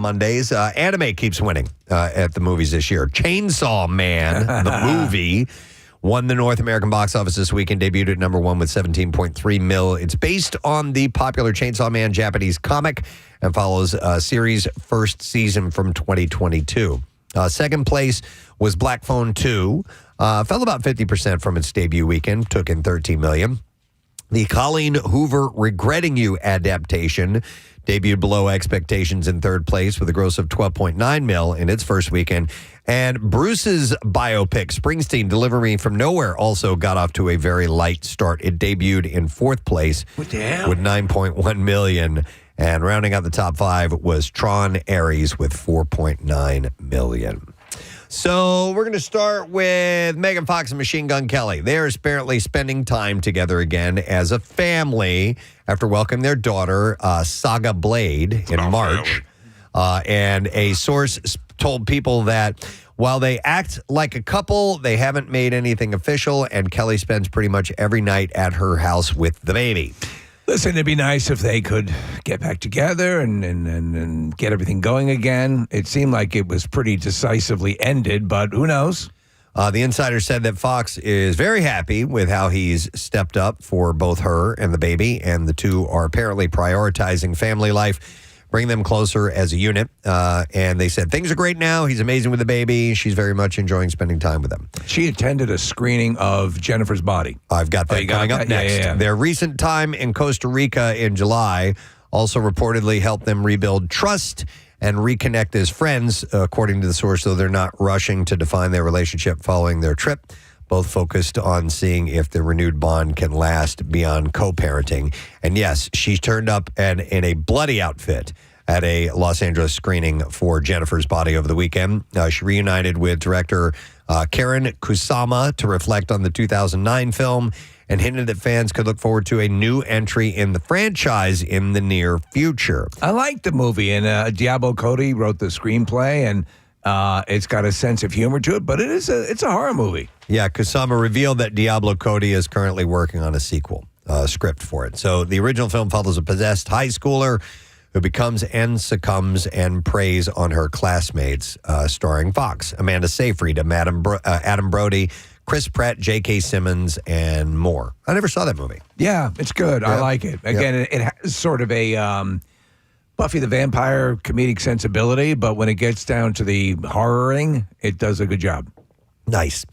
Mondays. Anime keeps winning at the movies this year. Chainsaw Man, the movie, won the North American box office this weekend, debuted at number 1 with 17.3 mil. It's based on the popular Chainsaw Man Japanese comic and follows series' first season from 2022. Second place was Black Phone 2. Fell about 50% from its debut weekend, took in $13 million. The Colleen Hoover Regretting You adaptation debuted below expectations in third place with a gross of $12.9 mil in its first weekend. And Bruce's biopic, Springsteen, Deliver Me From Nowhere, also got off to a very light start. It debuted in fourth place with $9.1 million. And rounding out the top 5 was Tron Ares with $4.9 million. So we're going to start with Megan Fox and Machine Gun Kelly. They are apparently spending time together again as a family after welcoming their daughter, Saga Blade, in March. And a source told people that while they act like a couple, they haven't made anything official, and Kelly spends pretty much every night at her house with the baby. Listen, it'd be nice if they could get back together and get everything going again. It seemed like it was pretty decisively ended, but who knows? The insider said that Fox is very happy with how he's stepped up for both her and the baby, and the two are apparently prioritizing family life, bring them closer as a unit. And they said, things are great now. He's amazing with the baby. She's very much enjoying spending time with them. She attended a screening of Jennifer's Body. I've got that coming up next. Yeah. Their recent time in Costa Rica in July also reportedly helped them rebuild trust and reconnect as friends, according to the source, though they're not rushing to define their relationship following their trip. Both focused on seeing if the renewed bond can last beyond co-parenting. And yes, she turned up in a bloody outfit at a Los Angeles screening for Jennifer's Body over the weekend. She reunited with director Karen Kusama to reflect on the 2009 film and hinted that fans could look forward to a new entry in the franchise in the near future. I like the movie, and Diablo Cody wrote the screenplay, and it's got a sense of humor to it, but it's a horror movie. Yeah, Kusama revealed that Diablo Cody is currently working on a sequel script for it. So the original film follows a possessed high schooler who becomes and succumbs and preys on her classmates, starring Fox, Amanda Seyfried, Adam Brody, Chris Pratt, J.K. Simmons, and more. I never saw that movie. Yeah, it's good. Yeah. I like it. Again, it has sort of a Buffy the Vampire comedic sensibility, but when it gets down to the horroring, it does a good job. Nice.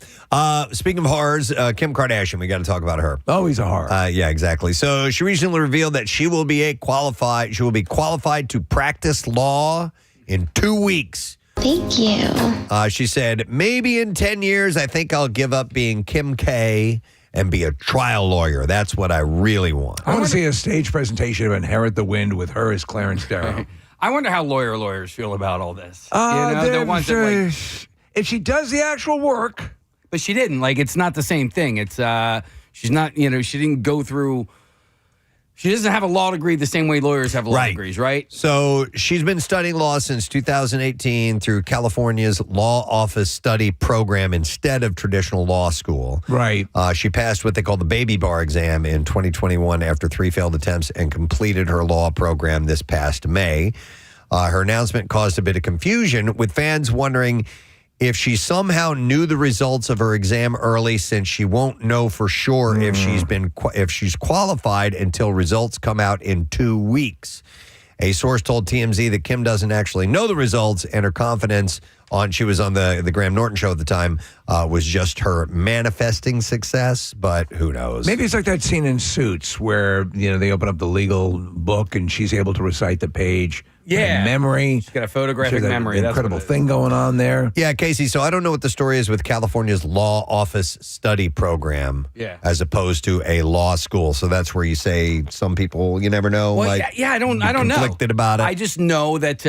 Speaking of horrors, Kim Kardashian, we got to talk about her. Oh, he's a horror. Yeah, exactly. So she recently revealed that she will be qualified to practice law in 2 weeks. Thank you. She said, maybe in 10 years, I think I'll give up being Kim K and be a trial lawyer. That's what I really want. I want to see a stage presentation of Inherit the Wind with her as Clarence Darrow. I wonder how lawyers feel about all this. The ones that, if she does the actual work. But she didn't. It's not the same thing. It's she's not, she didn't go through. She doesn't have a law degree the same way lawyers have law degrees, right? So she's been studying law since 2018 through California's Law Office Study Program instead of traditional law school. Right. She passed what they call the baby bar exam in 2021 after 3 failed attempts and completed her law program this past May. Her announcement caused a bit of confusion, with fans wondering if she somehow knew the results of her exam early, since she won't know for sure if she's qualified until results come out in 2 weeks. A source told TMZ that Kim doesn't actually know the results, and her confidence she was on the Graham Norton show at the time, was just her manifesting success, but who knows? Maybe it's like that scene in Suits where, they open up the legal book and she's able to recite the page and memory. She's got a photographic She's memory. An incredible thing going on there. Yeah, Casey, so I don't know what the story is with California's law office study program as opposed to a law school. So that's where you say some people, you never know. Well, like, I don't know. Conflicted about it. I just know that,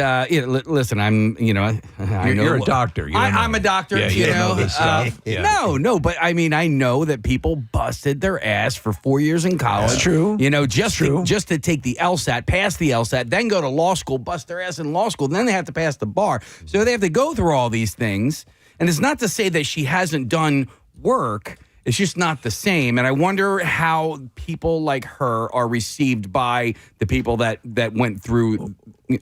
listen, I'm, You're a doctor. I'm a doctor, you know this stuff. No, but I mean, I know that people busted their ass for 4 years in college. That's true. Just to take the LSAT, pass the LSAT, then go to law school, bust their ass in law school, then they have to pass the bar. So they have to go through all these things. And it's not to say that she hasn't done work. It's just not the same. And I wonder how people like her are received by the people that went through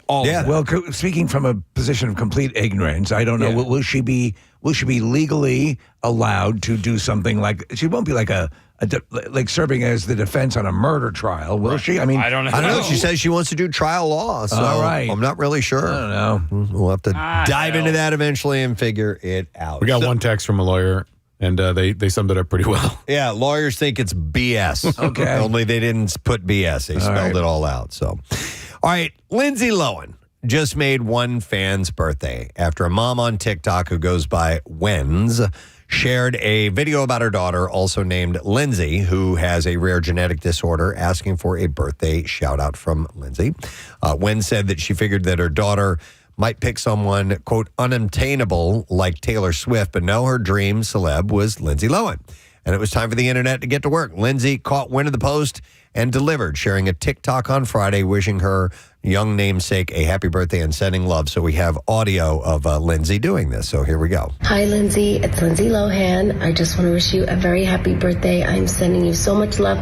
all of that. Well, speaking from a position of complete ignorance, I don't know. Yeah. Will she be legally allowed to do something like? She won't be like like serving as the defense on a murder trial, will she? I mean, I don't know. I don't know. She says she wants to do trial law, so all right. I'm not really sure. I don't know. We'll have to dive into that eventually and figure it out. We got one text from a lawyer, and they summed it up pretty well. Yeah, lawyers think it's BS. Okay. Only they didn't put BS. They spelled it all out. So, all right, Lindsay Lohan just made one fan's birthday after a mom on TikTok who goes by Wens shared a video about her daughter, also named Lindsay, who has a rare genetic disorder, asking for a birthday shout out from Lindsay. Wen said that she figured that her daughter might pick someone, quote, unobtainable like Taylor Swift, but no, her dream celeb was Lindsay Lohan. And it was time for the internet to get to work. Lindsay caught wind of the post and delivered, sharing a TikTok on Friday wishing her young namesake a happy birthday and sending love. So we have audio of Lindsay doing this. So here we go. Hi, Lindsay. It's Lindsay Lohan. I just want to wish you a very happy birthday. I'm sending you so much love.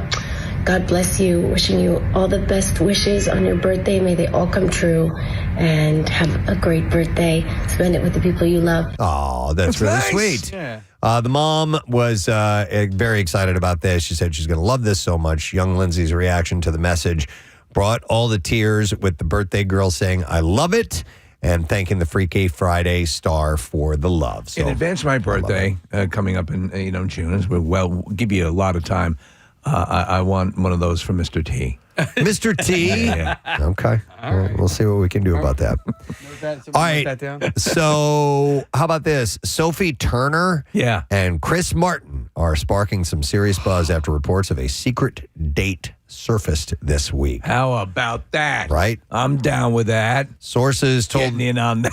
God bless you. Wishing you all the best wishes on your birthday. May they all come true. And have a great birthday. Spend it with the people you love. Oh, that's really nice. sweet. Yeah. The mom was very excited about this. She said she's going to love this so much. Young Lindsay's reaction to the message brought all the tears, with the birthday girl saying, I love it, and thanking the Freaky Friday star for the love. So, In advance of my birthday, coming up in June, as we'll give you a lot of time, I want one of those from Mr. T. Mr. T? Yeah. Okay. All right. We'll see what we can do about that. All right. Note that down. So, how about this? Sophie Turner Yeah. and Chris Martin are sparking some serious buzz after reports of a secret date surfaced this week. How about that? Right? I'm down with that. Sources told Getting in on that.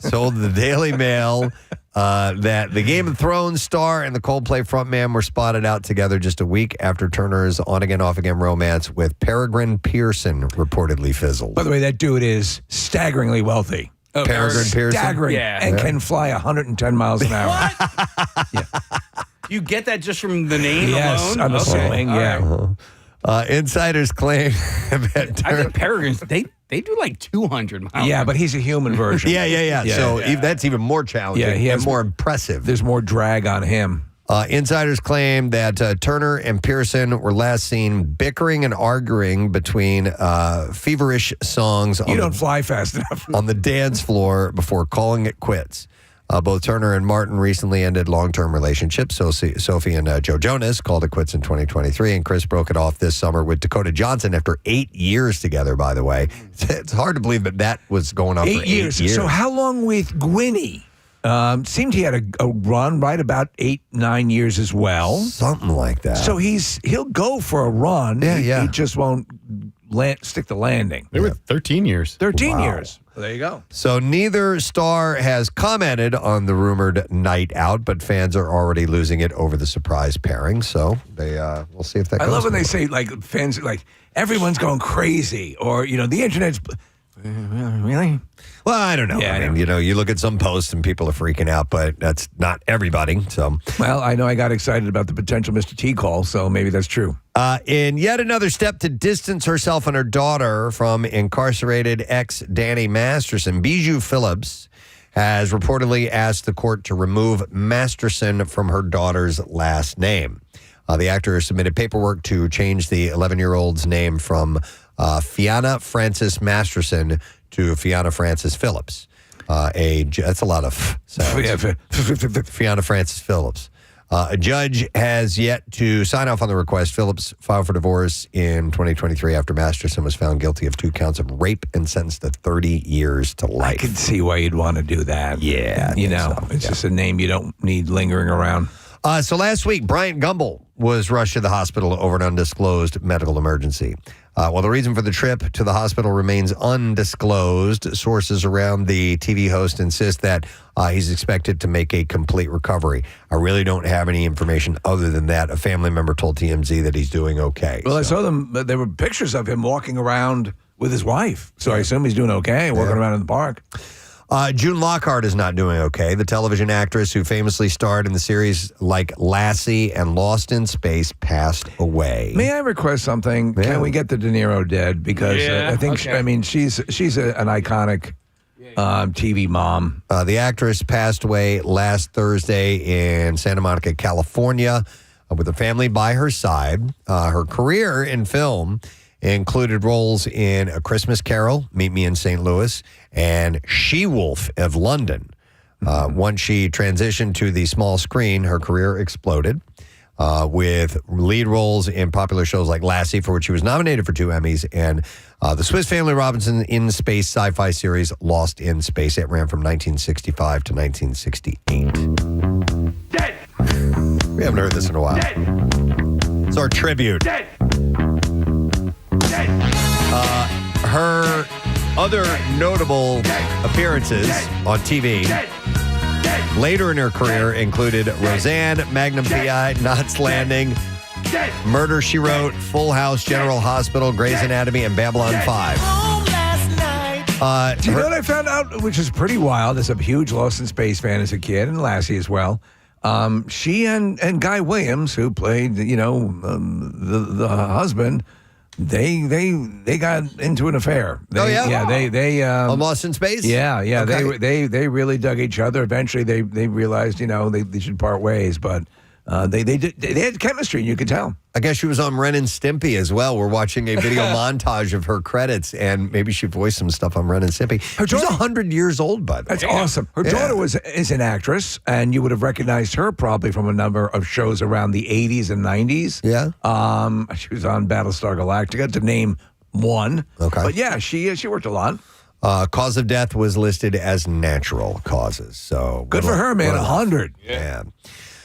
the Daily Mail that the Game of Thrones star and the Coldplay frontman were spotted out together just a week after Turner's on-again, off-again romance with Peregrine Pearson reportedly fizzled. By the way, that dude is staggeringly wealthy. Oh, Peregrine Pearson? Staggering. Yeah. And can fly 110 miles an hour. You get that just from the name Yes, alone? I'm assuming, All yeah. right. Insiders claim that I Turner... think Peregrines, they do like 200 miles. Yeah, but he's a human version. Yeah. So that's even more challenging Yeah, he has and more impressive. There's more drag on him. Insiders claim that Turner and Pearson were last seen bickering and arguing between feverish songs You don't fly fast enough. on the dance floor before calling it quits. Both Turner and Martin recently ended long-term relationships. Sophie and Joe Jonas called it quits in 2023, and Chris broke it off this summer with Dakota Johnson after 8 years together, by the way. It's hard to believe that was going on for 8 years. So how long with Gwynnie? Seemed he had a run, right, about 8-9 years as well. Something like that. So he'll go for a run. Yeah. He just won't stick the landing. They were 13 years. 13 Wow. years. Well, there you go. So neither star has commented on the rumored night out, but fans are already losing it over the surprise pairing. So we'll see if that I goes. love when they say, like, fans, like, everyone's going crazy, or, the internet's... Really? Well, I don't know. Yeah, I mean, you look at some posts and people are freaking out, but that's not everybody. So, Well, I know I got excited about the potential Mr. T call, so maybe that's true. in yet another step to distance herself and her daughter from incarcerated ex Danny Masterson, Bijou Phillips has reportedly asked the court to remove Masterson from her daughter's last name. The actor submitted paperwork to change the 11-year-old's name from Fiona Frances Masterson to Fiona Frances Phillips. That's a lot of sounds. Fiona Frances Phillips. A judge has yet to sign off on the request. Phillips filed for divorce in 2023 after Masterson was found guilty of 2 counts of rape and sentenced to 30 years to life. I can see why you'd want to do that. Yeah. It's just a name you don't need lingering around. So last week, Bryant Gumbel was rushed to the hospital over an undisclosed medical emergency. While the reason for the trip to the hospital remains undisclosed, sources around the TV host insist that he's expected to make a complete recovery. I really don't have any information other than that. A family member told TMZ that he's doing okay. Well, I saw them. There were pictures of him walking around with his wife. So I assume he's doing okay, walking around in the park. June Lockhart is not doing okay. The television actress who famously starred in the series like Lassie and Lost in Space passed away. May I request something? Yeah. Can we get the De Niro dead? Because I think she's an iconic TV mom. The actress passed away last Thursday in Santa Monica, California, with a family by her side. Her career in film included roles in A Christmas Carol, Meet Me in St. Louis, and She-Wolf of London. Once she transitioned to the small screen, her career exploded with lead roles in popular shows like Lassie, for which she was nominated for 2 Emmys, and the Swiss Family Robinson in-space sci-fi series Lost in Space. It ran from 1965 to 1968. Dead. We haven't heard this in a while. Dead. It's our tribute. Dead. Dead. Her other notable appearances on TV Dead. Dead. later in her career included Roseanne, Magnum P.I., Knots Landing, Dead. Murder, She Wrote, Full House, General Hospital, Grey's Anatomy, and Babylon 5. Do you know what I found out, which is pretty wild, as a huge Lost in Space fan as a kid, and Lassie as well. She and Guy Williams, who played, the husband, they got into an affair. They on Lost in Space? Yeah. Okay. They really dug each other. Eventually, they realized, they should part ways, but they had chemistry, you could tell. I guess she was on Ren and Stimpy as well. We're watching a video montage of her credits, and maybe she voiced some stuff on Ren and Stimpy. She's 100 years old, by the way. That's awesome. Her daughter is an actress, and you would have recognized her probably from a number of shows around the 80s and 90s. Yeah. She was on Battlestar Galactica, to name one. Okay. But yeah, she worked a lot. Cause of death was listed as natural causes. So Good for her, man. 100. Yeah.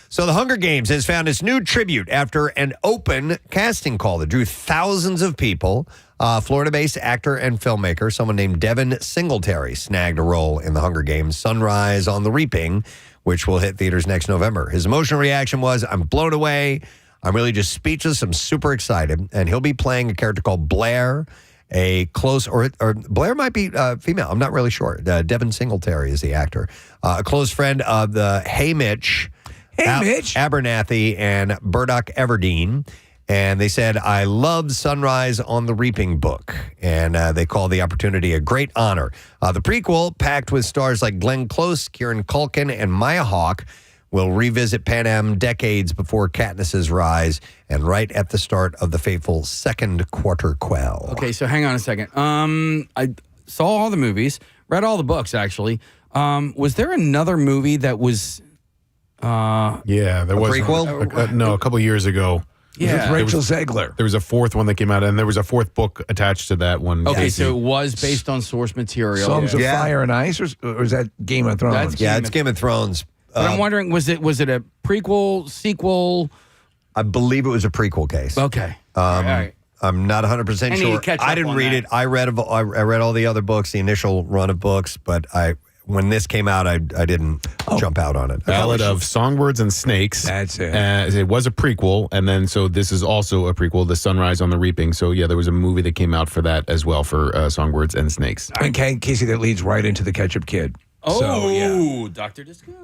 So The Hunger Games has found its new tribute after an open casting call that drew thousands of people. Florida-based actor and filmmaker, someone named Devin Singletary, snagged a role in The Hunger Games' Sunrise on the Reaping, which will hit theaters next November. His emotional reaction was, "I'm blown away. I'm really just speechless. I'm super excited." And he'll be playing a character called Blair, a close, or Blair might be female. I'm not really sure. Devin Singletary is the actor. A close friend of the Mitch Abernathy and Burdock Everdeen. And they said, "I love Sunrise on the Reaping book." And they call the opportunity a great honor. The prequel, packed with stars like Glenn Close, Kieran Culkin, and Maya Hawke, will revisit Pan Am decades before Katniss's rise and right at the start of the fateful second quarter quell. Okay, so hang on a second. I saw all the movies, read all the books, actually. Was there another movie that was... Yeah, there was prequel? a couple years ago. Yeah. With Rachel Zegler. There was a fourth one that came out, and there was a fourth book attached to that one. Okay, so it was based on source material. Songs of Fire and Ice, or is that Game of Thrones? It's Game of Thrones. But I'm wondering, was it a prequel, sequel? I believe it was a prequel case. Okay. All right. I'm not 100% I need sure. to catch up I didn't on read that. it. I read all the other books, the initial run of books, but when this came out, I didn't jump out on it. Ballad of Songbirds and Snakes. That's it. It was a prequel, and then so this is also a prequel, The Sunrise on the Reaping. So yeah, there was a movie that came out for that as well, for Songbirds and Snakes. And Casey, that leads right into the Ketchup Kid. Oh, So, yeah. Dr. Disguise.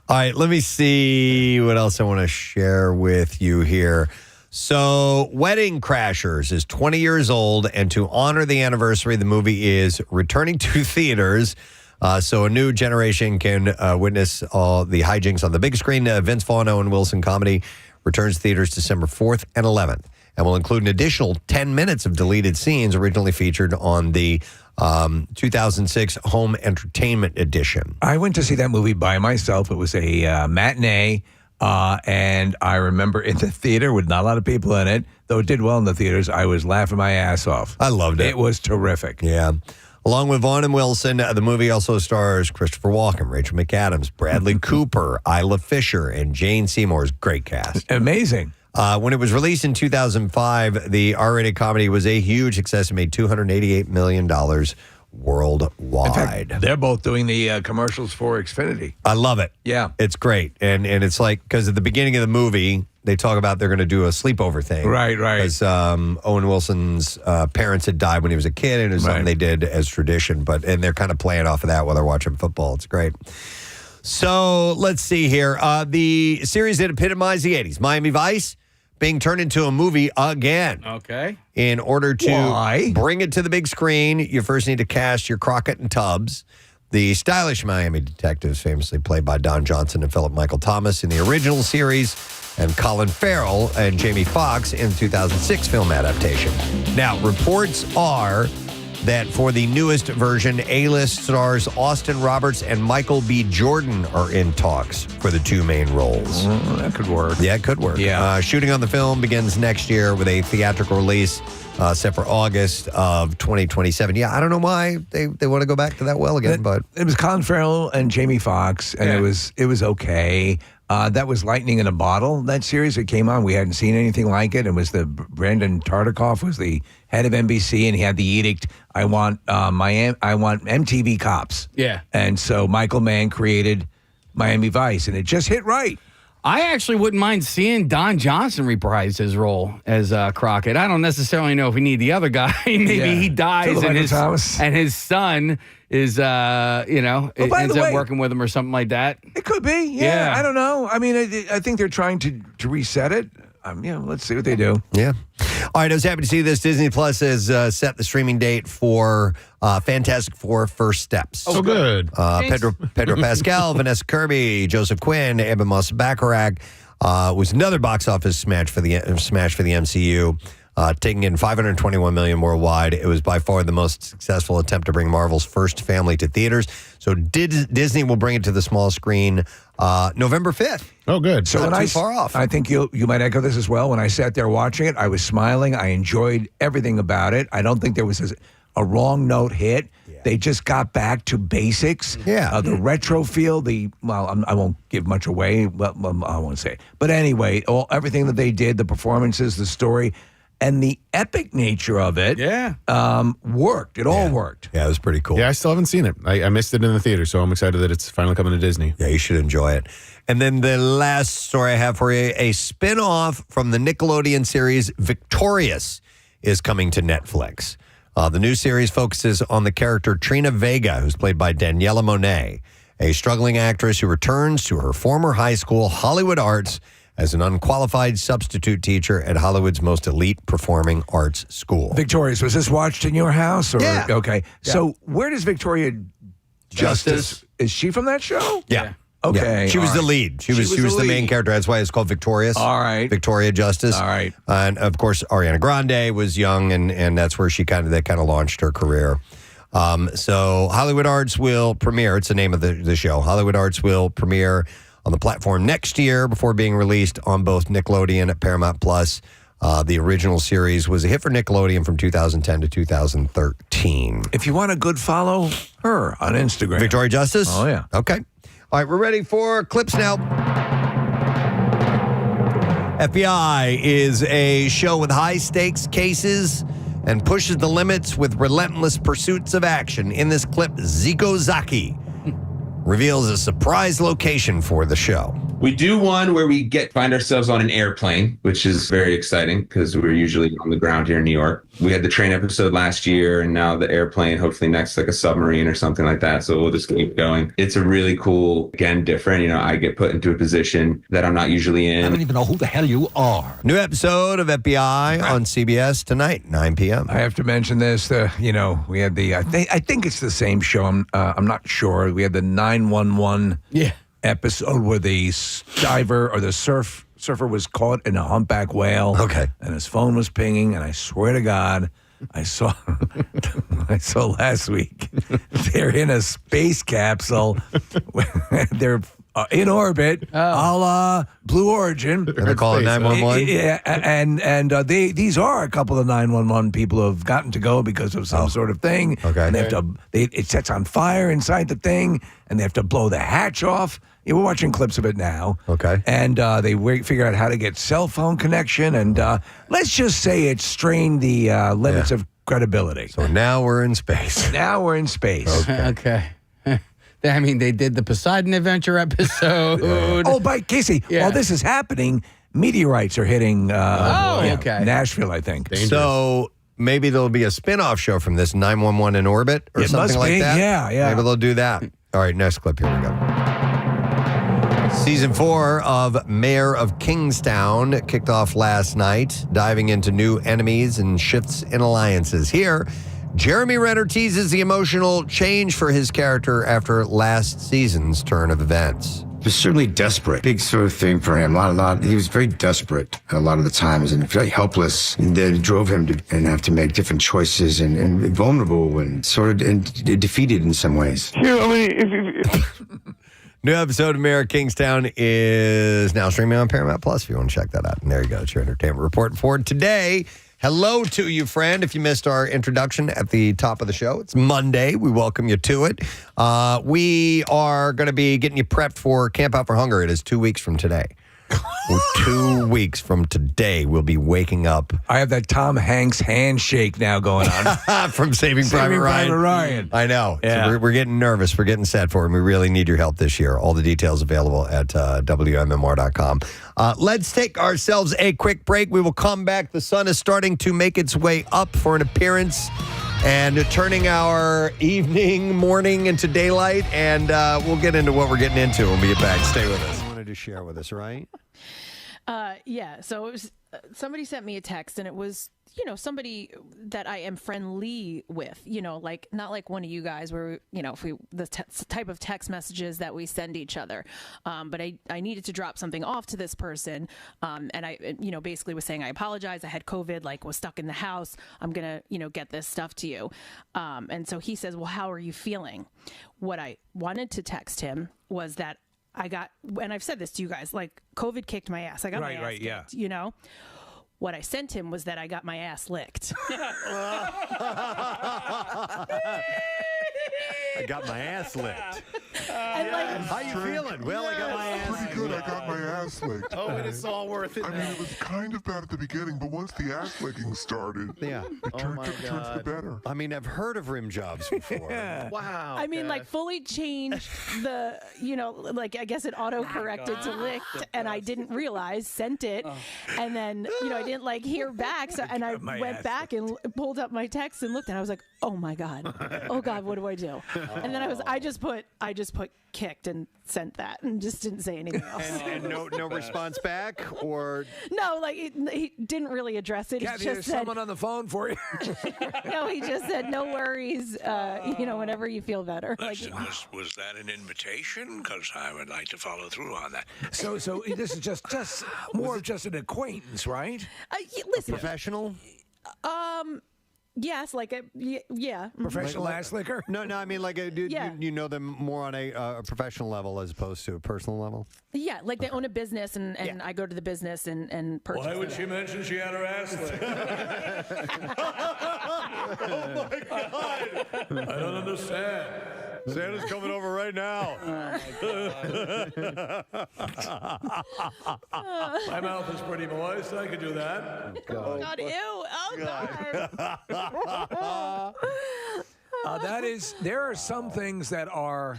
All right, let me see what else I want to share with you here. So, Wedding Crashers is 20 years old, and to honor the anniversary, the movie is returning to theaters. So a new generation can witness all the hijinks on the big screen. Vince Vaughn, Owen Wilson comedy returns to theaters December 4th and 11th, and will include an additional 10 minutes of deleted scenes originally featured on the 2006 Home Entertainment Edition. I went to see that movie by myself. It was a matinee, and I remember in the theater with not a lot of people in it, though it did well in the theaters, I was laughing my ass off. I loved it. It was terrific. Yeah. Along with Vaughn and Wilson, the movie also stars Christopher Walken, Rachel McAdams, Bradley Cooper, Isla Fisher, and Jane Seymour's great cast. Amazing. When it was released in 2005, the R-rated comedy was a huge success. It made $288 million worldwide. In fact, they're both doing the commercials for Xfinity. I love it. Yeah. It's great. And it's like, because at the beginning of the movie, they talk about they're going to do a sleepover thing. Right. Because Owen Wilson's parents had died when he was a kid, and it was something they did as tradition. And they're kind of playing off of that while they're watching football. It's great. So let's see here. The series that epitomized the 80s, Miami Vice, being turned into a movie again. Okay. In order to Why? bring it to the big screen, you first need to cast your Crockett and Tubbs, the stylish Miami detectives famously played by Don Johnson and Philip Michael Thomas in the original series, and Colin Farrell and Jamie Foxx in the 2006 film adaptation. Now, reports are that for the newest version, A-list stars Austin Roberts and Michael B. Jordan are in talks for the two main roles. That could work. Yeah, it could work. Yeah. Shooting on the film begins next year with a theatrical release set for August of 2027. Yeah, I don't know why they want to go back to that well again, but It was Colin Farrell and Jamie Foxx, and it was okay. That was Lightning in a Bottle, that series that came on. We hadn't seen anything like it. It was Brandon Tartikoff was the head of NBC, and he had the edict, I want MTV Cops. Yeah. And so Michael Mann created Miami Vice, and it just hit right. I actually wouldn't mind seeing Don Johnson reprise his role as Crockett. I don't necessarily know if we need the other guy. Maybe he dies and his son is, ends up working with him or something like that. It could be. Yeah. I don't know. I mean, I think they're trying to reset it. Let's see what they do. yeah. All right, I was happy to see this. Disney Plus has set the streaming date for Fantastic Four: First Steps. Oh, good. Pedro Pascal, Vanessa Kirby, Joseph Quinn, Ebon Moss-Baccarat was another box office smash for the MCU, taking in $521 million worldwide. It was by far the most successful attempt to bring Marvel's first family to theaters. So Disney will bring it to the small screen November 5th. Oh, good. So Not too far off. I think you might echo this as well. When I sat there watching it, I was smiling. I enjoyed everything about it. I don't think there was a wrong note hit. Yeah. They just got back to basics. Yeah. The retro feel, I won't give much away. Well, I won't say it. But anyway, everything that they did, the performances, the story, and the epic nature of it worked. It all worked. Yeah, it was pretty cool. Yeah, I still haven't seen it. I missed it in the theater, so I'm excited that it's finally coming to Disney. Yeah, you should enjoy it. And then the last story I have for you, a spin-off from the Nickelodeon series Victorious is coming to Netflix. The new series focuses on the character Trina Vega, who's played by Daniela Monet, a struggling actress who returns to her former high school, Hollywood Arts, as an unqualified substitute teacher at Hollywood's most elite performing arts school. Victorious, was this watched in your house? Yeah. Okay. Yeah. So where does Victoria Justice, is she from that show? Yeah. Okay. Yeah. She was all the right. lead. She was the main character. That's why it's called Victorious. All right. Victoria Justice. All right. And of course, Ariana Grande was young, and that's where she kind of launched her career. So Hollywood Arts will premiere. It's the name of the show. Hollywood Arts will premiere on the platform next year before being released on both Nickelodeon and Paramount Plus. The original series was a hit for Nickelodeon from 2010 to 2013. If you want a good follow, her on Instagram. Victoria Justice? Oh, yeah. Okay. All right, we're ready for clips now. FBI is a show with high-stakes cases and pushes the limits with relentless pursuits of action. In this clip, Zico Zaki reveals a surprise location for the show. We do one where we find ourselves on an airplane, which is very exciting because we're usually on the ground here in New York. We had the train episode last year, and now the airplane, hopefully next, like a submarine or something like that. So we'll just keep going. It's a really cool, again, different. I get put into a position that I'm not usually in. I don't even know who the hell you are. New episode of FBI on CBS tonight, 9 p.m. I have to mention this. We had I think it's the same show. I'm not sure. We had the 911 episode where the diver or the surfer was caught in a humpback whale. Okay. And his phone was pinging, and I swear to God, I saw last week. They're in a space capsule. They're in orbit, a la Blue Origin. And they call it 911? Yeah, and these are a couple of 911 people who have gotten to go because of some sort of thing. Okay. And they have to. It sets on fire inside the thing, and they have to blow the hatch off. Yeah, we're watching clips of it now. Okay. And they figure out how to get cell phone connection, and let's just say it strained the limits of credibility. So now we're in space. Now we're in space. Okay. I mean, they did the Poseidon Adventure episode. Oh, by Casey, Yeah. while this is happening, meteorites are hitting okay. Nashville, I think. So maybe there'll be a spin-off show from this 911 in orbit or It something must like be, that. yeah. Maybe they'll do that. All right, next clip. Here we go. Season 4 of Mayor of Kingstown kicked off last night, diving into new enemies and shifts in alliances. Here, Jeremy Renner teases the emotional change for his character after last season's turn of events. It was certainly desperate. Big sort of thing for him. He was very desperate a lot of the times and very helpless. And that drove him to and have to make different choices and vulnerable and sort of defeated in some ways. Yeah, I mean, New episode of Mayor of Kingstown is now streaming on Paramount Plus if you want to check that out. And there you go. It's your entertainment report for today. Hello to you, friend. If you missed our introduction at the top of the show, it's Monday. We welcome you to it. We are going to be getting you prepped for Camp Out for Hunger. It is 2 weeks from today. 2 weeks from today, we'll be waking up. I have that Tom Hanks handshake now going on. From Saving Private Ryan. I know. Yeah. So we're getting nervous. We're getting set for it. And we really need your help this year. All the details available at WMMR.com. Let's take ourselves a quick break. We will come back. The sun is starting to make its way up for an appearance and turning our evening, morning into daylight. And we'll get into what we're getting into when we get back. Stay with us. Wanted to share with us, right? Yeah, so it was somebody sent me a text, and it was, somebody that I am friendly with, like not like one of you guys where, if the type of text messages that we send each other. But I needed to drop something off to this person. And I, basically was saying, I apologize. I had COVID, was stuck in the house. I'm going to, get this stuff to you. And so he says, well, how are you feeling? What I wanted to text him was that I got, and I've said this to you guys, COVID kicked my ass. I got my ass kicked, What I sent him was that I got my ass licked. I got my ass licked. And How you feeling? Well, I got my ass licked. Pretty good. I got my ass licked. Oh, and it's all worth it. I mean, it was kind of bad at the beginning, but once the ass licking started, Yeah. it turned for the better. I mean, I've heard of rim jobs before. Wow. I mean, fully changed the, I guess it auto-corrected to licked, and I didn't realize, sent it, and then, I didn't, hear back, so, and I went back and pulled up my text and looked, and I was like, oh, my God. Oh, God, what do I do? And then I just put kicked and sent that and just didn't say anything else. And no response back, or No, he didn't really address it. Kathy, He there's just said, someone on the phone for you. no, he just said, no worries, whenever you feel better. Was that an invitation? Because I would like to follow through on that. So this is just more of just an acquaintance, right? Listen, professional? yes, yeah. Professional ass licker? No, I mean, Yeah. you know them more on a professional level as opposed to a personal level? Yeah, they own a business, and I go to the business and purchase. Why would she mention she had her ass licked? Oh, my God. I don't understand. Santa's coming over right now. My mouth is pretty moist. I could do that. God, ew. Oh, God. There are some things that are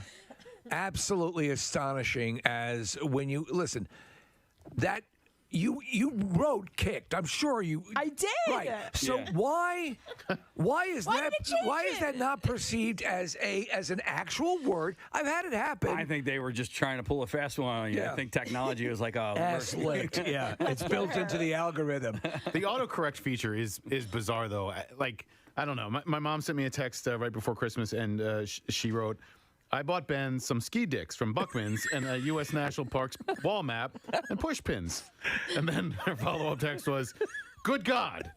absolutely astonishing as when you listen, that you wrote kicked. I'm sure you. I did. Right. So why is that not perceived as an actual word? I've had it happen. I think they were just trying to pull a fast one on you. Yeah. I think technology was like, oh, ass licked. Yeah, it's built into the algorithm. The autocorrect feature is bizarre, though. I don't know. My mom sent me a text right before Christmas, and she wrote, I bought Ben some ski dicks from Buckman's and a U.S. National Parks wall map and push pins. And then her follow-up text was, good God.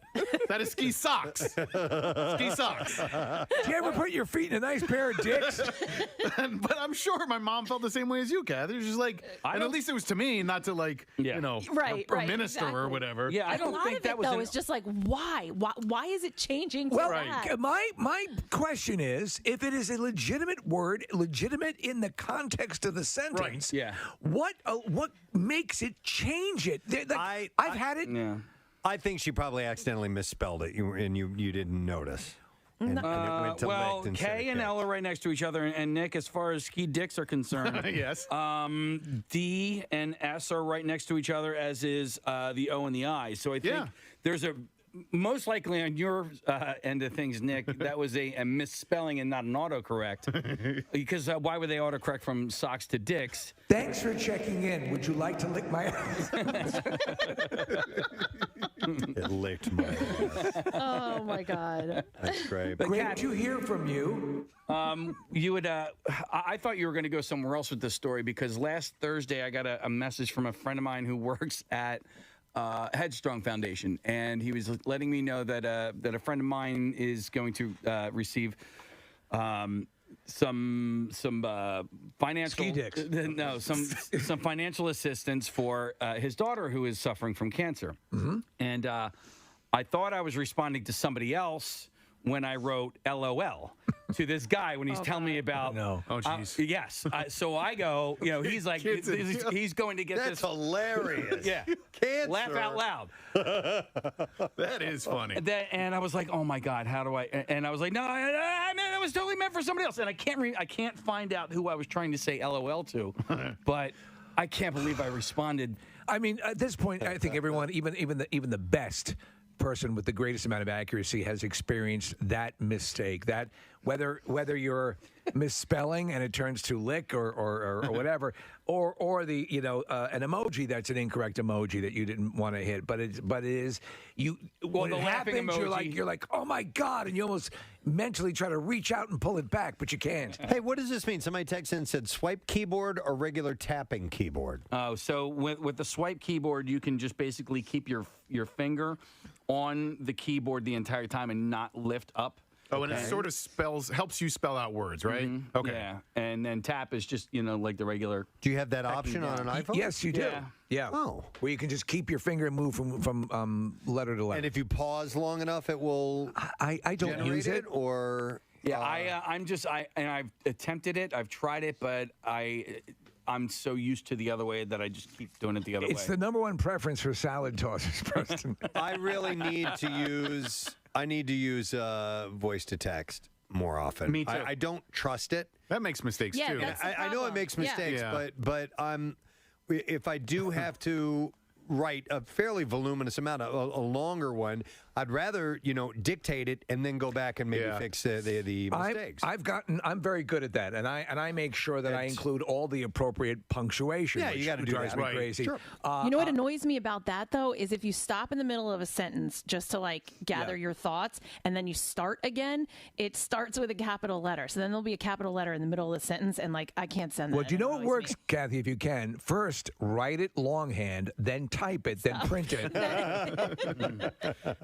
That is ski socks. Ski socks. Do you ever put your feet in a nice pair of dicks? But I'm sure my mom felt the same way as you, Kathy. It was just like, and at least it was to me, not to like, you know, Right, a minister or whatever. Yeah, I A don't lot think of that it, was. though, is just like, why? Why is it changing to Well, that? my question is, if it is a legitimate word, legitimate in the context of the sentence, Yeah. what makes it change it? I've had it. Yeah. I think she probably accidentally misspelled it, and you didn't notice. And it went to Well, licked instead K of and kicked. L are right next to each other, and Nick, as far as ski dicks are concerned, Yes. D and S are right next to each other, as is the O and the I. So I think there's a most likely on your end of things, Nick, that was a misspelling and not an autocorrect. Because why would they autocorrect from socks to dicks? Thanks for checking in. Would you like to lick my ass? It licked my ass. Oh my God. That's great. Great to hear from you. You would. I thought you were going to go somewhere else with this story because last Thursday I got a message from a friend of mine who works at Headstrong Foundation, and he was letting me know that a friend of mine is going to receive some financial Ski dicks. No, some financial assistance for his daughter who is suffering from cancer. Mm-hmm. And I thought I was responding to somebody else when I wrote LOL to this guy when he's telling me about. No. Oh, jeez. Yes. So I go, he's like, he's going to get That's this. hilarious. Yeah. Cancer. Laugh out loud. That is funny. And I was like, oh my God, how do I? And I was like, no, I mean, it was totally meant for somebody else. And I can't find out who I was trying to say LOL to, but I can't believe I responded. I mean, at this point, I think everyone, even the best person with the greatest amount of accuracy has experienced that mistake. That whether you're misspelling and it turns to lick or whatever, or the an emoji that's an incorrect emoji that you didn't want to hit, but it is you. When the it laughing happens, emoji. you're like, oh my God, and you almost mentally try to reach out and pull it back, but you can't. Hey, what does this mean? Somebody texted in and said swipe keyboard or regular tapping keyboard? Oh, so with the swipe keyboard, you can just basically keep your finger on the keyboard the entire time and not lift up. Oh, and it sort of helps you spell out words, right? Mm-hmm. Okay. Yeah, and then tap is just like the regular. Do you have that option on an iPhone? Yes, you do. Yeah. Yeah. Oh. Where you can just keep your finger and move from letter to letter. And if you pause long enough, it will. I don't generate use it. or. Yeah, I've attempted it. I've tried it, but I'm so used to the other way that I just keep doing it the other way. It's the number one preference for salad tossers, Preston. I really need to use. I need to use voice to text more often. Me too. I don't trust it. That makes mistakes Yeah, too. that's- I know it makes mistakes, Yeah. but if I do have to write a fairly voluminous amount, a longer one, I'd rather dictate it and then go back and maybe fix the mistakes. I'm very good at that, and I make sure that I include all the appropriate punctuation. Yeah, you which gotta do drives that. me Right. crazy. Sure. You know what annoys me about that, though, is if you stop in the middle of a sentence just to gather your thoughts and then you start again, it starts with a capital letter. So then there'll be a capital letter in the middle of the sentence, and I can't send that. Well, do you know what It annoys works, me. Kathy? If you can, first write it longhand, then type it, then print it.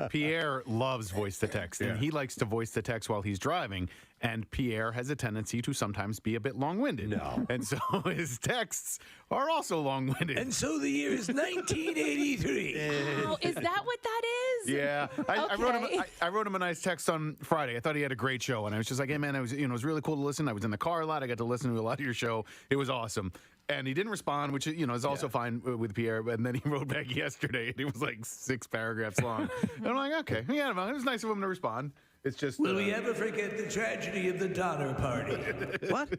Pierre loves voice to text, and he likes to voice to text while he's driving. And Pierre has a tendency to sometimes be a bit long-winded. No. And so his texts are also long-winded. And so the year is 1983. Oh, is that what that is? Yeah, I Okay. wrote him a nice text on Friday. I thought he had a great show, and I was just like, "Hey, man, it was really cool to listen. I was in the car a lot. I got to listen to a lot of your show. It was awesome." And he didn't respond, which is also fine with Pierre. And then he wrote back yesterday, and it was like 6 paragraphs long. And I'm like, okay, yeah, it was nice of him to respond. It's just. Will we ever forget the tragedy of the Donner Party? What?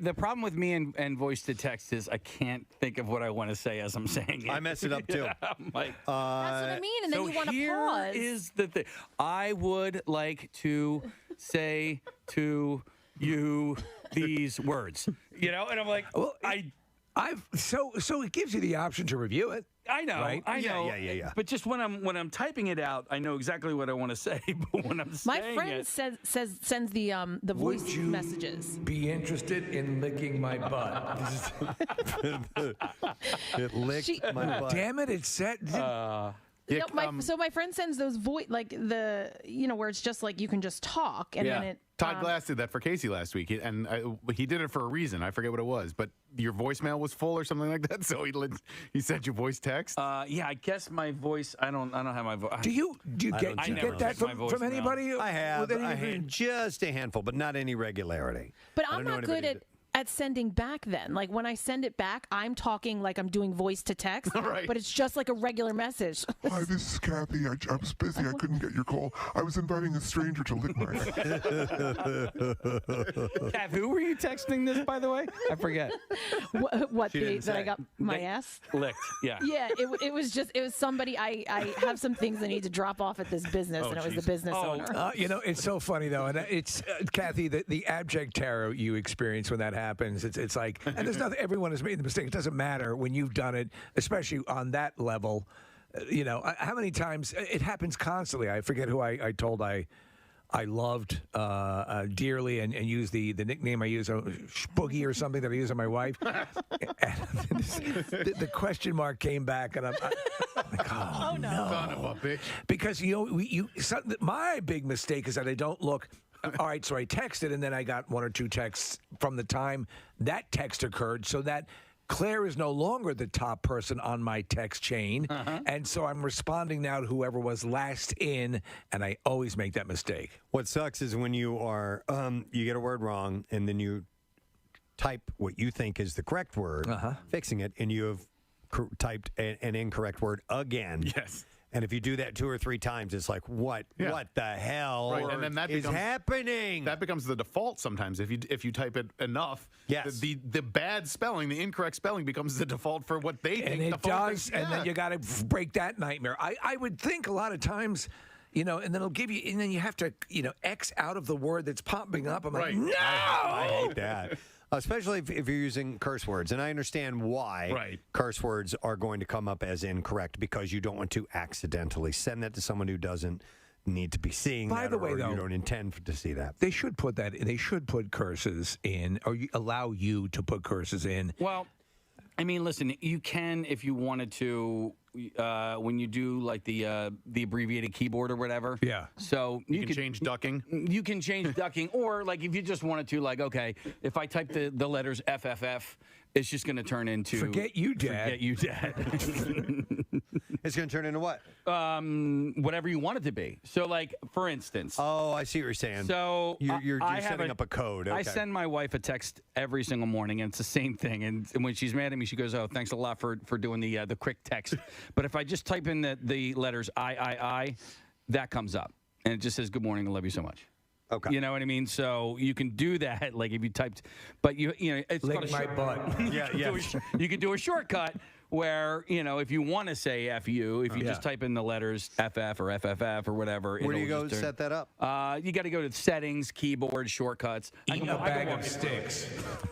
The problem with me and voice to text is I can't think of what I want to say as I'm saying it. I mess it up too. I'm like, That's what I mean, and then so you want to here pause. is the thing. I would like to say to you these words, and I'm like, Well, so it gives you the option to review it. I know, Right? I know. Yeah. But just when I'm typing it out, I know exactly what I want to say. But when I'm My saying friend it, sends the voice Would you messages. be interested in licking my butt? It licked my butt. Damn it! It said. Yeah, So my friend sends those voice like where it's just like you can just talk and then it. Todd Glass did that for Casey last week, and he did it for a reason. I forget what it was, but your voicemail was full or something like that. So he sent you voice text. Yeah, I guess my voice. I don't have my voice. Do you get that from anybody? I have just a handful, but not any regularity. But I'm not good at sending back then. Like when I send it back, I'm talking like I'm doing voice to text, right. But it's just like a regular message. Hi, this is Kathy. I was busy. I couldn't get your call. I was inviting a stranger to lick my ass. Kath, who were you texting this, by the way? I forget. That I got my ass? Licked, yeah. Yeah, it was somebody. I have some things I need to drop off at this business, and it was the business owner. It's so funny, though. And it's, Kathy, the abject terror you experience when that happens. It's like, and there's nothing, everyone has made the mistake. It doesn't matter when you've done it, especially on that level. How many times it happens constantly. I forget who I told I loved dearly and used the nickname I use, Boogie or something that I use on my wife. And the question mark came back, and I'm like, oh no. Son of a bitch. Because, my big mistake is that I don't look. All right, so I texted, and then I got one or two texts from the time that text occurred, so that Claire is no longer the top person on my text chain, and so I'm responding now to whoever was last in, and I always make that mistake. What sucks is when you are, you get a word wrong, and then you type what you think is the correct word, fixing it, and you have typed an incorrect word again. Yes. And if you do that 2 or 3 times, it's like, what the hell and then that is happening? That becomes the default sometimes. If you type it enough, the bad spelling, the incorrect spelling becomes the default for what they think. And it does, and then you got to break that nightmare. I would think a lot of times, and then it'll give you, and then you have to, X out of the word that's popping up. I'm like, no! I hate that. Especially if you're using curse words. And I understand why curse words are going to come up as incorrect, because you don't want to accidentally send that to someone who doesn't need to be seeing that. By the way, though, you don't intend to see that. They should put curses in, or allow you to put curses in. Well, I mean, listen, you can, if you wanted to, when you do like the abbreviated keyboard or whatever. Yeah. So you can change ducking. You can change ducking, or like if you just wanted to, like, okay, if I type the letters FFF, it's just going to turn into Forget you, Dad. Forget you, Dad. It's going to turn into what? Whatever you want it to be. So, like, for instance. Oh, I see what you're saying. So you're setting up a code. Okay. I send my wife a text every single morning, and it's the same thing. And when she's mad at me, she goes, "Oh, thanks a lot for doing the quick text." But if I just type in the letters I, that comes up, and it just says, "Good morning, I love you so much." Okay. You know what I mean? So you can do that, like if you typed, but it's lick my butt. You can do a shortcut where, if you want to say F you, if you just type in the letters FF or FFF or whatever. Where do you go set that up? You got to go to settings, keyboard, shortcuts. Eat a bag of sticks.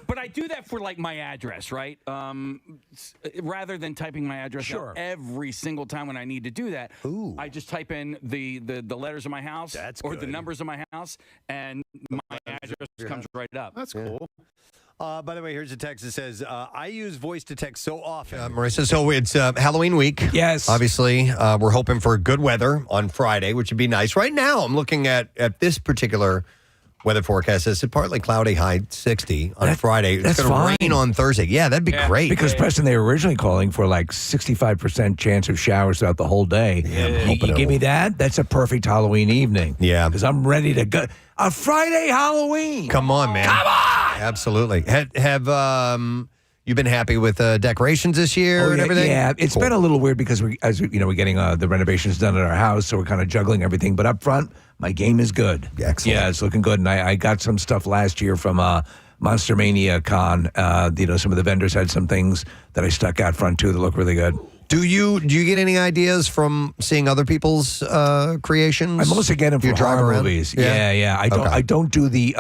But I do that for like my address, right? Rather than typing my address out every single time when I need to do that, I just type in the letters of my house the numbers of my house, and my address comes right up. That's cool. By the way, here's a text that says, I use voice to text so often. Marissa, so it's Halloween week. Yes. Obviously, we're hoping for good weather on Friday, which would be nice. Right now, I'm looking at this particular weather forecast. It's partly cloudy, high 60 on Friday. It's going to rain on Thursday. Yeah, that'd be great. Because, Preston, they were originally calling for like 65% chance of showers throughout the whole day. Yeah, you give me that? That's a perfect Halloween evening. Yeah. Because I'm ready to go. A Friday Halloween. Come on, man. Come on! Absolutely. Have you been happy with decorations this year and everything? Yeah, it's been a little weird because we're getting the renovations done at our house, so we're kind of juggling everything. But up front, my game is good. Excellent. Yeah, it's looking good. And I got some stuff last year from Monster Mania Con. Some of the vendors had some things that I stuck out front too that look really good. Do you get any ideas from seeing other people's creations? I mostly get them from horror movies. Yeah. I don't do the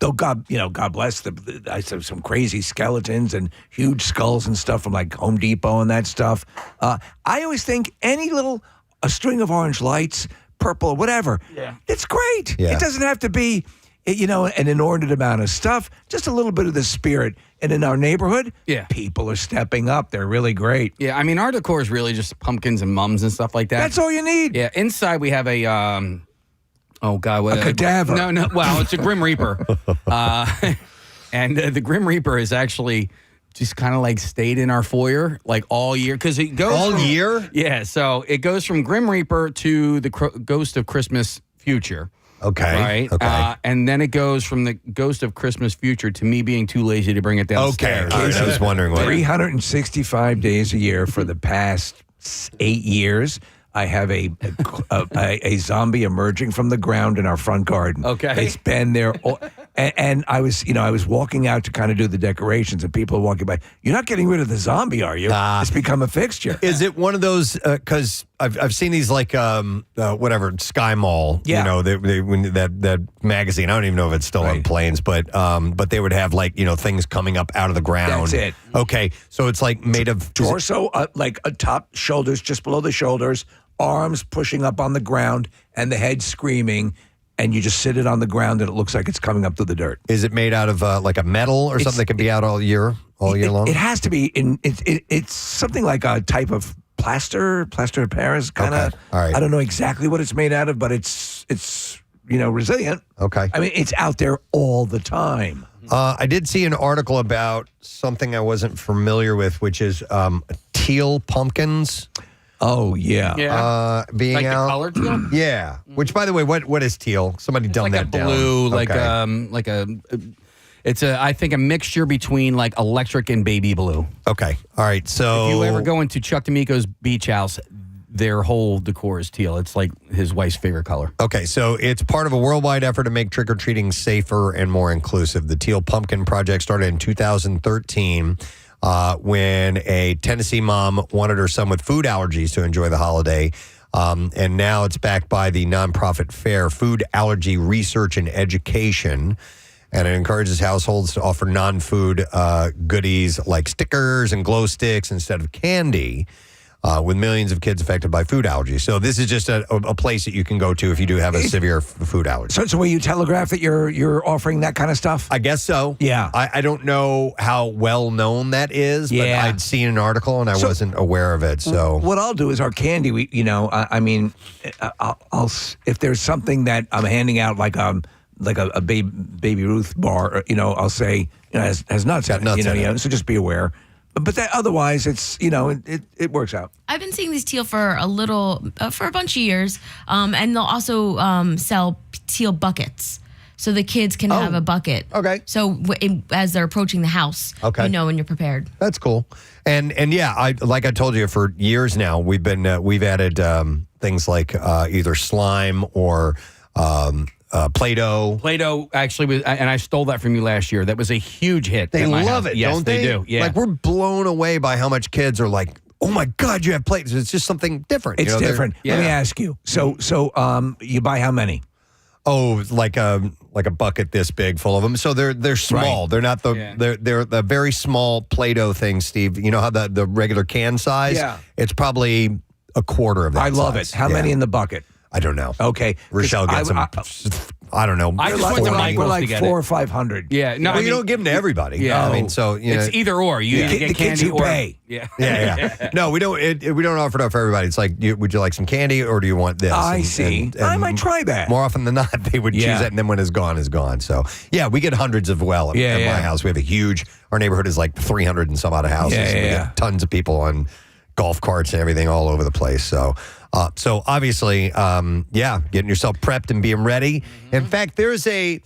though. God bless I have some crazy skeletons and huge skulls and stuff from like Home Depot and that stuff. I always think a string of orange lights, purple, whatever. Yeah, it's great. Yeah. It doesn't have to be an inordinate amount of stuff, just a little bit of the spirit. And in our neighborhood, people are stepping up. They're really great. Yeah, I mean, our decor is really just pumpkins and mums and stuff like that. That's all you need. Yeah, inside we have a, a cadaver. No, well, it's a Grim Reaper. And the Grim Reaper is actually just kind of like stayed in our foyer like all year. Because it goes all year? Yeah, so it goes from Grim Reaper to the Ghost of Christmas Future. Okay. Right. Okay. And then it goes from the Ghost of Christmas Future to me being too lazy to bring it downstairs. Okay. All right, I was wondering what. 365 days a year for the past 8 years. I have a zombie emerging from the ground in our front garden. Okay. It's been there. And I was walking out to kind of do the decorations, and people are walking by. You're not getting rid of the zombie, are you? It's become a fixture. Is it one of those? Because I've seen these like whatever Sky Mall. Yeah. That magazine. I don't even know if it's still on planes, but they would have like things coming up out of the ground. That's it. Okay, so it's like made of torso, like a top, shoulders just below the shoulders, arms pushing up on the ground, and the head screaming. And you just sit it on the ground, and it looks like it's coming up through the dirt. Is it made out of like a metal or something that can be out all year long? It has to be. It's something like a type of plaster of Paris kind of. Okay. All right. I don't know exactly what it's made out of, but it's resilient. Okay. I mean, it's out there all the time. I did see an article about something I wasn't familiar with, which is teal pumpkins. Oh yeah, being like out. the color teal. Yeah. Which, by the way, what is teal? Somebody dumb like that a blue, down. It's I think a mixture between like electric and baby blue. Okay. All right. So if you ever go into Chuck D'Amico's beach house, their whole decor is teal. It's like his wife's favorite color. Okay, so it's part of a worldwide effort to make trick-or-treating safer and more inclusive. The Teal Pumpkin Project started in 2013 when a Tennessee mom wanted her son with food allergies to enjoy the holiday. And now it's backed by the nonprofit FAIR, Food Allergy Research and Education. And it encourages households to offer non-food goodies like stickers and glow sticks instead of candy. With millions of kids affected by food allergies. So this is just a place that you can go to if you do have a severe food allergy. So will you telegraph that you're offering that kind of stuff? I guess so. Yeah. I don't know how well known that is, but I'd seen an article and I wasn't aware of it. So what I'll do is our candy. I'll if there's something that I'm handing out like a Baby Ruth bar, I'll say has nuts in it. So just be aware. But that otherwise, it's it works out. I've been seeing these teal for a bunch of years, and they'll also sell teal buckets, so the kids can have a bucket. Okay. So as they're approaching the house, when you're prepared. That's cool. And yeah, like I told you, for years now we've added things like either slime or. Play-Doh. Play-Doh actually was, and I stole that from you last year. That was a huge hit. They at my love house. it, yes, don't they? They do. Yeah. Like we're blown away by how much kids are like, oh my God, you have Play-Doh. It's just something different. It's different. Let me ask you. So you buy how many? Oh, like a bucket this big full of them. So they're small. Right. They're not they're the very small Play-Doh things, Steve. You know how the regular can size? Yeah. It's probably a quarter of that. I love size. it. How many in the bucket? I don't know. Okay. Rochelle gets them. I don't know. I just went to Michael's we're like to get 400 it. or 500. Yeah. No, well, you don't give them to everybody. Yeah. I mean, so it's either or. You either get the kids candy who or pay. Yeah. Yeah. No, we don't. We don't offer it up for everybody. It's like, would you like some candy or do you want this? I see. I might try that. More often than not, they would choose it, and then when it's gone, is gone. So yeah, we get hundreds of at my house. We have our neighborhood is like 300 and some odd houses. Yeah, We get tons of people on golf carts and everything all over the place. So obviously, getting yourself prepped and being ready. In fact, I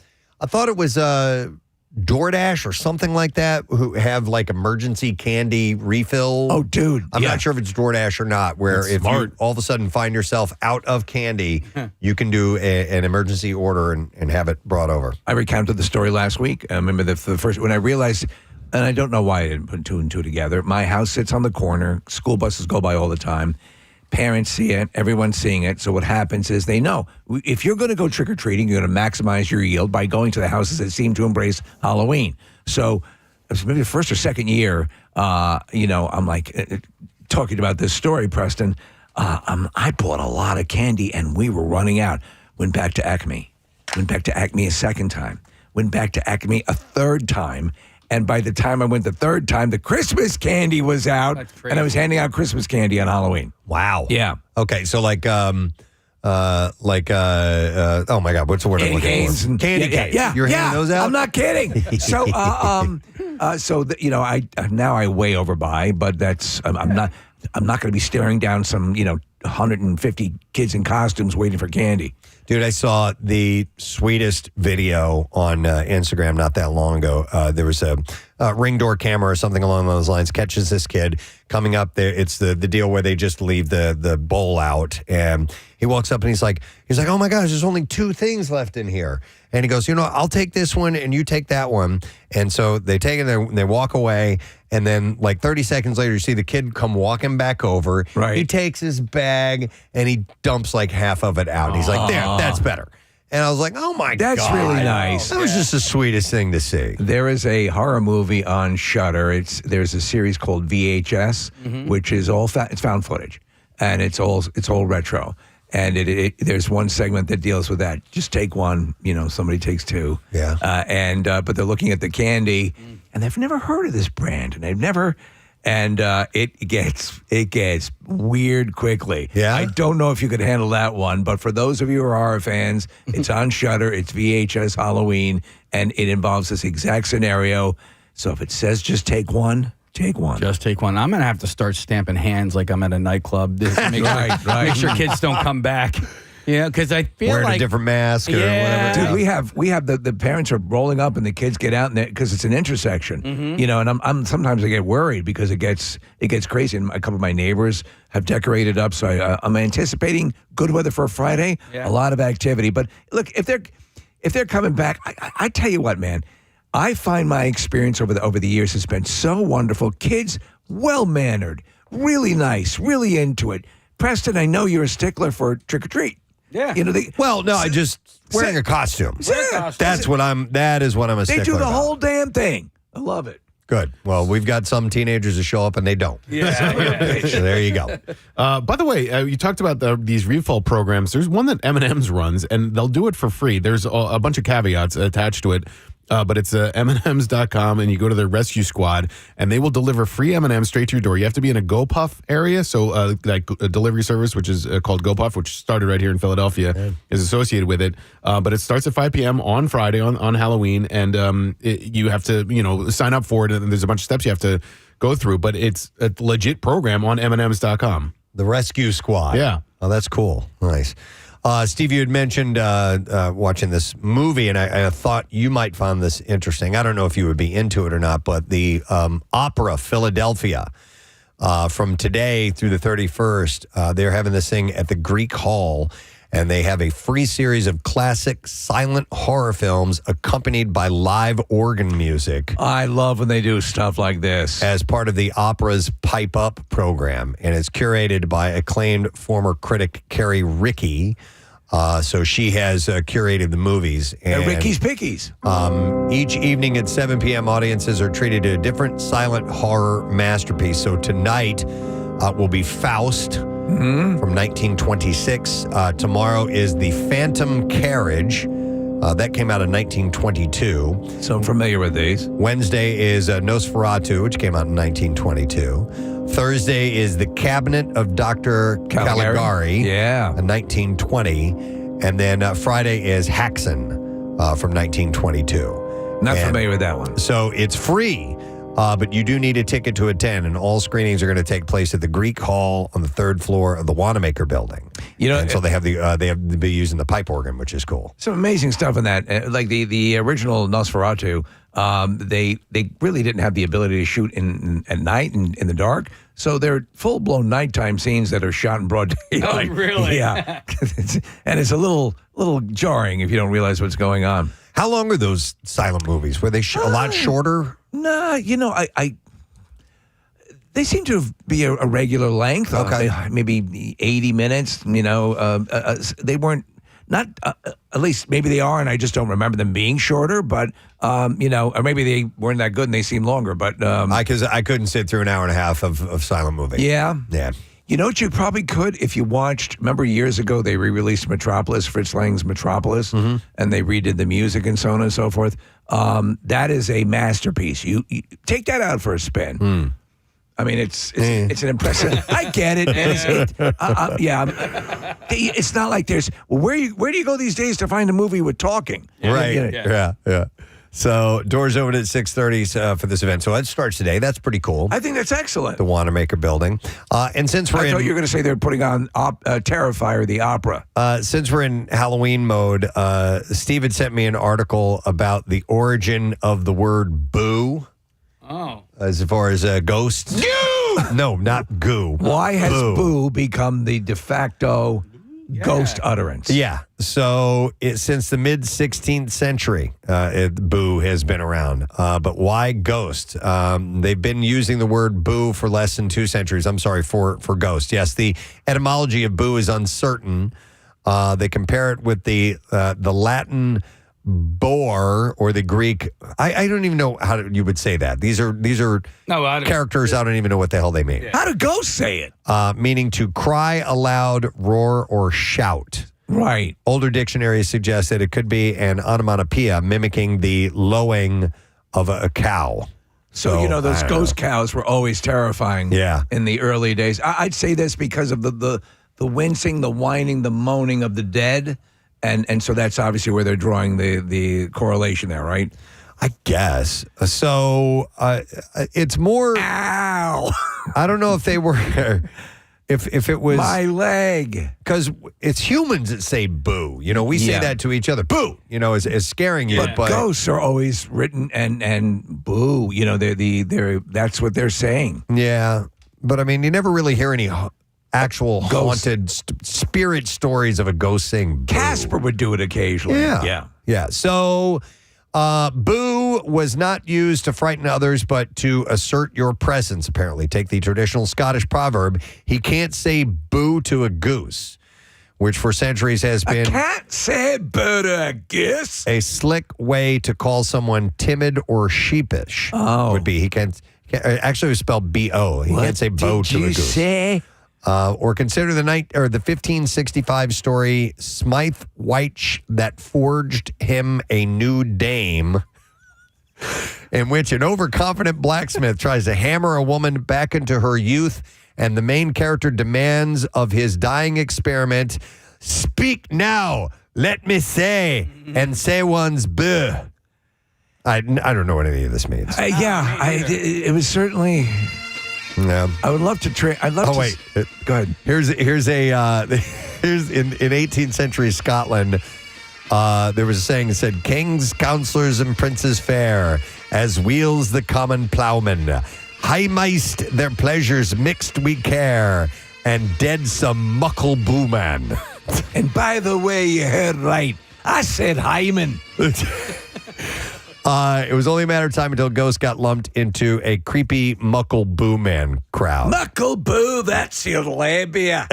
thought it was DoorDash or something like that who have like emergency candy refill. Oh, dude. I'm not sure if it's DoorDash or not, where if you all of a sudden find yourself out of candy, you can do an emergency order and have it brought over. I recounted the story last week. I remember the first, when I realized, and I don't know why I didn't put two and two together. My house sits on the corner. School buses go by all the time. Parents see it. Everyone's seeing it. So what happens is they know if you're going to go trick-or-treating, you're going to maximize your yield by going to the houses that seem to embrace Halloween. So maybe the first or second year, I'm like talking about this story, Preston. I bought a lot of candy and we were running out. Went back to Acme. Went back to Acme a second time. Went back to Acme a third time. And by the time I went the third time, the Christmas candy was out. And I was handing out Christmas candy on Halloween. Wow. Yeah. Okay, so oh my God, what's the word I'm looking canes for? and Candy canes. You're handing those out? I'm not kidding. So, now I way overbuy, but that's I'm not going to be staring down some 150 kids in costumes waiting for candy. Dude, I saw the sweetest video on Instagram not that long ago. There was a Ring door camera or something along those lines catches this kid coming up there. It's the deal where they just leave the bowl out, and he walks up and he's like, oh my gosh, there's only 2 things left in here. And he goes, I'll take this one and you take that one. And so they take it and they walk away. And then like 30 seconds later, you see the kid come walking back over. Right. He takes his bag and he dumps like half of it out. And he's like, there, that's better. And I was like, oh my God. That's really nice. That was just the sweetest thing to see. There is a horror movie on Shudder. There's a series called VHS, which is it's found footage. And it's all retro. And there's one segment that deals with that. Just take one, somebody takes 2. Yeah. But they're looking at the candy, and they've never heard of this brand, and it gets weird quickly. Yeah. I don't know if you could handle that one, but for those of you who are horror fans, it's on Shudder. It's VHS Halloween, and it involves this exact scenario. So if it says just take one. Take one. Just take one. I'm going to have to start stamping hands like I'm at a nightclub. Make sure kids don't come back. Yeah, because I feel wearing like a different mask or whatever. Dude, we have the parents are rolling up and the kids get out because it's an intersection. And I'm sometimes I get worried because it gets crazy. And a couple of my neighbors have decorated up, so I'm anticipating good weather for a Friday. Yeah. A lot of activity. But look, if they're coming back, I tell you what, man. I find my experience over the years has been so wonderful. Kids, well-mannered, really nice, really into it. Preston, I know you're a stickler for trick-or-treat. Yeah. I just wearing a costume. Yeah. That is what I'm a stickler They do the about. whole damn thing. I love it. Good. Well, we've got some teenagers that show up and they don't. Yeah. So there you go. By the way, you talked about these refill programs. There's one that M&M's runs, and they'll do it for free. There's a bunch of caveats attached to it. But it's M&Ms.com, and you go to their rescue squad, and they will deliver free M&Ms straight to your door. You have to be in a GoPuff area, so like a delivery service, which is called GoPuff, which started right here in Philadelphia, is associated with it. But it starts at 5 p.m. on Friday on Halloween, and you have to sign up for it, and there's a bunch of steps you have to go through. But it's a legit program on M&Ms.com. The rescue squad. Yeah. Oh, that's cool. Nice. Steve, you had mentioned watching this movie, and I thought you might find this interesting. I don't know if you would be into it or not, but the Opera Philadelphia, from today through the 31st, they're having this thing at the Greek Hall, and they have a free series of classic silent horror films accompanied by live organ music. I love when they do stuff like this. As part of the opera's Pipe Up program, and it's curated by acclaimed former critic Carrie Rickey. So she has curated the movies. And Ricky's Pickies. Each evening at 7 p.m., audiences are treated to a different silent horror masterpiece. So tonight will be Faust from 1926. Tomorrow is The Phantom Carriage. That came out in 1922. So I'm familiar with these. Wednesday is Nosferatu, which came out in 1922. Thursday is The Cabinet of Dr. Caligari, in 1920. And then Friday is Haxan from 1922. Not familiar with that one. So it's free, but you do need a ticket to attend, and all screenings are going to take place at the Greek Hall on the 3rd floor of the Wanamaker Building. And so they have to be using the pipe organ, which is cool. Some amazing stuff in that. Like the original Nosferatu, they really didn't have the ability to shoot at night in the dark. So they're full-blown nighttime scenes that are shot in broad daylight. Oh, really? Yeah. And it's a little jarring if you don't realize what's going on. How long are those silent movies? Were they a lot shorter? Nah, they seem to be a regular length. Okay. Maybe 80 minutes. They weren't, not, at least maybe they are, and I just don't remember them being shorter, but, or maybe they weren't that good and they seem longer, but. I couldn't sit through an hour and a half of silent movie. Yeah. Yeah. You know what you probably could if you watched, remember years ago they re-released Metropolis, Fritz Lang's Metropolis, and they redid the music and so on and so forth. That is a masterpiece. You take that out for a spin. I mean, it's an impressive. I get it. It's not like there's. Well, where do you go these days to find a movie with talking? Right. Yeah. So doors open at 6:30 for this event. So it starts today. That's pretty cool. I think that's excellent. The Wanamaker Building. And since we're I thought you were going to say they're putting on Terrifier, the opera. Since we're in Halloween mode, Steve had sent me an article about the origin of the word boo. Oh. As far as ghosts. Goo! No, not goo. Why has boo become the de facto ghost utterance? Yeah. So since the mid-16th century, boo has been around. But why ghost? They've been using the word boo for less than 2 centuries. I'm sorry, for ghost. Yes, the etymology of boo is uncertain. They compare it with the Latin boar or the Greek. I don't even know how you would say that. These are characters. I don't even know what the hell they mean. Yeah. How do ghosts say it? Meaning to cry aloud, roar, or shout. Right. Older dictionaries suggest that it could be an onomatopoeia mimicking the lowing of a cow. So those ghost cows were always terrifying. Yeah. In the early days, I'd say this because of the wincing, the whining, the moaning of the dead. And so that's obviously where they're drawing the correlation there, right? I guess. So it's more. Ow! I don't know if they were. If it was my leg, because it's humans that say boo. We say that to each other. Boo. As scaring you. But ghosts are always written and boo. They're that's what they're saying. Yeah, but I mean, you never really hear any actual ghost. Haunted spirit stories of a ghost saying boo. Casper would do it occasionally. Yeah. So, boo was not used to frighten others, but to assert your presence, apparently. Take the traditional Scottish proverb, he can't say boo to a goose, which for centuries has been... I can't say boo to a goose. A slick way to call someone timid or sheepish. Would be. He can't... Actually, it was spelled B-O. He can't say bo to a goose. What did you say? Or consider the 1565 story Smythe Wyche that forged him a new dame, in which an overconfident blacksmith tries to hammer a woman back into her youth, and the main character demands of his dying experiment, "Speak now, let me say," and say one's buh. I don't know what any of this means. It was certainly... Yeah, I would love to train. I'd love to. Wait, go ahead. Here's in 18th century Scotland. There was a saying that said, "Kings, counselors, and princes fair, as wheels the common ploughman. High miced their pleasures mixed we care, and dead some muckle boo man." And by the way, you heard right. I said Hyman. It was only a matter of time until Ghost got lumped into a creepy muckle boo man crowd. Muckle boo, that's your labia.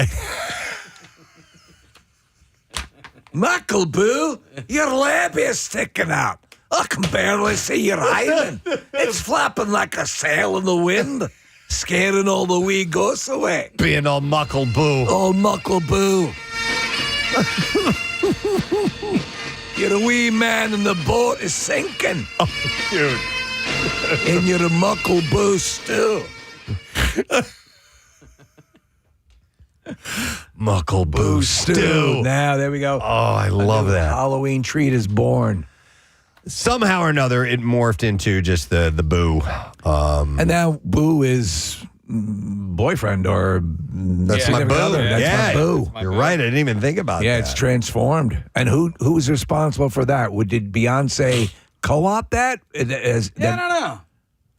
Muckle boo, your labia's sticking out. I can barely see your hymen. It's flapping like a sail in the wind, scaring all the wee ghosts away. Being all muckle boo. Oh, muckle boo. You're a wee man and the boat is sinking. Oh, dude. And you're a muckle boo stew. Muckle boo stew. Now, there we go. Oh, I love that. Halloween treat is born. Somehow or another, it morphed into just the boo. And now boo is boyfriend or that's my boo. That's my boo. You're right. I didn't even think about that. Yeah, it's transformed. And who was responsible for that? Did Beyonce co-op that? I don't know.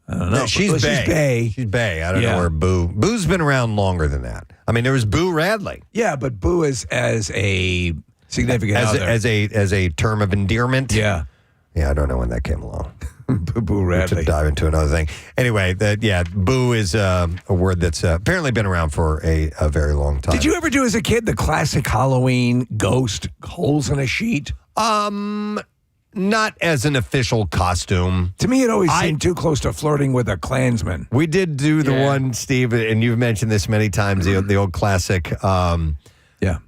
I don't know. She's Bae. She's Bae. I don't know where Boo. Boo's been around longer than that. I mean, there was Boo Radley. Yeah, but Boo is as a significant other. As a term of endearment. Yeah. Yeah, I don't know when that came along. Boo Radley. To dive into another thing. Anyway, boo is a word that's apparently been around for a very long time. Did you ever do as a kid the classic Halloween ghost holes in a sheet? not as an official costume. To me, it always seemed too close to flirting with a Klansman. We did do the one, Steve, and you've mentioned this many times, the old classic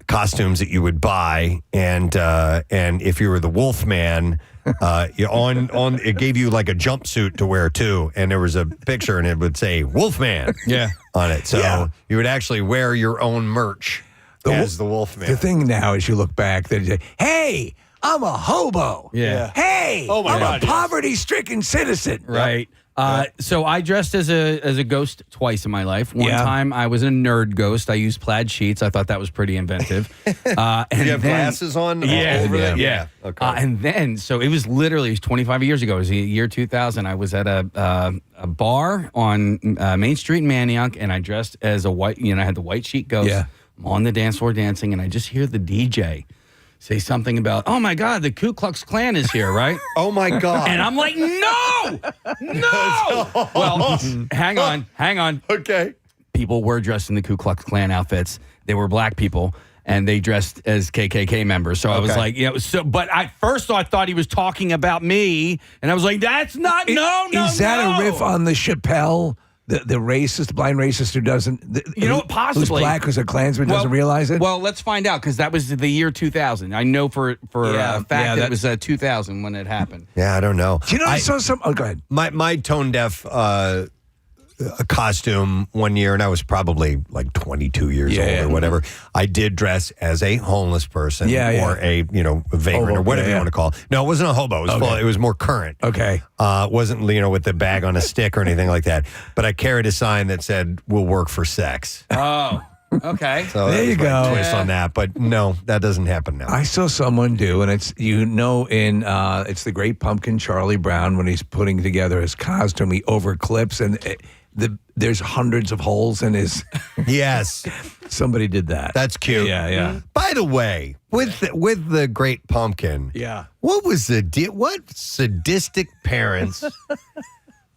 costumes that you would buy, and if you were the Wolfman, it gave you like a jumpsuit to wear too, and there was a picture and it would say Wolfman on it. So you would actually wear your own merch as the Wolfman. The thing now is you look back, they say, hey, I'm a hobo. Yeah. Hey, I'm a poverty-stricken citizen. Right. So I dressed as a ghost twice in my life. One time I was a nerd ghost. I used plaid sheets. I thought that was pretty inventive. Did you have glasses on? Yeah. Okay. And then, so it was 25 years ago. It was the year 2000. I was at a bar on Main Street in Manayunk, and I dressed as a white, I had the white sheet ghost. Yeah. I'm on the dance floor dancing, and I just hear the DJ say something about, oh my God, the Ku Klux Klan is here, right? Oh my God. And I'm like, no! Well, hang on. Okay. People were dressed in the Ku Klux Klan outfits. They were black people, and they dressed as KKK members. So I was like, but at first I thought he was talking about me, and I was like, that's not, no. Is that a riff on the Chappelle? The racist, the blind racist who doesn't, possibly. Who's black, who's a Klansman, doesn't realize it? Well, let's find out, because that was the year 2000. I know for a fact that it was 2000 when it happened. Yeah, I don't know. Do you know I saw some? Oh, go ahead. My tone deaf costume one year, and I was probably like 22 years old or whatever. I did dress as a homeless person or a vagrant or whatever you want to call it. No, it wasn't a hobo. It was it was more current. Okay. It wasn't with the bag on a stick or anything like that. But I carried a sign that said, "We'll work for sex." Oh. Okay. So there you go. Twist on that, but no, that doesn't happen now. I saw someone do, and it's it's the Great Pumpkin, Charlie Brown, when he's putting together his costume, he overclips and there's hundreds of holes in his. Yes, somebody did that. That's cute. Yeah. By the way, with the Great Pumpkin, what was what sadistic parents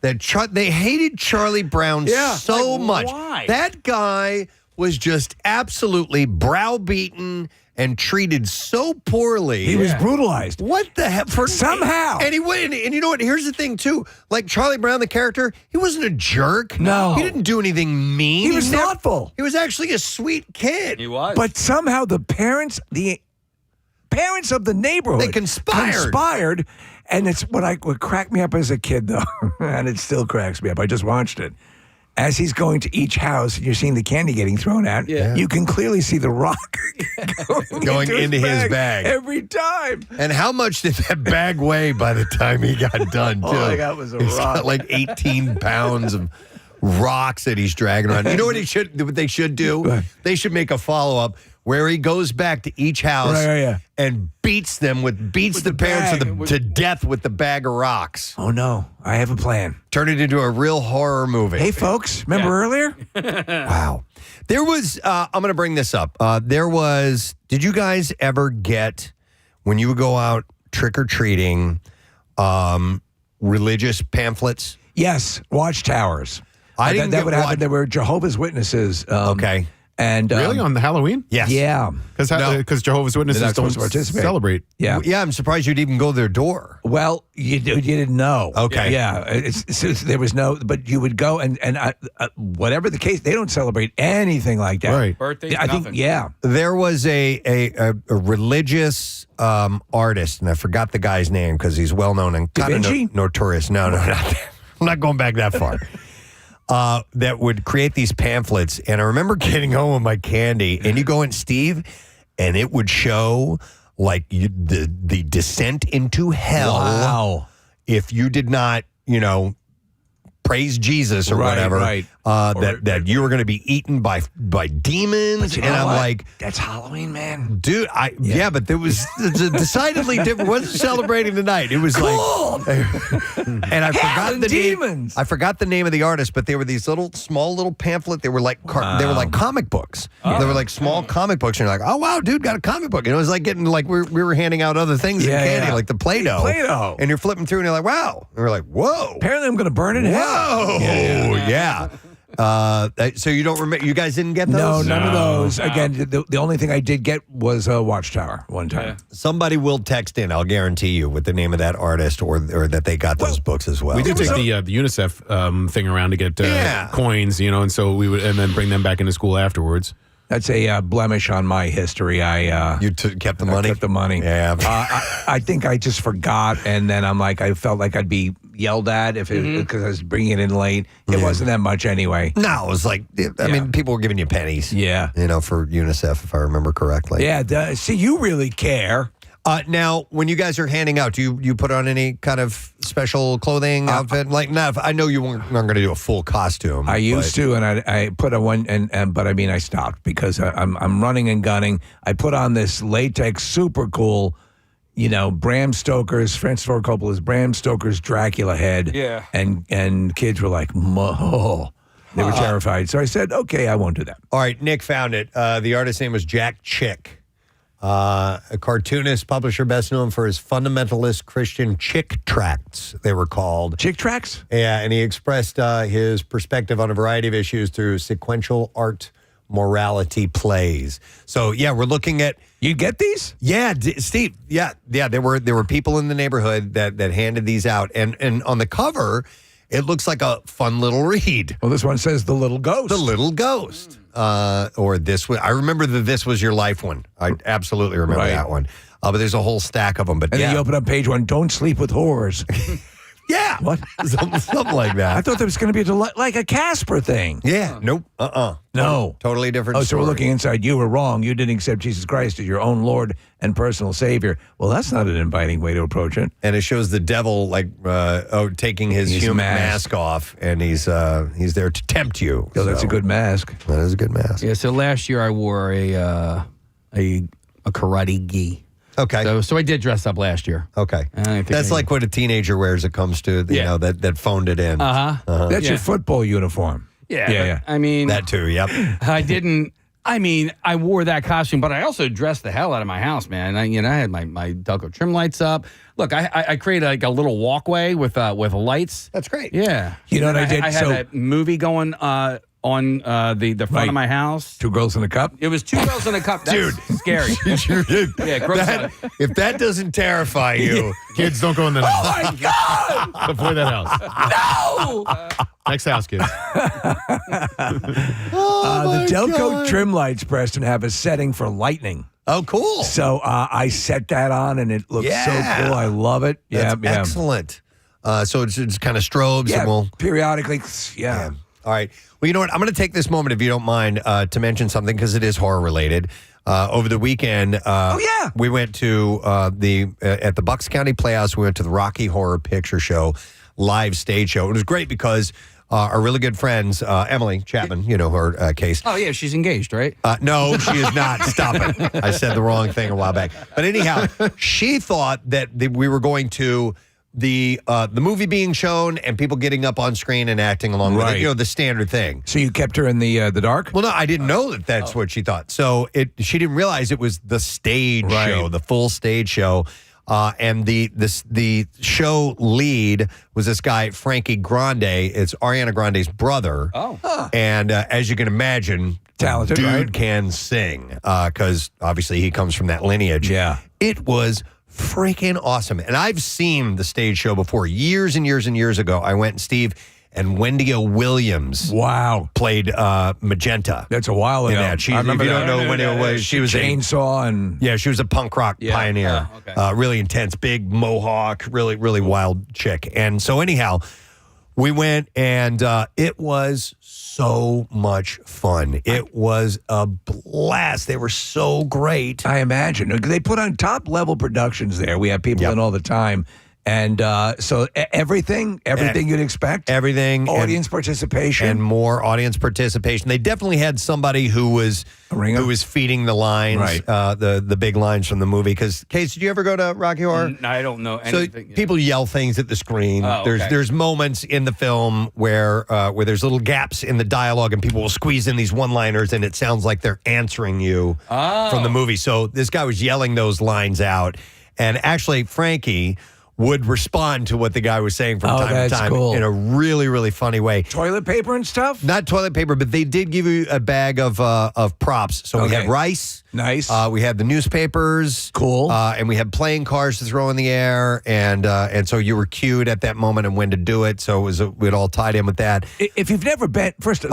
that they hated Charlie Brown so much? Why? That guy was just absolutely browbeaten and treated so poorly. He was brutalized. What the heck? Somehow. And you know what? Here's the thing, too. Like Charlie Brown, the character, he wasn't a jerk. No. He didn't do anything mean. He was thoughtful. He was actually a sweet kid. He was. But somehow the parents of the neighborhood They conspired. And it's what cracked me up as a kid, though, and it still cracks me up. I just watched it. As he's going to each house, and you're seeing the candy getting thrown out, you can clearly see the rock going into his bag every time. And how much did that bag weigh by the time he got done, too? All I got was a He's rock. got like 18 pounds of rocks that he's dragging around. You know what they should do? They should make a follow-up where he goes back to each house and beats the parents to death with the bag of rocks. Oh, no. I have a plan. Turn it into a real horror movie. Hey, folks, remember earlier? Wow. There was, I'm going to bring this up. Did you guys ever get, when you would go out trick-or-treating, religious pamphlets? Yes, watchtowers. I didn't that get would happen. There were Jehovah's Witnesses. Okay. And really on the Halloween? Yes. Yeah. Because Jehovah's Witnesses They're not don't supposed to participate. celebrate. Yeah. Yeah, I'm surprised you'd even go to their door. Well, you didn't know. Okay. Yeah. There was no, but you would go and whatever the case, they don't celebrate anything like that. Right. Birthdays, I think, nothing. There was a religious artist, and I forgot the guy's name because he's well known and Da kind Vinci? of notorious. No, not that. I'm not going back that far. That would create these pamphlets, and I remember getting home with my candy, and you go in, Steve, and it would show like the descent into hell. Wow. If you did not, praise Jesus or whatever, that you were going to be eaten by demons. And I'm like, that's Halloween, man. Dude, but there was decidedly different. Wasn't celebrating the night. It was cool. And I forgot the demons. name. I forgot the name of the artist, but they were these small little pamphlet. They were like they were like comic books. They were like small comic books, and you're like, oh wow, dude, got a comic book. And it was like getting we were handing out other things in candy, like the Play-Doh. And you're flipping through, and you're like, wow. And we're like, whoa. Apparently, I'm going to burn it in hell. Whoa, yeah. So you don't remember? You guys didn't get those? No, none of those. Again, the only thing I did get was a Watchtower one time. Somebody will text in, I'll guarantee you, with the name of that artist or that they got those books as well. We did take the UNICEF thing around to get coins, and so we would, and then bring them back into school afterwards. That's a blemish on my history. You kept the money? I kept the money. Yeah. I think I just forgot, and then I felt like I'd be yelled at because I was bringing it in late. It wasn't that much anyway. No, it was like, I mean, people were giving you pennies. Yeah. For UNICEF, if I remember correctly. Yeah. See, you really care. Now, when you guys are handing out, do you put on any kind of special clothing outfit? I know you weren't going to do a full costume. I used to, and I put on one, but I mean, I stopped because I'm running and gunning. I put on this latex, super cool, Bram Stoker's, Francis Ford Coppola's Bram Stoker's Dracula head. Yeah. And kids were like, "Mo." They were terrified. So I said, okay, I won't do that. All right, Nick found it. The artist's name was Jack Chick. A cartoonist, publisher, best known for his fundamentalist Christian Chick Tracts, they were called. Chick Tracts? Yeah, and he expressed his perspective on a variety of issues through sequential art morality plays. So, yeah, we're looking at... You get these? Yeah, Steve, yeah, there were people in the neighborhood that handed these out. And on the cover, it looks like a fun little read. Well, this one says The Little Ghost. The Little Ghost. Or this one. I remember the This Was Your Life one. I absolutely remember that one. But there's a whole stack of them. But and then you open up page one, Don't Sleep with Whores. Yeah. What? Something like that. I thought there was going to be like a Casper thing. Yeah. Nope. No. Totally different so story. we're looking inside. You were wrong. You didn't accept Jesus Christ as your own Lord and personal Savior. Well, that's not an inviting way to approach it. And it shows the devil taking his human mask off, and he's there to tempt you. So that's a good mask. That is a good mask. Yeah. So last year I wore a karate gi. Okay. So I did dress up last year. Okay. That's like what a teenager wears. It comes to that phoned it in. That's your football uniform. Yeah. I mean, that too. Yep. I wore that costume, but I also dressed the hell out of my house, man. I had my Delco trim lights up. Look, I created like a little walkway with lights. That's great. Yeah. You know what I did? I had a movie going on the front of my house. Two Girls in a Cup? It was Two Girls in a Cup. That's Dude. scary. Yeah, gross out. If that doesn't terrify you, Kids, don't go in that house. Oh, my God! Avoid that house. No! Next house, kids. The Delco trim lights, Preston, have a setting for lightning. Oh, cool. So I set that on, and it looks so cool. I love it. That's excellent. So it's kind of strobes. Yeah, and we'll periodically. Yeah. All right. Well, you know what? I'm going to take this moment, if you don't mind, to mention something because it is horror related. Over the weekend, we went to at the Bucks County Playhouse. We went to the Rocky Horror Picture Show live stage show. It was great because our really good friends, Emily Chapman, you know her case. Oh yeah, she's engaged, right? No, she is not. Stop it! I said the wrong thing a while back. But anyhow, she thought that we were going to the movie being shown and people getting up on screen and acting along with it, the standard thing. So you kept her in the dark? Well, no, I didn't know that that's what she thought. So she didn't realize it was the stage show, the full stage show. And the show lead was this guy, Frankie Grande. It's Ariana Grande's brother. Oh. And as you can imagine, talented, dude can sing because obviously he comes from that lineage. Yeah. It was freaking awesome. And I've seen the stage show before. Years and years and years ago, I went and Steve and Wendy O. Williams played Magenta. That's a while ago. If you don't know Wendy O. Williams, she was Chainsaw and she was a punk rock pioneer. Oh, okay. Really intense, big mohawk, really, really wild chick. And so anyhow, we went and it was so much fun. It was a blast. They were so great. I imagine. They put on top level productions there. We have people in all the time. And so everything you'd expect. Everything. Audience participation. And more audience participation. They definitely had somebody who was feeding the lines, the big lines from the movie. Because, Case, did you ever go to Rocky Horror? I don't know anything. So people yell things at the screen. Oh, okay. There's moments in the film where there's little gaps in the dialogue and people will squeeze in these one-liners and it sounds like they're answering you from the movie. So this guy was yelling those lines out. And actually, Frankie would respond to what the guy was saying from time to that's time cool. in a really, really funny way. Toilet paper and stuff? Not toilet paper, but they did give you a bag of props. So we had rice. Nice. We had the newspapers. Cool. And we had playing cards to throw in the air. And so you were cued at that moment and when to do it. So it all tied in with that. If you've never been, first,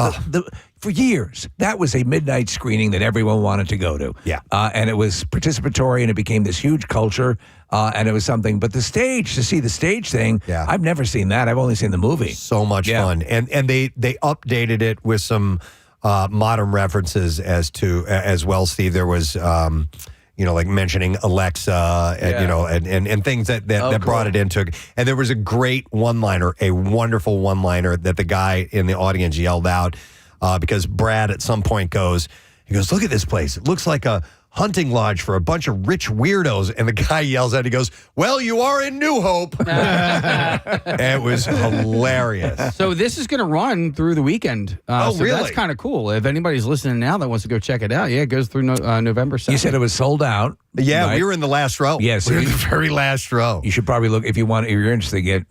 for years, that was a midnight screening that everyone wanted to go to. Yeah. And it was participatory, and it became this huge culture, and it was something. But to see the stage thing, I've never seen that. I've only seen the movie. So much fun. And they updated it with some modern references as well, Steve. There was... like mentioning Alexa and things that brought it into it. And there was a great one-liner, a wonderful one-liner that the guy in the audience yelled out because Brad at some point goes, look at this place. It looks like a hunting lodge for a bunch of rich weirdos. And the guy yells out, he goes, well, you are in New Hope. It was hilarious. So this is going to run through the weekend. So really? That's kind of cool. If anybody's listening now that wants to go check it out, it goes through November 2nd. You said it was sold out. Yeah, right? we were in the last row. Yes, we were in the very last row. You should probably look if you're interested.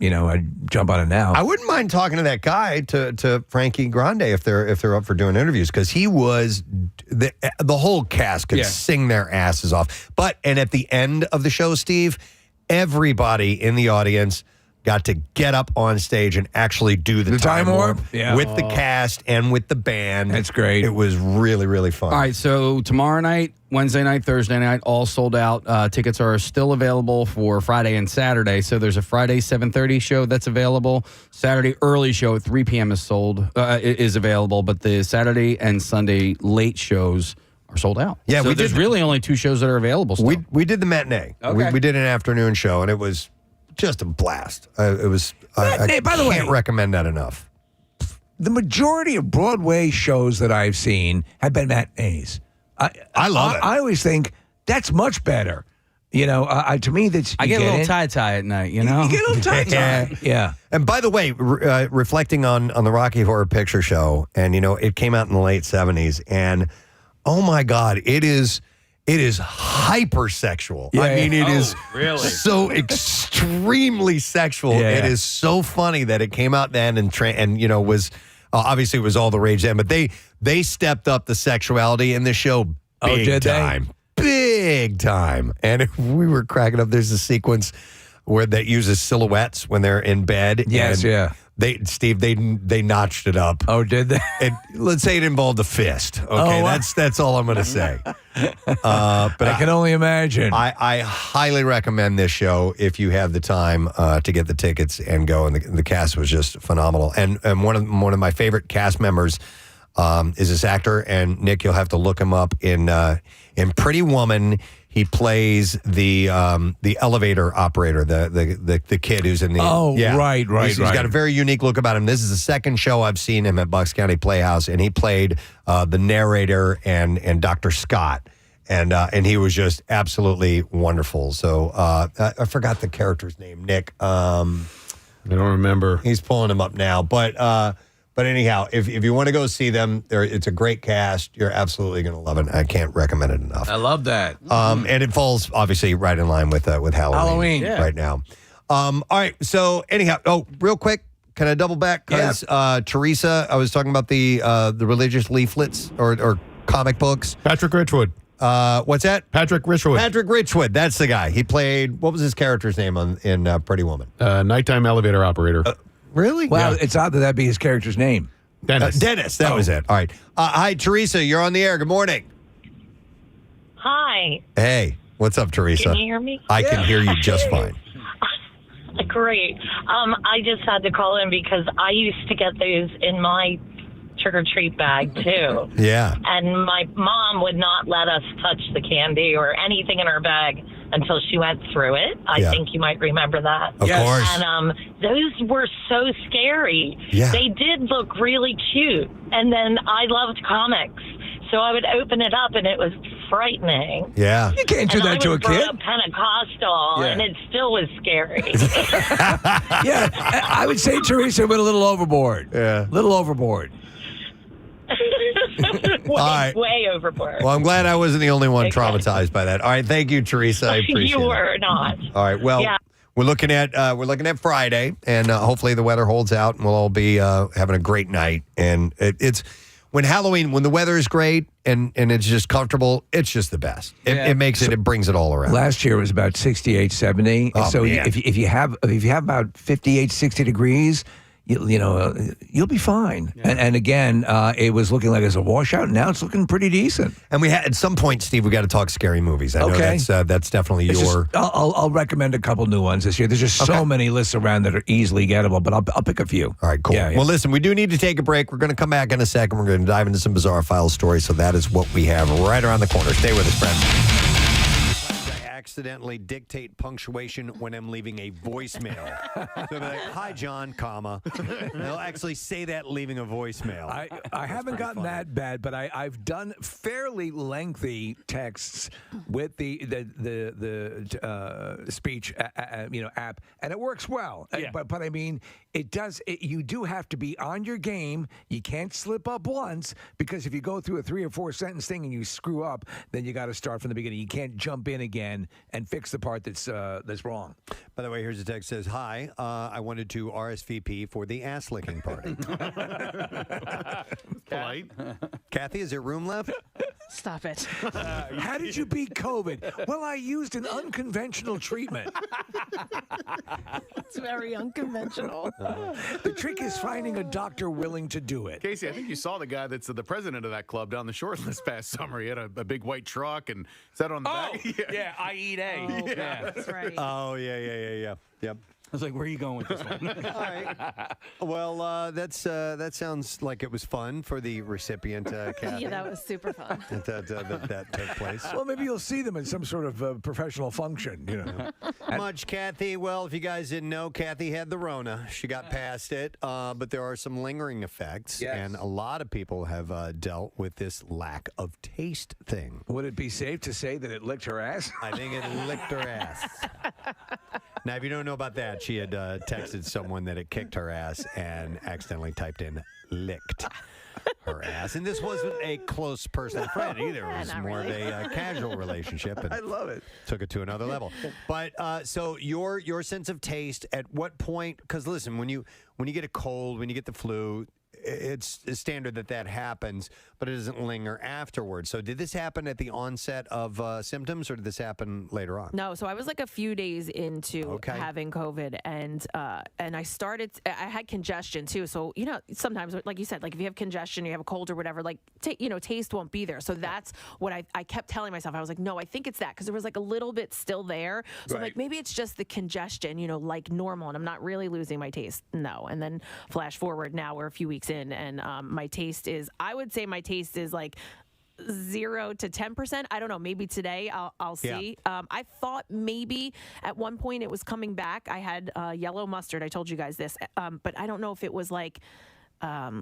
Jump on it now. I wouldn't mind talking to that guy, to Frankie Grande, if they're up for doing interviews, because he was the whole cast could sing their asses off. And at the end of the show, Steve, everybody in the audience got to get up on stage and actually do the time warp with the cast and with the band. That's great. It was really, really fun. All right, so tomorrow night, Wednesday night, Thursday night, all sold out. Tickets are still available for Friday and Saturday. So there's a Friday 7:30 show that's available. Saturday early show at 3 p.m. is available, but the Saturday and Sunday late shows are sold out. Yeah, so there's really only 2 shows that are available still. We did the matinee. Okay. We did an afternoon show, and it was just a blast. It was. I by the way, can't recommend that enough. The majority of Broadway shows that I've seen have been matinees. I love it. I always think that's much better. To me, that's I get a little tie at night. You get a little tie. Yeah. And by the way, reflecting on the Rocky Horror Picture Show, and it came out in the late 70s, and oh my God, it is hypersexual. Yeah. I mean, it is really so extremely sexual. Yeah. It is so funny that it came out then and was obviously it was all the rage then, but they stepped up the sexuality in the show big time. Big time. And we were cracking up. There's a sequence where that uses silhouettes when they're in bed. Yes, and they notched it up. Oh, did they? Let's say it involved a fist. Okay, that's all I'm going to say. But I can only imagine. I highly recommend this show if you have the time to get the tickets and go. And the cast was just phenomenal. And one of my favorite cast members is this actor. And Nick, you'll have to look him up in Pretty Woman. He plays the elevator operator, the kid who's in the right. He's got a very unique look about him. This is the second show I've seen him at Bucks County Playhouse, and he played the narrator and Dr. Scott, and he was just absolutely wonderful. So I forgot the character's name, Nick. I don't remember. He's pulling him up now, But anyhow, if you want to go see them, it's a great cast. You're absolutely going to love it. I can't recommend it enough. I love that. And it falls obviously right in line with Halloween right now. All right. So anyhow, real quick, can I double back? Because Teresa, I was talking about the religious leaflets or comic books. Patrick Richwood. What's that? Patrick Richwood. Patrick Richwood. That's the guy. He played. What was his character's name in Pretty Woman? Nighttime elevator operator. Really? Well, it's odd that be his character's name. Dennis. Dennis, that was it. All right. Hi, Teresa. You're on the air. Good morning. Hi. Hey, what's up, Teresa? Can you hear me? I can hear you just fine. Great. I just had to call in because I used to get those in my trick-or-treat bag, too. Yeah. And my mom would not let us touch the candy or anything in her bag until she went through it. I think you might remember that. Of course. And those were so scary. Yeah. They did look really cute. And then I loved comics. So I would open it up, and it was frightening. Yeah. You can't do that to a kid. I was Pentecostal, and it still was scary. Yeah, I would say Teresa went a little overboard. Yeah. A little overboard. Way overboard. Well, I'm glad I wasn't the only one traumatized by that. All right. Thank you, Teresa. I appreciate it. You were not. All right. Well, we're looking at Friday, and hopefully the weather holds out, and we'll all be having a great night. And it's when the weather is great and it's just comfortable, it's just the best. It brings it all around. Last year was about 68, 70. Oh, so man. if you have about 58, 60 degrees, you'll be fine. Yeah. And again, it was looking like it's a washout. Now it's looking pretty decent. And at some point, Steve, we got to talk scary movies. I know that's definitely your. I'll recommend a couple new ones this year. There's just so many lists around that are easily gettable, but I'll pick a few. All right, cool. Yeah. Well, listen, we do need to take a break. We're going to come back in a second. We're going to dive into some bizarre file stories. So that is what we have right around the corner. Stay with us, friends. Accidentally dictate punctuation when I'm leaving a voicemail. So they'll be like, "Hi, John, comma." They'll actually say that leaving a voicemail. I haven't gotten that bad, but I've done fairly lengthy texts with the speech app, and it works well. Yeah. But I mean, it does. You do have to be on your game. You can't slip up once, because if you go through a 3 or 4 sentence thing and you screw up, then you got to start from the beginning. You can't jump in again and fix the part that's wrong. By the way, here's a text that says, "Hi, I wanted to RSVP for the ass licking party." Polite. Kathy, is there room left? Stop it. How did you beat COVID? Well, I used an unconventional treatment. It's very unconventional. The trick is finding a doctor willing to do it. Casey, I think you saw the guy that's the president of that club down the shore this past summer. He had a big white truck and sat on the back. Yeah, I eat A. Oh, yeah. That's right. Oh, yeah. Yep. I was like, where are you going with this one? All right. Well, that sounds like it was fun for the recipient, Kathy. Yeah, that was super fun. that took place. Well, maybe you'll see them in some sort of professional function, Much, Kathy. Well, if you guys didn't know, Kathy had the Rona. She got past it, but there are some lingering effects, and a lot of people have dealt with this lack of taste thing. Would it be safe to say that it licked her ass? I think it licked her ass. Now, if you don't know about that, she had texted someone that it kicked her ass and accidentally typed in licked her ass. And this wasn't a close personal friend either. It was more of a casual relationship. And I love it. Took it to another level. But so your sense of taste, at what point? Because listen, when you get a cold, when you get the flu, it's standard that happens, but it doesn't linger afterwards. So did this happen at the onset of symptoms, or did this happen later on? No, so I was like a few days into having COVID, and I started. I had congestion too. So sometimes, like you said, like if you have congestion, you have a cold or whatever, like taste won't be there. So that's what I kept telling myself. I was like, no, I think it's that, because there was like a little bit still there. So I'm like, maybe it's just the congestion, like normal, and I'm not really losing my taste. No, and then flash forward, now we're a few weeks in, and my taste is, I would say my taste is like 0 to 10%. I don't know. Maybe today I'll see. Yeah. I thought maybe at one point it was coming back. I had yellow mustard. I told you guys this, but I don't know if it was like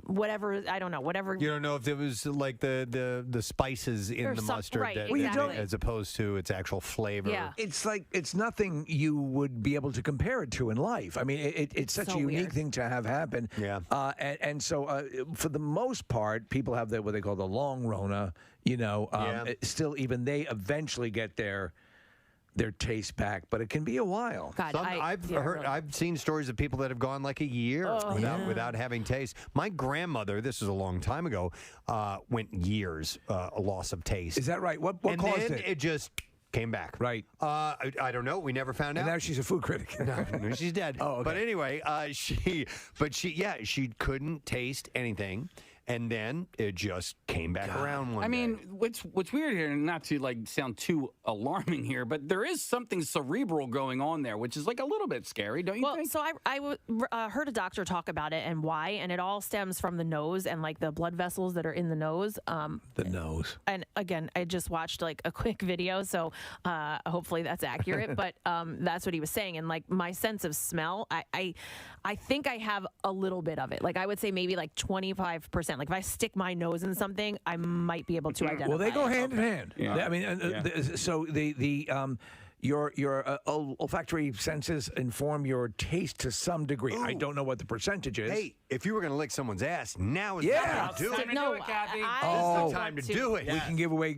whatever. I don't know. Whatever. You don't know if it was like the spices in the mustard, right, that, exactly. as opposed to its actual flavor. Yeah. It's like, it's nothing you would be able to compare it to in life. I mean, it's such a unique thing to have happen. Yeah. And so for the most part, people have what they call the long Rona. Still, even they eventually get their taste back, but it can be a while. God, I've seen stories of people that have gone like a year without having taste. My grandmother, this was a long time ago, went years a loss of taste. Is that right? What caused it? It just came back. Right. I don't know. We never found out. And now she's a food critic. No, she's dead. Oh, okay. But anyway, she couldn't taste anything. And then it just came back around one day. What's weird here, and not to like sound too alarming here, but there is something cerebral going on there, which is like a little bit scary, don't you think? So I heard a doctor talk about it and why, and it all stems from the nose and like the blood vessels that are in the nose. The nose. And again, I just watched like a quick video, so hopefully that's accurate. But that's what he was saying, and like my sense of smell, I think I have a little bit of it. Like I would say maybe like 25%. Like if I stick my nose in something, I might be able to identify. Well, they go hand in hand. Yeah. I mean, so your olfactory senses inform your taste to some degree. I don't know what the percentage is. Hey, if you were going to lick someone's ass, now is the Yeah. time to do it. No, This I is the time to do it. We can give away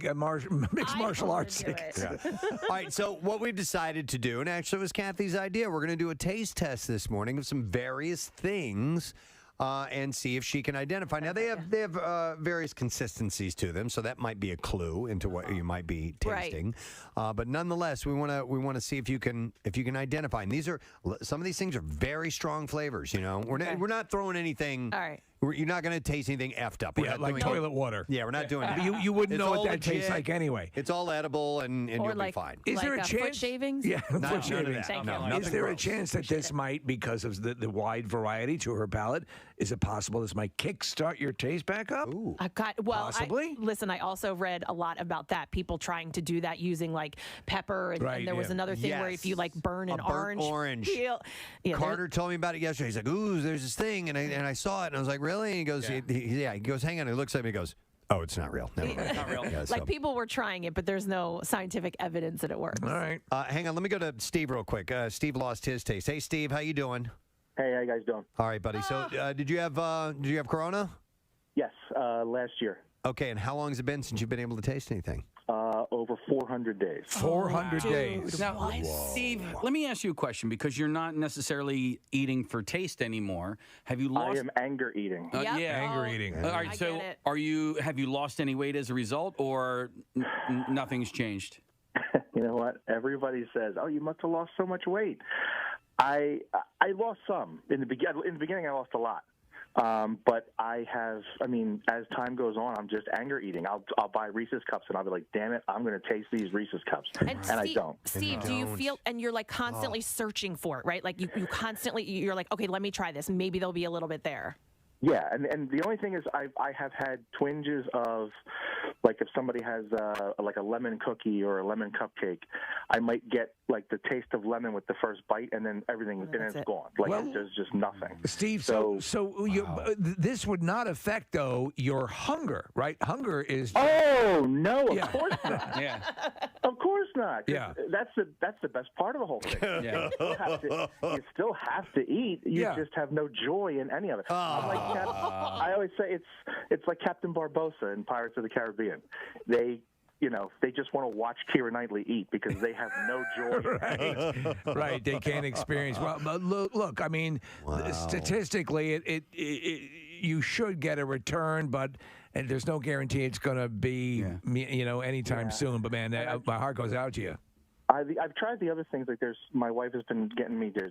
mixed martial arts do tickets. All right, so what we've decided to do, and actually it was Kathy's idea, we're going to do a taste test this morning of some various things and see if she can identify. Now, they have various consistencies to them, so that might be a clue into what you might be tasting. But nonetheless, we want to see if you can identify. And some of these things are very strong flavors. You know, we're not throwing anything. All right. You're not going to taste anything effed up. We're Yeah, not like doing toilet water. Yeah, we're not doing that. You wouldn't It's know all what that tastes legit. like anyway. It's all edible, and Or you'll like, be fine. Is there a foot chance? shavings? Yeah, none foot of shavings. that. No, nothing Is there a gross. chance that this might, because of the wide variety to her palate, is it possible this might kickstart your taste back up? Ooh. Possibly. Listen, I also read a lot about that. People trying to do that using like pepper, and there was another thing where if you like burn an burnt orange. peel, Carter told me about it yesterday. He's like, "Ooh, there's this thing," and I saw it, and I was like, "Really?" And he goes, "He goes, hang on." He looks at me, and goes, "Oh, it's not real. Never mind." Not real. Yeah, like people were trying it, but there's no scientific evidence that it works. All right. hang on. Let me go to Steve real quick. Steve lost his taste. Hey, Steve, how you doing? Hey, how you guys doing? All right, buddy. So, did you have Corona? Yes, last year. Okay, and how long has it been since you've been able to taste anything? Over 400 days. 400 days. Now, Steve, let me ask you a question because you're not necessarily eating for taste anymore. Have you lost? I am anger eating. Yep. Yeah, Anger eating. All right, I so get it. have you lost any weight as a result, or nothing's changed? You know what? Everybody says, "Oh, you must have lost so much weight." I lost some in the beginning. In the beginning, I lost a lot. But I have, as time goes on, I'm just anger eating. I'll buy Reese's cups and I'll be like, damn it, I'm going to taste these Reese's cups. And Steve, I don't. Steve, do you feel, and you're like constantly searching for it, right? Like you constantly, you're like, okay, let me try this. Maybe there'll be a little bit there. Yeah, and the only thing is I have had twinges of, like if somebody has like a lemon cookie or a lemon cupcake, I might get like the taste of lemon with the first bite, and then everything it's gone. Like there's just nothing. Steve, so this would not affect though your hunger, right? Hunger is. Oh no, of course not. Yeah, of course not. Yeah, that's the best part of the whole thing. Yeah. You still have to eat. You just have no joy in any of it. I always say it's like Captain Barbossa in Pirates of the Caribbean. They just want to watch Keira Knightley eat because they have no joy. Right. They can't experience. Well, but look. Statistically, you should get a return, and there's no guarantee it's going to be, anytime soon. But man, my heart goes out to you. I've tried the other things. Like my wife has been getting me to,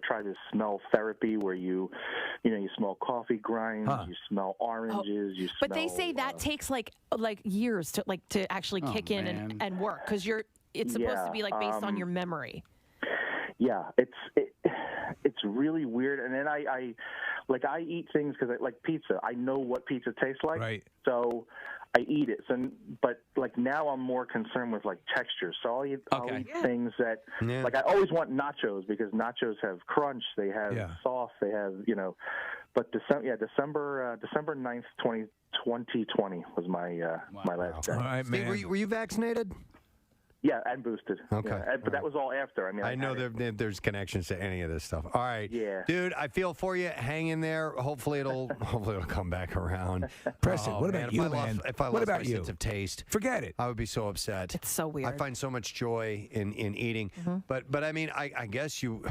try this smell therapy where you smell coffee grinds, you smell oranges, you smell. But they say that takes like years to actually kick in and work because it's supposed to be like based on your memory. Yeah, it's really weird. And then I eat things because like pizza. I know what pizza tastes like, right? So I eat it. But like now I'm more concerned with like texture. So I'll eat things that like I always want nachos because nachos have crunch, they have sauce, they have But December 9th, 2020 was my my last day. All right, man. Steve, were you vaccinated? Yeah, and boosted. Okay. Yeah, but that was all after. I know there's connections to any of this stuff. All right. Yeah. Dude, I feel for you. Hang in there. Hopefully it'll come back around. Preston, what about you, man? If I What lost about my you? sense of taste, forget it. I would be so upset. It's so weird. I find so much joy in eating. But I mean, I guess you.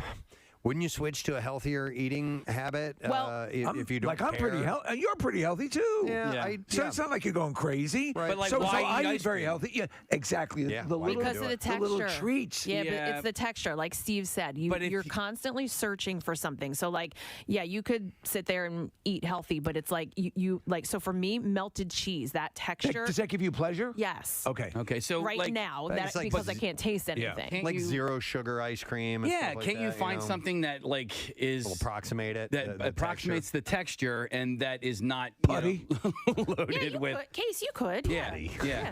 Wouldn't you switch to a healthier eating habit if you don't I'm pretty healthy. You're pretty healthy too. Yeah. So it's not like you're going crazy. Right. But like, so why I eat eat ice very cream? healthy. Yeah, exactly. Yeah, The little, Because of the texture. the little treats. Yeah, but it's the texture. Like Steve said, you're constantly searching for something. So like, you could sit there and eat healthy, but it's like you like. So for me, melted cheese, that texture. Does that give you pleasure? Yes. Okay. So right now, it's like- because I can't taste anything. Like zero sugar ice cream. And stuff like can't you that, find something that like is approximate it that the approximates the texture and that is not putty loaded with Case you could. Yeah.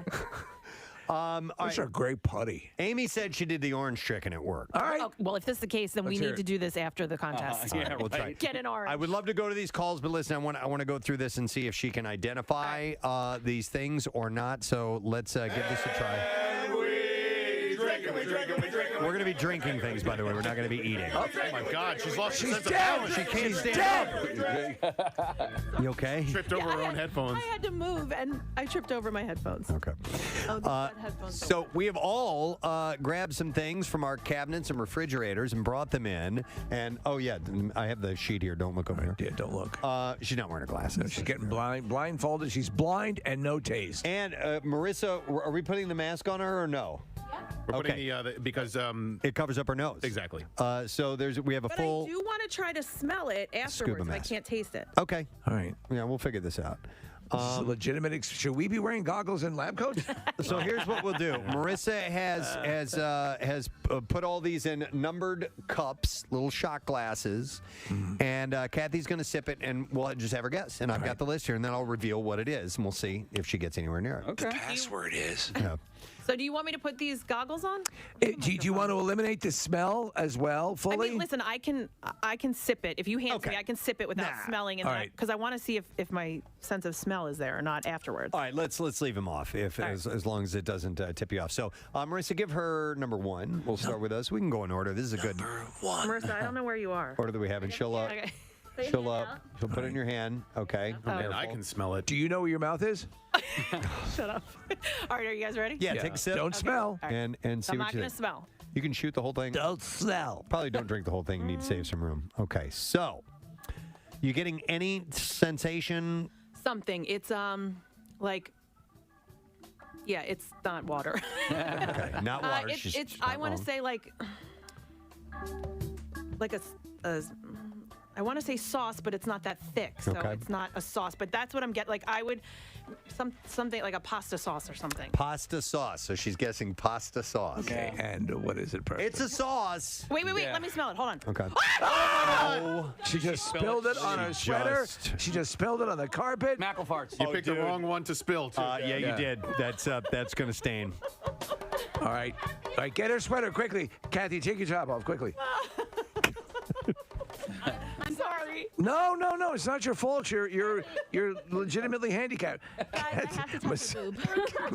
Those are great putty. Amy said she did the orange trick and it worked. All right. Oh, well, if this is the case, then we hear need it. to do this after the contest. We'll try. Get an orange. I would love to go to these calls, but listen, I want to go through this and see if she can identify these things or not. So let's give this a try. And we drink We're going to be drinking things, by the way. We're not going to be eating. Oh my God, she's lost her She's sense of dead. balance. She can't stand up. You okay? Tripped over her own headphones. I had to move, and I tripped over my headphones. Okay. Oh, the headphones. So we have all grabbed some things from our cabinets and refrigerators and brought them in. And, oh, yeah, I have the sheet here. Don't look over here. Yeah, don't look. She's not wearing her glasses. No, she's getting blindfolded. She's blind and no taste. And, Marissa, are we putting the mask on her or no? We're putting the because it covers up her nose. Exactly. So we have a But full. I do want to try to smell it afterwards. But I mask. can't taste it. Okay. All right. Yeah, we'll figure this out. This is a legitimate. Should we be wearing goggles and lab coats? So here's what we'll do. Marissa has put all these in numbered cups, little shot glasses, and Kathy's going to sip it, and we'll just have her guess. And I've got the list here, and then I'll reveal what it is, and we'll see if she gets anywhere near it. The password is. Yeah. So do you want me to put these goggles on? Do you want to eliminate the smell as well fully? I mean, listen, I can sip it. If you hand it to me, I can sip it without smelling, and because I want to see if my sense of smell is there or not afterwards. All right, let's leave him off as long as it doesn't tip you off. So, Marissa, give her number one. We'll start with us. We can go in order. This is a good Marissa, I don't know where you are. order that we have, and she'll Okay. she'll put it in your hand. Okay. Oh, man, I can smell it. Do you know where your mouth is? Shut up. All right, are you guys ready? Yeah, take a sip. Don't smell. All right. And see I'm what not you going to think. smell. You can shoot the whole thing. Don't smell. Probably don't drink the whole thing. You need to save some room. Okay, so you getting any sensation? Something. It's like, yeah, it's not water. Okay, not water. It's I want to say like a I want to say sauce, but it's not that thick, so it's not a sauce. But that's what I'm getting. Like I would something like a pasta sauce or something. Pasta sauce. So she's guessing pasta sauce. Okay, and what is it, Preston? It's a sauce. Wait. Let me smell it. Hold on. Okay. Oh! She just spilled it on her sweater. She just spilled it on the carpet. Mackle farts. You picked the wrong one to spill, too. Yeah, you did. That's going to stain. All right, get her sweater quickly. Kathy, take your top off quickly. I'm sorry. No, it's not your fault. You're legitimately handicapped. I have to touch the boob.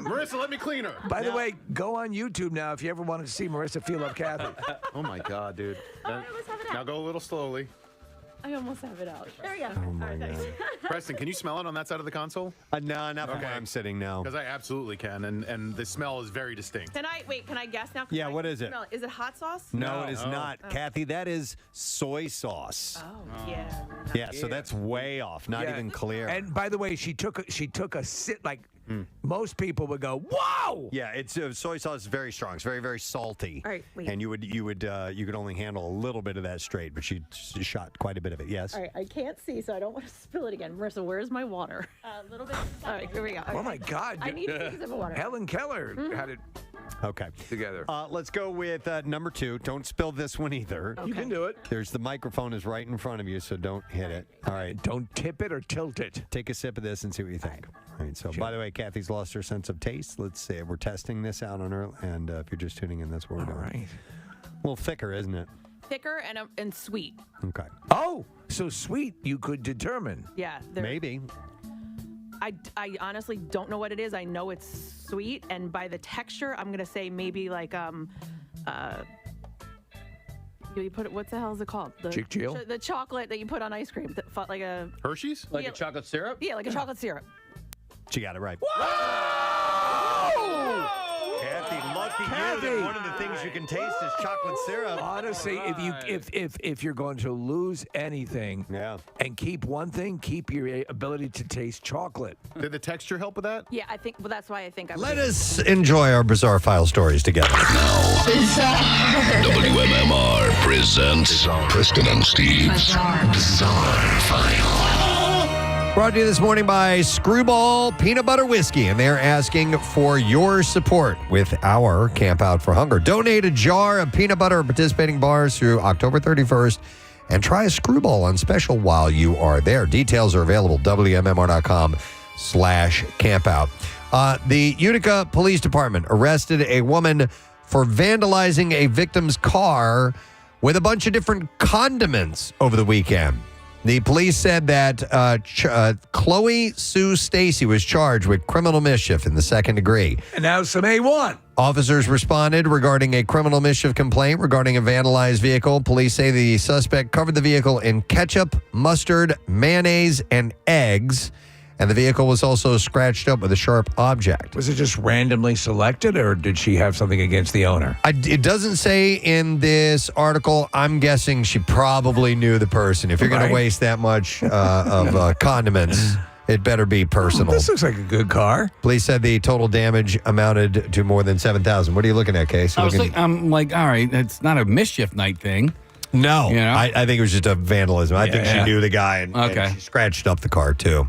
Marissa, let me clean her. By the way, go on YouTube now if you ever wanted to see Marissa feel up Kathy. Oh my God, dude. Now go a little slowly. I almost have it out. There you go. Oh my God. Preston, can you smell it on that side of the console? No, not from where I'm sitting now. Because I absolutely can, and the smell is very distinct. Can I guess now? Yeah, what is it? Is it hot sauce? No, it is not. Kathy, that is soy sauce. Oh, yeah. Yeah, so that's way off. Not even clear. And by the way, she took a sip. Like most people would go, "Whoa!" Yeah, it's soy sauce is very strong. It's very, very salty. All right, wait. And you could only handle a little bit of that straight, but she shot quite a bit of it. Yes. All right, I can't see, so I don't want to spill it again. Marissa, where's my water? A little bit. All right, here we go. Oh my God! I need a sip of water. Helen Keller had it Okay. together. Let's go with number 2. Don't spill this one either. You can do it. There's the microphone is right in front of you, so don't hit it. All right. Don't tip it or tilt it. Take a sip of this and see what you think. All right. So, by the way, Kathy's lost her sense of taste. Let's see. We're testing this out on her, and if you're just tuning in, that's what we're doing. All right. A little thicker, isn't it? Thicker and sweet. Okay. Oh, so sweet you could determine. Yeah. Maybe. I honestly don't know what it is. I know it's sweet, and by the texture, I'm gonna say maybe like you put it. What the hell is it called? The chocolate that you put on ice cream. That like a Hershey's? Like a chocolate syrup? Yeah, like a chocolate syrup. She got it right. Whoa! Kathy, lucky you that one of the things you can taste is chocolate syrup. Honestly, if you're going to lose anything, and keep one thing, keep your ability to taste chocolate. Did the texture help with that? Yeah, I think. Well, that's why I think. Let us enjoy our Bizarre File stories together. WMMR presents Preston and Steve's Bizarre File. Brought to you this morning by Screwball Peanut Butter Whiskey, and they're asking for your support with our Camp Out for Hunger. Donate a jar of peanut butter at participating bars through October 31st, and try a Screwball on special while you are there. Details are available, WMMR.com/campout. The Utica Police Department arrested a woman for vandalizing a victim's car with a bunch of different condiments over the weekend. The police said that Chloe Sue Stacy was charged with criminal mischief in the second degree. And now some A1. Officers responded regarding a criminal mischief complaint regarding a vandalized vehicle. Police say the suspect covered the vehicle in ketchup, mustard, mayonnaise, and eggs. And the vehicle was also scratched up with a sharp object. Was it just randomly selected, or did she have something against the owner? It doesn't say in this article. I'm guessing she probably knew the person. If you're going to waste that much of condiments, it better be personal. This looks like a good car. Police said the total damage amounted to more than $7,000. What are you looking at, Case? I'm like, all right, it's not a mischief night thing. No, You know? I think it was just a vandalism. I think she knew the guy, and she scratched up the car, too.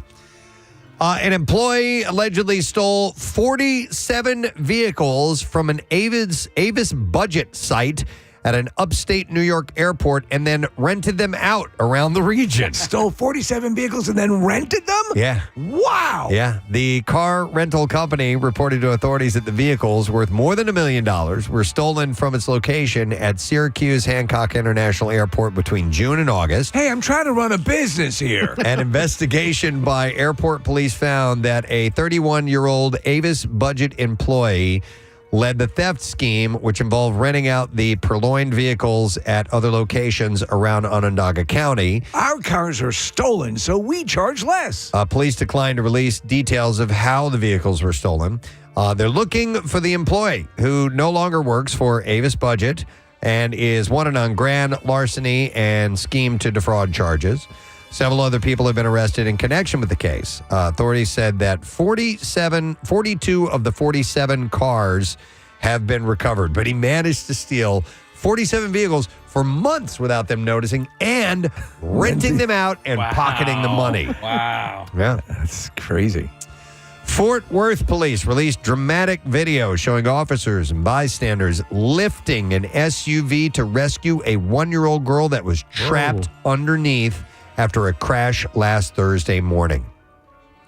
An employee allegedly stole 47 vehicles from an Avis budget site at an upstate New York airport and then rented them out around the region. Stole 47 vehicles and then rented them? Yeah. Wow. Yeah. The car rental company reported to authorities that the vehicles, worth more than $1 million, were stolen from its location at Syracuse Hancock International Airport between June and August. Hey, I'm trying to run a business here. An investigation by airport police found that a 31-year-old Avis budget employee led the theft scheme, which involved renting out the purloined vehicles at other locations around Onondaga County. Our cars are stolen, so we charge less. Police declined to release details of how the vehicles were stolen. They're looking for the employee who no longer works for Avis Budget and is wanted on grand larceny and scheme to defraud charges. Several other people have been arrested in connection with the case. Authorities said that 42 of the 47 cars have been recovered, but he managed to steal 47 vehicles for months without them noticing and renting them out and pocketing the money. Wow. Yeah. That's crazy. Fort Worth police released dramatic video showing officers and bystanders lifting an SUV to rescue a 1-year-old girl that was trapped underneath after a crash last Thursday morning.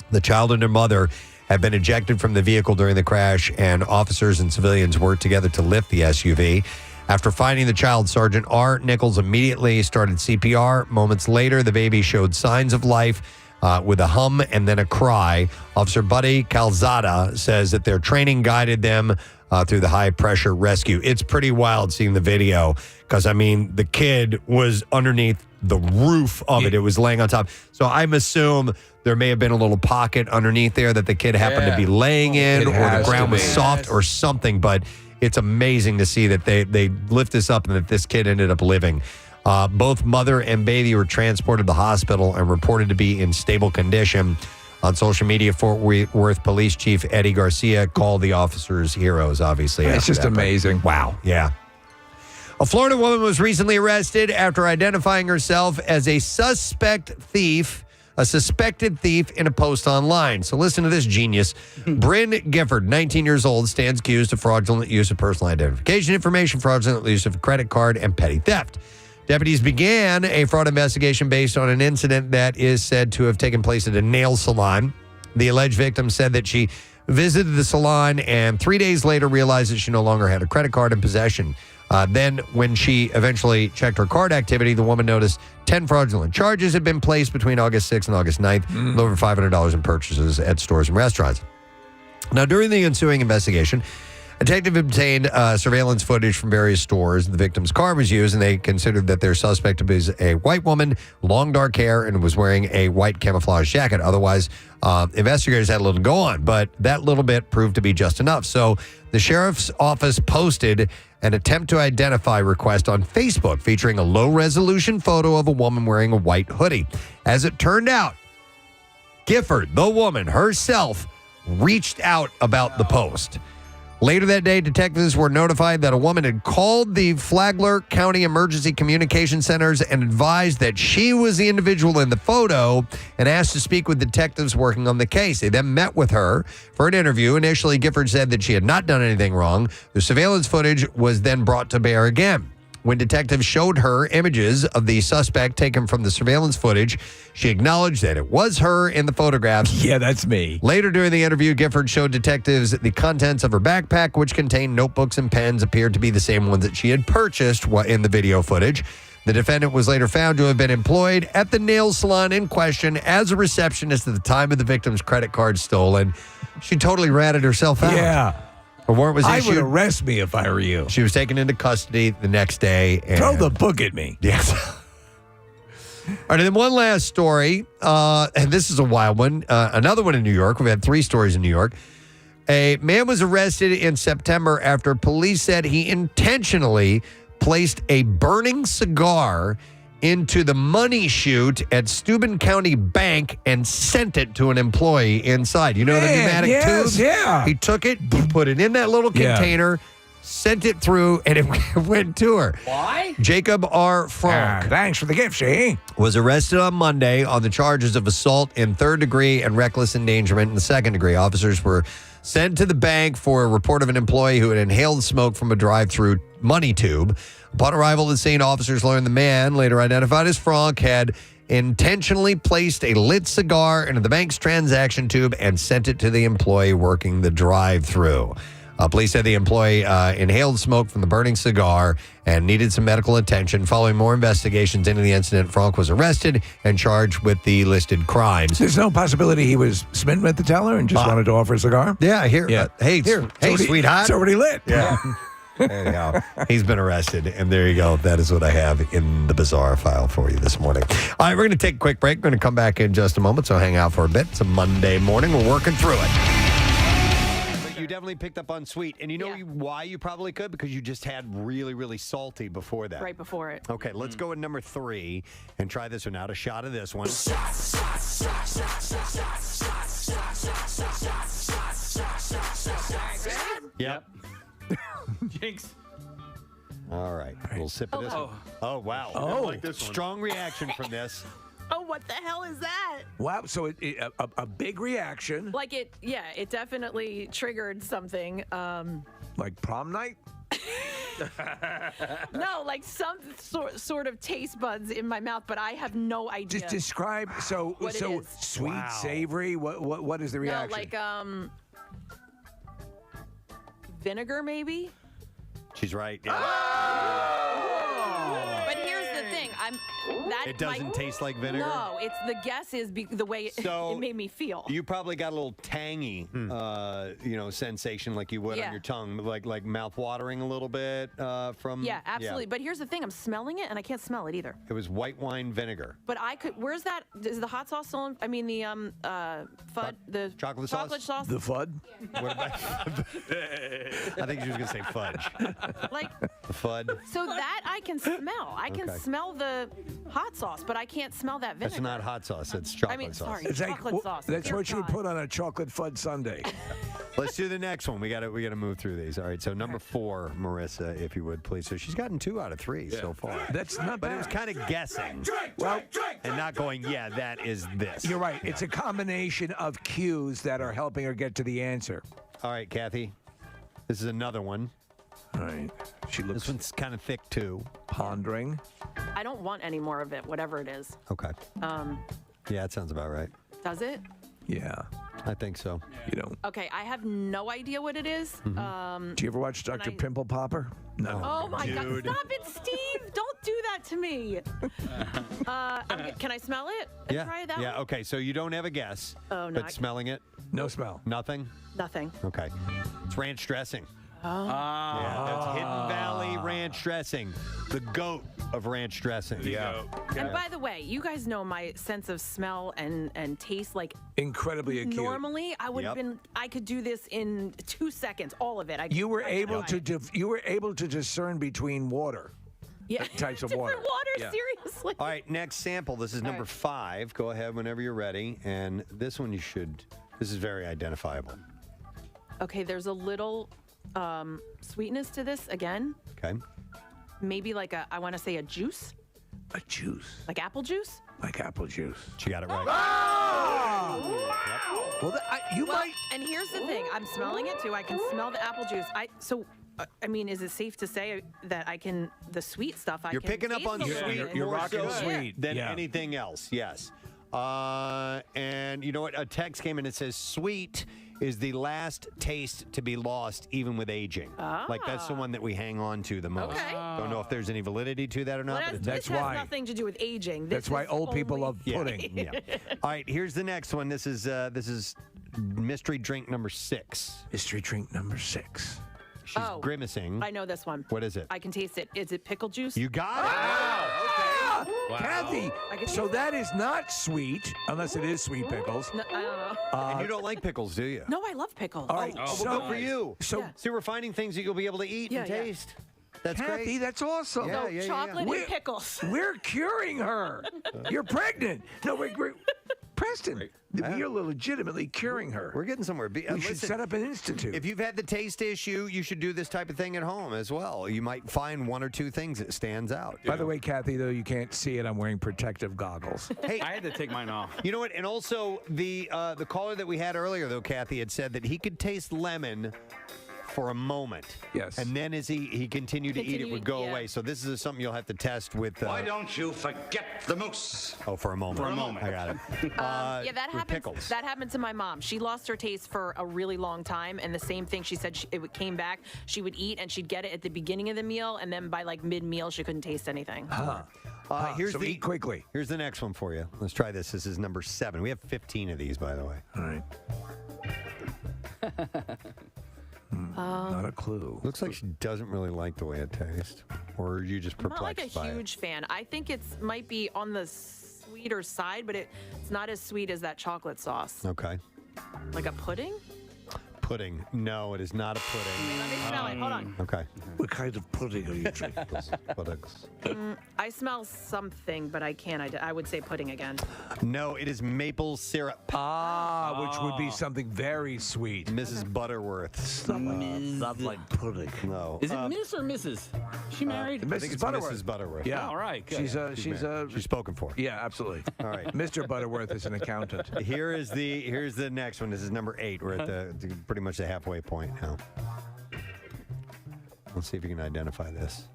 The child and her mother had been ejected from the vehicle during the crash, and officers and civilians worked together to lift the SUV. After finding the child, Sergeant R. Nichols immediately started CPR. Moments later, the baby showed signs of life with a hum and then a cry. Officer Buddy Calzada says that their training guided them through the high-pressure rescue. It's pretty wild seeing the video because, I mean, the kid was underneath the roof of it. It was laying on top. So I'm assume there may have been a little pocket underneath there that the kid happened to be laying in, or the ground was soft or something. But it's amazing to see that they lift this up and that this kid ended up living. Both mother and baby were transported to the hospital and reported to be in stable condition. On social media, Fort Worth Police Chief Eddie Garcia called the officers heroes, obviously. It's just amazing. Wow. Yeah. A Florida woman was recently arrested after identifying herself as a suspected thief in a post online. So listen to this genius. Bryn Gifford, 19 years old, stands accused of fraudulent use of personal identification information, fraudulent use of a credit card, and petty theft. Deputies began a fraud investigation based on an incident that is said to have taken place at a nail salon. The alleged victim said that she visited the salon and 3 days later realized that she no longer had a credit card in possession. Then, when she eventually checked her card activity, the woman noticed 10 fraudulent charges had been placed between August 6th and August 9th, over $500 in purchases at stores and restaurants. Now, during the ensuing investigation, a detective obtained surveillance footage from various stores. The victim's car was used, and they considered that their suspect was a white woman, long dark hair, and was wearing a white camouflage jacket. Otherwise, investigators had a little to go on, but that little bit proved to be just enough. So the sheriff's office posted an attempt to identify request on Facebook featuring a low-resolution photo of a woman wearing a white hoodie. As it turned out, Gifford, the woman herself, reached out about the post. Later that day, detectives were notified that a woman had called the Flagler County Emergency Communication Centers and advised that she was the individual in the photo and asked to speak with detectives working on the case. They then met with her for an interview. Initially, Gifford said that she had not done anything wrong. The surveillance footage was then brought to bear again. When detectives showed her images of the suspect taken from the surveillance footage, she acknowledged that it was her in the photographs. Yeah, that's me. Later during the interview, Gifford showed detectives the contents of her backpack, which contained notebooks and pens, appeared to be the same ones that she had purchased in the video footage. The defendant was later found to have been employed at the nail salon in question as a receptionist at the time of the victim's credit card stolen. She totally ratted herself out. Yeah. A warrant was I issued. would arrest me if I were you. She was taken into custody the next day. And Throw the book at me. Yes. All right, and then one last story, and this is a wild one. Another one in New York. We've had 3 stories in New York. A man was arrested in September after police said he intentionally placed a burning cigar into the money chute at Steuben County Bank and sent it to an employee inside. You know the pneumatic tube? Yeah. He took it, put it in that little container, sent it through, and it went to her. Why? Jacob R. Frank. Thanks for the gift, Shane. Was arrested on Monday on the charges of assault in 3rd degree and reckless endangerment in the 2nd degree. Officers were sent to the bank for a report of an employee who had inhaled smoke from a drive-through money tube. Upon arrival at the scene, officers learned the man, later identified as Frank, had intentionally placed a lit cigar into the bank's transaction tube and sent it to the employee working the drive-through. Police said the employee inhaled smoke from the burning cigar and needed some medical attention. Following more investigations into the incident, Frank was arrested and charged with the listed crimes. There's no possibility he was smitten with the teller and just wanted to offer a cigar? Yeah, here. Hey, sweetheart. It's already lit. Yeah. There you go. He's been arrested, and there you go. That is what I have in the bizarre file for you this morning. All right, we're going to take a quick break. We're going to come back in just a moment, so hang out for a bit. It's a Monday morning. We're working through it. You definitely picked up on sweet. And you know why you probably could? Because you just had really, really salty before that. Right before it. Okay, let's go with number 3 and try this one out. A shot of this one. Yep. Jinx. All right. We'll sip of this one. Oh, wow. Oh. I like this one. Strong reaction from this. Oh, what the hell is that? Wow, so a big reaction. Like it definitely triggered something. Like prom night? No, like some sort of taste buds in my mouth, but I have no idea. Just describe, what it is. Sweet, savory, what is the reaction? No, like vinegar maybe? She's right. Yeah. But here's the thing, It doesn't taste like vinegar? No, it's the guess is the way So, it made me feel. You probably got a little tangy, sensation like you would on your tongue, like mouth watering a little bit from. Yeah, absolutely. But here's the thing, I'm smelling it and I can't smell it either. It was white wine vinegar. But I could. Where's that? Is the hot sauce still? I mean the FUD, the chocolate sauce. The FUD. What about? I think she was gonna say fudge. Like the FUD. So that I can smell. I can smell the hot sauce, but I can't smell that vinegar. That's not hot sauce. It's chocolate sauce. Sorry, chocolate sauce. That's what you would put on a chocolate FUD sundae. Let's do the next one. We got to move through these. All right. So number 4, Marissa, if you would please. So she's gotten 2 out of 3 so far. That's not bad. But it was kind of guessing. And not going, yeah, that is this. You're right. It's a combination of cues that are helping her get to the answer. All right, Kathy. This is another one. All right. This one's kind of thick too. Pondering. I don't want any more of it, whatever it is. Okay. Yeah, that sounds about right. Does it? Yeah. I think so. You don't. Okay, I have no idea what it is. Do you ever watch Dr. Pimple Popper? No. Oh my God! Stop it, Steve! Don't do that to me. Can I smell it? And Yeah. Try it that Yeah. way? Okay. So you don't have a guess. Oh, no, But smelling it. No smell. Nothing. Nothing. Okay. It's ranch dressing. Oh. Yeah, that's Hidden Valley ranch dressing, the goat of ranch dressing. Yeah. And by the way, you guys know my sense of smell and taste. Like incredibly acute. Normally, I would have been. I could do this in 2 seconds. All of it. You were able to discern between water. Yeah. Types of Different water. water. Seriously. All right, next sample. This is number 5. Go ahead whenever you're ready. And this one this is very identifiable. Okay, there's a little sweetness to this again. Okay. Maybe like I want to say a juice. A juice. Like apple juice? Like apple juice. She got it right. Well, you might. And here's the thing. I'm smelling it too. I can smell the apple juice. I mean, is it safe to say that the sweet stuff, You're picking up on sweet. You're more rocking so sweet. than anything else. Yes. And you know what? A text came in. It says sweet is the last taste to be lost even with aging. Like that's the one that we hang on to the most. Okay. Don't know if there's any validity to that or not. Well, but this has nothing to do with aging. That's why old people love Yeah. pudding. Yeah. All right, here's the next one. This is mystery drink number 6. Mystery drink number 6. She's grimacing. I know this one. What is it? I can taste it. Is it pickle juice? You got it. Wow. Kathy, so that is not sweet, unless it is sweet pickles. No, I don't know. And you don't like pickles, do you? No, I love pickles. All right, Oh, well, good for you. So, See, we're finding things that you'll be able to eat and taste. That's Kathy, great. that's awesome. Yeah, chocolate and pickles. We're curing her. You're pregnant. No, we're Preston, you're legitimately curing her. We're getting somewhere. We should set up an institute. If you've had the taste issue, you should do this type of thing at home as well. You might find 1 or 2 things that stands out. By the way, Kathy, though you can't see it, I'm wearing protective goggles. Hey, I had to take mine off. You know what? And also the caller that we had earlier, though, Kathy had said that he could taste lemon for a moment. Yes. And then as he continued to eat, it would go away. So this is something you'll have to test with. Why don't you forget the moose? Oh, for a moment. For a moment. I got it. Yeah, that with happened. pickles. That happened to my mom. She lost her taste for a really long time, and the same thing. She said it came back. She would eat, and she'd get it at the beginning of the meal, and then by like mid-meal, she couldn't taste anything. So eat quickly. Here's the next one for you. Let's try this. This is number 7. We have 15 of these, by the way. All right. Not a clue. Looks like she doesn't really like the way it tastes. Or are you just I'm not like perplexed a by huge fan. I think it might be on the sweeter side, but it's not as sweet as that chocolate sauce. it? Okay. Like a pudding? Pudding. No, it is not a pudding. Let me smell it. Hold on. Okay. What kind of pudding are you drinking? Puddings. I smell something, but I can't. I would say pudding again. No, it is maple syrup. Which would be something very sweet. Mrs. Butterworth. Not like pudding. No. Is it Miss or Mrs.? Is she married? I think it's Mrs. Butterworth. Yeah. All right. Good. She's spoken for. Yeah, absolutely. All right. Mr. Butterworth is an accountant. Here's the next one. This is number 8. We're at the pretty much the halfway point now. Let's see if you can identify this.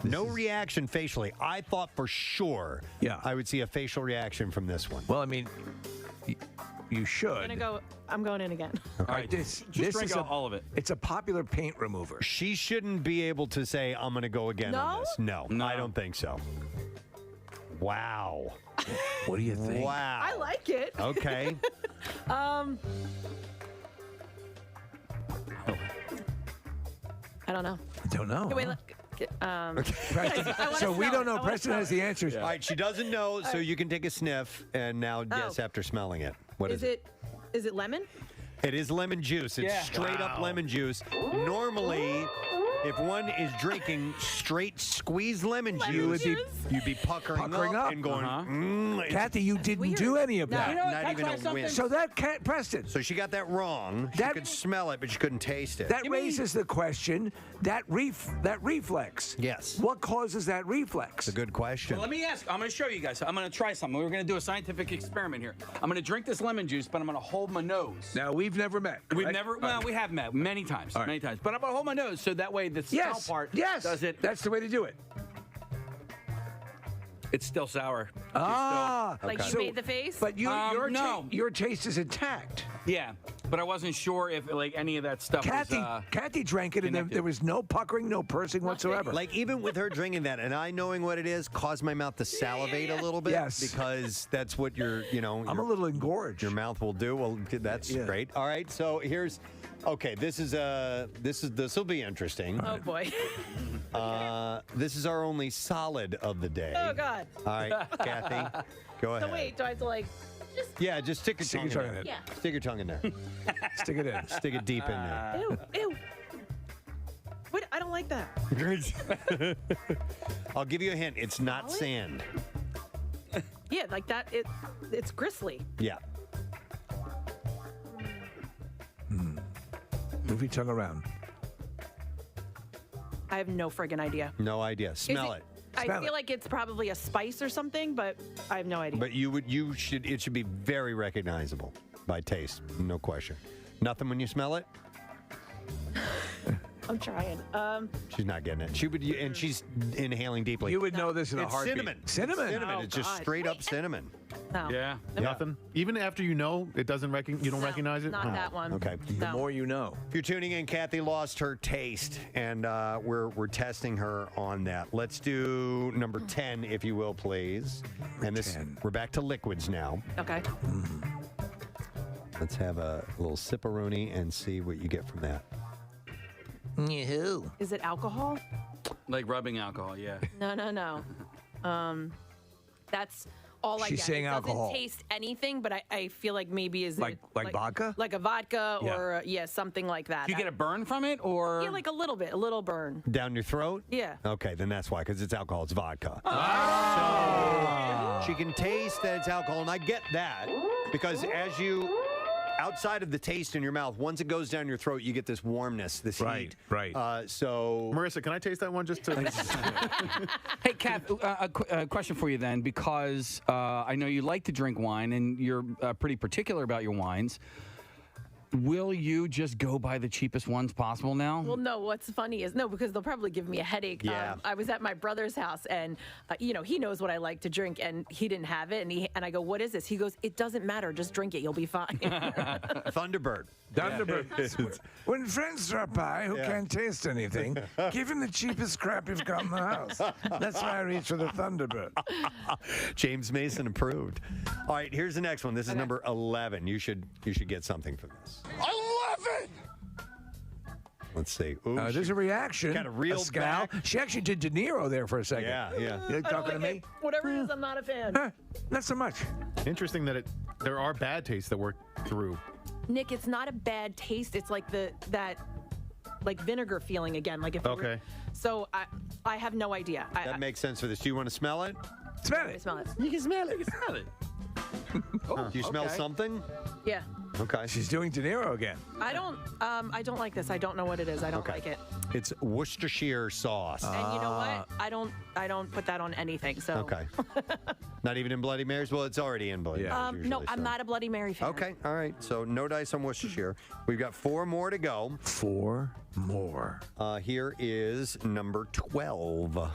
No reaction facially. I thought for sure I would see a facial reaction from this one. Well, I mean, you should. I'm going in again. All right, this drink is all of it. It's a popular paint remover. She shouldn't be able to say, I'm going to go again on this. No, I don't think so. Wow. What do you think? Wow. I like it. Okay. I don't know. I don't know. Wait, Preston, so we don't know. Preston has the answers. All right, she doesn't know, so you can take a sniff and now guess after smelling it. What is it? Is it lemon? It is lemon juice. It's straight up lemon juice. Normally, if one is drinking straight squeezed lemon juice, you'd be puckering up and going, Kathy, you didn't do any of that. Not even a win. So that Preston. So she got that wrong. She could smell it, but she couldn't taste it. That raises the question, that reflex. Yes. What causes that reflex? It's a good question. Well, let me ask. I'm going to show you guys. I'm going to try something. We're going to do a scientific experiment here. I'm going to drink this lemon juice, but I'm going to hold my nose. Now, we've never met. We've never, well, we have met many times, But I'm going to hold my nose so that way the smell part does it. That's the way to do it. It's still sour. Like you made the face? But your taste is intact. Yeah, but I wasn't sure if like any of that stuff was... Kathy drank it, and there was no puckering, no pursing whatsoever. Like, even with her drinking that, and I knowing what it is, caused my mouth to salivate a little bit. Yes. Because that's what I'm a little engorged. Your mouth will do. Well, that's great. All right, so here's... Okay, this will be interesting. Oh, boy. This is our only solid of the day. Oh, God. All right, Kathy, go ahead. So wait, do I have to like... Just stick your tongue in there. Yeah. Stick your tongue in there. Stick it in. Stick it deep in there. Ew. Wait, I don't like that. I'll give you a hint. It's not sand. Yeah, like that. It's gristly. Yeah. Move your tongue around. I have no friggin' idea. No idea. Smell it. I feel like it's probably a spice or something, but I have no idea. But it should be very recognizable by taste, no question. Nothing when you smell it? I'm trying. She's not getting it. She's inhaling deeply. You would know this in a heartbeat. Cinnamon. Cinnamon? Cinnamon. Oh, It's just God. straight up cinnamon. No. Yeah, nothing. Even after you know, it doesn't you don't recognize it. Not that one. Okay. The more you know. If you're tuning in, Kathy lost her taste, and we're testing her on that. Let's do number 10, if you will, please. We're back to liquids now. Okay. Let's have a little sipperoonie and see what you get from that. Is it alcohol? Like rubbing alcohol, yeah. No. That's all I She's get. saying It alcohol. doesn't taste anything, but I feel like maybe Like vodka? Like a vodka Yeah. or something like that. Do you get a burn from it, or? Yeah, like a little burn. Down your throat? Yeah. Okay, then that's why, because it's alcohol. It's vodka. Oh. So she can taste that it's alcohol, and I get that, because as you... Outside of the taste in your mouth, once it goes down your throat, you get this warmness, this heat. Right. So, Marissa, can I taste that one just to? Hey, Kath, a question for you then, because I know you like to drink wine and you're pretty particular about your wines. Will you just go buy the cheapest ones possible now? Well, no, what's funny is, because they'll probably give me a headache. Yeah. I was at my brother's house, and, he knows what I like to drink, and he didn't have it. And I go, what is this? He goes, it doesn't matter. Just drink it. You'll be fine. Thunderbird. When friends drop by who can't taste anything, give them the cheapest crap you've got in the house. That's why I reach for the Thunderbird. James Mason approved. All right, here's the next one. This is number 11. You should get something from this. 11! Let's see. Ooh, There's a reaction. Kind of reeled scowl. back. She actually did De Niro there for a second. Yeah. You talking to me? Whatever it is, I'm not a fan. Not so much. Interesting that there are bad tastes that work through. Nick, it's not a bad taste. It's like that vinegar feeling again. Like if you were- Okay. So I have no idea. That makes sense for this. Do you want to smell it? Smell I it. smell it. You can smell it. You can smell it. Do you smell something? Yeah. Okay. She's doing De Niro again. I don't like this. I don't know what it is. I don't like it. It's Worcestershire sauce. And you know what? I don't put that on anything. So Okay. Not even in Bloody Marys? Well, it's already in Bloody Marys. no, usually, I'm so. not a Bloody Mary fan. Okay, all right. So no dice on Worcestershire. We've got 4 more to go. 4 more. Here is number 12.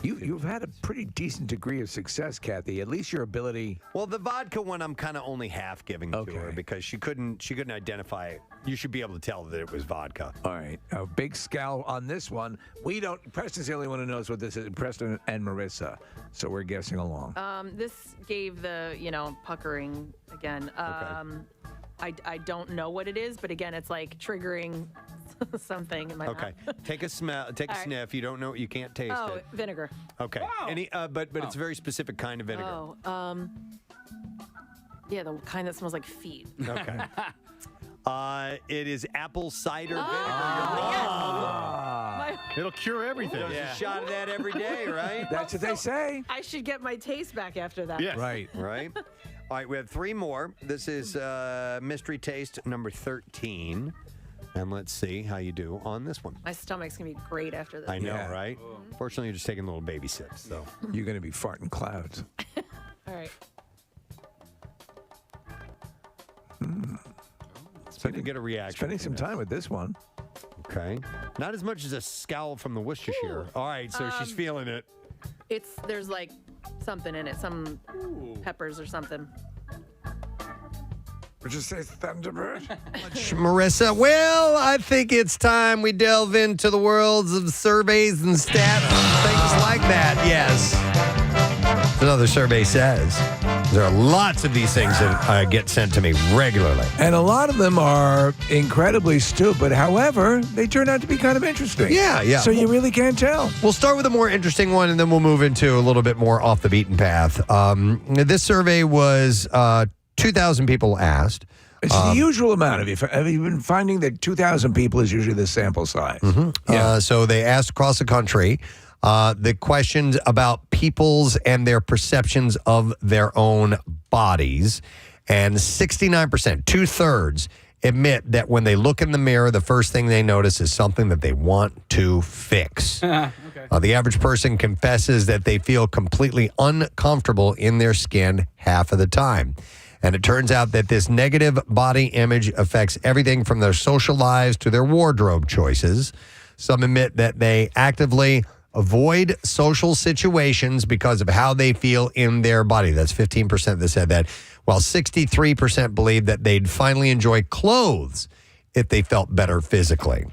You've had a pretty decent degree of success, Kathy. At least your ability. Well, the vodka one I'm kind of only half giving to her because she couldn't identify it. You should be able to tell that it was vodka. All right. A big scowl on this one. Preston's the only one who knows what this is. Preston and Marissa. So we're guessing along. This gave the puckering again. I don't know what it is, but again, it's like triggering something in my mouth. Take a smell. Take a All right. sniff. You don't know. You can't taste it. Vinegar. Okay. Wow. But it's a very specific kind of vinegar. Yeah, the kind that smells like feet. Okay. It is apple cider vinegar. Yes. It'll cure everything. There's a shot of that every day, right? That's what they say. I should get my taste back after that. Yes. Right. Right. All right, we have 3 more. This is mystery taste number 13. And let's see how you do on this one. My stomach's gonna be great after this. I know, right? Fortunately, you're just taking little baby sips, so. You're going to be farting clouds. All right. So to get a reaction. Spending some time with this one. Okay. Not as much as a scowl from the Worcestershire. All right, so she's feeling it. There's like something in it, some peppers or something. Would you say Thunderbird? Marissa, well, I think it's time we delve into the worlds of surveys and stats and things like that. Yes. Another survey says there are lots of these things that get sent to me regularly. And a lot of them are incredibly stupid. However, they turn out to be kind of interesting. Yeah. So you really can't tell. We'll start with a more interesting one, and then we'll move into a little bit more off the beaten path. This survey was 2,000 people asked. It's the usual amount. Have you been finding that 2,000 people is usually the sample size? Mm-hmm. Yeah. So they asked across the country the questions about people's and their perceptions of their own bodies. And 69%, 2/3, admit that when they look in the mirror, the first thing they notice is something that they want to fix. The average person confesses that they feel completely uncomfortable in their skin half of the time. And it turns out that this negative body image affects everything from their social lives to their wardrobe choices. Some admit that they actively avoid social situations because of how they feel in their body. That's 15% that said that, while 63% believe that they'd finally enjoy clothes if they felt better physically.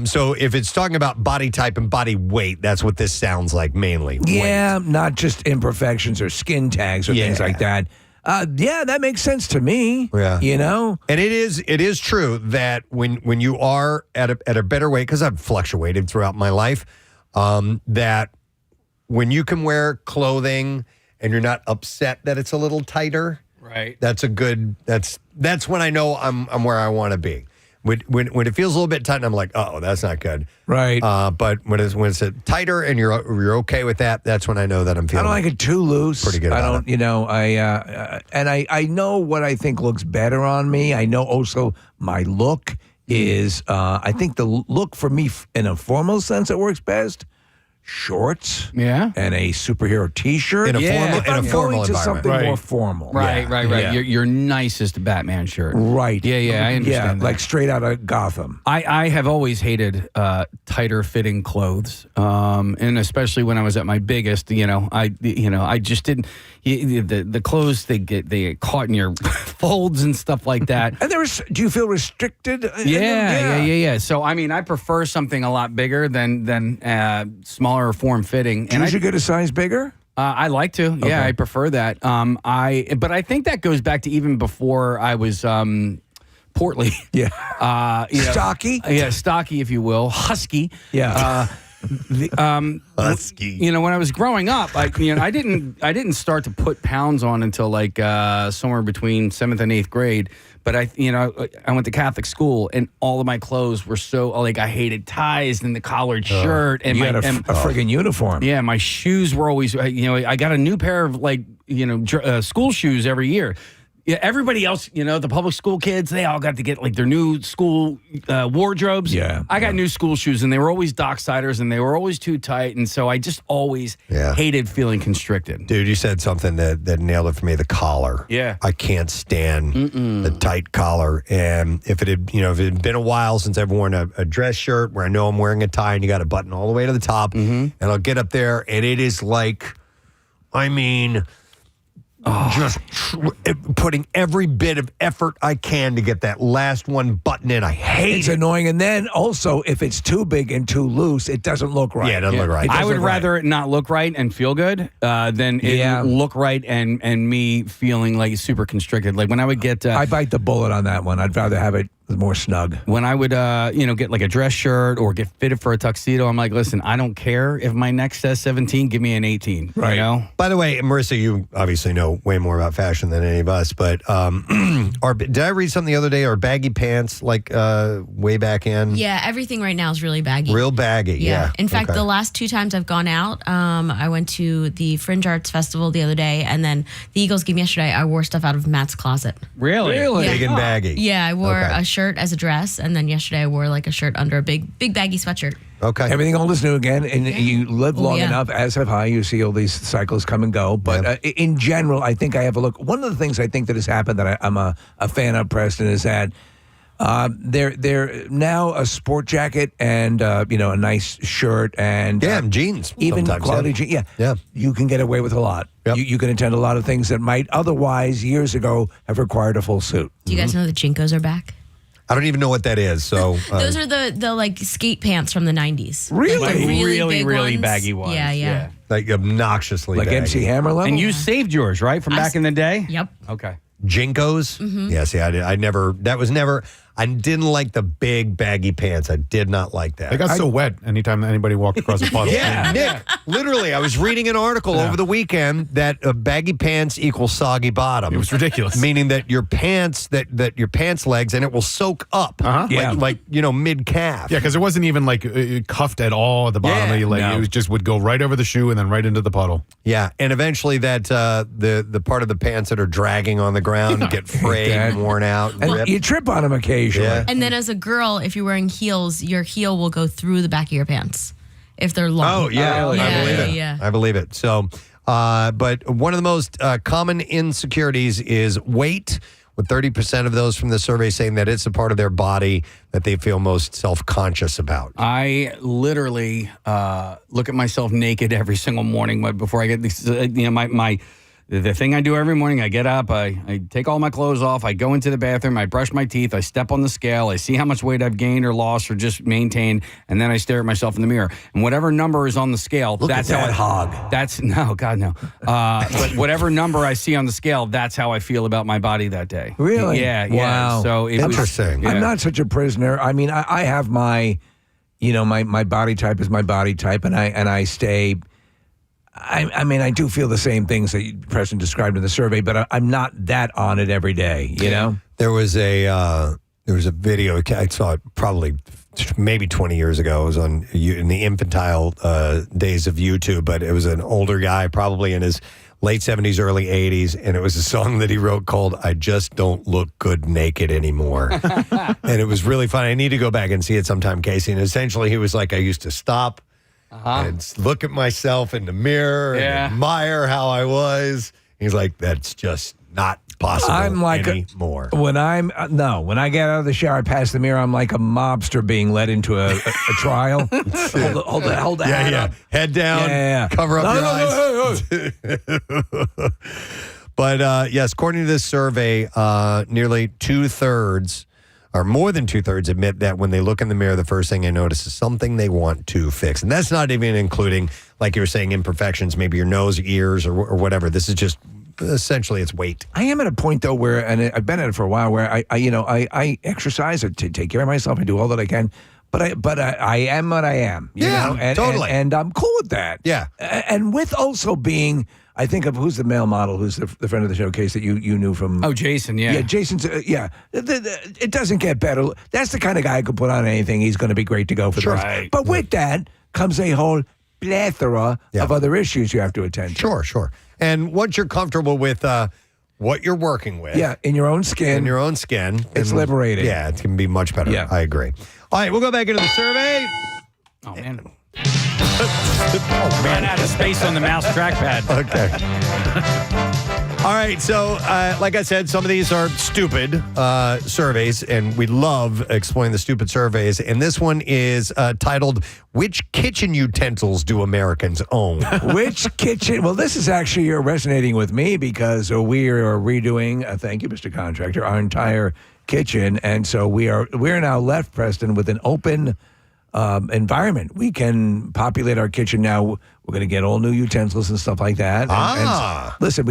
So if it's talking about body type and body weight, that's what this sounds like mainly. Yeah, not just imperfections or skin tags or things like that. Yeah, that makes sense to me. Yeah. You know? And it is true that when you are at a better weight, because I've fluctuated throughout my life, that when you can wear clothing and you're not upset that it's a little tighter, right? That's when I know I'm where I want to be. When it feels a little bit tight, and I'm like, oh, that's not good. Right. But when it's tighter and you're okay with that, that's when I know that I'm feeling. I don't like it too loose. Pretty good. I don't, I know what I think looks better on me. I know also my look is, I think the look for me in a formal sense that works best. Shorts, and a superhero T-shirt in a formal going to environment. something more formal, Right. Yeah. Your nicest Batman shirt, right? Yeah, I understand. Like straight out of Gotham. I have always hated tighter fitting clothes, and especially when I was at my biggest. I just didn't. The clothes they get caught in your folds and stuff like that. And do you feel restricted? Yeah. So I prefer something a lot bigger than smaller or form fitting. Do you usually get a size bigger? I like to. Okay. Yeah, I prefer that. But I think that goes back to even before I was portly. Yeah. Stocky. Yeah, stocky, if you will. Husky. Yeah. Husky. When I was growing up, I didn't start to put pounds on until like somewhere between 7th and 8th grade. But I went to Catholic school, and all of my clothes were so like I hated ties and the collared shirt, and you had a friggin' uniform. Yeah, my shoes were always I got a new pair of school shoes every year. Yeah, everybody else, the public school kids, they all got to get like their new school wardrobes. Yeah. I got new school shoes, and they were always Docksiders, and they were always too tight. And so I just always hated feeling constricted. Dude, you said something that nailed it for me, the collar. Yeah. I can't stand the tight collar. And if it had been a while since I've worn a dress shirt where I know I'm wearing a tie and you got a button all the way to the top, and I'll get up there and it is like, just putting every bit of effort I can to get that last one button in. I hate it's it. annoying. And then also, if it's too big and too loose, it doesn't look right. Yeah, it doesn't look right. I would rather it not look right and feel good than it look right and me feeling like super constricted. Like when I would get... I bite the bullet on that one. I'd rather have it more snug. When I would, get like a dress shirt or get fitted for a tuxedo, I'm like, listen, I don't care if my neck says 17, give me an 18. Right. You know? By the way, Marissa, you obviously know way more about fashion than any of us, but did I read something the other day? Are baggy pants like way back in? Yeah, everything right now is really baggy. Real baggy, yeah. In fact, the last 2 times I've gone out, I went to the Fringe Arts Festival the other day, and then the Eagles game yesterday, I wore stuff out of Matt's closet. Really? Yeah. Big and baggy. Yeah, I wore a shirt as a dress, and then yesterday I wore like a shirt under a big baggy sweatshirt. Okay. Everything old is new again, and you live long enough, as have I. You see all these cycles come and go. But in general, I think I have a look. One of the things I think that has happened that I'm a fan of, Preston, is that they're now a sport jacket and a nice shirt and jeans, even quality jeans. Yeah, you can get away with a lot. Yep. You can attend a lot of things that might otherwise years ago have required a full suit. Do you guys know the Jinkos are back? I don't even know what that is. So those are the like skate pants from the 90s. Really? Like the really ones. baggy ones. Yeah. Like obnonously like baggy. MC Hammer level. And you saved yours, right, from back in the day? Yep. Okay. Jinkos? Mm-hmm. Yeah, see, I didn't like the big baggy pants. I did not like that. They got so wet anytime anybody walked across a puddle. Yeah, Nick, literally, I was reading an article over the weekend that baggy pants equals soggy bottom. It was ridiculous. Meaning that your pants, that your pants legs, and it will soak up. Like mid-calf. Yeah, because it wasn't even like cuffed at all at the bottom of your leg. No. It was just would go right over the shoe and then right into the puddle. Yeah, and eventually that the part of the pants that are dragging on the ground get frayed and worn out. And ripped. you trip on them occasionally. Yeah. And then as a girl, if you're wearing heels, your heel will go through the back of your pants if they're long. Oh, yeah. I believe it. Yeah. I believe it. So, but one of the most common insecurities is weight. with 30% of those from the survey saying that it's a part of their body that they feel most self-conscious about. I literally look at myself naked every single morning before I get this. The thing I do every morning, I get up, I take all my clothes off, I go into the bathroom, I brush my teeth, I step on the scale, I see how much weight I've gained or lost or just maintained, and then I stare at myself in the mirror. And whatever number is on the scale, that's how hog. That's no, God no. But whatever number I see on the scale, that's how I feel about my body that day. Really? Yeah. Wow. So interesting. I'm not such a prisoner. I mean, I have my, my body type is my body type, and I stay. I mean, I do feel the same things that Preston described in the survey, but I'm not that on it every day, There was a video, I saw it probably maybe 20 years ago. It was in the infantile days of YouTube, but it was an older guy, probably in his late 70s, early 80s, and it was a song that he wrote called I Just Don't Look Good Naked Anymore. And it was really fun. I need to go back and see it sometime, Casey. And essentially he was like, I used to stop and look at myself in the mirror and admire how I was. He's like, that's just not possible anymore. When I get out of the shower, I pass the mirror, I'm like a mobster being led into a trial. hold the hat up. Head down, cover up your eyes. But yes, according to this survey, nearly 2/3 or more than 2/3 admit that when they look in the mirror, the first thing they notice is something they want to fix. And that's not even including, like you were saying, imperfections, maybe your nose, ears, or whatever. This is just essentially it's weight. I am at a point, though, where, and I've been at it for a while, where I exercise to take care of myself. I do all that I can. But I am what I am. You know? And, totally. And I'm cool with that. Yeah. And with also being, I think of who's the male model, who's the friend of the showcase that you knew from. Oh, Jason, yeah. Yeah, Jason's, it doesn't get better. That's the kind of guy who could put on anything. He's going to be great to go for this. Right. But with that comes a whole plethora of other issues you have to attend to. Sure. And once you're comfortable with what you're working with. Yeah, in your own skin. It's liberating. Yeah, it can be much better. Yeah. I agree. All right, we'll go back into the survey. Oh, man. Ran out of space on the mouse trackpad. Okay. All right, so like I said, some of these are stupid surveys, and we love exploring the stupid surveys. And this one is titled, Which Kitchen Utensils Do Americans Own? Which kitchen? Well, this is actually resonating with me because we are redoing, thank you, Mr. Contractor, our entire kitchen. And so we're now left, Preston, with an open environment. We can populate our kitchen now. We're going to get all new utensils and stuff like that. And listen,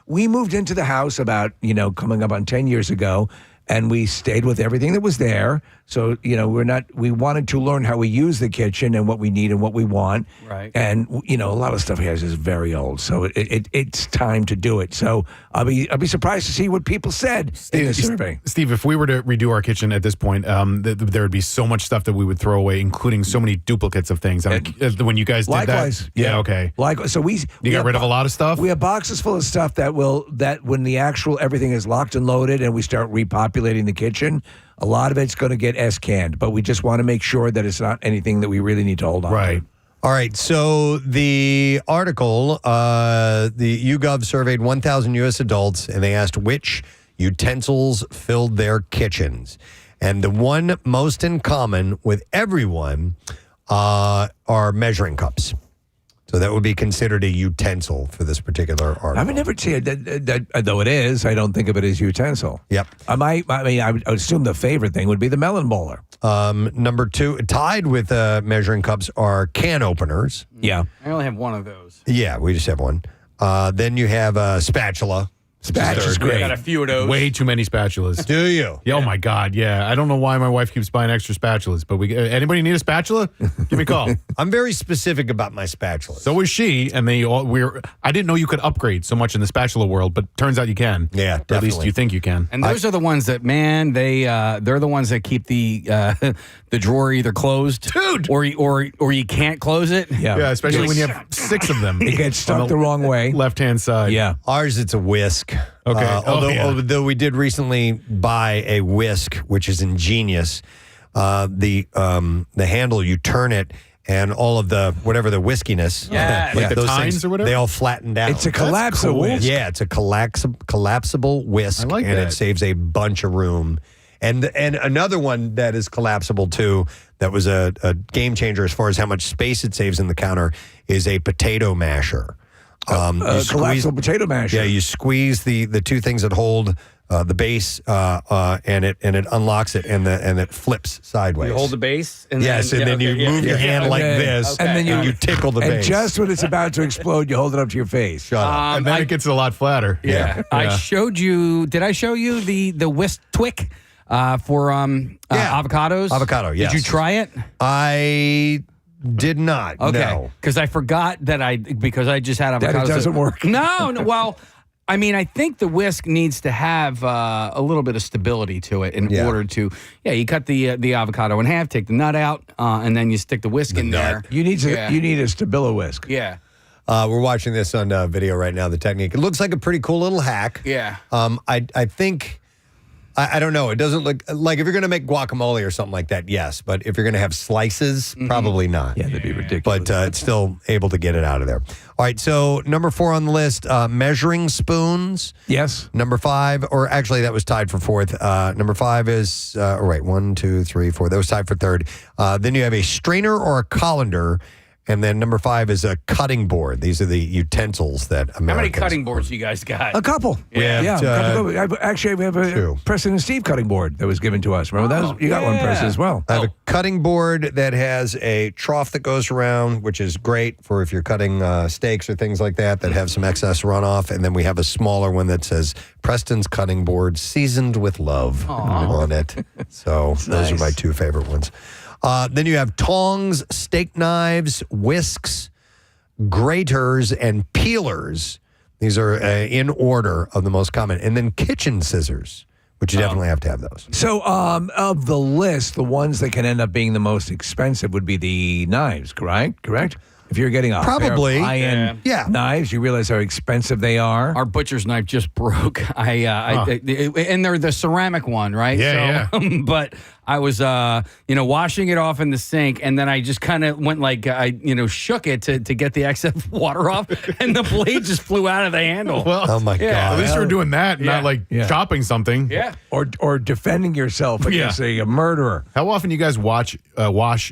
we moved into the house about, coming up on 10 years ago, and we stayed with everything that was there. So, we wanted to learn how we use the kitchen and what we need and what we want. Right. And, a lot of stuff here is very old. So it's time to do it. So I'll be surprised to see what people said in the survey. Steve, if we were to redo our kitchen at this point, there would be so much stuff that we would throw away, including so many duplicates of things. I mean, when you guys did likewise, that. Yeah, okay. Likewise. So you got rid of a lot of stuff? We have boxes full of stuff that when the actual everything is locked and loaded and we start repopulating the kitchen, a lot of it's going to get S-canned, but we just want to make sure that it's not anything that we really need to hold on to. All right, so the article, the YouGov surveyed 1,000 U.S. adults, and they asked which utensils filled their kitchens. And the one most in common with everyone are measuring cups. So that would be considered a utensil for this particular article. I would never say that, though it is, I don't think of it as utensil. Yep. I would assume the favorite thing would be the melon bowler. Number two, tied with measuring cups are can openers. Yeah. I only have one of those. Yeah, we just have one. Then you have a spatula. Spatula's great. I got a few of those. Way too many spatulas. Do you? Yeah, oh my God, yeah. I don't know why my wife keeps buying extra spatulas, but anybody need a spatula? Give me a call. I'm very specific about my spatulas. So is she, and I didn't know you could upgrade so much in the spatula world, but turns out you can. Yeah, definitely. Or at least you think you can. And those are the ones that, man, they're the ones that keep the drawer either closed, dude, or you can't close it. Yeah, especially when you have 6 of them. It gets stuck the wrong way. Left-hand side. Yeah. Ours, it's a whisk. Okay. Although we did recently buy a whisk, which is ingenious. The handle, you turn it, and all of the whatever the whiskiness, like the those tines things, or whatever? they all flatten down. It's a collapsible whisk. Yeah, it's a collapsible whisk, I like and that. it saves a bunch of room. And another one that is collapsible too, that was a game changer as far as how much space it saves in the counter, is a potato masher. Collapsible potato masher. Yeah, you squeeze the two things that hold the base, and it unlocks it, and it flips sideways. You hold the base, and then you move your hand like this, and then you tickle the and base. just when it's about to explode, you hold it up to your face. Shut up. And then it gets a lot flatter. I showed you. Did I show you the whisk twick for avocados? Avocado. Yes. Did you try it? I did not. Okay. No. Because I forgot because I just had avocados. That it doesn't work. No. Well, I mean, I think the whisk needs to have a little bit of stability to it in order to. Yeah, you cut the avocado in half, take the nut out, and then you stick the whisk in there. You need a Stabilo whisk. Yeah. We're watching this on video right now. The technique. It looks like a pretty cool little hack. Yeah. I think. I don't know. It doesn't look like if you're going to make guacamole or something like that, yes. But if you're going to have slices, probably not. Yeah, that'd be ridiculous. But it's still able to get it out of there. All right. So number 4 on the list, measuring spoons. Yes. Number 5, or actually that was tied for 4th. Number 5 is, 1, 2, 3, 4. That was tied for 3rd. Then you have a strainer or a colander. And then number 5 is a cutting board. These are the utensils that Americans. How many cutting boards you guys got? A couple. Yeah. A couple. Actually, we have a 2. Preston and Steve cutting board that was given to us. Remember that? You got one, Preston, as well. I have a cutting board that has a trough that goes around, which is great for if you're cutting steaks or things like that have some excess runoff. And then we have a smaller one that says Preston's cutting board, seasoned with love on it. So those are my 2 favorite ones. Then you have tongs, steak knives, whisks, graters, and peelers. These are in order of the most common. And then kitchen scissors, which you definitely have to have those. So of the list, the ones that can end up being the most expensive would be the knives, correct? If you're getting a Probably. pair of high-end knives, you realize how expensive they are. Our butcher's knife just broke. And they're the ceramic one, right? Yeah, But I was, washing it off in the sink, and then I just kind of went shook it to get the excess water off, and the blade just flew out of the handle. Well, oh my God! At least you're doing that, not chopping something. Yeah. Or defending yourself against a murderer. How often you guys wash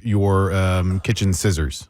your kitchen scissors?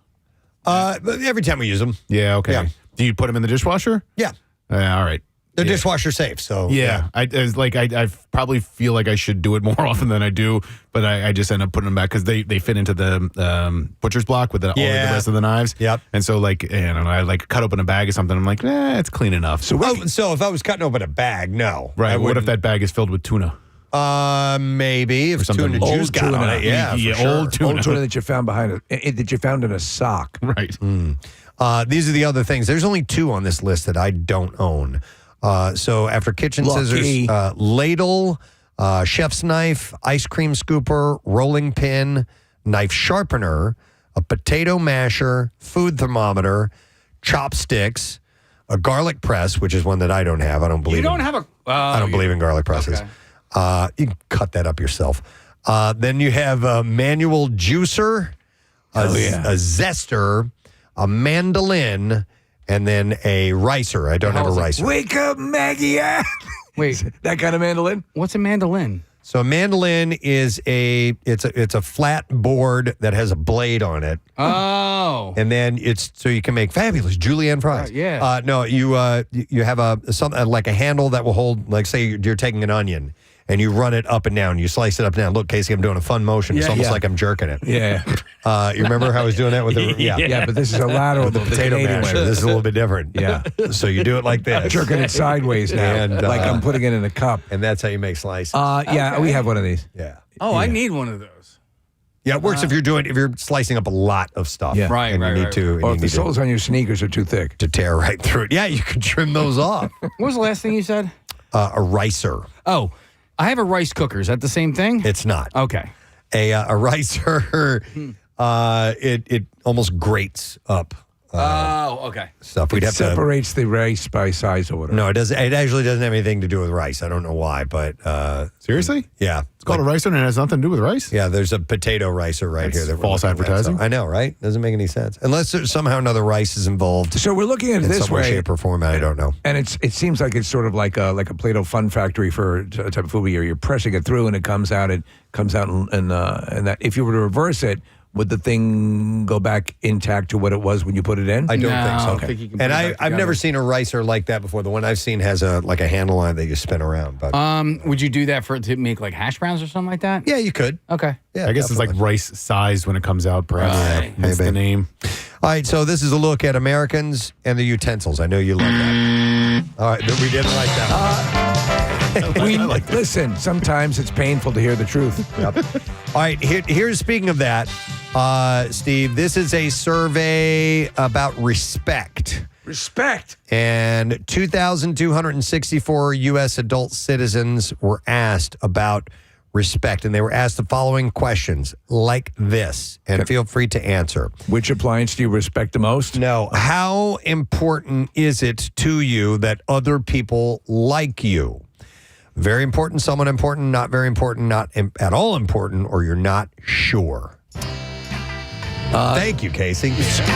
Every time we use them. Yeah. Okay. Yeah. Do you put them in the dishwasher? Yeah. All right. They're dishwasher safe, so I probably feel like I should do it more often than I do, but I just end up putting them back because they fit into the butcher's block with all of the rest of the knives. Yep. And so I don't know, I cut open a bag or something. I'm like, it's clean enough. So if I was cutting open a bag, no. Right. What if that bag is filled with tuna? Maybe if tuna juice got on it. Yeah, for sure. Old tuna that you found that you found in a sock. Right. These are the other things. There's only 2 on this list that I don't own. So after kitchen scissors, ladle, chef's knife, ice cream scooper, rolling pin, knife sharpener, a potato masher, food thermometer, chopsticks, a garlic press, which is one that I don't have. I don't believe. You don't have a. I don't believe in garlic presses. Okay. You can cut that up yourself. Then you have a manual juicer, a zester, a mandolin, and then a ricer. I don't have a ricer. Wake up, Maggie. Wait, that kind of mandolin? What's a mandolin? So a mandolin is it's a flat board that has a blade on it. Oh. And then so you can make fabulous julienne fries. Yeah. No, you have something like a handle that will hold, like say you're taking an onion and you run it up and down. You slice it up and down. Look, Casey, I'm doing a fun motion. It's almost like I'm jerking it. Yeah. You remember how I was doing that with the Yeah, but this is a lateral with the potato masher. This is a little bit different. Yeah. So you do it like this. I'm jerking it sideways now, and, like I'm putting it in a cup. And that's how you make slices. We have one of these. Yeah. Oh, I need one of those. Yeah, it works if you're slicing up a lot of stuff. Yeah. Right, and right, you need right. to. Or if the soles on your sneakers are too thick. To tear right through it. Yeah, you can trim those off. What was the last thing you said? A ricer. Oh, I have a rice cooker. Is that the same thing? It's not. Okay. A ricer, it almost grates up Okay. stuff. We'd It have to separates the rice by size order. No, it doesn't. It actually doesn't have anything to do with rice. I don't know why, but Seriously? yeah, It's called a ricer and it has nothing to do with rice? yeah. There's a potato ricer right here. That we're false looking at. advertising. So- I know, right? Doesn't make any sense unless there's somehow another rice is involved. So we're looking at it in this some way, way, shape, or form. I don't know. and it seems like it's sort of like a Play-Doh fun factory for a type of food where you're pressing it through and it comes out. It comes out, and that if you were to reverse it, would the thing go back intact to what it was when you put it in? I don't think so. I don't think you can put And it back I've together. never seen a ricer like that before. The one I've seen has a handle on it that you spin around. But Would you do that to make like hash browns or something like that? yeah, you could. Okay. Yeah, I guess definitely. it's like rice sized when it comes out, perhaps. Right. Hence the Maybe. name. All right, so this is a look at Americans and the utensils. I know you love that. All right, we didn't like that. Listen, sometimes it's painful to hear the truth. Yep. All right, here's speaking of that, Steve, this is a survey about respect. Respect. And 2,264 U.S. adult citizens were asked about respect. And they were asked the following questions like this. And feel free to answer. Which appliance do you respect the most? No. How important is it to you that other people like you? Very important, somewhat important, not very important, not at all important, or you're not sure. Thank you, Casey.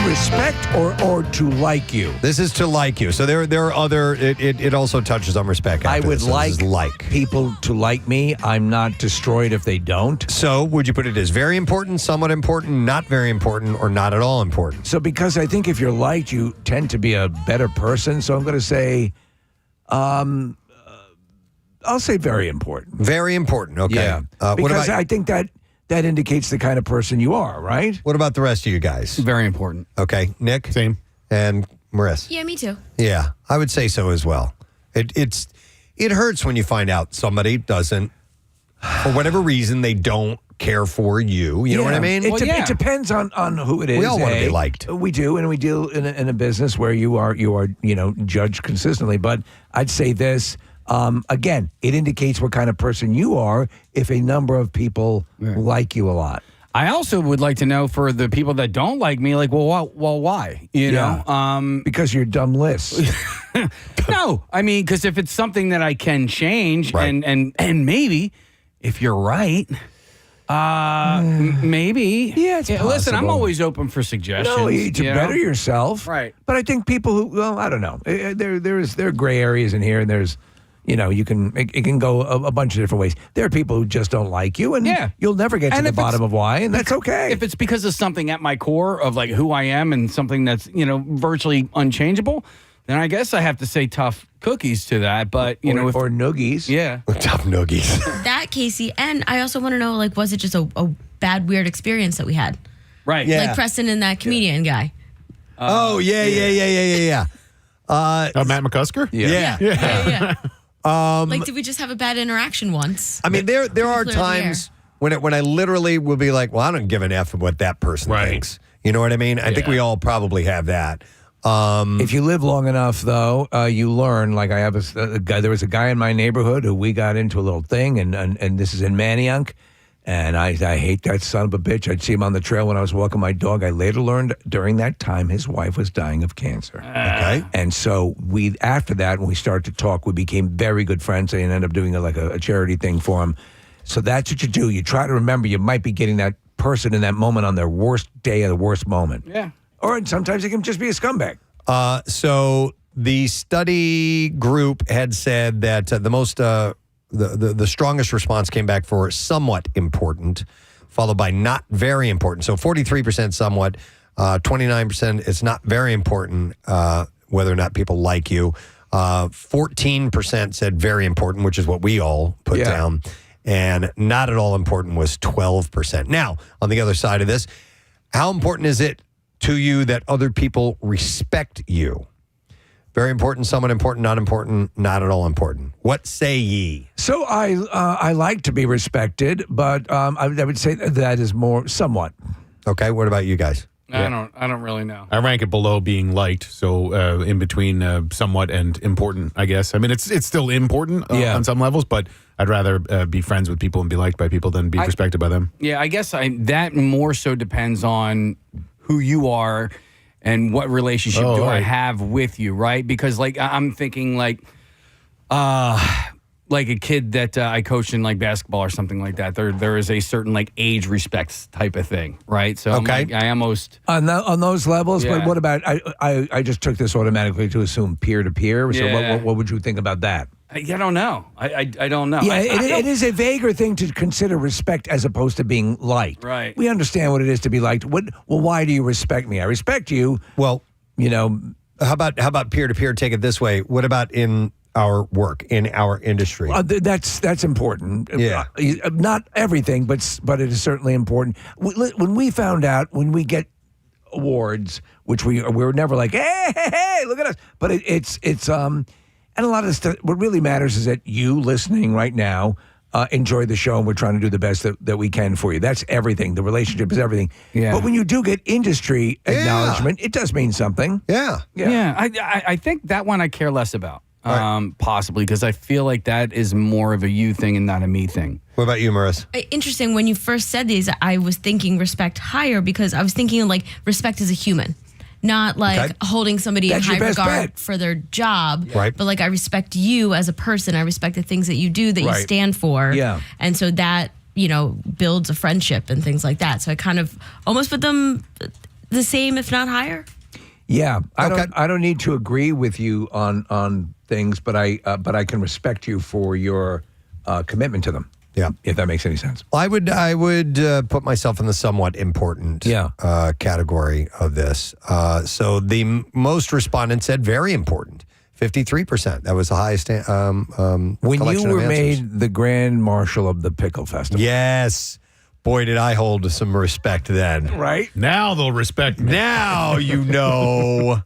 Respect or to like you? This is to like you. So there are other, it also touches on respect. I after would this. So this is like people to like me. I'm not destroyed if they don't. So would you put it as very important, somewhat important, not very important, or not at all important? So because I think if you're liked, you tend to be a better person. So I'm going to say, I'll say very important. Very important. Okay. Yeah. What Because about, I think that indicates the kind of person you are, right? what about the rest of you guys? Very important. Okay. Nick? Same. And Maris? Yeah, me too. Yeah, I would say so as well. It hurts when you find out somebody doesn't, for whatever reason, they don't care for you. You know what I mean? It depends on who it is. We all want to be eh? liked. We do, and we deal in a business where you are judged consistently. But I'd say this again. It indicates what kind of person you are if a number of people like you a lot. I also would like to know for the people that don't like me, like, well, why? You know, because you're dumb lists. No, I mean, because if it's something that I can change, and maybe if you're right, maybe. Yeah, it's possible. Listen, I'm always open for suggestions. No, to you know? better yourself. Right. But I think people who, well, I don't know. There are gray areas in here, and there's, it can go a bunch of different ways. There are people who just don't like you, and you'll never get to the bottom of why, and that's okay. If it's because of something at my core of like who I am and something that's, virtually unchangeable, then I guess I have to say tough cookies to that. But, or noogies. Yeah. Tough noogies. That, Casey. And I also want to know, like, was it just a bad, weird experience that we had? Right. Yeah. Like Preston and that comedian guy. Yeah. Matt McCusker? Yeah. Like, did we just have a bad interaction once? I mean, there are Clear the times when I literally will be like, well, I don't give an F of what that person thinks. You know what I mean? I think we all probably have that. If you live long enough, though, you learn. Like I have a guy. There was a guy in my neighborhood who we got into a little thing, and this is in Manayunk, and I hate that son of a bitch. I'd see him on the trail when I was walking my dog. I later learned during that time his wife was dying of cancer. Okay, and so after that, when we started to talk, we became very good friends. I ended up doing a charity thing for him. So that's what you do. You try to remember you might be getting that person in that moment on their worst day or the worst moment. Yeah. Or sometimes it can just be a scumbag. So the study group had said that the strongest response came back for somewhat important, followed by not very important. So 43% somewhat, 29% it's not very important whether or not people like you. 14% said very important, which is what we all put down. And not at all important was 12%. Now, on the other side of this, how important is it to you that other people respect you? Very important, somewhat important, not important, not at all important. What say ye? So I like to be respected, but I would say that is more somewhat. Okay, what about you guys? I don't really know. I rank it below being liked, so in between somewhat and important, I guess. I mean, it's still important on some levels, but I'd rather be friends with people and be liked by people than be respected by them. Yeah, I guess that more so depends on who you are and what relationship Oh, do I right. have with you, right? Because like I'm thinking like a kid that I coached in like basketball or something like that. There is a certain like age respect type of thing, right? So I'm like, I almost on those levels. Yeah. But what about I just took this automatically to assume peer to peer. So Yeah. what would you think about that? I don't know. I don't know. Yeah, I it is a vaguer thing to consider respect as opposed to being liked. Right. We understand what it is to be liked. Well, why do you respect me? I respect you. Well, you know, how about peer to peer? Take it this way. What about in our work, in our industry? That's important. Yeah. Not everything, but it is certainly important. When we found out, when we get awards, which we were never like, hey, look at us. But it's and a lot of stuff. What really matters is that you listening right now enjoy the show, and we're trying to do the best that we can for you. That's everything. The relationship is everything. Yeah. But when you do get industry acknowledgement, it does mean something. Yeah. I think that one I care less about. Possibly because I feel like that is more of a you thing and not a me thing. What about you, Marissa? Interesting. When you first said these, I was thinking respect higher because I was thinking like respect as a human, not like holding somebody That's in your high best regard bet. for their job. Right. But like I respect you as a person. I respect the things that you do that you Right. stand for. Yeah. And so that, builds a friendship and things like that. So I kind of almost put them the same, if not higher. Yeah, I don't need to agree with you on things, but I can respect you for your commitment to them. Yeah, if that makes any sense. I would put myself in the somewhat important category of this. So the most respondents said very important. 53%. That was the highest. When collection you of were answers. made the Grand Marshal of the Pickle Festival. Yes. Boy, did I hold some respect then. Right? Now they'll respect me. Now you know.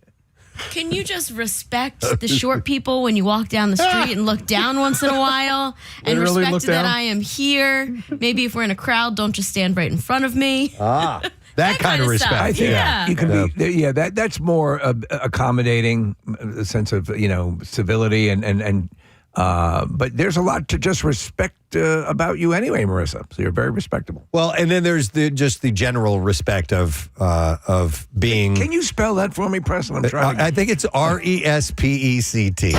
Can you just respect the short people when you walk down the street and look down once in a while and Literally respect look that down? I am here? Maybe if we're in a crowd, don't just stand right in front of me. That kind of respect. stuff. I think Yeah. you can be. Yeah, that's more accommodating, a sense of civility and. But there's a lot to just respect about you anyway, Marissa. So you're very respectable. Well, and then there's just the general respect of being. Can you spell that for me, Preston? I'm trying. I think it's RESPECT.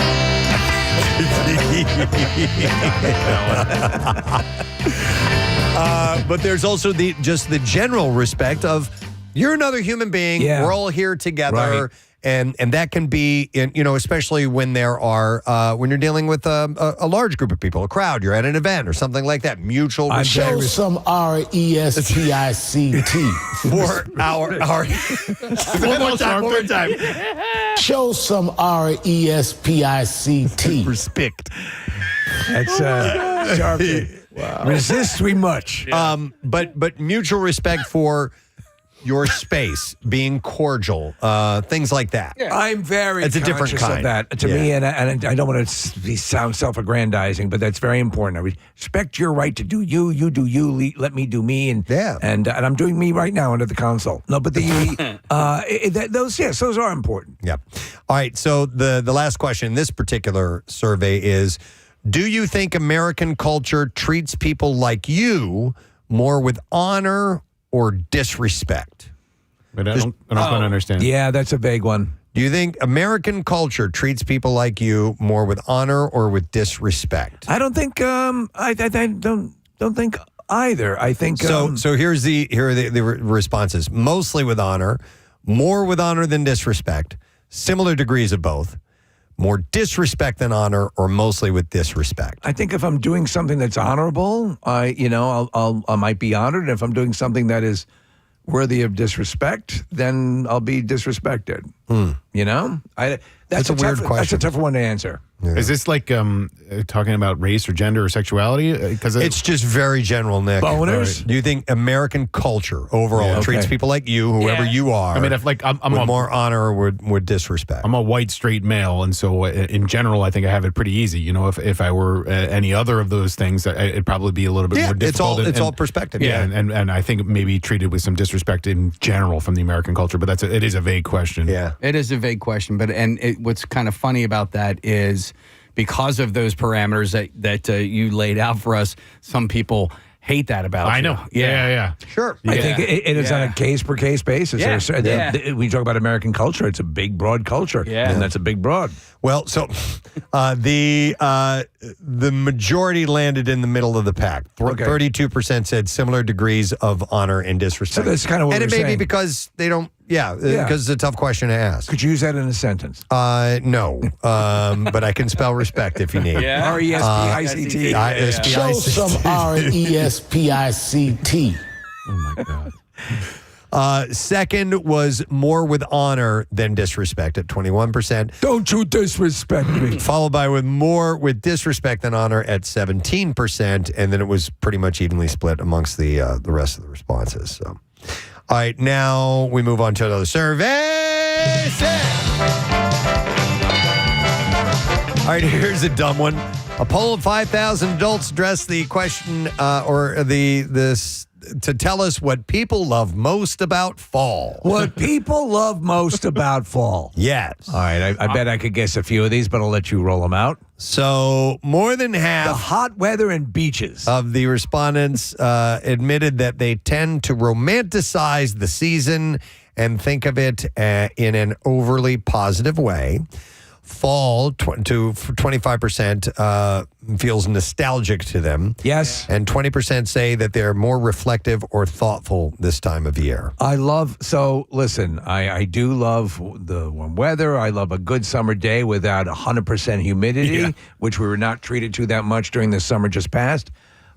But there's also the general respect of you're another human being. Yeah. We're all here together. Right. And that can be, especially when there are when you're dealing with a large group of people, a crowd, you're at an event or something like that. Mutual respect. Show some RESPICT. For our one more time. Show some RESPICT. Respect. That's sharp. Wow. Resist we much. But mutual respect for your space, being cordial, things like that. I'm very It's a different conscious kind. of that to me, and I don't want to sound self-aggrandizing, but that's very important. I respect your right to do you. You do you. Let me do me, and I'm doing me right now under the console. No, but those are important. Yeah. All right. So the last question in this particular survey is: do you think American culture treats people like you more with honor or disrespect? But I don't quite understand. Yeah, that's a vague one. Do you think American culture treats people like you more with honor or with disrespect? I don't think. I don't think either. I think. So here are the responses: mostly with honor, more with honor than disrespect, similar degrees of both, more disrespect than honor, or mostly with disrespect. I think if I'm doing something that's honorable, I might be honored. And if I'm doing something that is worthy of disrespect, then I'll be disrespected. That's a weird question. That's a tough one to answer. Yeah. Is this like talking about race or gender or sexuality? Because it's just very general, Nick. Boners? Do you think American culture overall treats people like you, whoever you are? I mean, if like I'm with a, more honor or with disrespect. I'm a white straight male, and so in general, I think I have it pretty easy. If I were any other of those things, it'd probably be a little bit more difficult. It's all perspective. Yeah, and I think maybe treated with some disrespect in general from the American culture. But it is a vague question. Yeah, it is a vague question. But what's kind of funny about that is, because of those parameters that you laid out for us, some people hate that about I you. know. Yeah. Sure. I think it is on a case-per-case basis. Yeah. When you talk about American culture, it's a big, broad culture. Yeah. And that's a big, broad. Well, so the majority landed in the middle of the pack. 32% said similar degrees of honor and disrespect. So that's kind of what and it we're may be saying. because they don't. Because it's a tough question to ask. Could you use that in a sentence? No, but I can spell respect if you need. Yeah. R-E-S-P-I-C-T. Show some R-E-S-P-I-C-T. Oh, my God. Second was more with honor than disrespect at 21%. Don't you disrespect me. Followed by with more with disrespect than honor at 17%, and then it was pretty much evenly split amongst the rest of the responses. So, all right, now we move on to another survey. All right, here's a dumb one. A poll of 5,000 adults addressed the question to tell us what people love most about fall. What people love most about fall. Yes. All right, I bet I could guess a few of these, but I'll let you roll them out. So more than half the hot weather and beaches of the respondents admitted that they tend to romanticize the season and think of it in an overly positive way. Fall to 25% feels nostalgic to them. Yes. And 20% say that they're more reflective or thoughtful this time of year. Listen, I do love the warm weather. I love a good summer day without 100% humidity, which we were not treated to that much during the summer just past.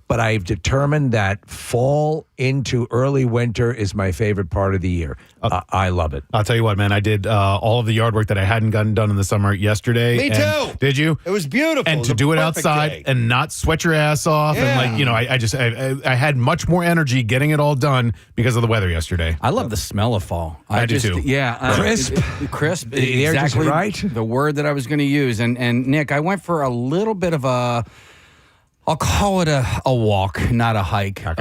But I've determined that fall into early winter is my favorite part of the year. I love it. I'll tell you what, man. I did all of the yard work that I hadn't gotten done in the summer yesterday. Me too. Did you? It was beautiful. And to do it outside and not sweat your ass off. Yeah. And I had much more energy getting it all done because of the weather yesterday. I love the smell of fall. I do too. Yeah. Crisp. Crisp. The air just Exactly right. the word that I was going to use. And Nick, I went for a little bit of I'll call it a walk, not a hike. Okay.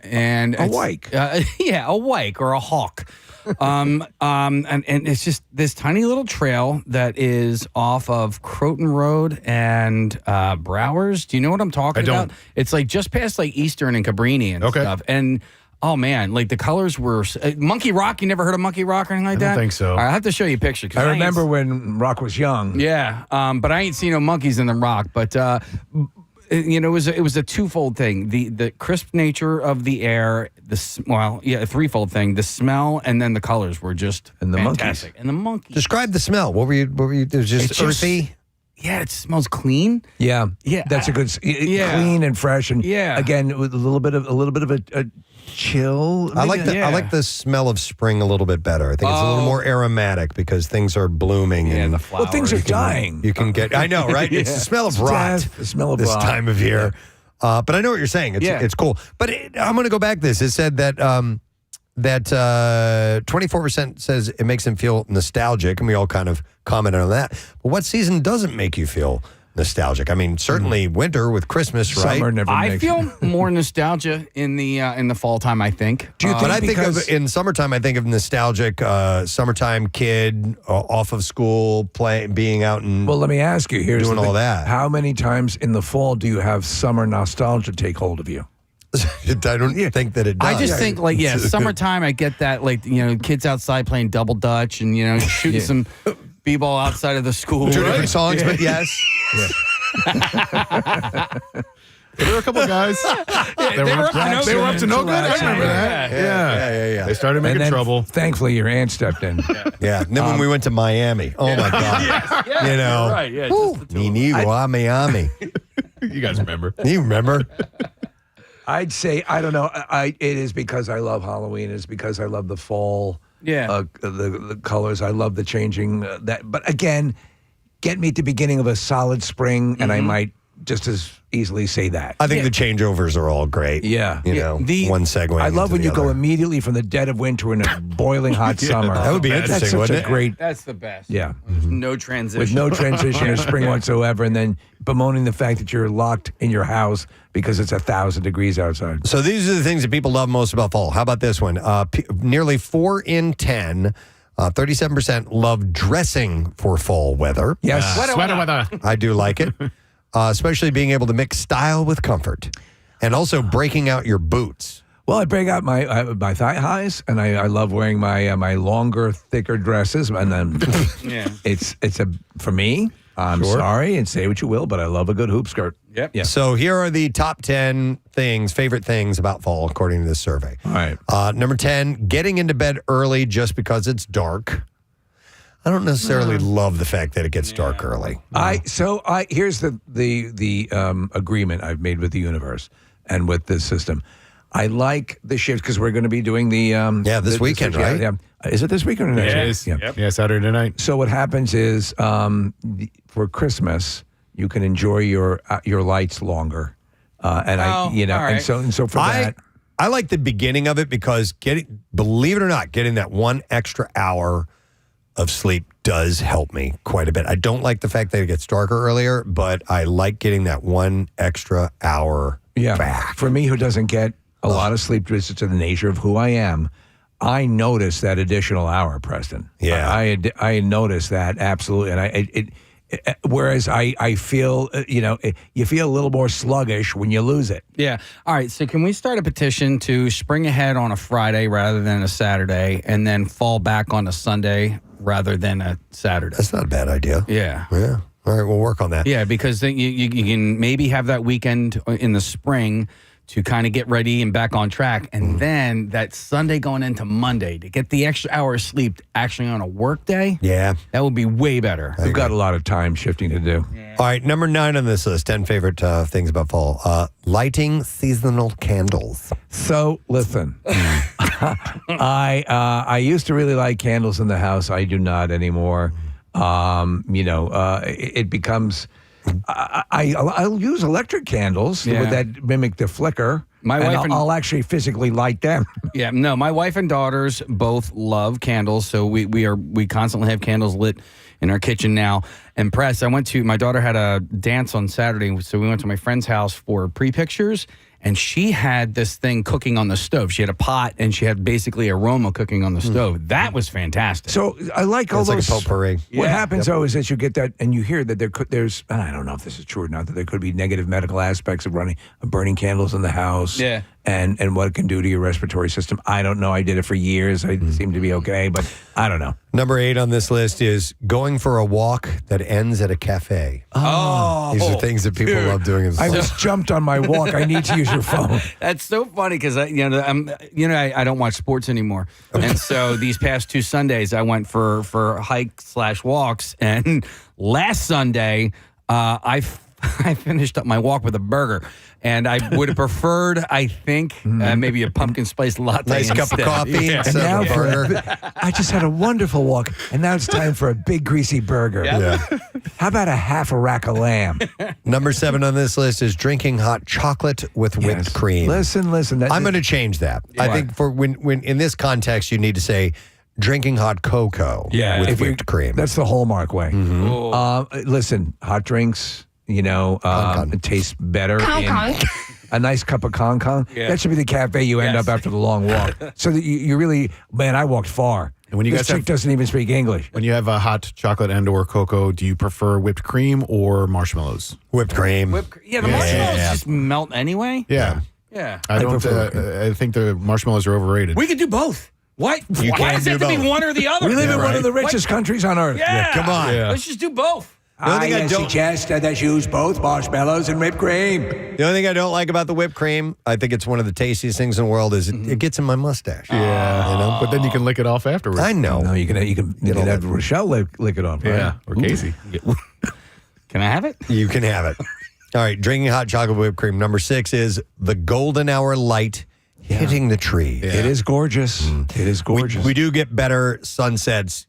And A wike. a wike or a hawk. And it's just this tiny little trail that is off of Croton Road and Browers. Do you know what I'm talking about? I don't. It's like just past like Eastern and Cabrini and stuff. And oh man, like the colors were Monkey Rock. You never heard of Monkey Rock or anything like that? I don't think so. All right, I have to show you a picture. I remember when Rock was young. Yeah, but I ain't seen no monkeys in the rock. But it was a twofold thing: the crisp nature of the air, a threefold thing: the smell, and then the colors were just fantastic. And the monkeys. Describe the smell. What were you? It was just earthy. Yeah, it smells clean. Yeah, yeah, that's a good, clean and fresh, and again with a little bit of a chill. I like the smell of spring a little bit better. I think it's a little more aromatic because things are blooming and the flowers. Well, things are dying. You can get. I know, right? It's the smell of rot. The smell of this rot. time of year. But I know what you're saying. It's cool. But I'm going to go back to this. It said that 24% says it makes them feel nostalgic, and we all kind of commented on that. But what season doesn't make you feel nostalgic? I mean, certainly winter with Christmas, right? Summer never I makes feel more nostalgia in the fall time. I think. Do you think? But I think in summertime, I think of nostalgic summertime kid off of school, being out and Well, let me ask you. Here's doing the thing. all that. How many times in the fall do you have summer nostalgia take hold of you? I don't think that it does. I just think summertime. I get that kids outside playing double dutch and shooting some b-ball outside of the school. Two different songs, but yes. There were a couple guys. They were up to no good. I remember that. Yeah. They started making trouble. Thankfully, your aunt stepped in. Yeah. And then when we went to Miami, oh my God. Right. Yeah. Miami. You guys remember? You remember? I'd say, I don't know. It is because I love Halloween. It's because I love the fall. Yeah. The colors. I love the changing. But again, get me at the beginning of a solid spring, and I might just as easily say that. I think the changeovers are all great. Yeah. One segue. I love when you go other. immediately from the dead of winter into a boiling hot summer. That would be interesting, wouldn't it? Great. That's the best. Yeah. No transition. With no transition or spring whatsoever, and then bemoaning the fact that you're locked in your house because it's 1,000 degrees outside. So these are the things that people love most about fall. How about this one? Nearly 4 in 10, 37% love dressing for fall weather. Yes. Sweater weather. I do like it, especially being able to mix style with comfort. And also breaking out your boots. Well, I break out my thigh highs, and I love wearing my longer, thicker dresses. And then it's for me. I'm sorry, and say what you will, but I love a good hoop skirt. Yep. Yeah. So here are the top 10 favorite things about fall, according to this survey. All right. Number 10, getting into bed early just because it's dark. I don't necessarily love the fact that it gets dark early. Here's the agreement I've made with the universe and with this system. I like the shift because we're going to be doing the this weekend, right? Yeah. Is it this weekend or next? It is. Yeah, Saturday night. So what happens is for Christmas you can enjoy your lights longer, and so for that. I like the beginning of it because believe it or not, getting that one extra hour of sleep does help me quite a bit. I don't like the fact that it gets darker earlier, but I like getting that one extra hour back. For me, who doesn't get a lot of sleep just to the nature of who I am, I notice that additional hour, Preston. Yeah. I notice that, absolutely. And whereas I feel, you feel a little more sluggish when you lose it. Yeah. All right. So can we start a petition to spring ahead on a Friday rather than a Saturday and then fall back on a Sunday rather than a Saturday? That's not a bad idea. Yeah. Yeah. All right. We'll work on that. Yeah, because then you can maybe have that weekend in the spring to kind of get ready and back on track. And then that Sunday going into Monday to get the extra hour of sleep actually on a work day. Yeah. That would be way better. We've got a lot of time shifting to do. Yeah. All right. Number 9 on this list, 10 favorite things about fall. Lighting seasonal candles. So listen, I used to really like candles in the house. I do not anymore. It becomes... I'll use electric candles that mimic the flicker. I'll actually physically light them. Yeah, no, my wife and daughters both love candles, so we constantly have candles lit in our kitchen now. And my daughter had a dance on Saturday, so we went to my friend's house for pre-pictures. And she had this thing cooking on the stove. She had a pot, and she had basically aroma cooking on the stove. That was fantastic. So I like all those. Like a potpourri. What happens, though, is that you get that, and you hear that there's, I don't know if this is true or not, that there could be negative medical aspects of burning candles in the house. Yeah. And what it can do to your respiratory system. I don't know. I did it for years. I seem to be okay, but I don't know. Number 8 on this list is going for a walk that ends at a cafe. Oh, these are things that people love doing. I just jumped on my walk. I need to use your phone. That's so funny because I don't watch sports anymore, and so these past 2 Sundays I went for hike/walks, and last Sunday I finished up my walk with a burger. And I would have preferred, I think, maybe a pumpkin spice latte. Nice cup of coffee. Yeah. And now I just had a wonderful walk, and now it's time for a big greasy burger. Yep. Yeah. How about a half a rack of lamb? Number 7 on this list is drinking hot chocolate with whipped cream. Listen. I'm going to change that. Yeah. I think for when in this context, you need to say drinking hot cocoa with whipped cream. That's the Hallmark way. Listen, hot drinks. It tastes better in a nice cup of con. Yeah. That should be the cafe you end up after the long walk. So that you really, man, I walked far. And when you this guys chick doesn't even speak English. When you have a hot chocolate and/or cocoa, do you prefer whipped cream or marshmallows? Whipped cream. The marshmallows just melt anyway. Yeah. Yeah. I don't. I think the marshmallows are overrated. We could do both. What? You Why can't does it have do to be both. one or the other? We live in one of the richest countries on earth. Yeah. Come on. Yeah. Let's just do both. I suggest that you use both marshmallows and whipped cream. The only thing I don't like about the whipped cream, I think it's one of the tastiest things in the world, is it gets in my mustache. Yeah. But then you can lick it off afterwards. I know. No, you can have Rochelle lick it off. Right? Yeah. Or Casey. Can I have it? You can have it. All right, drinking hot chocolate with whipped cream. Number 6 is the golden hour light hitting the tree. Yeah. It is gorgeous. It is gorgeous. We do get better sunsets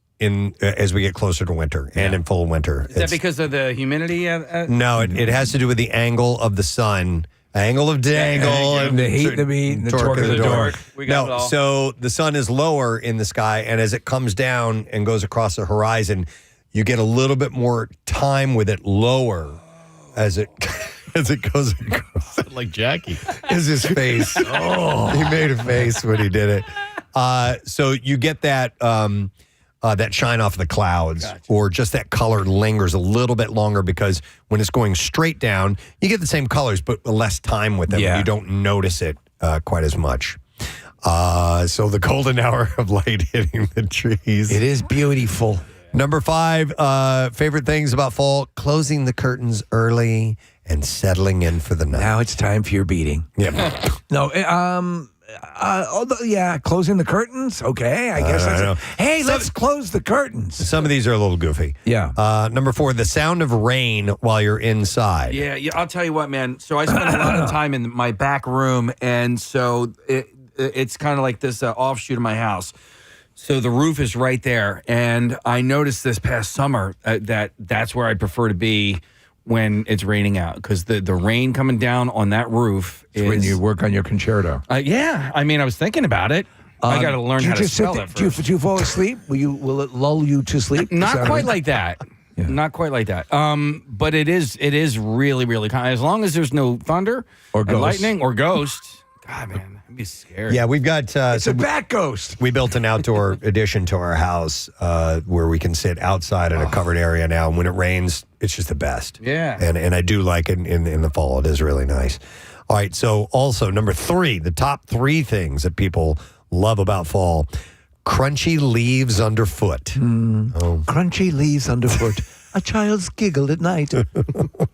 as we get closer to winter and in full winter. Is that because of the humidity? No, it has to do with the angle of the sun, angle of dangle, and the heat, the beat, the torque of the dork. We got it all. So the sun is lower in the sky, and as it comes down and goes across the horizon, you get a little bit more time with it lower as it goes across. Like Jackie. Is his face. He made a face when he did it. So you get that that shine off the clouds, or just that color lingers a little bit longer because when it's going straight down, you get the same colors, but less time with them. Yeah. You don't notice it quite as much. So the golden hour of light hitting the trees. It is beautiful. Number 5, favorite things about fall: closing the curtains early and settling in for the night. Now it's time for your beating. Yeah. No, closing the curtains. Okay, I guess that's it. Hey, let's close the curtains. Some of these are a little goofy. Yeah. Number 4, the sound of rain while you're inside. Yeah, I'll tell you what, man. So I spend a lot of time in my back room, and so it's kind of like this offshoot of my house. So the roof is right there, and I noticed this past summer that's where I prefer to be when it's raining out, because the rain coming down on that roof is when you work on your concerto. Yeah, I mean, I was thinking about it. I got to learn how to spell it first. Do you fall asleep? Will it lull you to sleep? Not quite like that. Yeah. Not quite like that. But it is really, really kind. As long as there's no thunder or lightning or ghosts. God, man, that'd be scary. Yeah, we've got... it's a bat ghost. We built an outdoor addition to our house where we can sit outside in a covered area now. And when it rains, it's just the best. Yeah. And I do like it in the fall. It is really nice. All right, so also, number 3, the top 3 things that people love about fall: crunchy leaves underfoot. Crunchy leaves underfoot. A child's giggle at night,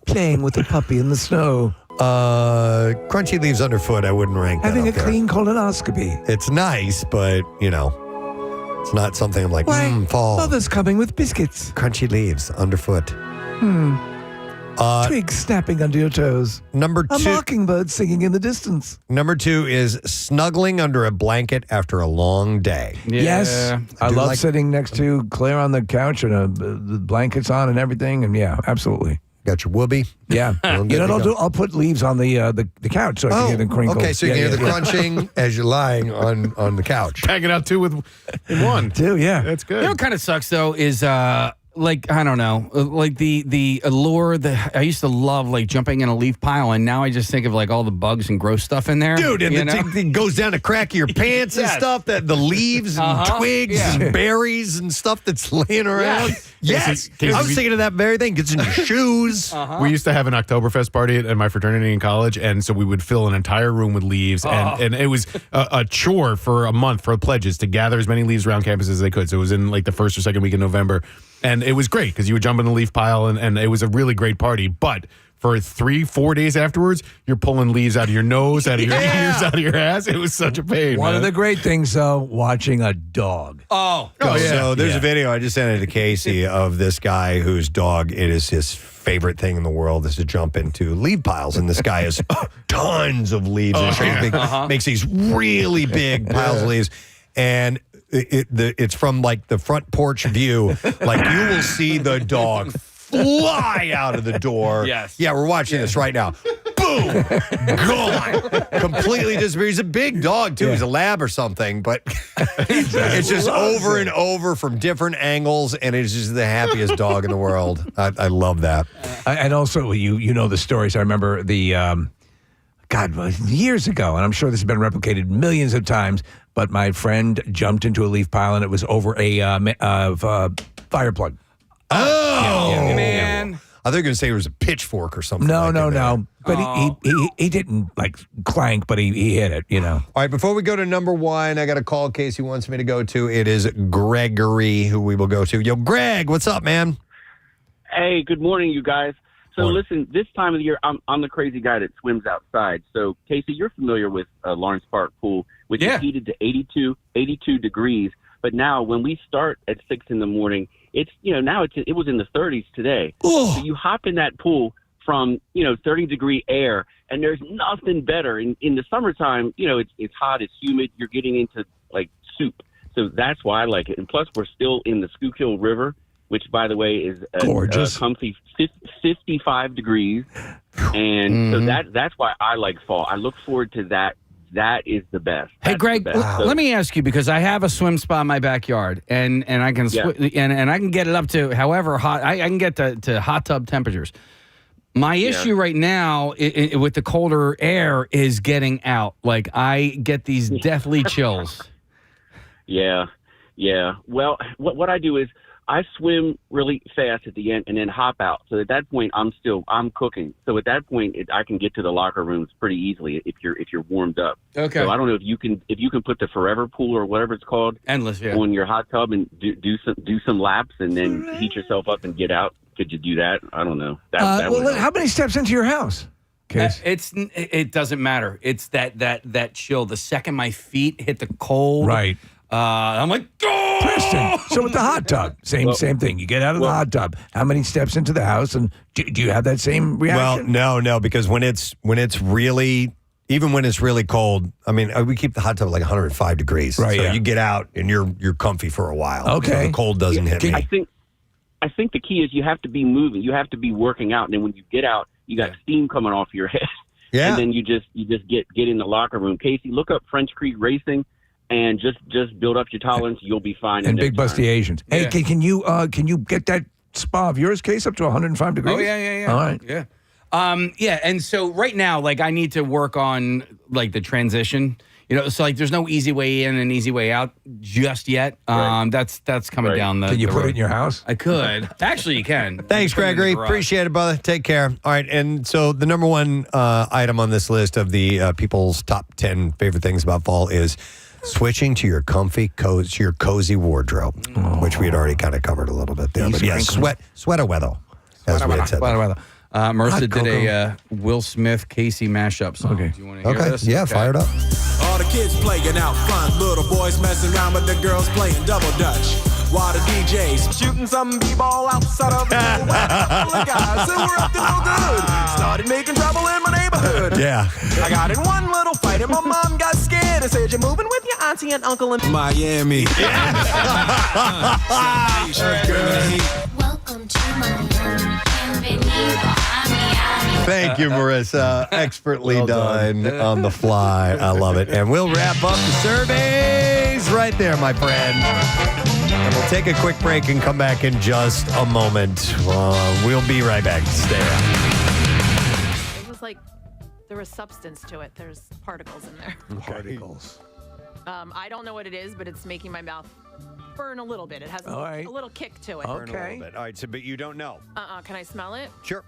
playing with a puppy in the snow. Crunchy leaves underfoot, I wouldn't rank that Having a up there. clean colonoscopy. It's nice, but, it's not something I'm like, fall. Mother's coming with biscuits. Crunchy leaves underfoot. Twigs snapping under your toes. Number 2. A mockingbird singing in the distance. Number 2 is snuggling under a blanket after a long day. Yeah. Yes. I do love like- sitting next to Claire on the couch and the blankets on and everything. And yeah, absolutely. Got your whoopee? Yeah. You know what I'll do? I'll put leaves on the couch so I can hear them crinkle. Okay, so you can hear the crunching as you're lying on the couch. Pack it out 2 in 1. 2, yeah. That's good. You know what kind of sucks, though, is... like, I don't know, like the allure that I used to love, like jumping in a leaf pile, and now I just think of like all the bugs and gross stuff in there. Dude, and it goes down the crack of your pants and stuff, that the leaves and twigs and berries and stuff that's laying around. Yes. I was thinking of that very thing. Gets in your shoes. We used to have an Oktoberfest party at my fraternity in college, and so we would fill an entire room with leaves, and it was a chore for a month for pledges to gather as many leaves around campus as they could. So it was in like the first or second week in November. And it was great because you would jump in the leaf pile and it was a really great party. But for 3-4 days afterwards, you're pulling leaves out of your nose, out of your ears, out of your ass. It was such a pain. One of the great things, though, watching a dog. Oh, yeah. So there's a video I just sent it to Casey of this guy whose dog, it is his favorite thing in the world is to jump into leaf piles. And this guy has tons of leaves. Makes these really big piles of leaves. And it's from like the front porch view. Like you will see the dog fly out of the door. Yes. Yeah, we're watching this right now. Boom! Gone! Completely disappeared. He's a big dog, too. He's a lab or something, but it's just over and over from different angles, and it's just the happiest dog in the world. I love that. And also, you know the stories. I remember the, years ago, and I'm sure this has been replicated millions of times, but my friend jumped into a leaf pile, and it was over a fire plug. Oh, man. I thought you were going to say it was a pitchfork or something. No. But he didn't like clank, but he hit it, All right, before we go to number 1, I got a call Casey wants me to go to. It is Gregory who we will go to. Yo, Greg, what's up, man? Hey, good morning, you guys. So listen, this time of the year, I'm the crazy guy that swims outside. So, Casey, you're familiar with Lawrence Park Pool, which is heated to 82 degrees. But now when we start at 6 in the morning, it's, now it was in the 30s today. Oh. So you hop in that pool from, 30-degree air, and there's nothing better. In the summertime, it's hot, it's humid, you're getting into, like, soup. So that's why I like it. And plus, we're still in the Schuylkill River, which, by the way, is gorgeous, comfy 55 degrees. And so that's why I like fall. I look forward to that. That is the best. Hey, That's Greg, the best. So, let me ask you, because I have a swim spa in my backyard, and I can and I can get it up to however hot I can get to hot tub temperatures. My issue right now with the colder air is getting out. Like I get these deathly chills. Yeah. Yeah. Well, what I do is I swim really fast at the end and then hop out. So at that point, I'm cooking. So at that point, I can get to the locker rooms pretty easily if you're warmed up. Okay. So I don't know if you can put the forever pool or whatever it's called endless on your hot tub and do some laps and then heat yourself up and get out. Could you do that? I don't know. That would help. How many steps into your house? It doesn't matter. It's that chill. The second my feet hit the cold, right? I'm like, oh! Preston. So with the hot tub, same thing. You get out of the hot tub. How many steps into the house, and do you have that same reaction? Well, no, because when it's really, even when it's really cold, I mean, we keep the hot tub at like 105 degrees. Right. So Yeah. you get out and you're comfy for a while. Okay. So the cold doesn't hit me. I think the key is you have to be moving. You have to be working out, and then when you get out, you got steam coming off your head. Yeah. And then you just get in the locker room. Casey, look up French Creek Racing. And just build up your tolerance. You'll be fine. And big busty Asians. Hey, can you get that spa of yours, Case, up to 105 degrees? Oh yeah. All right. Yeah. And so right now, like I need to work on like the transition. So like there's no easy way in and easy way out just yet. That's coming down the. Can you the put road. it in your house? I could. Actually, you can. Thanks, Gregory. Appreciate it, brother. Take care. All right. And so the number one item on this list of the people's top 10 favorite things about fall is switching to your cozy wardrobe, which we had already kind of covered a little bit there. But yeah, sweater weather, as we had said. Marissa did a Will Smith Casey mashup song. Okay. Do you want to hear this? Yeah, fire it up. All the kids playing out front, little boys messing around, but the girls playing double dutch. While the DJs shooting some b-ball outside of the pool. The guys who were up to no good started making trouble in my neighborhood. Yeah. I got in one little fight and my mom got scared and said, "You're moving with your auntie and uncle in Miami." Welcome to Miami. Thank you, Marissa. Expertly done on the fly. I love it. And we'll wrap up the surveys right there, my friend. And we'll take a quick break and come back in just a moment. We'll be right back. Stay on. It was like there was substance to it. There's particles in there. Particles. I don't know what it is, but it's making my mouth burn a little bit. It has a little kick to it. Burn a little bit. All right, but you don't know. Can I smell it? Sure.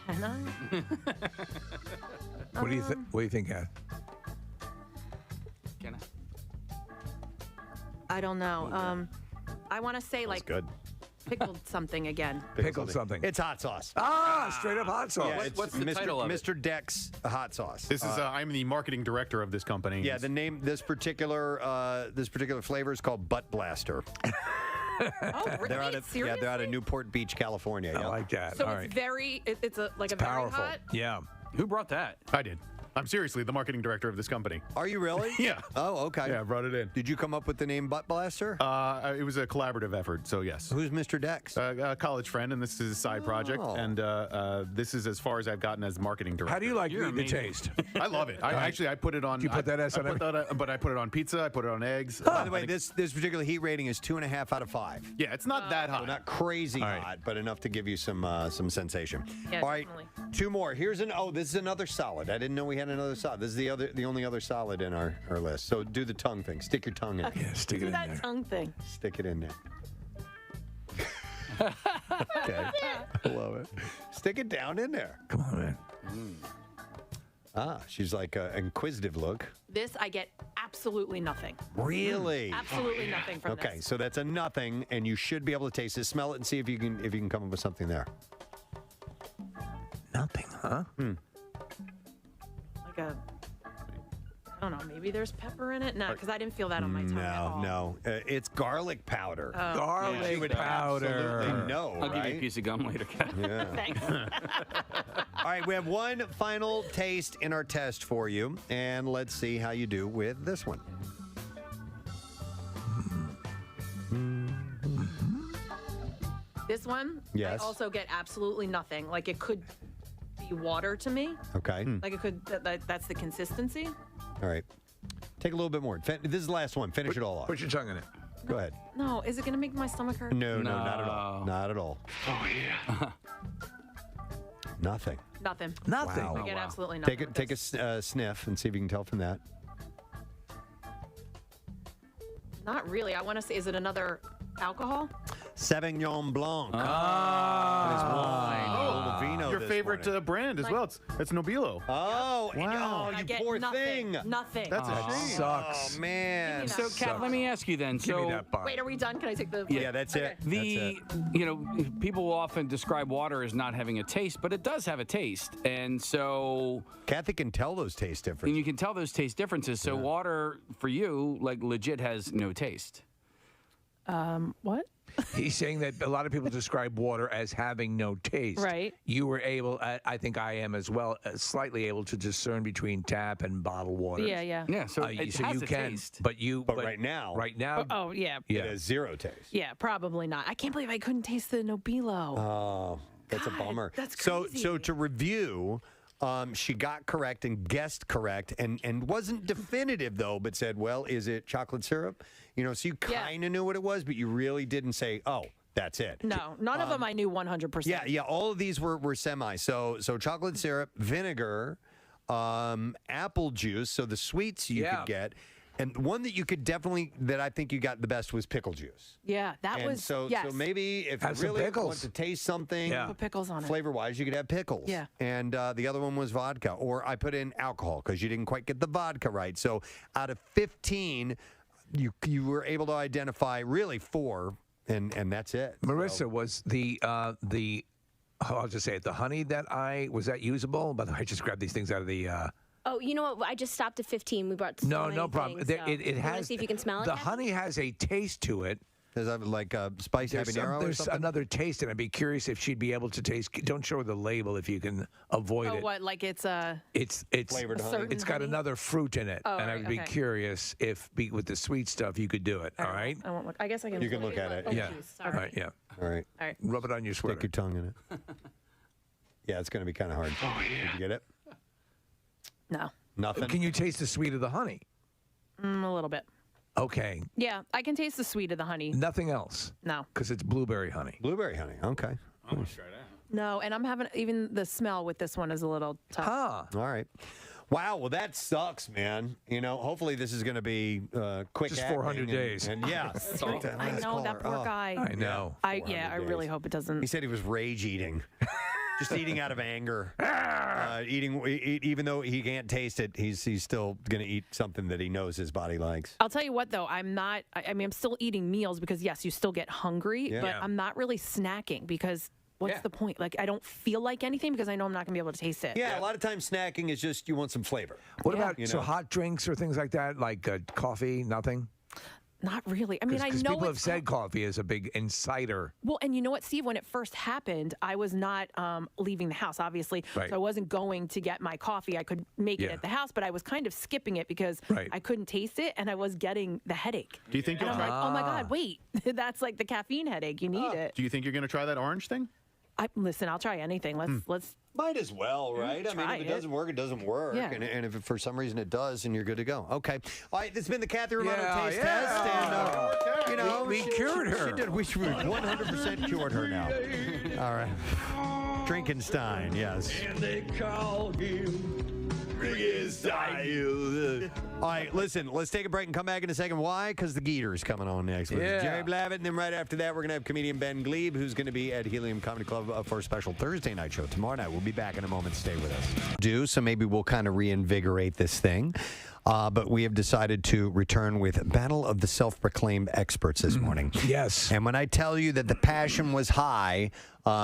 Can I? What do you think? What do you think, Ed? Can I don't know. I want to say like good. Pickled something again. Pickled something. It's hot sauce. Straight up hot sauce. Yeah, What's the title of it? Mr. Deck's hot sauce. This is I'm the marketing director of this company. Yeah, the name this particular flavor is called Butt Blaster. Oh, really? They're out of, Seriously? they're out of Newport Beach, California. I like that. So All it's right. very, it's a like a Powerful. very hot. Yeah. Who brought that? I did. I'm seriously the marketing director of this company. Are you really? Yeah. Oh, okay. Yeah, I brought it in. Did you come up with the name Butt Blaster? It was a collaborative effort, so yes. Who's Mr. Dex? A college friend, and this is a side project. And this is as far as I've gotten as marketing director. How do you like the taste? I love it. I put it on. Do you put that as I put it on pizza. I put it on eggs. By the way, this particular heat rating is 2.5 out of 5. Yeah, it's not that hot. So not crazy hot, but enough to give you some sensation. Yeah, All right, definitely. two more. This is another solid. I didn't know we had another solid. This is the only other solid in our list. So do the tongue thing. Stick your tongue in. Yeah, stick it Do in that there. tongue thing. Stick it in there. Okay. I love it. Stick it down in there. Come on, man. She's like an inquisitive look. This I get absolutely nothing. Really? Absolutely nothing from Okay, this. so that's a nothing, and you should be able to taste it. Smell it and see if you can come up with something there. Nothing, huh? Like a, I don't know, maybe there's pepper in it? No, because I didn't feel that on my tongue at all. No. It's garlic powder. Oh. Garlic You would powder. absolutely know, I'll give you a right? piece of gum later. Yeah. Thanks. All right, we have one final taste in our test for you, and let's see how you do with this one. This one, Yes. I also get absolutely nothing. Like it could be water to me. Okay. Like it could, that's the consistency. All right. Take a little bit more. This is the last one. Finish it all off. Put your tongue in it. Go ahead. No, is it going to make my stomach hurt? No, not at all. Not at all. Oh, yeah. Nothing. Nothing. Nothing. Wow. I get absolutely nothing. Take a sniff and see if you can tell from that. Not really. I want to say, is it another alcohol? Sauvignon Blanc. Your favorite brand as well. It's Nobilo. Oh, wow. You get poor nothing. thing. Nothing. That's a shame. Sucks. Oh, man. So, Kat, let me ask you then. Give me that bar. Wait, are we done? Can I take the? Yeah, that's it. People will often describe water as not having a taste, but it does have a tast, and so Kathy can tell those taste differences. And you can tell those taste differences. So water for you, like legit, has no taste. What? He's saying that a lot of people describe water as having no taste. Right. You were able, I think I am as well, slightly able to discern between tap and bottled water. Yeah. Yeah. So it so has you a can, taste. but right now, Oh, yeah. it has zero taste. Yeah, probably not. I can't believe I couldn't taste the Nobilo. Oh, that's a bummer. That's crazy. So to review, she got correct and guessed correct and wasn't definitive though, but said, well, is it chocolate syrup? So you kind of knew what it was, but you really didn't say, oh, that's it. No, none of them I knew 100%. Yeah, all of these were semi. So chocolate syrup, vinegar, apple juice, so the sweets you could get. And one that you could definitely, that I think you got the best was pickle juice. Yeah, that was, so maybe if Have you some really pickles. want to taste something put pickles on it. flavor-wise, you could have pickles. Yeah. And the other one was vodka. Or I put in alcohol because you didn't quite get the vodka right. So out of 15, you were able to identify really 4, and that's it. Marissa, was the I'll just say it, the honey was that usable? By the way, I just grabbed these things out of the Oh, you know what? I just stopped at 15. We brought no problem. Things, so. It You wanna has. see if you can smell it. The Kathy? honey has a taste to it. Does that like spice habanero or There's something? another taste, and I'd be curious if she'd be able to taste. Don't show her the label if you can avoid Oh, it. what? Like it's It's flavored honey. It's got another fruit in it, Oh, and right, I'd be okay. curious if with the sweet stuff you could do it. All right. I won't look. I guess I can. You can look at it. Oh, Yeah. geez, All sorry. right. Yeah. All right. All right. Rub it on your sweater. Stick your tongue in it. Yeah, it's going to be kind of hard. Oh, yeah. Did you get it? No. Nothing? Can you taste the sweet of the honey? A little bit. Okay. Yeah, I can taste the sweet of the honey. Nothing else. No. Because it's blueberry honey. Blueberry honey. Okay. I'm going to try that. No, and I'm having even the smell with this one is a little tough. All right. Wow. Well, that sucks, man. Hopefully this is going to be quick. Just acting 400 days. And yeah. I know that poor guy. I know. I really hope it doesn't. He said he was rage eating. Just eating out of anger. Even though he can't taste it, he's still going to eat something that he knows his body likes. I'll tell you what, though, I'm not. I mean, I'm still eating meals because yes, you still get hungry, but I'm not really snacking because. What's the point? Like, I don't feel like anything because I know I'm not going to be able to taste it. Yeah, a lot of times snacking is just you want some flavor. What about hot drinks or things like that, like coffee? Nothing. Not really. I mean, I know people have it's said coffee is a big insider. Well, and you know what, Steve? When it first happened, I was not leaving the house, obviously. Right. So I wasn't going to get my coffee. I could make it at the house, but I was kind of skipping it because I couldn't taste it, and I was getting the headache. Do you think And you'll I'm try? like, oh my God, wait, that's like the caffeine headache. You need it. Do you think you're going to try that orange thing? Listen, I'll try anything. Let's. Might as well, right? I mean, Try if it it. doesn't work, it doesn't work. Yeah. And if for some reason it does, then you're good to go. Okay. All right, this has been the Kathy Romano taste yeah. test. And, we cured her. She did. We 100% cured her now. All right. Drinkenstein, yes. And they call him All right, listen, let's take a break and come back in a second. Why? Because the Geeter's coming on next with Yeah. Jerry Blavitt. And then right after that, we're going to have comedian Ben Glebe, who's going to be at Helium Comedy Club for a special Thursday night show tomorrow night. We'll be back in a moment. Stay with us. So maybe we'll kind of reinvigorate this thing. But we have decided to return with Battle of the Self-Proclaimed Experts this morning. Yes. And when I tell you that the passion was high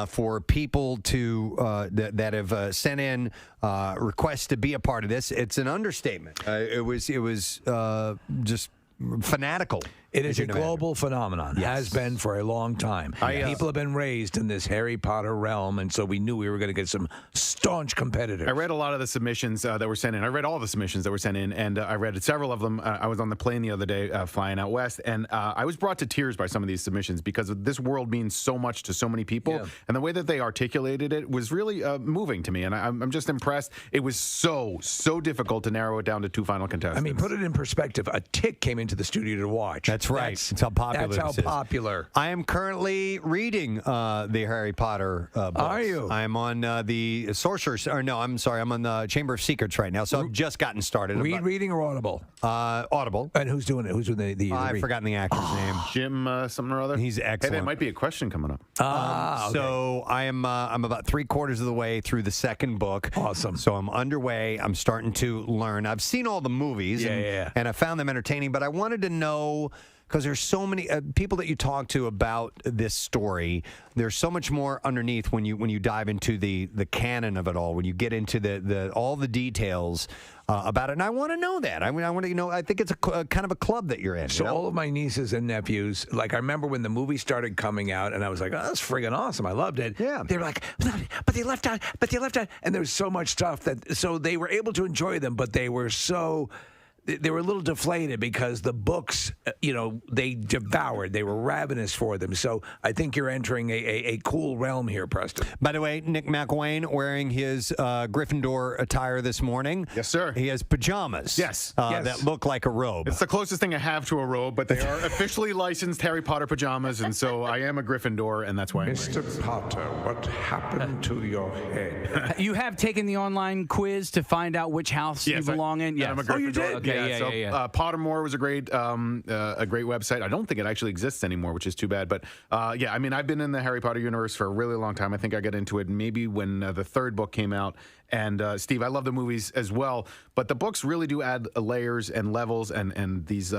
for people to that have sent in requests to be a part of this, it's an understatement. It was just fanatical. It is a global phenomenon. Has been for a long time. People have been raised in this Harry Potter realm, and so we knew we were going to get some staunch competitors. I read a lot of the submissions that were sent in. I read all the submissions that were sent in, and I read several of them. I was on the plane the other day flying out west, and I was brought to tears by some of these submissions because this world means so much to so many people, and the way that they articulated it was really moving to me, and I'm just impressed. It was so difficult to narrow it down to 2 final contestants. I mean, put it in perspective. A tick came into the studio to watch. That's That's right. That's how popular That's how this is. popular. I am currently reading the Harry Potter books. Are you? I'm on the Sorcerer's, or no, I'm sorry, I'm on the Chamber of Secrets right now, so I've just gotten started. Reading or Audible? Audible. And who's doing it? Who's doing the I've forgotten the actor's name. Jim something or other. He's Hey, excellent. there might be a question coming up. Okay. So I'm about 3/4 of the way through the second book. Awesome. So I'm underway. I'm starting to learn. I've seen all the movies, and I found them entertaining. But I wanted to know, because there's so many people that you talk to about this story. There's so much more underneath when you dive into the canon of it all. When you get into the all the details about it, and I want to know that. I mean, I want to I think it's a kind of a club that you're in. So all of my nieces and nephews, like I remember when the movie started coming out, and I was like, "Oh, that's friggin' awesome! I loved it." Yeah. They were like, "But they left out, and there's so much stuff that so they were able to enjoy them, but they were a little deflated because the books, they devoured. They were ravenous for them. So I think you're entering a cool realm here, Preston. By the way, Nick McElwain wearing his Gryffindor attire this morning. Yes, sir. He has pajamas. Yes. That look like a robe. It's the closest thing I have to a robe, but they are officially licensed Harry Potter pajamas, and so I am a Gryffindor, and that's why I'm wearing Mr. Potter, what happened to your head? You have taken the online quiz to find out which house you belong in? Yes. I'm a Gryffindor. Oh, you did? Okay. Yeah. Pottermore was a great website. I don't think it actually exists anymore, which is too bad. But I mean, I've been in the Harry Potter universe for a really long time. I think I got into it maybe when the third book came out. And Steve, I love the movies as well, but the books really do add layers and levels and these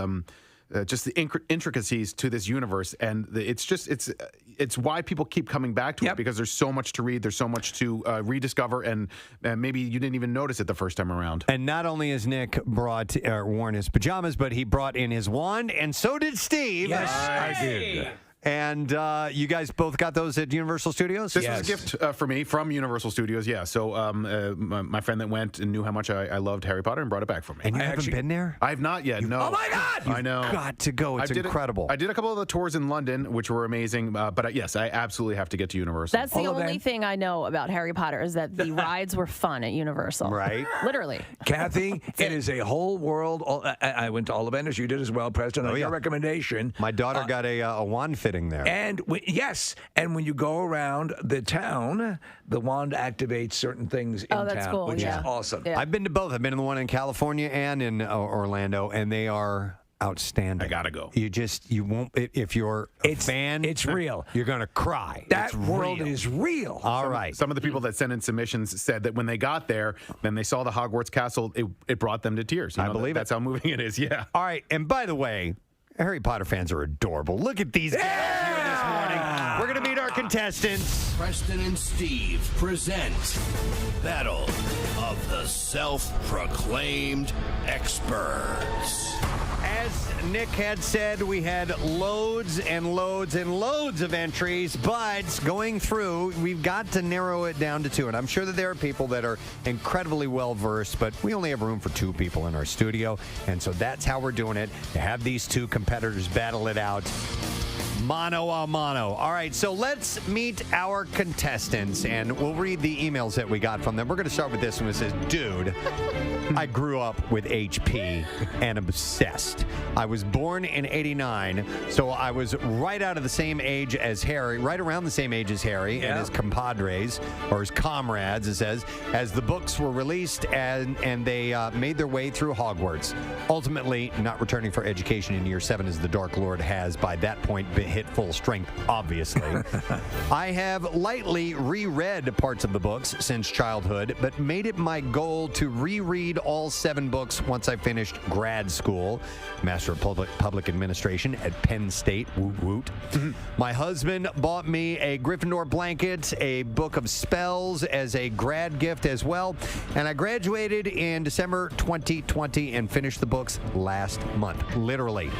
just the intricacies to this universe, and it's why people keep coming back to it, because there's so much to read, there's so much to rediscover, and maybe you didn't even notice it the first time around. And not only has Nick worn his pajamas, but he brought in his wand, and so did Steve. Yes, I did. And you guys both got those at Universal Studios? This was a gift for me from Universal Studios, yeah. So my friend that went and knew how much I loved Harry Potter and brought it back for me. And you haven't been there? I have not yet, no. Oh, my God! I know. You've got to go. It's incredible. I did a couple of the tours in London, which were amazing. But yes, I absolutely have to get to Universal. That's the only thing I know about Harry Potter is that the rides were fun at Universal. Right. Literally. Kathy, it is a whole world. I went to Ollivanders. You did as well, Preston. On your recommendation. My daughter got a wand fitting there. And and when you go around the town, the wand activates certain things in that's town, cool, which is awesome. Yeah. I've been to both. I've been in the one in California and in Orlando, and they are outstanding. I gotta go. You won't, if you're a fan, it's real. You're gonna cry. That It's world real. is real. All right. Some of the people that sent in submissions said that when they got there, then they saw the Hogwarts castle, it brought them to tears. I believe that's how moving it is, yeah. All right, and by the way, Harry Potter fans are adorable. Look at these guys here this morning. We're going to meet our contestants. Preston and Steve present Battle of the Self-Proclaimed Experts. As Nick had said, we had loads and loads and loads of entries, but going through, we've got to narrow it down to two. And I'm sure that there are people that are incredibly well-versed, but we only have room for two people in our studio. And so that's how we're doing it, to have these two competitors battle it out. Mano a mano. All right, so let's meet our contestants, and we'll read the emails that we got from them. We're going to start with this one. It says, dude, I grew up with HP and obsessed. I was born in 89, so I was right out of the same age as Harry, right around the same age as Harry and his compadres, or his comrades, it says, as the books were released and they made their way through Hogwarts, ultimately not returning for education in year 7 as the Dark Lord has by that point hit full strength, obviously. I have lightly reread parts of the books since childhood, but made it my goal to reread all 7 books once I finished grad school, Master of Public Administration at Penn State, woot woot. My husband bought me a Gryffindor blanket, a book of spells as a grad gift as well, and I graduated in December 2020 and finished the books last month. Literally,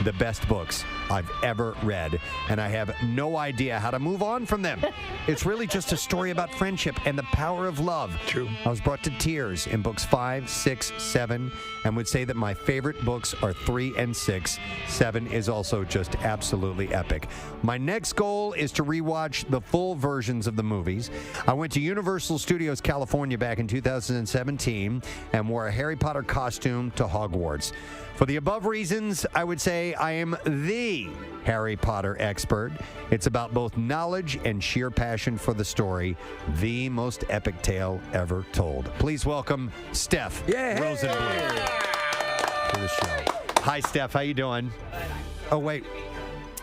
the best books I've ever read. read, and I have no idea how to move on from them. It's really just a story about friendship and the power of love. True. I was brought to tears in books 5, 6, 7, and would say that my favorite books are 3 and 6. 7 is also just absolutely epic. My next goal is to rewatch the full versions of the movies. I went to Universal Studios California back in 2017 and wore a Harry Potter costume to Hogwarts. For the above reasons, I would say I am the Harry Potter expert. It's about both knowledge and sheer passion for the story, the most epic tale ever told. Please welcome Steph Rosenbluth to the show. Hi, Steph. How you doing? Oh, wait.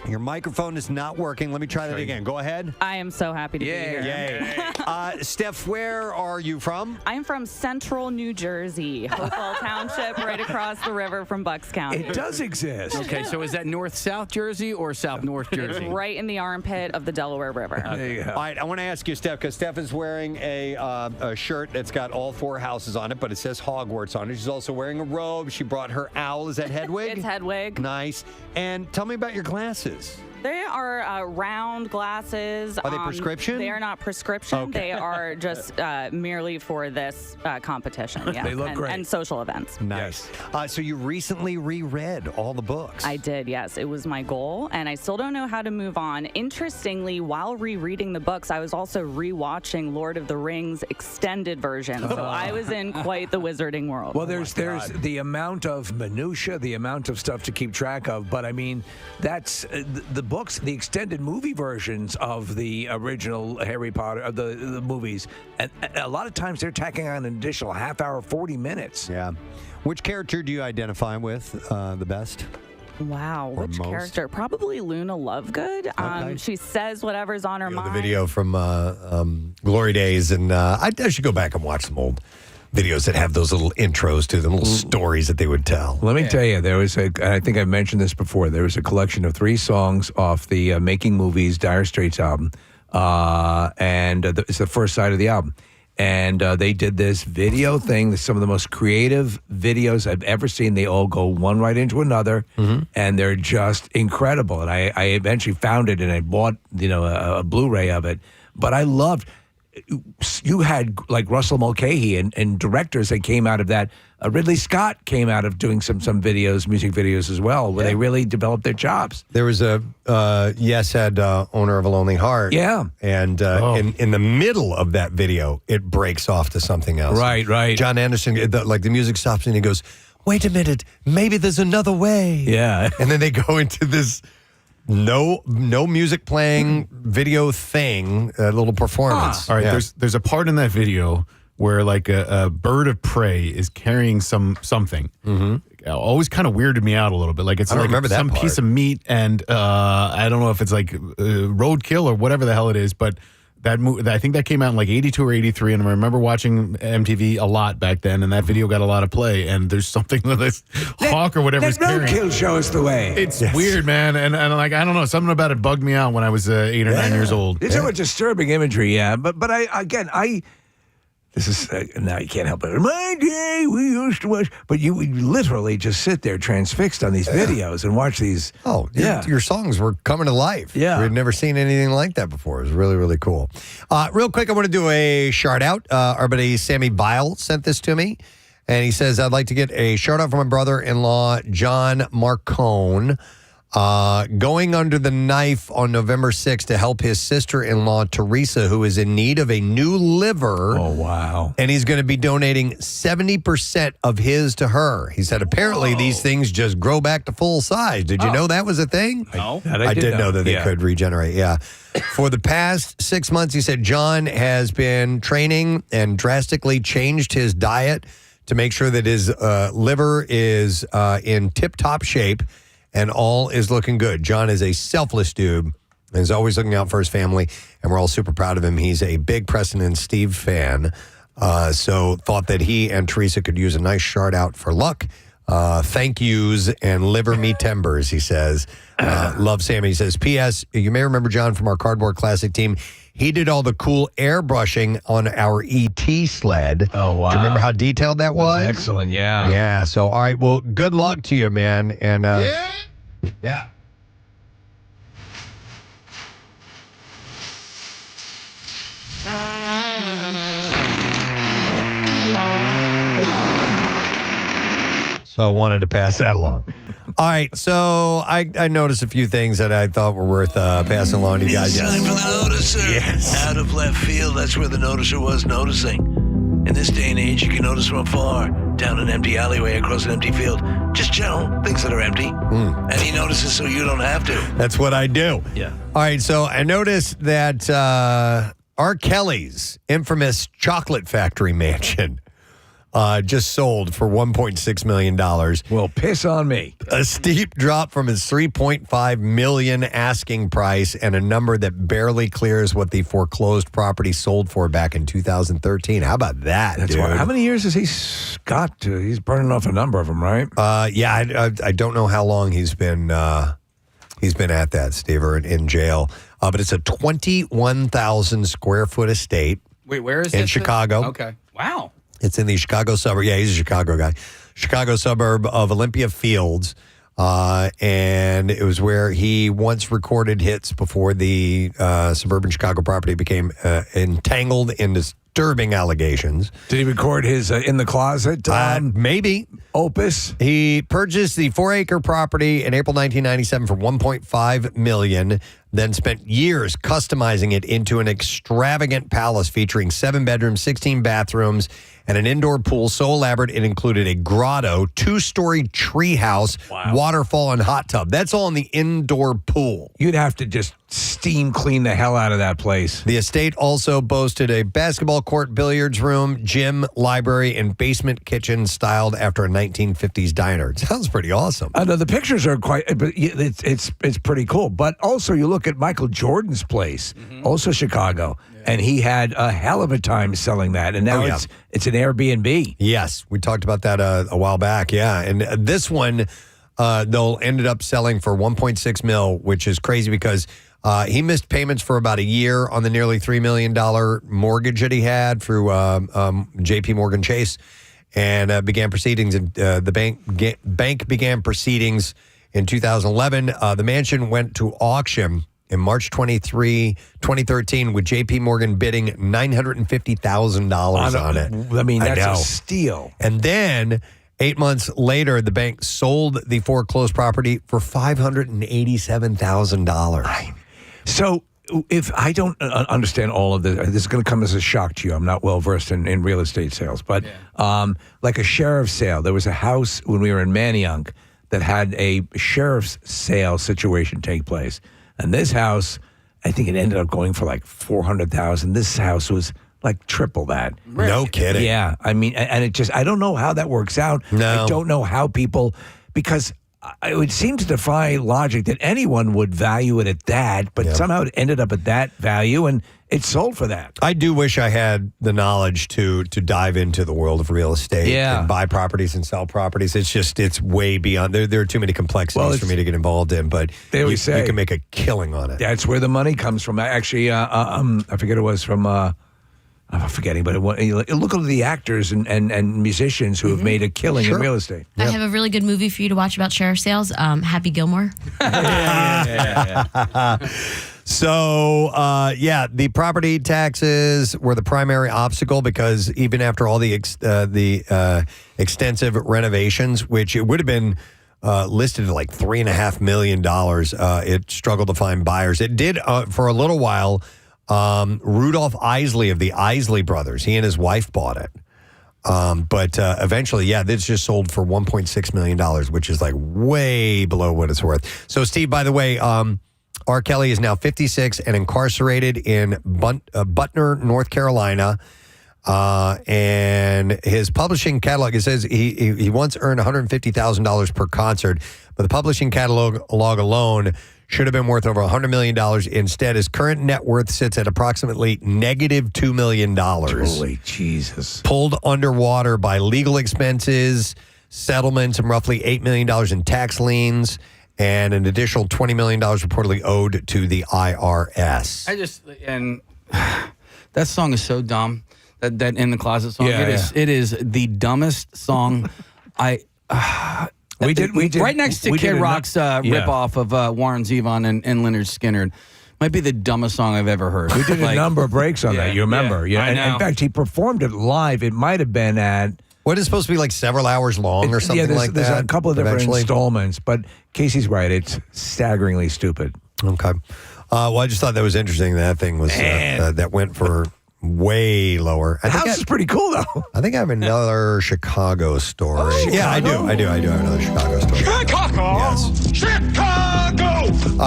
Your microphone is not working. Let me try that again. Go ahead. I am so happy to be here. Yay. Steph, where are you from? I'm from Central New Jersey, Hopewell Township, right across the river from Bucks County. It does exist. Okay, so is that North-South Jersey or South-North Jersey? Right in the armpit of the Delaware River. There you go. All right, I want to ask you, Steph, because Steph is wearing a shirt that's got all 4 houses on it, but it says Hogwarts on it. She's also wearing a robe. She brought her owl. Is that Hedwig? It's Hedwig. Nice. And tell me about your glasses. They are round glasses. Are they prescription? They are not prescription. Okay. They are just merely for this competition. Yeah. They look great. And social events. Nice. So you recently reread all the books. I did, yes. It was my goal, and I still don't know how to move on. Interestingly, while rereading the books, I was also rewatching Lord of the Rings extended version. So I was in quite the wizarding world. Well, there's the amount of minutia, the amount of stuff to keep track of. But I mean, that's the books, the extended movie versions of the original Harry Potter, of the movies, and a lot of times they're tacking on an additional half hour, 40 minutes. Yeah. Which character do you identify with the best? Wow, Or which most? character? Probably Luna Lovegood. Okay. She says whatever's on her The mind. video from Glory Days, and I should go back and watch some old videos that have those little intros to them, little stories that they would tell. Let me tell you, there was I think I've mentioned this before, there was a collection of 3 songs off the Making Movies Dire Straits album, and it's the first side of the album. And they did this video thing, some of the most creative videos I've ever seen. They all go one right into another, and they're just incredible. And I eventually found it, and I bought a Blu-ray of it. But I loved, you had like Russell Mulcahy and directors that came out of that. Ridley Scott came out of doing some videos, music videos as well, where they really developed their chops. There was a Yes Head owner of a Lonely Heart. Yeah. And in the middle of that video, it breaks off to something else. Right. John Anderson, the music stops and he goes, wait a minute, maybe there's another way. Yeah. And then they go into this no music playing video thing, a little performance. All right, there's a part in that video where like a bird of prey is carrying something. Always kind of weirded me out a little bit. Like it's I don't like remember that some part. piece of meat, and I don't know if it's like roadkill or whatever the hell it is, but I think that came out in like 82 or 83, and I remember watching MTV a lot back then, and that video got a lot of play, and there's something with this hawk or whatever is carrying. Roadkill show us the way. It's weird, man, and like, I don't know, something about it bugged me out when I was 8 or 9 years old. It's a disturbing imagery, but I this is now you can't help it. In my day, we used to watch, but you would literally just sit there transfixed on these videos and watch these. Oh, your songs were coming to life. Yeah. We'd never seen anything like that before. It was really, really cool. Real quick, I want to do a shout out. Our buddy Sammy Bile sent this to me, and he says, I'd like to get a shout out from my brother-in-law, John Marcone, going under the knife on November 6th to help his sister-in-law, Teresa, who is in need of a new liver. Oh, wow. And he's going to be donating 70% of his to her. He said, apparently these things just grow back to full size. Did you know that was a thing? No. I did know that they Yeah. could regenerate, yeah. For the past 6 months, he said, John has been training and drastically changed his diet to make sure that his liver is in tip-top shape and all is looking good. John is a selfless dude and is always looking out for his family, and we're all super proud of him. He's a big Preston and Steve fan, so thought that he and Teresa could use a nice shout out for luck. Thank yous and liver me timbers, he says. Love Sammy. He says, P.S. You may remember John from our Cardboard Classic team. He did all the cool airbrushing on our ET sled. Oh, wow. Do you remember how detailed that was? Excellent, yeah. Yeah, so all right, well, good luck to you, man. And yeah. So I wanted to pass that along. All right, so I noticed a few things that I thought were worth passing along to you guys. It's time for the noticer. Yes. Out of left field, that's where the noticer was noticing. In this day and age, you can notice from afar, down an empty alleyway, across an empty field. Just general things that are empty. And he notices so you don't have to. That's what I do. Yeah. All right, so I noticed that R. Kelly's infamous chocolate factory mansion just sold for $1.6 million. Well, piss on me. A steep drop from his $3.5 million asking price and a number that barely clears what the foreclosed property sold for back in 2013. How about that, That's dude? why. How many years has he got to? He's burning off a number of them, right? Yeah, I don't know how long he's been at that, Steve, or in jail. But it's a 21,000 square foot estate. Wait, where is in this? Chicago? Okay. Wow. It's in the Chicago suburb. Yeah, he's a Chicago guy. Chicago suburb of Olympia Fields. And it was where he once recorded hits before the suburban Chicago property became entangled in disturbing allegations. Did he record his In the Closet? Maybe. Opus? He purchased the 4-acre property in April 1997 for $1.5 million, then spent years customizing it into an extravagant palace featuring 7 bedrooms, 16 bathrooms, and an indoor pool so elaborate it included a grotto, 2-story treehouse, waterfall, and hot tub. That's all in the indoor pool. You'd have to just steam clean the hell out of that place. The estate also boasted a basketball court, billiards room, gym, library, and basement kitchen styled after a 1950s diner. It sounds pretty awesome. I know the pictures are quite, but it's pretty cool. But also, you look at Michael Jordan's place, also Chicago, and he had a hell of a time selling that. And now it's an Airbnb. Yes, we talked about that a while back. Yeah, and this one they'll ended up selling for $1.6 million, which is crazy because he missed payments for about a year on the nearly $3 million mortgage that he had through J.P. Morgan Chase, and began proceedings. And the bank began proceedings in 2011. The mansion went to auction in March 2013, with J.P. Morgan bidding $950,000 on it. I mean, that's a steal. And then 8 months later, the bank sold the foreclosed property for $587,000. So if I don't understand all of this is going to come as a shock to you. I'm not well versed in real estate sales, but like a sheriff's sale, there was a house when we were in Manayunk that had a sheriff's sale situation take place. And this house, I think it ended up going for like $400,000. This house was like triple that. No kidding. Yeah. I mean, and it just, I don't know how that works out. No. I don't know how people, because it would seem to defy logic that anyone would value it at that, but somehow it ended up at that value and it sold for that. I do wish I had the knowledge to dive into the world of real estate and buy properties and sell properties. It's just, it's way beyond. There are too many complexities for me to get involved in, but you can make a killing on it. That's where the money comes from. Actually, I forget it was from, I'm forgetting, but look at the actors and musicians who have made a killing in real estate. I have a really good movie for you to watch about sheriff sales, Happy Gilmore. So, the property taxes were the primary obstacle because even after all the extensive renovations, which it would have been listed at like $3.5 million, it struggled to find buyers. It did for a little while. Rudolph Isley of the Isley Brothers, he and his wife bought it. But eventually, this just sold for $1.6 million, which is like way below what it's worth. So, Steve, by the way, R. Kelly is now 56 and incarcerated in Butner, North Carolina. And his publishing catalog, it says he once earned $150,000 per concert, but the publishing catalog alone should have been worth over $100 million. Instead, his current net worth sits at approximately negative $2 million. Holy Jesus. Pulled underwater by legal expenses, settlements, and roughly $8 million in tax liens, and an additional $20 million reportedly owed to the IRS. That song is so dumb. That In the Closet song. It is the dumbest song. We did right next to Kid Rock's ripoff of Warren Zevon and Leonard Skinner. might be the dumbest song I've ever heard. We did a number of breaks on that. You remember? Yeah, I know. In fact, he performed it live. It might have been at. What is supposed to be like several hours long or something like that? There's a couple of different eventually? installments, but Casey's right. It's staggeringly stupid. Okay. Well, I just thought that was interesting. That thing was that went for way lower. The house is pretty cool, though. I think I have another Chicago story. Yeah, I do. I have another Chicago story. Chicago! Yes. Chicago!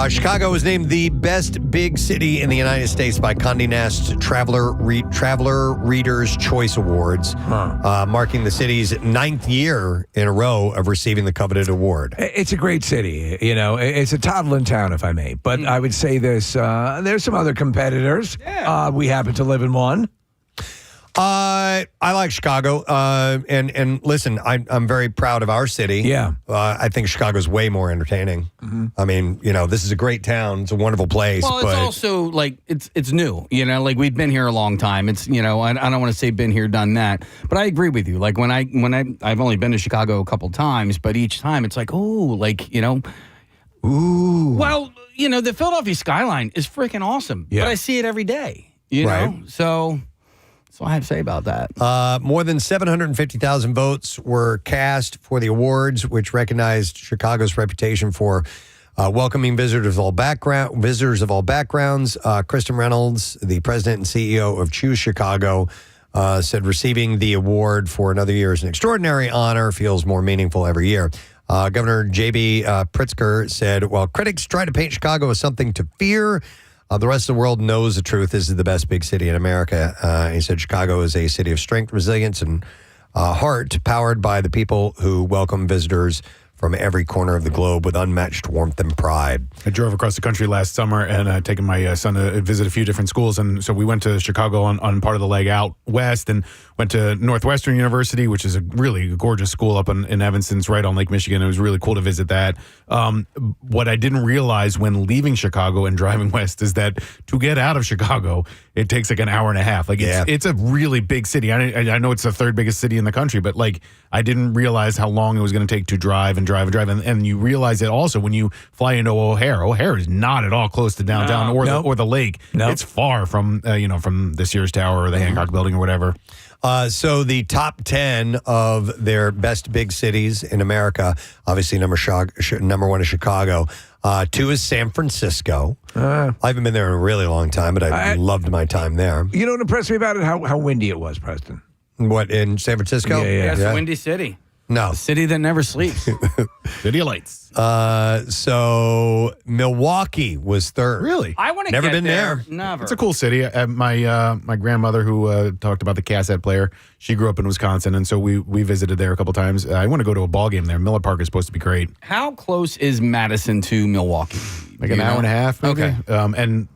Chicago was named the best big city in the United States by Condé Nast Traveler Readers' Choice Awards, marking the city's 9th year in a row of receiving the coveted award. It's a great city. You know, it's a toddling town, if I may. But I would say there's some other competitors. We happen to live in one. I like Chicago, and listen, I'm very proud of our city. Yeah, I think Chicago's way more entertaining. Mm-hmm. I mean, this is a great town. It's a wonderful place. Well, it's also like it's new. Like we've been here a long time. It's I don't want to say been here, done that, but I agree with you. Like when I've only been to Chicago a couple times, but each time it's like ooh. Well, the Philadelphia skyline is freaking awesome. Yeah. But I see it every day. You know, so. That's all I have to say about that. More than 750,000 votes were cast for the awards, which recognized Chicago's reputation for welcoming visitors of all backgrounds. Kristen Reynolds, the president and CEO of Choose Chicago, said receiving the award for another year is an extraordinary honor, feels more meaningful every year. Governor J.B. Pritzker said, while critics try to paint Chicago as something to fear, the rest of the world knows the truth. This is the best big city in America. He said Chicago is a city of strength, resilience, and heart, powered by the people who welcome visitors from every corner of the globe with unmatched warmth and pride. I drove across the country last summer and taken my son to visit a few different schools. And so we went to Chicago on part of the leg out west and went to Northwestern University, which is a really gorgeous school up in Evanston. It's right on Lake Michigan. It was really cool to visit that. What I didn't realize when leaving Chicago and driving west is that to get out of Chicago, it takes like an hour and a half. Like it's a really big city. I know it's the third biggest city in the country, but like I didn't realize how long it was going to take to drive. And you realize it also when you fly into O'Hare. O'Hare is not at all close to downtown or the lake. It's far from from the Sears Tower or the Hancock Building or whatever. So the top 10 of their best big cities in America, obviously number one is Chicago. 2 is San Francisco. I haven't been there in a really long time, but I loved my time there. You know what impressed me about it? How windy it was, Preston. What, in San Francisco? Yeah, it's a windy city. No. The city that never sleeps. City of Lights. So Milwaukee was third. Really? I want to Never get been there. Never. It's a cool city. My grandmother, who talked about the cassette player, she grew up in Wisconsin, and so we visited there a couple times. I want to go to a ball game there. Miller Park is supposed to be great. How close is Madison to Milwaukee? Like an hour and a half, maybe. Okay.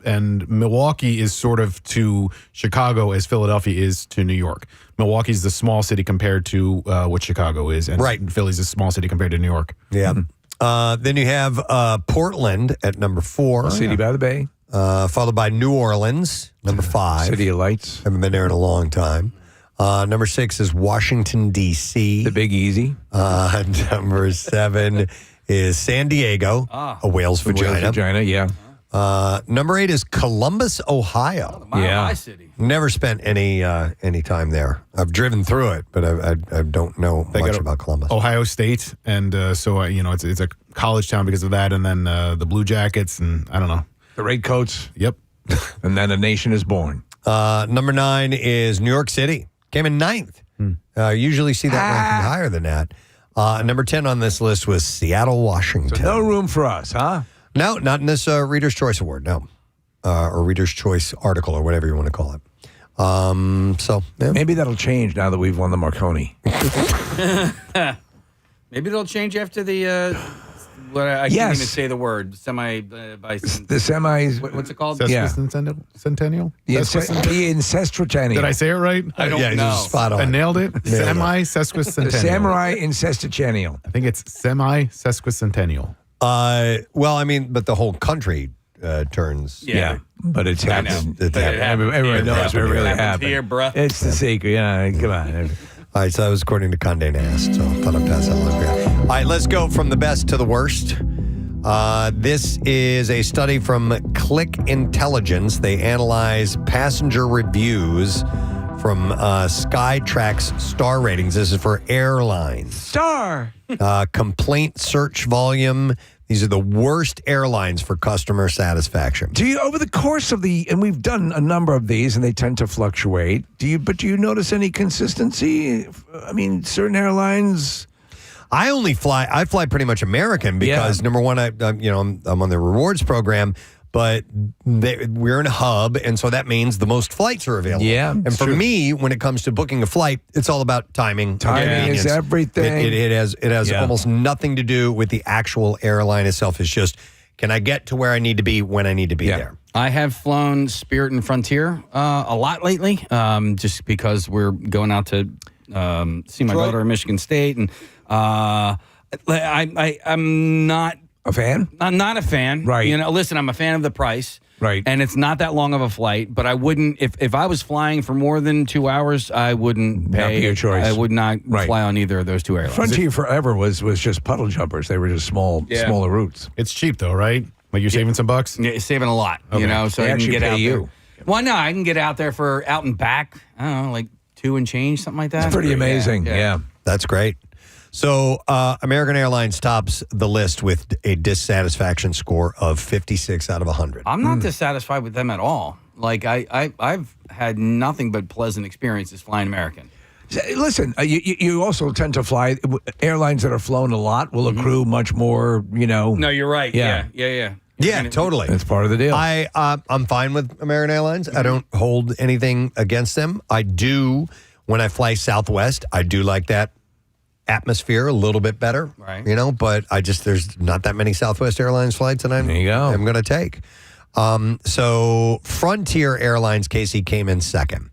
And Milwaukee is sort of to Chicago as Philadelphia is to New York. Milwaukee's the small city compared to what Chicago is, and Philly's a small city compared to New York. Yeah. Then you have Portland at number 4. City by the Bay. Followed by New Orleans, number 5. City of Lights. Haven't been there in a long time. Number 6 is Washington, D.C. The Big Easy. Number 7 is San Diego, a whale's vagina. Yeah. Number 8 is Columbus, Ohio. My city. Never spent any time there. I've driven through it, but I don't know much about Columbus. Ohio State, and so it's a college town because of that, and then the Blue Jackets, and I don't know. The Red Coats. Yep. And then a nation is born. Number 9 is New York City. Came in 9th. Usually see that ranking higher than that. Number 10 on this list was Seattle, Washington. So no room for us, huh? No, not in this Reader's Choice Award, no. Or Reader's Choice article or whatever you want to call it. So yeah. Maybe that'll change now that we've won the Marconi. Maybe it'll change after the... I can't even say the word. The semis. What's it called? Centennial? The Incestricennial. Did I say it right? I don't know. Spot on. I nailed it. Semi-sesquicentennial. The Samurai Incestricennial. I think it's semi-sesquicentennial. Well, I mean, but the whole country turns. Yeah. But it's happened. Everyone knows what really happened. Here, bruh. It's the secret. Yeah, come on. All right, so that was according to Condé Nast, so I thought I'd pass that along here. All right, let's go from the best to the worst. This is a study from Click Intelligence. They analyze passenger reviews from Skytrax star ratings. This is for airlines. Star. Complaint search volume. These are the worst airlines for customer satisfaction. Do you, over the course of and we've done a number of these, and they tend to fluctuate. Do you notice any consistency? I mean, certain airlines. I fly pretty much American because number one, I'm on the rewards program, but we're in a hub, and so that means the most flights are available. Yeah, and for me, when it comes to booking a flight, it's all about timing. Timing is everything. It has almost nothing to do with the actual airline itself. It's just, can I get to where I need to be when I need to be there? I have flown Spirit and Frontier a lot lately, just because we're going out to see my daughter in Michigan State, and I'm not a fan. I'm not a fan, right? Listen, I'm a fan of the price, right? And it's not that long of a flight, but I wouldn't if I was flying for more than 2 hours, I wouldn't pay. Not be your choice. I would not fly on either of those two airlines. Frontier forever was just puddle jumpers. They were just smaller routes. It's cheap though, right? Like you're saving some bucks. Yeah, you're saving a lot. Okay. So They I can actually get pay out you. there. Well, no, I can get out there for out and back. I don't know, like 2 and change, something like that. It's pretty amazing. Yeah. That's great. So American Airlines tops the list with a dissatisfaction score of 56 out of 100. I'm not dissatisfied with them at all. Like I've had nothing but pleasant experiences flying American. Listen, you also tend to fly airlines that are flown a lot will accrue much more. No, you're right. Yeah. Yeah, totally. That's part of the deal. I'm fine with American Airlines. I don't hold anything against them. I do, when I fly Southwest, I do like that atmosphere a little bit better. Right. But there's not that many Southwest Airlines flights that I'm going to take. So Frontier Airlines, Casey, came in second.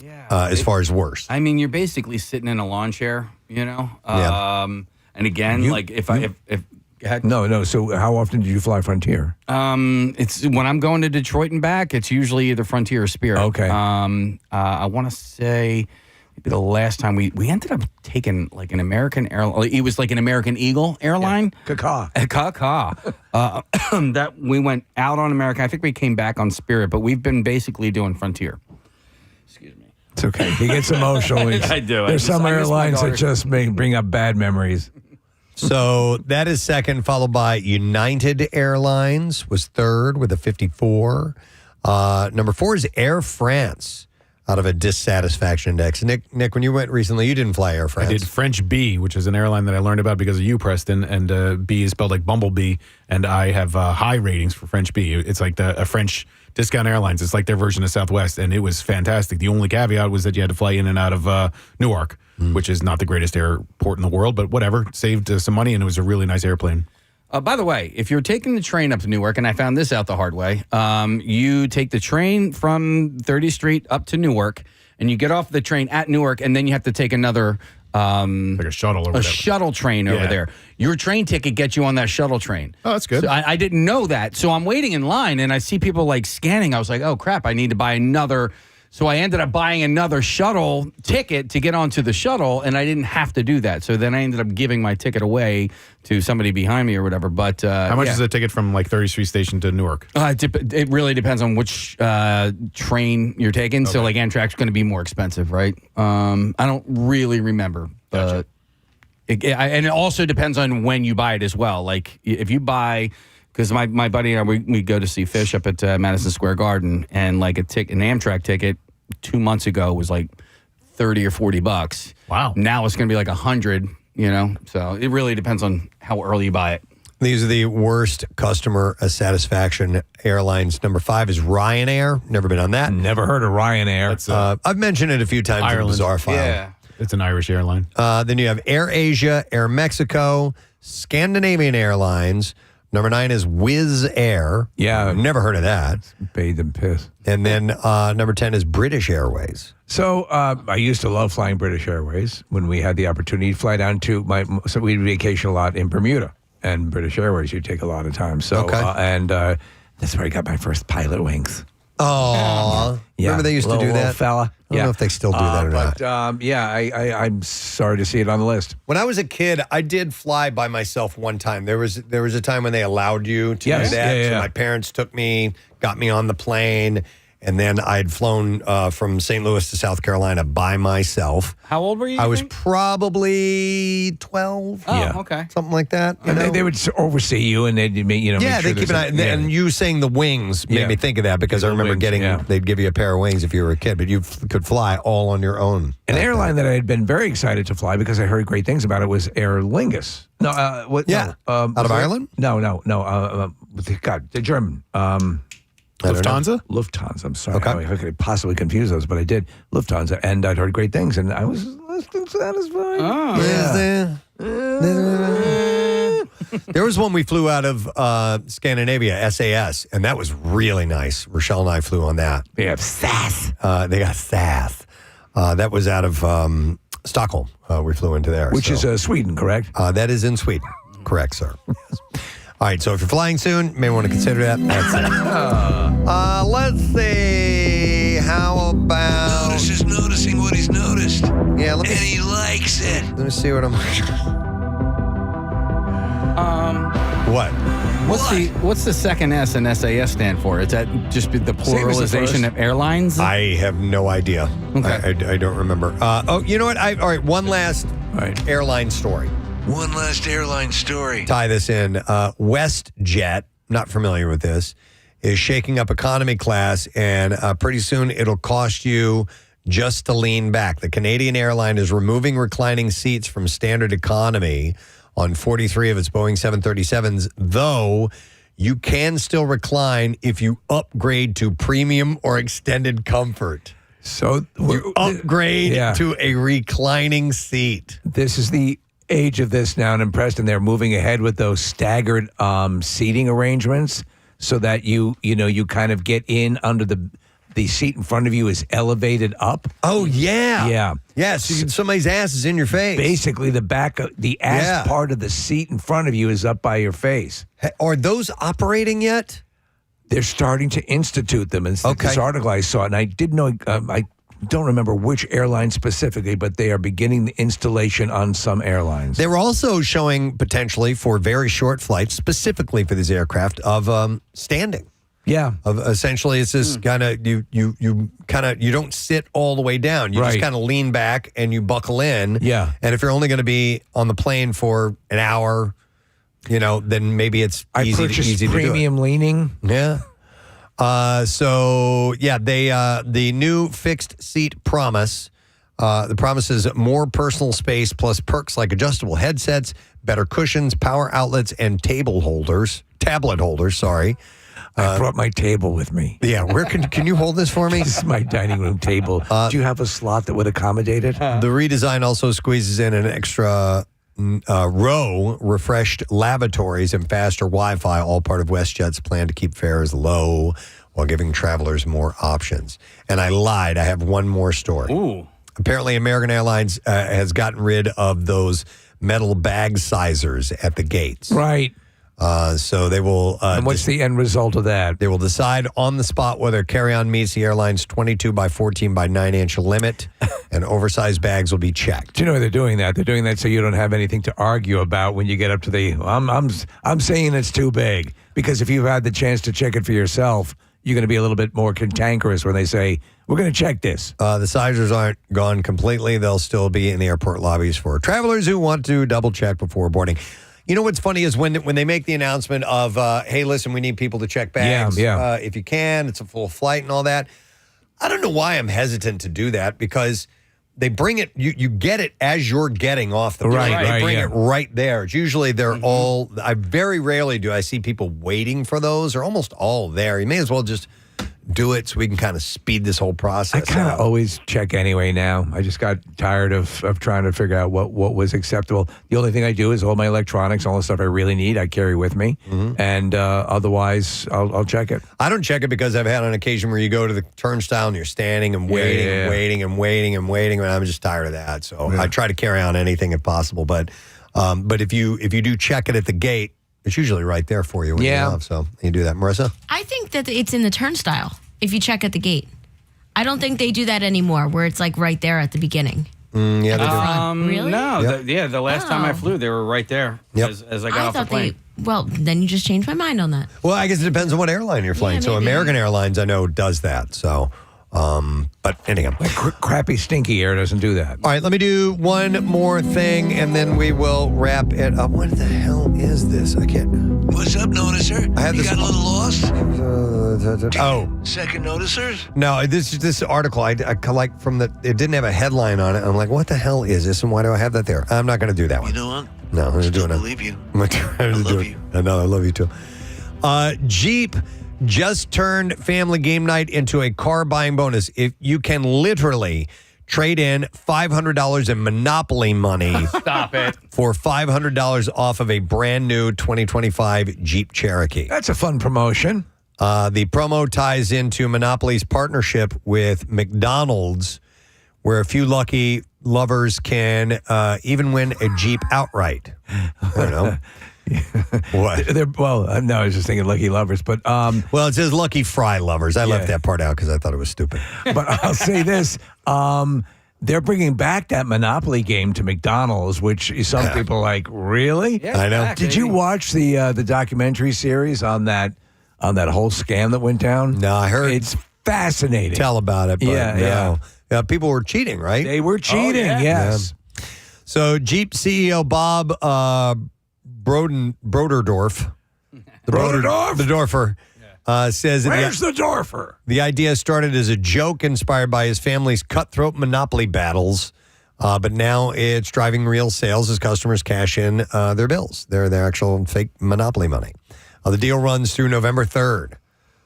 Yeah. As far as worst. I mean, you're basically sitting in a lawn chair, And again, if No. So how often did you fly Frontier? It's when I'm going to Detroit and back. It's usually either Frontier or Spirit. Okay. I want to say maybe the last time we ended up taking like an American airline. It was like an American Eagle airline. Caca. That we went out on American. I think we came back on Spirit, but we've been basically doing Frontier. It's okay. He gets emotional. I do. There's some airlines that just bring up bad memories. So that is second, followed by United Airlines was third with a 54. Number 4 is Air France out of a dissatisfaction index. Nick, when you went recently, you didn't fly Air France. I did French B, which is an airline that I learned about because of you, Preston, and B is spelled like Bumblebee, and I have high ratings for French B. It's like a French discount airlines. It's like their version of Southwest, and it was fantastic. The only caveat was that you had to fly in and out of Newark, which is not the greatest airport in the world, but whatever. Saved some money, and it was a really nice airplane. By the way, if you're taking the train up to Newark, and I found this out the hard way, you take the train from 30th Street up to Newark, and you get off the train at Newark, and then you have to take another like a shuttle or whatever. Shuttle train over there. Your train ticket gets you on that shuttle train. Oh, that's good. So I didn't know that. So I'm waiting in line, and I see people like scanning. I was like, oh, crap, I need to buy another. So I ended up buying another shuttle ticket to get onto the shuttle, and I didn't have to do that. So then I ended up giving my ticket away to somebody behind me or whatever. But how much is a ticket from like 30th Street Station to Newark? It really depends on which train you're taking. Okay. So like Amtrak's going to be more expensive, right? I don't really remember. Gotcha. And it also depends on when you buy it as well. Like if you buy... Because my buddy and I, we go to see Fish up at Madison Square Garden, and like an Amtrak ticket 2 months ago was like $30 or $40. Wow! Now it's going to be like $100. So it really depends on how early you buy it. These are the worst customer satisfaction airlines. Number 5 is Ryanair. Never been on that. Never heard of Ryanair. I've mentioned it a few times in the Bizarre File. Yeah, it's an Irish airline. Then you have Air Asia, Air Mexico, Scandinavian Airlines. Number 9 is Wizz Air. Yeah. Never heard of that. Bathe and piss. And then number 10 is British Airways. So I used to love flying British Airways when we had the opportunity to fly down to so we'd vacation a lot in Bermuda. And British Airways, you take a lot of time. So, and that's where I got my first pilot wings. Oh, remember they used to do little that? fella. I don't know if they still do that or not. But I'm sorry to see it on the list. When I was a kid, I did fly by myself one time. There was a time when they allowed you to do that. Yeah. So my parents took me, got me on the plane, and then I'd flown from St. Louis to South Carolina by myself. How old were you? I was probably 12. Oh, okay. Something like that. And they would oversee you, and they'd make Yeah, make sure they keep an eye. And you saying the wings made me think of that because I remember they'd give you a pair of wings if you were a kid, but you could fly all on your own. An airline that I had been very excited to fly because I heard great things about it was Aer Lingus. No, what? Yeah. No, Out of Ireland? No. God, the German. Lufthansa? Lufthansa. I'm sorry. How could I possibly confuse those? But I did. Lufthansa, and I'd heard great things, and I was less than satisfied. Oh, there was one we flew out of Scandinavia, SAS, and that was really nice. Rochelle and I flew on that. They have SAS. They got SAS. That was out of Stockholm. We flew into there. Which is Sweden, correct? That is in Sweden. Correct, sir. All right, so if you're flying soon, may want to consider that. That's it. Let's see. How about... Notice is noticing what he's noticed. Yeah, and he likes it. Let me see what I'm... What? What's the second S in SAS stand for? Is that just the pluralization of airlines? I have no idea. Okay. I don't remember. You know what? All right, one last airline story. One last airline story. Tie this in. WestJet, not familiar with this, is shaking up economy class, and pretty soon it'll cost you just to lean back. The Canadian airline is removing reclining seats from standard economy on 43 of its Boeing 737s, though you can still recline if you upgrade to premium or extended comfort. So you upgrade to a reclining seat. This is the age of this now, and in Preston, they're moving ahead with those staggered seating arrangements so that you kind of get in under the seat in front of you is elevated up. Oh, yeah. Yeah. Yeah, so somebody's ass is in your face. Basically, the ass part of the seat in front of you is up by your face. Are those operating yet? They're starting to institute them. And this article I saw, and I didn't know, I don't remember which airline specifically, but they are beginning the installation on some airlines. They're also showing potentially for very short flights, specifically for these aircraft, of standing. Yeah. Of essentially, it's this kind of you don't sit all the way down. You just kind of lean back and you buckle in. Yeah. And if you're only going to be on the plane for an hour, then maybe it's easy to do it. Premium leaning. Yeah. The new fixed seat promise. The promise is more personal space plus perks like adjustable headsets, better cushions, power outlets, and tablet holders. Sorry. I brought my table with me. Yeah, where can you hold this for me? This is my dining room table. Do you have a slot that would accommodate it? The redesign also squeezes in an extra row, refreshed lavatories, and faster Wi-Fi, all part of WestJet's plan to keep fares low while giving travelers more options. And I lied. I have one more story. Ooh. Apparently, American Airlines has gotten rid of those metal bag sizers at the gates. Right. So they will... and what's the end result of that? They will decide on the spot whether carry-on meets the airline's 22 by 14 by 9-inch limit, and oversized bags will be checked. Do you know why they're doing that? They're doing that so you don't have anything to argue about when you get up to the... I'm saying it's too big. Because if you've had the chance to check it for yourself, you're going to be a little bit more cantankerous when they say, we're going to check this. The sizers aren't gone completely. They'll still be in the airport lobbies for travelers who want to double-check before boarding. You know what's funny is when they make the announcement of, hey, listen, we need people to check bags. Yeah. If you can, it's a full flight and all that. I don't know why I'm hesitant to do that because they bring it, you get it as you're getting off the plane. They bring it right there. It's usually they're all, I very rarely do I see people waiting for those. They're almost all there. You may as well just do it so we can kind of speed this whole process. I kind of always check anyway now. I just got tired of trying to figure out what was acceptable. The only thing I do is all my electronics, all the stuff I really need, I carry with me. And otherwise, I'll check it. I don't check it because I've had an occasion where you go to the turnstile and you're standing and waiting and waiting and waiting and waiting, and I'm just tired of that. So I try to carry on anything if possible. But if you do check it at the gate, it's usually right there for you when you're off. So you do that, Marissa? I think that it's in the turnstile. if you check at the gate. I don't think they do that anymore, where it's like right there at the beginning. Yeah, they do. Really? No. Yep. The last time I flew, they were right there as I got off the plane. Well, then you just changed my mind on that. Well, I guess it depends on what airline you're flying. Yeah, so maybe. American Airlines, I know, does that. So, but anyhow. Crappy, stinky air doesn't do that. All right, let me do one more thing, and then we will wrap it up. What the hell is this? I can't. What's up, noticer? I had You this. got a little lost? Oh. Second noticers? No, this article, I like from it didn't have a headline on it. I'm like, what the hell is this, and why do I have that there? I'm not going to do that one. You know what? No, I'm going to do it. I believe you. I'm going to do it. I know, I love you too. Jeep just turned family game night into a car buying bonus. If you can literally trade in $500 in Monopoly money. Stop it. For $500 off of a brand new 2025 Jeep Cherokee. That's a fun promotion. The promo ties into Monopoly's partnership with McDonald's, where a few lucky lovers can even win a Jeep outright. I don't know. What? No, I was just thinking lucky lovers, but well, it says lucky fry lovers. I left that part out because I thought it was stupid. But I'll say this: they're bringing back that Monopoly game to McDonald's, which some people like. Really? Yeah, I know. Did you watch the documentary series on that whole scam that went down? No, I heard. It's fascinating. Tell about it. But yeah. People were cheating, right? They were cheating. Yes. Yeah. So Jeep CEO Bob Broderdorf. The Dorfer says Where's the Dorfer? The idea started as a joke inspired by his family's cutthroat Monopoly battles, but now it's driving real sales as customers cash in their bills, their actual fake Monopoly money. The deal runs through November 3rd.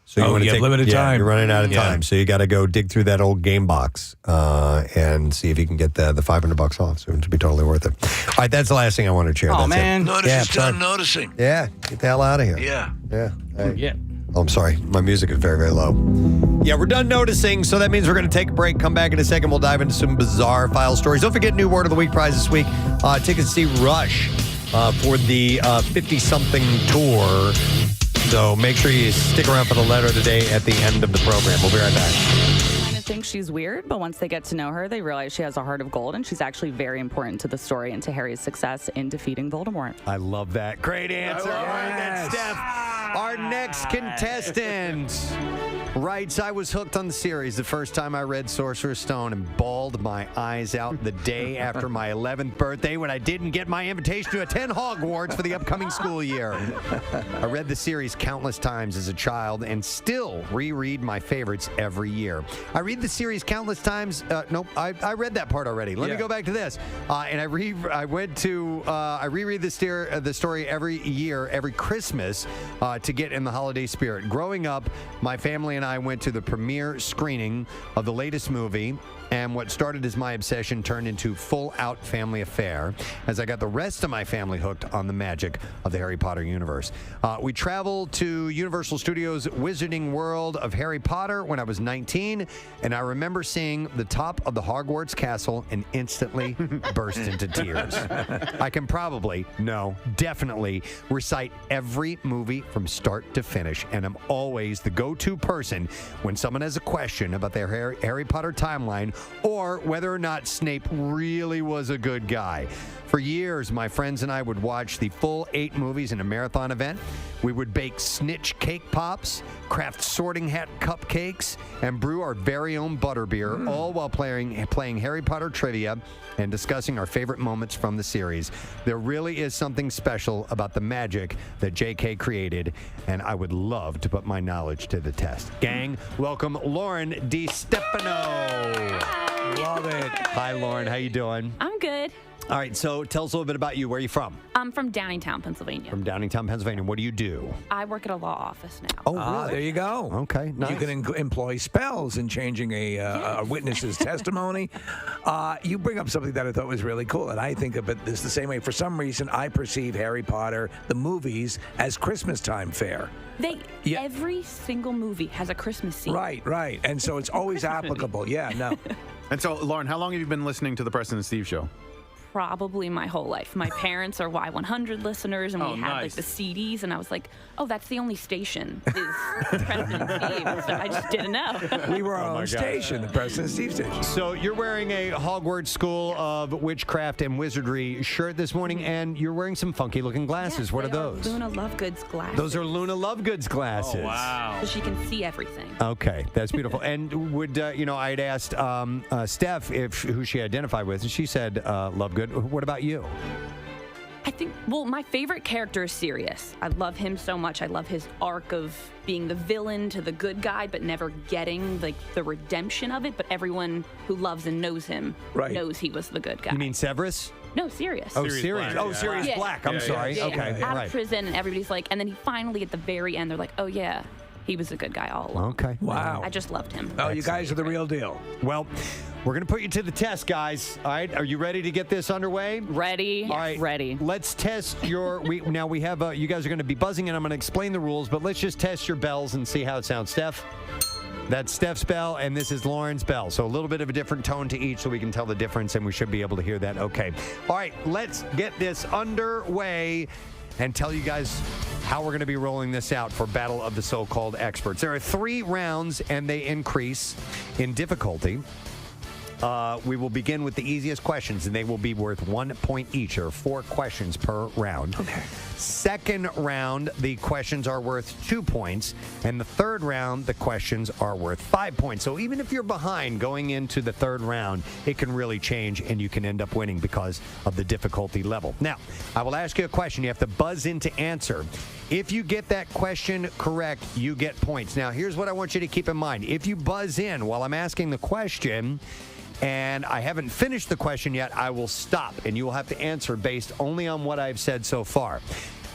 So you have limited time. You're running out of time, so you got to go dig through that old game box and see if you can get the $500 off. So it'll be totally worth it. All right, that's the last thing I want to share. Oh, that's man. Notice done noticing. Yeah, get the hell out of here. Yeah. Hey. Oh, I'm sorry. My music is very, very low. Yeah, we're done noticing, so that means we're going to take a break. Come back in a second. We'll dive into some bizarre file stories. Don't forget New Word of the Week prize this week. Tickets to see Rush for the 50-something tour. So make sure you stick around for the letter of the day at the end of the program. We'll be right back. Kind of think she's weird, but once they get to know her, they realize she has a heart of gold, and she's actually very important to the story and to Harry's success in defeating Voldemort. I love that. Great answer. All right, that's Steph. Our next contestant writes, I was hooked on the series the first time I read Sorcerer's Stone and bawled my eyes out the day after my 11th birthday when I didn't get my invitation to attend Hogwarts for the upcoming school year. I read the series countless times as a child and still reread my favorites every year. I read the series countless times. Nope, I read that part already. Let me go back to this. And I reread the story every year, every Christmas, to get in the holiday spirit. Growing up, my family and I went to the premiere screening of the latest movie, and what started as my obsession turned into full-out family affair as I got the rest of my family hooked on the magic of the Harry Potter universe. We traveled to Universal Studios' Wizarding World of Harry Potter when I was 19, and I remember seeing the top of the Hogwarts castle and instantly burst into tears. I can definitely recite every movie from start to finish, and I'm always the go-to person when someone has a question about their Harry Potter timeline or whether or not Snape really was a good guy. For years, my friends and I would watch the full 8 movies in a marathon event. We would bake snitch cake pops, craft sorting hat cupcakes, and brew our very own butterbeer, all while playing Harry Potter trivia and discussing our favorite moments from the series. There really is something special about the magic that J.K. created, and I would love to put my knowledge to the test. Gang, welcome Lauren DiStefano. Love it. Hi, Lauren. How you doing? I'm good. All right, so tell us a little bit about you. Where are you from? I'm from Downingtown, Pennsylvania. From Downingtown, Pennsylvania. What do you do? I work at a law office now. Oh, really? There you go. Okay, nice. You can employ spells in changing a witness's testimony. You bring up something that I thought was really cool, and I think of it this the same way. For some reason, I perceive Harry Potter, the movies, as Christmas time fare. Every single movie has a Christmas scene. Right. And so it's always applicable. Yeah, no. And so, Lauren, how long have you been listening to the Preston and Steve show? probably my whole life. My parents are Y100 listeners, and we had like nice. the CDs, and I was like, oh, that's the only station is Preston and Steve. So I just didn't know. We were our own station, the Preston and Steve station. So you're wearing a Hogwarts School of Witchcraft and Wizardry shirt this morning, and you're wearing some funky looking glasses. Yes, what are they those? Luna Lovegood's glasses. Those are Luna Lovegood's glasses. So she can see everything. Okay, that's beautiful. And would I'd asked Steph who she identified with, and she said Lovegood. What about you? I think, well, my favorite character is Sirius. I love him so much. I love his arc of being the villain to the good guy, but never getting like the redemption of it. But everyone who loves and knows him knows he was the good guy. You mean Severus? No, Sirius. Oh, Sirius. Oh, Sirius Black. I'm sorry. Okay, Out right. of prison, and everybody's like, and then he finally at the very end, they're like, oh yeah, he was a good guy all along. Okay. Wow. I just loved him. Oh, you guys are the real deal. Well, we're going to put you to the test, guys. All right. Are you ready to get this underway? Ready. All right. Ready. Let's test your. Now we have. You guys are going to be buzzing, and I'm going to explain the rules. But let's just test your bells and see how it sounds. Steph. That's Steph's bell, and this is Lauren's bell. So a little bit of a different tone to each, so we can tell the difference, and we should be able to hear that. Okay. All right. Let's get this underway and tell you guys how we're going to be rolling this out for Battle of the So-Called Experts. There are 3 rounds, and they increase in difficulty. We will begin with the easiest questions, and they will be worth 1 point each. There are 4 questions per round. Okay. Second round, the questions are worth 2 points, and the third round, the questions are worth 5 points. So even if you're behind going into the third round, it can really change, and you can end up winning because of the difficulty level. Now, I will ask you a question. You have to buzz in to answer. If you get that question correct, you get points. Now, here's what I want you to keep in mind. If you buzz in while I'm asking the question, and I haven't finished the question yet, I will stop, and you will have to answer based only on what I've said so far.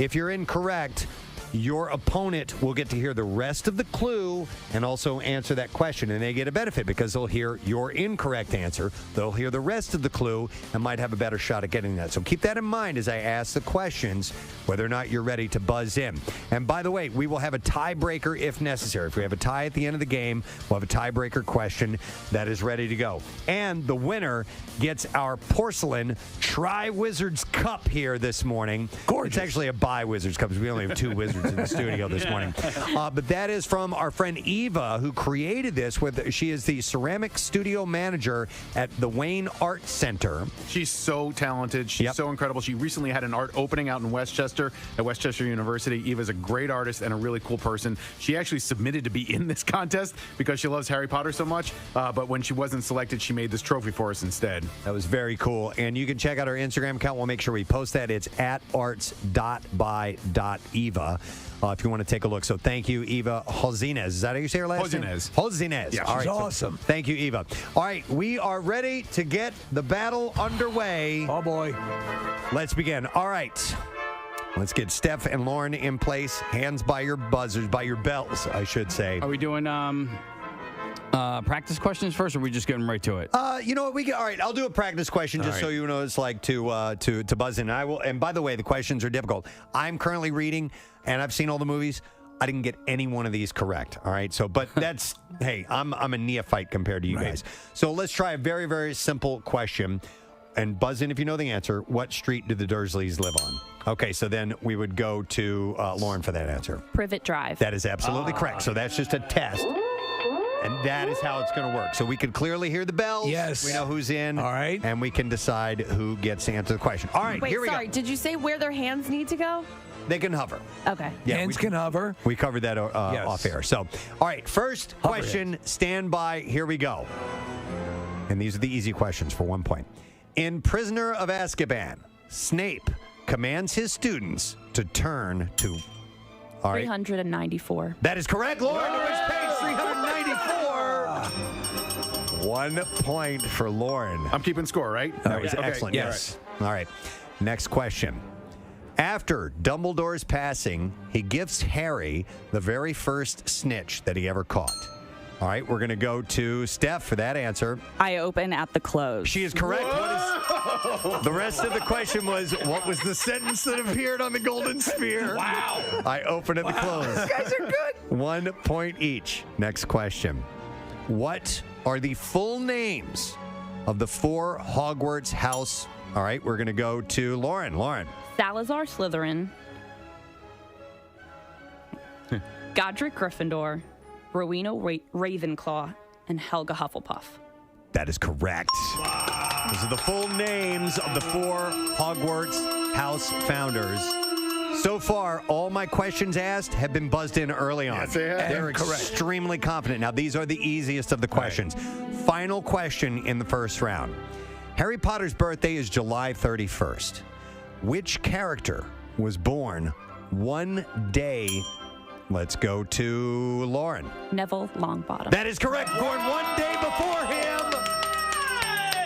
If you're incorrect, your opponent will get to hear the rest of the clue and also answer that question, and they get a benefit because they'll hear your incorrect answer. They'll hear the rest of the clue and might have a better shot at getting that. So keep that in mind as I ask the questions, whether or not you're ready to buzz in. And by the way, we will have a tiebreaker if necessary. If we have a tie at the end of the game, we'll have a tiebreaker question that is ready to go. And the winner gets our porcelain Tri-Wizards Cup here this morning. Gorgeous. It's actually a By-Wizards Cup because we only have 2 Wizards in the studio this morning. But that is from our friend Eva, who created this. She is the ceramic studio manager at the Wayne Art Center. She's so talented. She's so incredible. She recently had an art opening out in Westchester at Westchester University. Eva's a great artist and a really cool person. She actually submitted to be in this contest because she loves Harry Potter so much. But when she wasn't selected, she made this trophy for us instead. That was very cool. And you can check out our Instagram account. We'll make sure we post that. It's at arts.by.eva. If you want to take a look. So thank you, Eva Josines. Is that how you say her last name? Josines. Yeah, she's awesome. So thank you, Eva. All right, we are ready to get the battle underway. Oh, boy. Let's begin. All right. Let's get Steph and Lauren in place. Hands by your buzzers, by your bells, I should say. Are we doing practice questions first, or are we just getting right to it? You know what? All right, I'll do a practice question just so you know what it's like to buzz in. And by the way, the questions are difficult. I'm currently reading, and I've seen all the movies. I didn't get any one of these correct. All right, so but that's hey, I'm a neophyte compared to you guys. So let's try a very, very simple question, and buzz in if you know the answer. What street do the Dursleys live on? Okay, so then we would go to Lauren for that answer. Privet Drive. That is absolutely correct. So that's just a test. And that is how it's going to work. So we can clearly hear the bells. Yes. We know who's in. All right. And we can decide who gets to answer the question. All right, here we go. Did you say where their hands need to go? They can hover. Okay. Yeah, Hands can hover. We covered that off air. So, all right, first question, stand by. Here we go. And these are the easy questions for 1 point. In Prisoner of Azkaban, Snape commands his students to turn to... All right. 394. That is correct, Lauren. Which page? 394. 1 point for Lauren. I'm keeping score, right? That was excellent. Yes. All right. Next question. After Dumbledore's passing, he gifts Harry the very first snitch that he ever caught. All right, we're going to go to Steph for that answer. I open at the close. She is correct. The rest of the question was, what was the sentence that appeared on the golden sphere? Wow. I open at the close. These guys are good. 1 point each. Next question. What are the full names of the 4 Hogwarts house All right, we're going to go to Lauren. Lauren. Salazar Slytherin, Godric Gryffindor, Rowena Ravenclaw, and Helga Hufflepuff. That is correct. Wow. Those are the full names of the 4 Hogwarts house founders. So far, all my questions asked have been buzzed in early on. Yes, they have. They're extremely confident. Now, these are the easiest of the questions. Right. Final question in the first round. Harry Potter's birthday is July 31st. Which character was born one day? Let's go to Lauren. Neville Longbottom. That is correct. Born one day before him.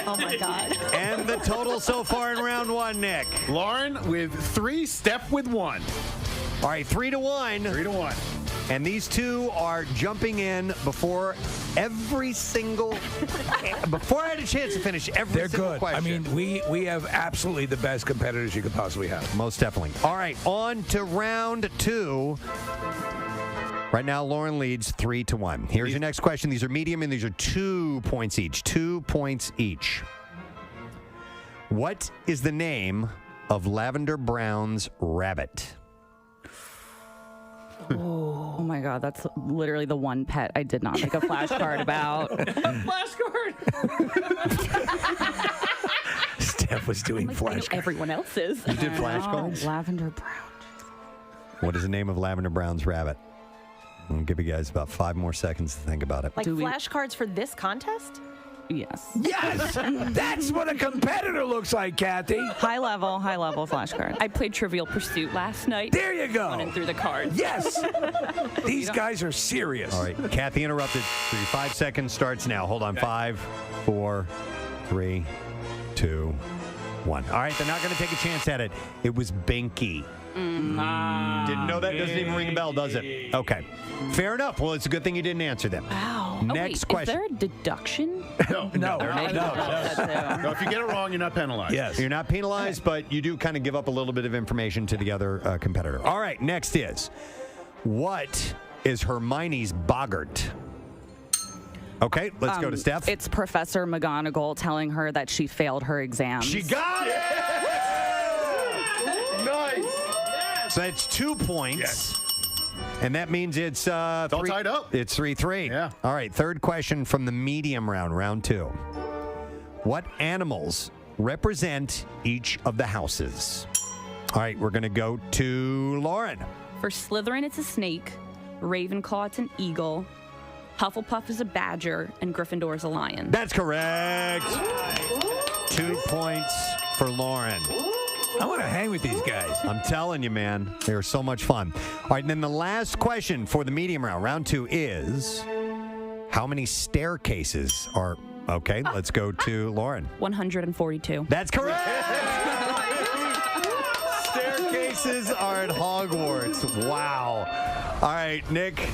Oh, my God. And the total so far in round 1, Nick. Lauren with 3, Steph with 1. All right, 3-1. 3-1. And these two are jumping in before every single... before I had a chance to finish every single question. I mean, we have absolutely the best competitors you could possibly have. Most definitely. All right, on to round 2. Right now, Lauren leads 3-1. Here's your next question. These are medium, and these are 2 points each. 2 points each. What is the name of Lavender Brown's rabbit? Oh my God, that's literally the one pet I did not make a flashcard about. Flashcard. Steph was doing flashcards. Everyone else is. You did flashcards? Lavender Brown. What is the name of Lavender Brown's rabbit? I'll give you guys about 5 more seconds to think about it. Like flashcards for this contest? Yes. Yes! That's what a competitor looks like, Kathy. High level flashcard. I played Trivial Pursuit last night. There you go. Running through the cards. Yes! These guys are serious. All right, Kathy interrupted. So your 5 seconds starts now. Hold on. 5, 4, 3, 2, 1. All right, they're not going to take a chance at it. It was Binky. Didn't know that? Doesn't even ring a bell, does it? Okay. Fair enough. Well, it's a good thing you didn't answer them. Wow. Next question. Is there a deduction? No. No. If you get it wrong, you're not penalized. Yes. You're not penalized, but you do kind of give up a little bit of information to the other competitor. All right, next is, what is Hermione's boggart? Okay, let's go to Steph. It's Professor McGonagall telling her that she failed her exams. She got it! Nice. So that's 2 points. Yes. And that means it's all tied up. It's 3-3. Yeah. All right, third question from the medium round, round 2. What animals represent each of the houses? All right, we're going to go to Lauren. For Slytherin, it's a snake. Ravenclaw, it's an eagle. Hufflepuff is a badger, and Gryffindor is a lion. That's correct. 2 points for Lauren. I want to hang with these guys. I'm telling you, man. They are so much fun. All right, and then the last question for the medium round, round 2, is how many staircases are... Okay, let's go to Lauren. 142. That's correct. Staircases are at Hogwarts. Wow. All right, Nick.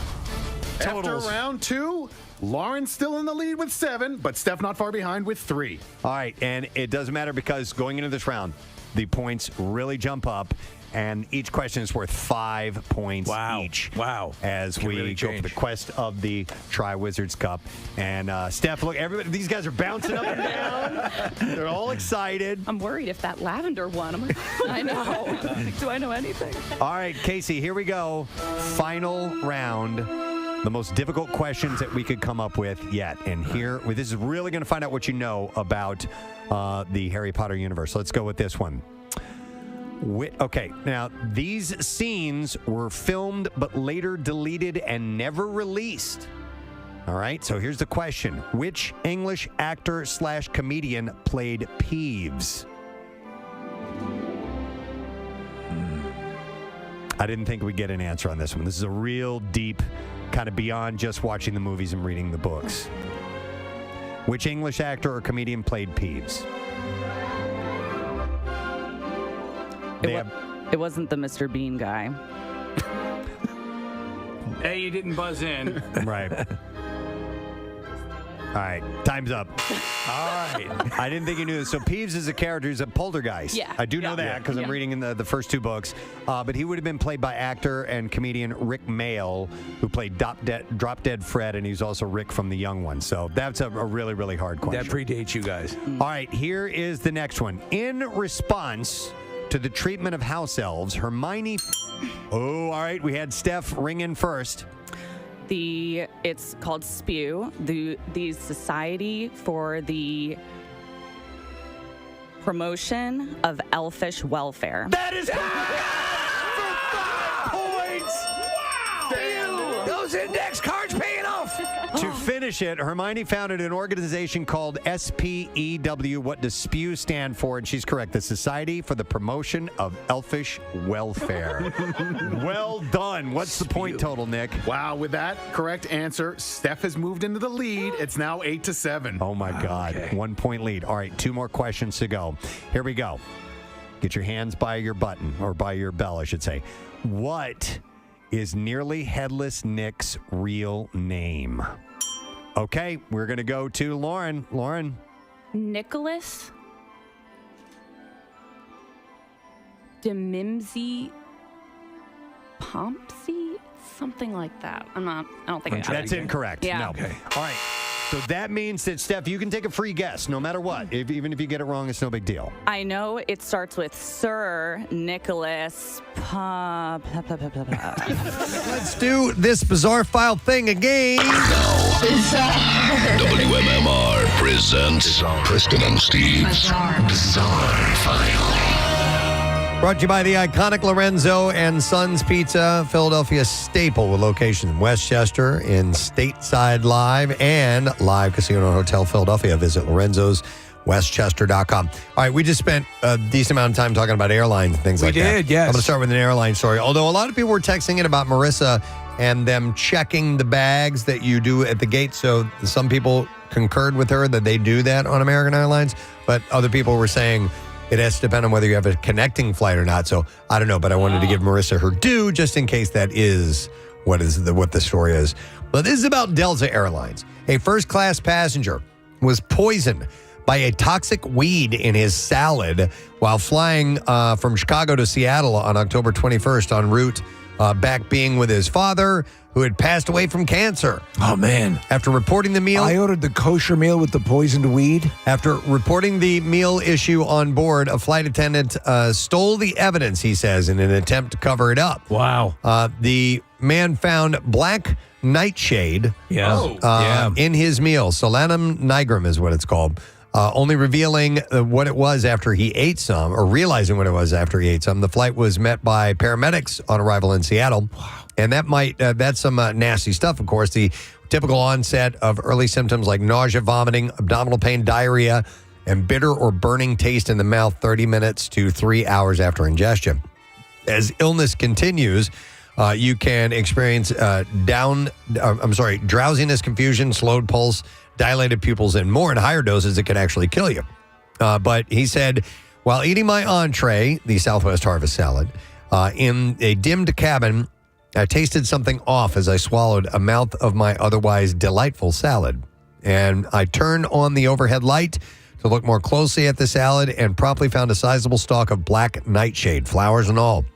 Totals. After round 2, Lauren's still in the lead with 7, but Steph not far behind with 3. All right, and it doesn't matter because going into this round, the points really jump up, and each question is worth 5 points each. Wow. As we really go for the quest of the Tri-Wizards Cup. And Steph, look, everybody, these guys are bouncing up and down. They're all excited. I'm worried if that lavender one. I'm like, I know. Do I know anything? All right, Casey, here we go. Final round. The most difficult questions that we could come up with yet. And here, this is really going to find out what you know about the Harry Potter universe. Let's go with this one. Okay, now these scenes were filmed but later deleted and never released. All right, so here's the question. Which English actor / comedian played Peeves? I didn't think we'd get an answer on this one. This is a real deep, kind of beyond just watching the movies and reading the books. Which English actor or comedian played Peeves? It wasn't the Mr. Bean guy. Hey, you didn't buzz in. Right. All right, time's up. All right. I didn't think you knew this. So Peeves is a character who's a poltergeist. Yeah. I do know that because I'm reading in the first two books. But he would have been played by actor and comedian Rick Mayall, who played Drop Dead Fred, and he's also Rick from The Young One. So that's a really, really hard question. That predates you guys. All right, here is the next one. In response to the treatment of house elves, Hermione... Oh, all right, we had Steph ring in first. It's called SPEW, the Society for the Promotion of Elfish Welfare. That is points! Wow! Those index cards paying off! To finish it, Hermione founded an organization called SPEW. What does SPEW stand for? And she's correct. The Society for the Promotion of Elfish Welfare. Well done. What's the point total, Nick? Wow, with that correct answer, Steph has moved into the lead. It's now 8-7. Oh, my God. Okay. 1 point lead. All right, 2 more questions to go. Here we go. Get your hands by your button, or by your bell, I should say. What is Nearly Headless Nick's real name? Okay, we're going to go to Lauren. Lauren. Nicholas Demimsey Pompsey? Something like that. I don't think I got it. That's incorrect. Yeah. No. Okay. All right. So that means that, Steph, you can take a free guess no matter what. Even if you get it wrong, it's no big deal. I know it starts with Sir Nicholas Let's do this bizarre file thing again. WMMR presents Preston and Steve's Bizarre File. Brought to you by the iconic Lorenzo and Sons Pizza, Philadelphia staple with locations in Westchester, in Stateside Live, and Live Casino and Hotel Philadelphia. Visit lorenzoswestchester.com. All right, we just spent a decent amount of time talking about airlines and things like that. We did, yes. I'm going to start with an airline story. Although a lot of people were texting in about Marissa and them checking the bags that you do at the gate. So some people concurred with her that they do that on American Airlines, but other people were saying it has to depend on whether you have a connecting flight or not. So I don't know, but I wanted to give Marissa her due just in case that is what the story is. But this is about Delta Airlines. A first-class passenger was poisoned by a toxic weed in his salad while flying from Chicago to Seattle on October 21st en route back being with his father, who had passed away from cancer. Oh, man. After reporting the meal... I ordered the kosher meal with the poisoned weed. After reporting the meal issue on board, a flight attendant stole the evidence, he says, in an attempt to cover it up. Wow. The man found black nightshade in his meal. Solanum nigrum is what it's called. Only revealing what it was after he ate some, or realizing what it was after he ate some. The flight was met by paramedics on arrival in Seattle. Wow. And that's some nasty stuff, of course. The typical onset of early symptoms like nausea, vomiting, abdominal pain, diarrhea, and bitter or burning taste in the mouth 30 minutes to 3 hours after ingestion. As illness continues, you can experience drowsiness, confusion, slowed pulse, dilated pupils, and more. In higher doses, it can actually kill you. But he said, while eating my entree, the Southwest Harvest salad, in a dimmed cabin, I tasted something off as I swallowed a mouth of my otherwise delightful salad. And I turned on the overhead light to look more closely at the salad and promptly found a sizable stalk of black nightshade, flowers and all.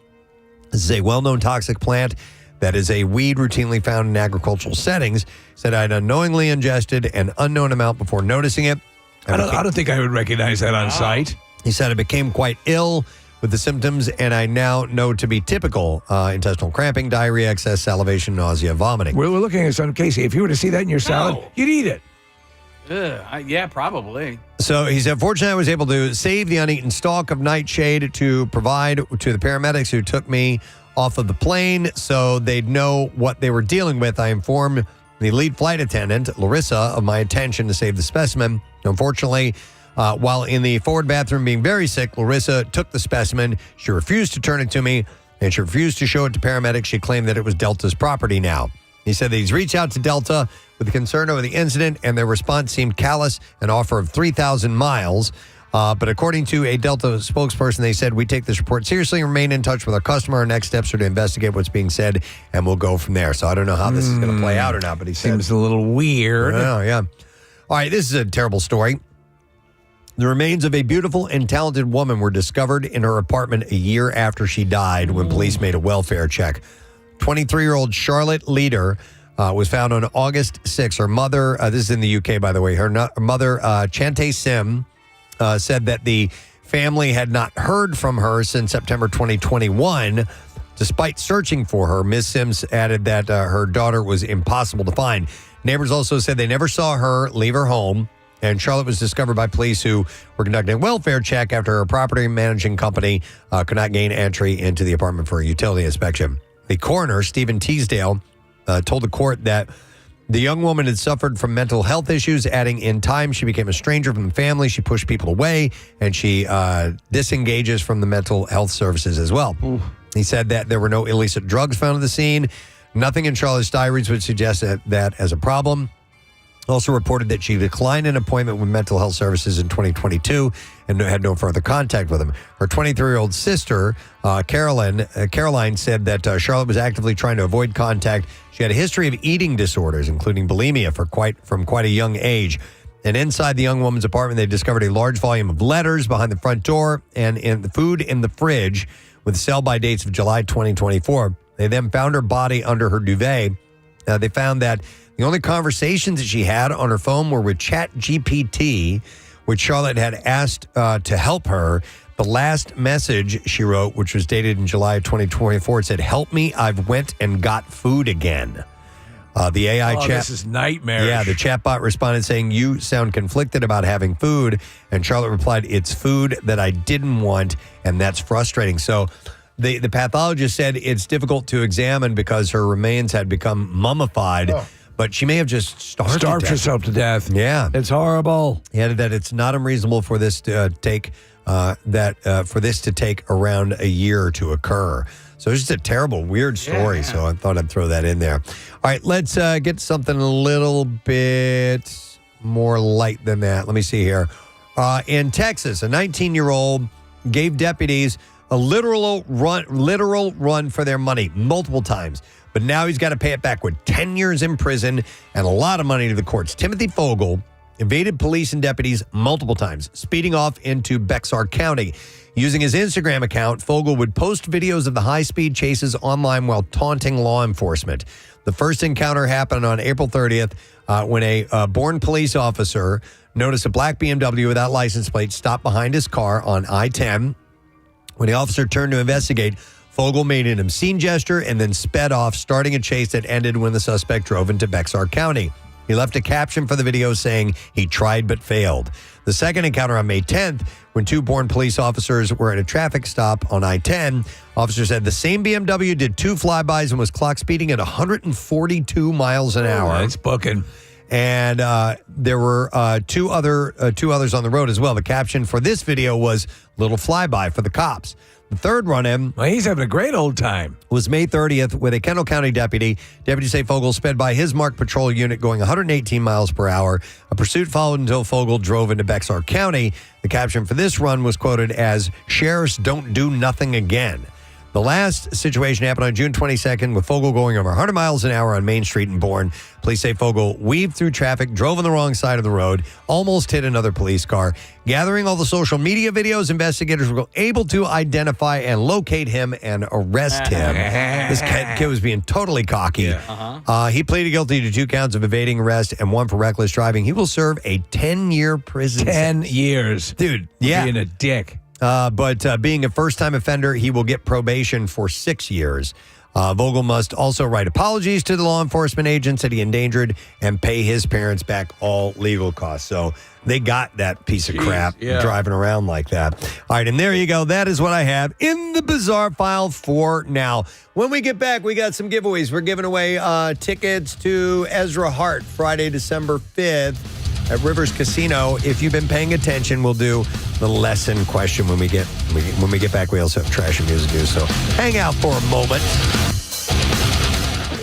This is a well-known toxic plant that is a weed routinely found in agricultural settings. Said I'd unknowingly ingested an unknown amount before noticing it. I don't think I would recognize that on sight. He said I became quite ill with the symptoms, and I now know to be typical intestinal cramping, diarrhea, excess salivation, nausea, vomiting. We're looking at some, Casey, if you were to see that in your salad, you'd eat it. Yeah, probably. So he said, fortunately, I was able to save the uneaten stalk of nightshade to provide to the paramedics who took me off of the plane so they'd know what they were dealing with. I informed the lead flight attendant, Larissa, of my intention to save the specimen. Unfortunately, while in the forward bathroom being very sick, Larissa took the specimen. She refused to turn it to me, and she refused to show it to paramedics. She claimed that it was Delta's property now. He said that he's reached out to Delta with concern over the incident, and their response seemed callous, an offer of 3,000 miles. But according to a Delta spokesperson, they said, we take this report seriously and remain in touch with our customer. Our next steps are to investigate what's being said, and we'll go from there. So I don't know how this is going to play out or not, but he said... Seems a little weird. Oh, yeah. All right, this is a terrible story. The remains of a beautiful and talented woman were discovered in her apartment a year after she died when police made a welfare check. 23-year-old Charlotte Leader was found on August 6th. Her mother, this is in the UK, by the way, her mother, Chante Sim, said that the family had not heard from her since September 2021. Despite searching for her, Ms. Sims added that her daughter was impossible to find. Neighbors also said they never saw her leave her home. And Charlotte was discovered by police who were conducting a welfare check after her property managing company could not gain entry into the apartment for a utility inspection. The coroner, Stephen Teasdale, told the court that the young woman had suffered from mental health issues, adding in time she became a stranger from the family. She pushed people away, and she disengages from the mental health services as well. Ooh. He said that there were no illicit drugs found at the scene. Nothing in Charlotte's diaries would suggest that as a problem. Also reported that she declined an appointment with mental health services in 2022 and had no further contact with them. Her 23-year-old sister, Caroline, said that Charlotte was actively trying to avoid contact. She had a history of eating disorders, including bulimia, from quite a young age. And inside the young woman's apartment, they discovered a large volume of letters behind the front door and in the food in the fridge with sell-by dates of July 2024. They then found her body under her duvet. They found that the only conversations that she had on her phone were with ChatGPT, which Charlotte had asked to help her. The last message she wrote, which was dated in July of 2024, it said, "Help me, I've went and got food again." The AI chat. This is nightmarish. Yeah, the chatbot responded saying, "You sound conflicted about having food." And Charlotte replied, "It's food that I didn't want, and that's frustrating." So the pathologist said it's difficult to examine because her remains had become mummified. Oh. But she may have just starved herself to death. Yeah, it's horrible. He added that it's not unreasonable for this to take around a year to occur. So it's just a terrible, weird story. Yeah. So I thought I'd throw that in there. All right, let's get something a little bit more light than that. Let me see here. In Texas, a 19-year-old gave deputies a literal run for their money multiple times. But now he's got to pay it back with 10 years in prison and a lot of money to the courts. Timothy Fogel evaded police and deputies multiple times, speeding off into Bexar County. Using his Instagram account, Fogel would post videos of the high-speed chases online while taunting law enforcement. The first encounter happened on April 30th when a Bourne police officer noticed a black BMW without license plate stopped behind his car on I-10. When the officer turned to investigate, Fogel made an obscene gesture and then sped off, starting a chase that ended when the suspect drove into Bexar County. He left a caption for the video saying he tried but failed. The second encounter on May 10th, when two Bourne police officers were at a traffic stop on I-10, officers said the same BMW did two flybys and was clock speeding at 142 miles an hour. That's booking. And there were two others on the road as well. The caption for this video was "Little flyby for the cops." The third run-in, well, he's having a great old time, was May 30th with a Kendall County deputy. Deputies say Fogel sped by his marked patrol unit going 118 miles per hour. A pursuit followed until Fogel drove into Bexar County. The caption for this run was quoted as, "Sheriffs don't do nothing again." The last situation happened on June 22nd with Fogel going over 100 miles an hour on Main Street in Bourne. Police say Fogel weaved through traffic, drove on the wrong side of the road, almost hit another police car. Gathering all the social media videos, investigators were able to identify and locate him and arrest him. This kid was being totally cocky. Yeah. He pleaded guilty to 2 counts of evading arrest and 1 for reckless driving. He will serve a 10-year prison 10 sentence. years. Dude, yeah. Being a dick. But being a first-time offender, he will get probation for 6 years. Vogel must also write apologies to the law enforcement agents that he endangered and pay his parents back all legal costs. So they got that piece of crap driving around like that. All right, and there you go. That is what I have in the bizarre file for now. When we get back, we got some giveaways. We're giving away tickets to Ezra Hart Friday, December 5th. At Rivers Casino. If you've been paying attention, we'll do the lesson question when we get back. We also have trash and music news, so hang out for a moment.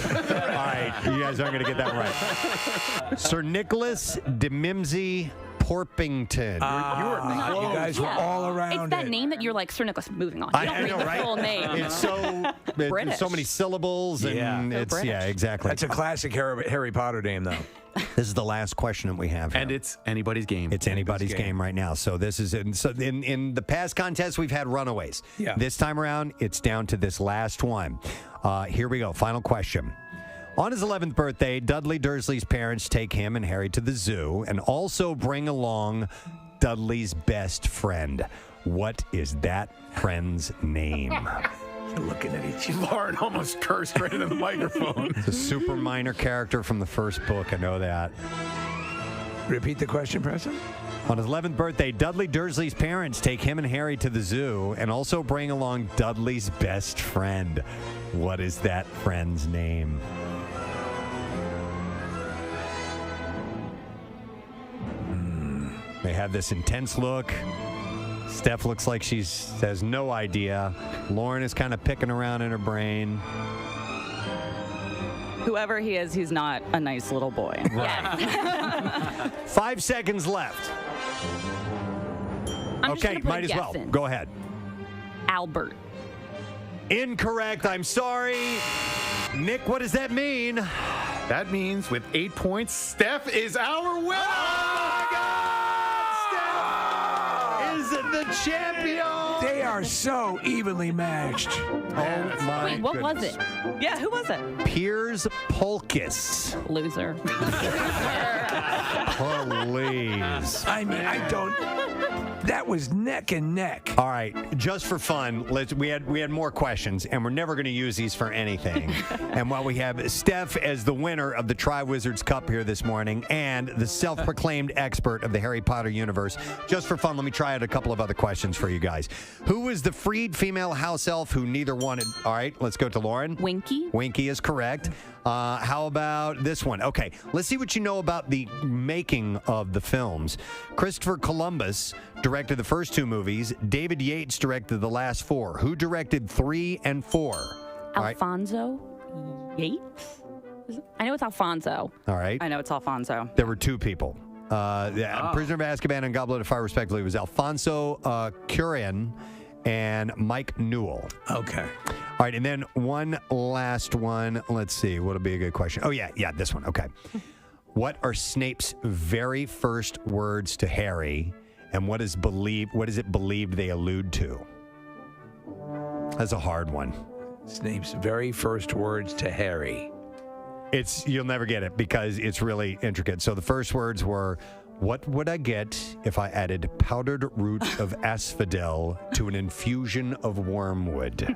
All right, you guys aren't going to get that right. Sir Nicholas de Mimsey Porpington. You guys were all around It's that it. name that you're like, Sir Nicholas, moving on. You don't I read know, the right? full name. It's so British. so many syllables, and So it's British. exactly. That's a classic Harry Potter name, though. This is the last question that we have here. And it's anybody's game. It's anybody's game right now. So this is in the past contests we've had runaways. Yeah. This time around, it's down to this last one. Here we go. Final question. On his 11th birthday, Dudley Dursley's parents take him and Harry to the zoo and also bring along Dudley's best friend. What is that friend's name? Looking at each other. Lauren almost cursed right into the microphone. It's a super minor character from the first book. I know that. Repeat the question, Preston. On his 11th birthday, Dudley Dursley's parents take him and Harry to the zoo and also bring along Dudley's best friend. What is that friend's name? They have this intense look. Steph looks like she has no idea. Lauren is kind of picking around in her brain. Whoever he is, he's not a nice little boy. Right. 5 seconds left. I'm just Okay, gonna put might a as well. guess in. Go ahead. Albert. Incorrect. I'm sorry. Nick, what does that mean? That means with 8 points, Steph is our winner. Is the champion? They are so evenly matched. Oh my Wait, what was goodness. it? Yeah, who was it? Piers Polkis. Loser. Please. I mean, I don't. That was neck and neck. All right, just for fun, we had more questions, and we're never going to use these for anything. And while we have Steph as the winner of the Tri-Wizards Cup here this morning, and the self-proclaimed expert of the Harry Potter universe, just for fun, let me try out a couple of other questions for you guys. Who was the freed female house elf who neither wanted? All right, let's go to Lauren. Winky. Winky is correct. How about this one? Okay, let's see what you know about the making of the films. Christopher Columbus directed the first 2 movies. David Yates directed the last 4. Who directed 3 and 4? All right. Alfonso Yates? I know it's Alfonso. All right. I know it's Alfonso. There were 2 people. Prisoner of Azkaban and Goblet of Fire, respectively, was Alfonso Cuarón and Mike Newell. Okay. All right, and then one last one. Let's see. What'll be a good question? Oh, yeah, this one. Okay. What are Snape's very first words to Harry, and what is it believed they allude to? That's a hard one. Snape's very first words to Harry. You'll never get it because it's really intricate. So the first words were, "What would I get if I added powdered root of asphodel to an infusion of wormwood?"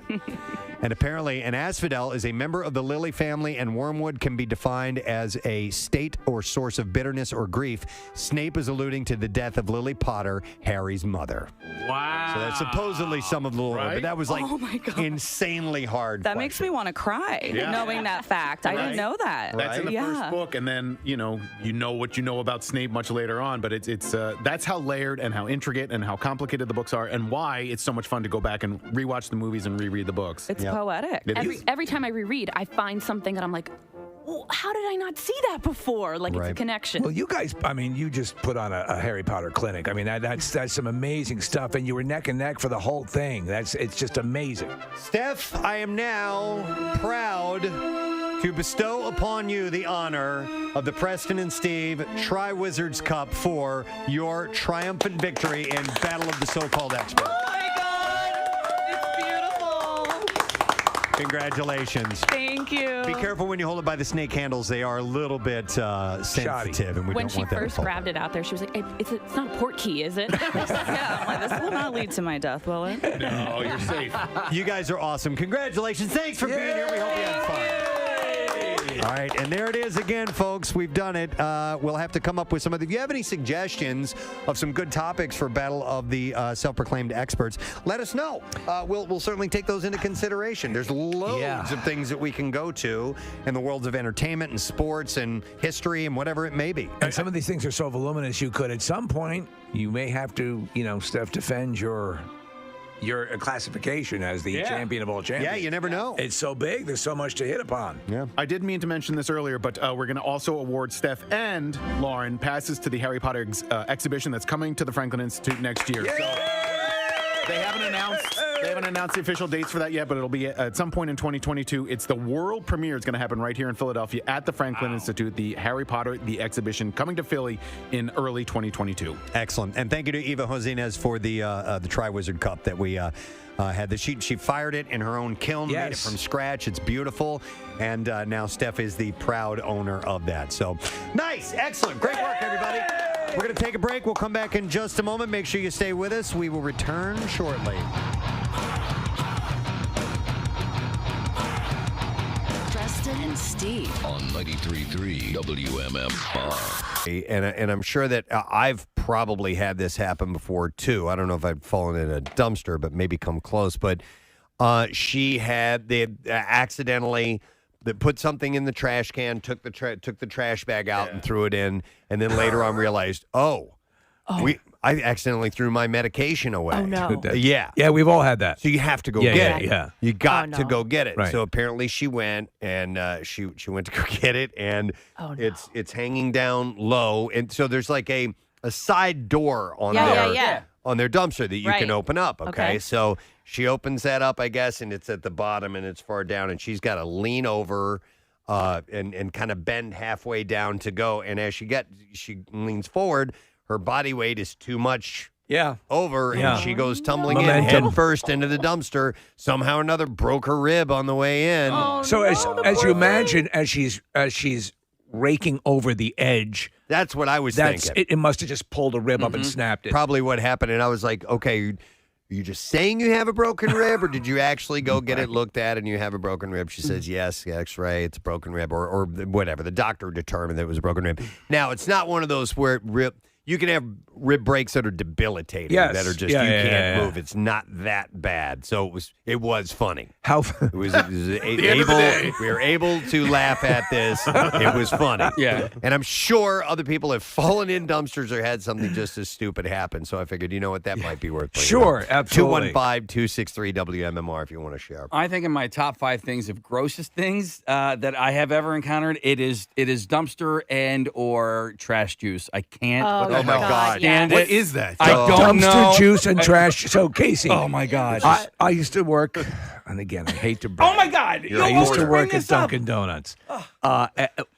And apparently, an asphodel is a member of the lily family, and wormwood can be defined as a state or source of bitterness or grief. Snape is alluding to the death of Lily Potter, Harry's mother. Wow. So that's supposedly some of the lore, but that was like Oh my God. insanely hard. That makes me want to cry, Yeah. knowing that fact. I didn't know that. That's in the yeah. first book, and then you know what you know about Snape much later on. But it's that's how layered and how intricate and how complicated the books are, and why it's so much fun to go back and rewatch the movies and reread the books. It's poetic. It is. Every time I reread, I find something that I'm like, well, how did I not see that before? Like, it's a connection. Well, you guys, I mean, you just put on a Harry Potter clinic. I mean, that's some amazing stuff, and you were neck and neck for the whole thing. It's just amazing. Steph, I am now proud to bestow upon you the honor of the Preston and Steve Tri-Wizards Cup for your triumphant victory in Battle of the So-Called Experts. Oh my God! It's beautiful. Congratulations. Thank you. Be careful when you hold it by the snake handles. They are a little bit sensitive, and we when don't she want that to first fall. grabbed it out there, she was like, it's not a port key, is it? Yeah, I'm like, this will not lead to my death, will it? No, you're safe. You guys are awesome. Congratulations. Thanks for being here. We hope you had fun. All right, and there it is again, folks. We've done it. We'll have to come up with some of the... If you have any suggestions of some good topics for Battle of the Self-Proclaimed Experts, let us know. We'll certainly take those into consideration. There's loads of things that we can go to in the worlds of entertainment and sports and history and whatever it may be. And some of these things are so voluminous, you could, at some point, you may have to, Steph, defend your your classification as the champion of all champions. Yeah, you never know. It's so big. There's so much to hit upon. Yeah. I did mean to mention this earlier, but we're going to also award Steph and Lauren passes to the Harry Potter exhibition that's coming to the Franklin Institute next year. So they haven't announced the official dates for that yet, but it'll be at some point in 2022. It's the world premiere. It's going to happen right here in Philadelphia at the Franklin Institute. The Harry Potter the exhibition coming to Philly in early 2022. Excellent, and thank you to Eva Josinez for the Tri-Wizard Cup that we had. She fired it in her own kiln, made it from scratch. It's beautiful, and now Steph is the proud owner of that. So nice, excellent, great work, everybody. We're going to take a break. We'll come back in just a moment. Make sure you stay with us. We will return shortly. Preston and Steve on 93.3 WMMR. And I'm sure that I've probably had this happen before, too. I don't know if I've fallen in a dumpster, but maybe come close. But they accidentally put something in the trash can, took the trash bag out and threw it in, and then later on realized, I accidentally threw my medication away. Oh, no. Yeah. Yeah, we've all had that. So you have to go get it. Yeah. You got to go get it. Right. So apparently she went, and she went to go get it, and it's hanging down low. And so there's like a side door on their dumpster that you can open up. Okay. So she opens that up, I guess, and it's at the bottom and it's far down, and she's got to lean over and kind of bend halfway down to go. And as she leans forward, her body weight is too much over, and she goes tumbling in head first into the dumpster. Somehow or another broke her rib on the way in. As you imagine, as she's raking over the edge. That's what I was thinking. It must have just pulled a rib up and snapped it. Probably what happened. And I was like, okay, are you just saying you have a broken rib, or did you actually go get it looked at and you have a broken rib? She says, yes, X-ray, it's a broken rib, or whatever. The doctor determined that it was a broken rib. Now, it's not one of those where you can have rib breaks that are debilitating, that are just you can't move. It's not that bad. So it was funny. We were able to laugh at this. It was funny. Yeah. And I'm sure other people have fallen in dumpsters or had something just as stupid happen. So I figured, you know what, that might be worth bringing Sure, up. absolutely. 215-263-WMMR if you want to share. I think in my top 5 things of grossest things that I have ever encountered, it is dumpster and or trash juice. I can't. Oh my God! stand What it. is that? I don't know. Dumpster juice and trash. So Casey. Oh my God! I used to work, and again, I hate to brag. Oh my God! I used to work at Dunkin' Donuts.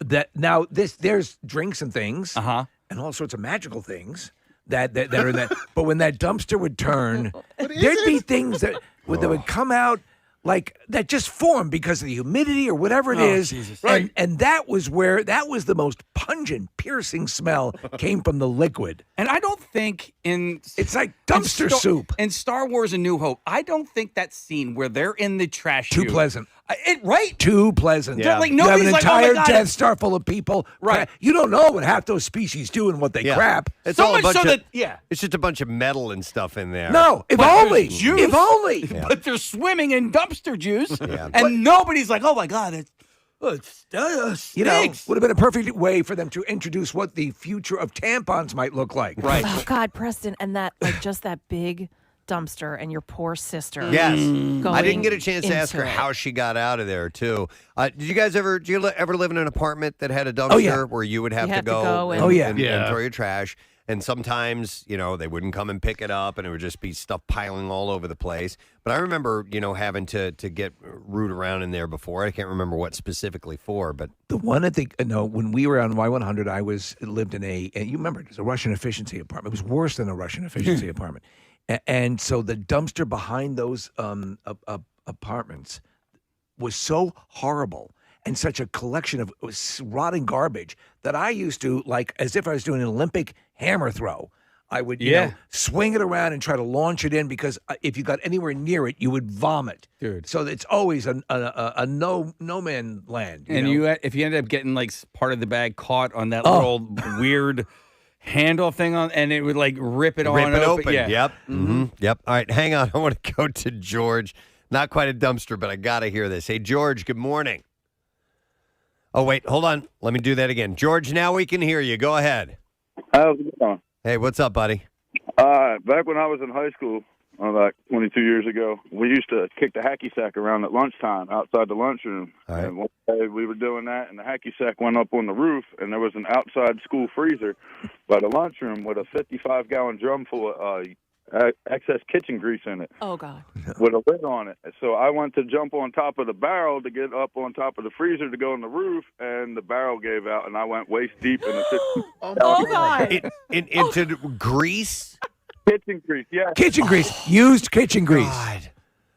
There's drinks and things, and all sorts of magical things that are in that. But when that dumpster would turn, there'd be things that would come out like that just formed because of the humidity or whatever it is. Jesus. And that was the most pungent, piercing smell came from the liquid. And I don't think it's like dumpster soup. In Star Wars: A New Hope, I don't think that scene where they're in the trash Too chute- pleasant. Too pleasant. Yeah. Like, you have an nobody's like, oh my entire God, Death Star full of people. Right. You don't know what half those species do and what they crap. It's So all a much bunch so of, that it's just a bunch of metal and stuff in there. No, if But only. there's juice. If only. But they're swimming in dumpster juice, and nobody's like, "Oh my God, it stinks." You know, would have been a perfect way for them to introduce what the future of tampons might look like. Right. Oh God, Preston, and that just that big dumpster and your poor sister. Yes. going I didn't get a chance to ask her into it. how she got out of there, too. Did you guys ever live in an apartment that had a dumpster where you would have to go and throw your trash? And sometimes, they wouldn't come and pick it up, and it would just be stuff piling all over the place. But I remember, having to get root around in there before. I can't remember what specifically for, but The one I think, when we were on Y100, I lived in you remember, it was a Russian efficiency apartment. It was worse than a Russian efficiency apartment. And so the dumpster behind those apartments was so horrible and such a collection of rotting garbage that I used to, like, as if I was doing an Olympic hammer throw, I would swing it around and try to launch it in, because if you got anywhere near it, you would vomit. Dude. So it's always a no man land. If you ended up getting like part of the bag caught on that little weird handle thing on, and it would like rip it open. Yeah. Yep. Mm-hmm. Yep. All right, hang on. I want to go to George. Not quite a dumpster, but I got to hear this. Hey, George, good morning. Oh, wait, hold on. Let me do that again. George, now we can hear you. Go ahead. How's it going? Hey, what's up, buddy? Back when I was in high school, like 22 years ago. We used to kick the hacky sack around at lunchtime outside the lunchroom. Right. And one day we were doing that, and the hacky sack went up on the roof, and there was an outside school freezer by the lunchroom with a 55-gallon drum full of excess kitchen grease in it. Oh, God. With a lid on it. So I went to jump on top of the barrel to get up on top of the freezer to go on the roof, and the barrel gave out, and I went waist deep in the Oh, God. Into grease? Kitchen grease, yeah. Kitchen grease. Used kitchen grease. God.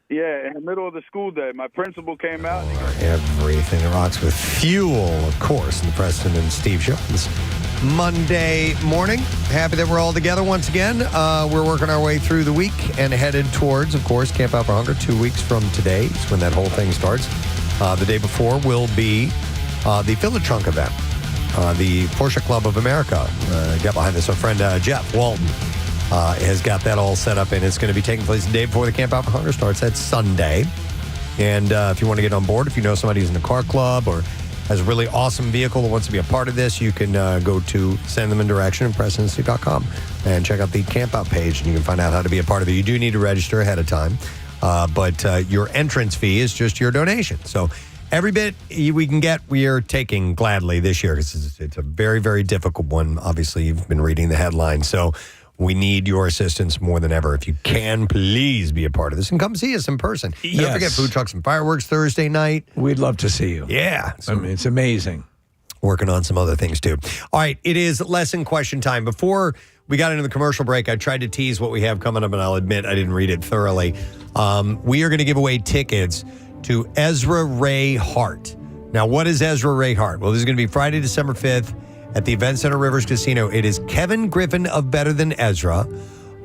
Yeah, in the middle of the school day, my principal came out. And he Everything that rocks with fuel, of course, in the Preston and Steve show. This Monday morning. Happy that we're all together once again. We're working our way through the week and headed towards, of course, Camp Out for Hunger. 2 weeks from today is when that whole thing starts. The day before will be the Fill a Trunk event. The Porsche Club of America got behind this. Our friend Jeff Walton has got that all set up, and it's going to be taking place the day before the Camp Out for Hunger starts. That's Sunday. And if you want to get on board, if you know somebody who's in a car club or has a really awesome vehicle that wants to be a part of this, you can go to Send Them in Direction at PrestonandSteve.com and check out the Camp Out page, and you can find out how to be a part of it. You do need to register ahead of time, but your entrance fee is just your donation. So every bit we can get, we are taking gladly this year because it's a very, very difficult one. Obviously, you've been reading the headlines. So we need your assistance more than ever. If you can, please be a part of this and come see us in person. Yes. Don't forget food trucks and fireworks Thursday night. We'd love to see you. Yeah. I mean, it's amazing. Working on some other things, too. All right, it is lesson question time. Before we got into the commercial break, I tried to tease what we have coming up, and I'll admit I didn't read it thoroughly. We are going to give away tickets to Ezra Ray Hart. Now, what is Ezra Ray Hart? Well, this is going to be Friday, December 5th at the Event Center Rivers Casino. It is Kevin Griffin of Better Than Ezra,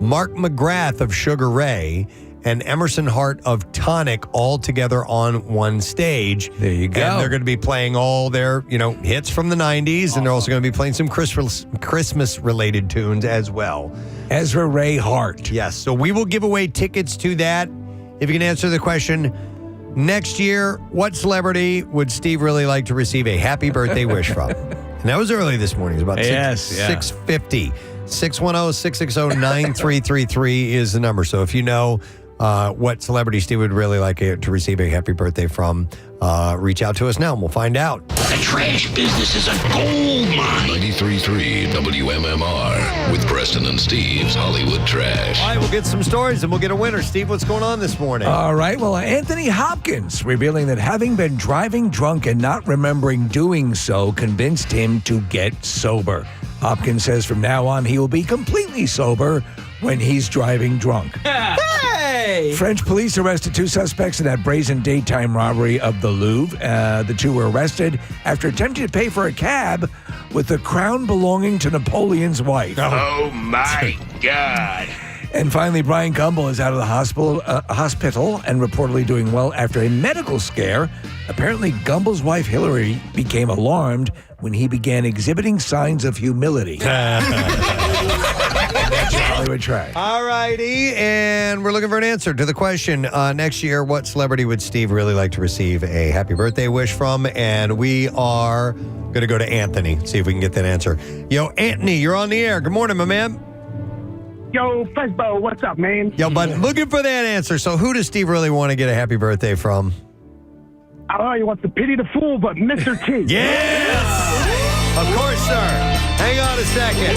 Mark McGrath of Sugar Ray, and Emerson Hart of Tonic all together on one stage. There you go. And they're going to be playing all their, hits from the 90s, and they're also going to be playing some Christmas-related tunes as well. Ezra Ray Hart. Yes, so we will give away tickets to that. If you can answer the question, next year, what celebrity would Steve really like to receive a happy birthday wish from? And that was early this morning. It was about 6:50. 610-660-9333 is the number. So if you know what celebrity Steve would really like to receive a happy birthday from, reach out to us now and we'll find out. The trash business is a gold mine. 93.3 WMMR with Preston and Steve's Hollywood Trash. All right, we'll get some stories and we'll get a winner. Steve, what's going on this morning? All right. Well, Anthony Hopkins revealing that having been driving drunk and not remembering doing so convinced him to get sober. Hopkins says from now on he will be completely sober when he's driving drunk. Hey! French police arrested 2 suspects in that brazen daytime robbery of the Louvre. The 2 were arrested after attempting to pay for a cab with the crown belonging to Napoleon's wife. Oh my God. And finally, Brian Gumbel is out of the hospital and reportedly doing well after a medical scare. Apparently, Gumbel's wife, Hillary, became alarmed when he began exhibiting signs of humility. That's your Hollywood Trash. All righty, and we're looking for an answer to the question. Next year, what celebrity would Steve really like to receive a happy birthday wish from? And we are going to go to Anthony, see if we can get that answer. Yo, Anthony, you're on the air. Good morning, my man. Yo, Fesbo, what's up, man? Yo, bud, looking for that answer. So who does Steve really want to get a happy birthday from? I don't know, he wants to pity the fool, but Mr. T. Yes! Of course, sir. Hang on a second.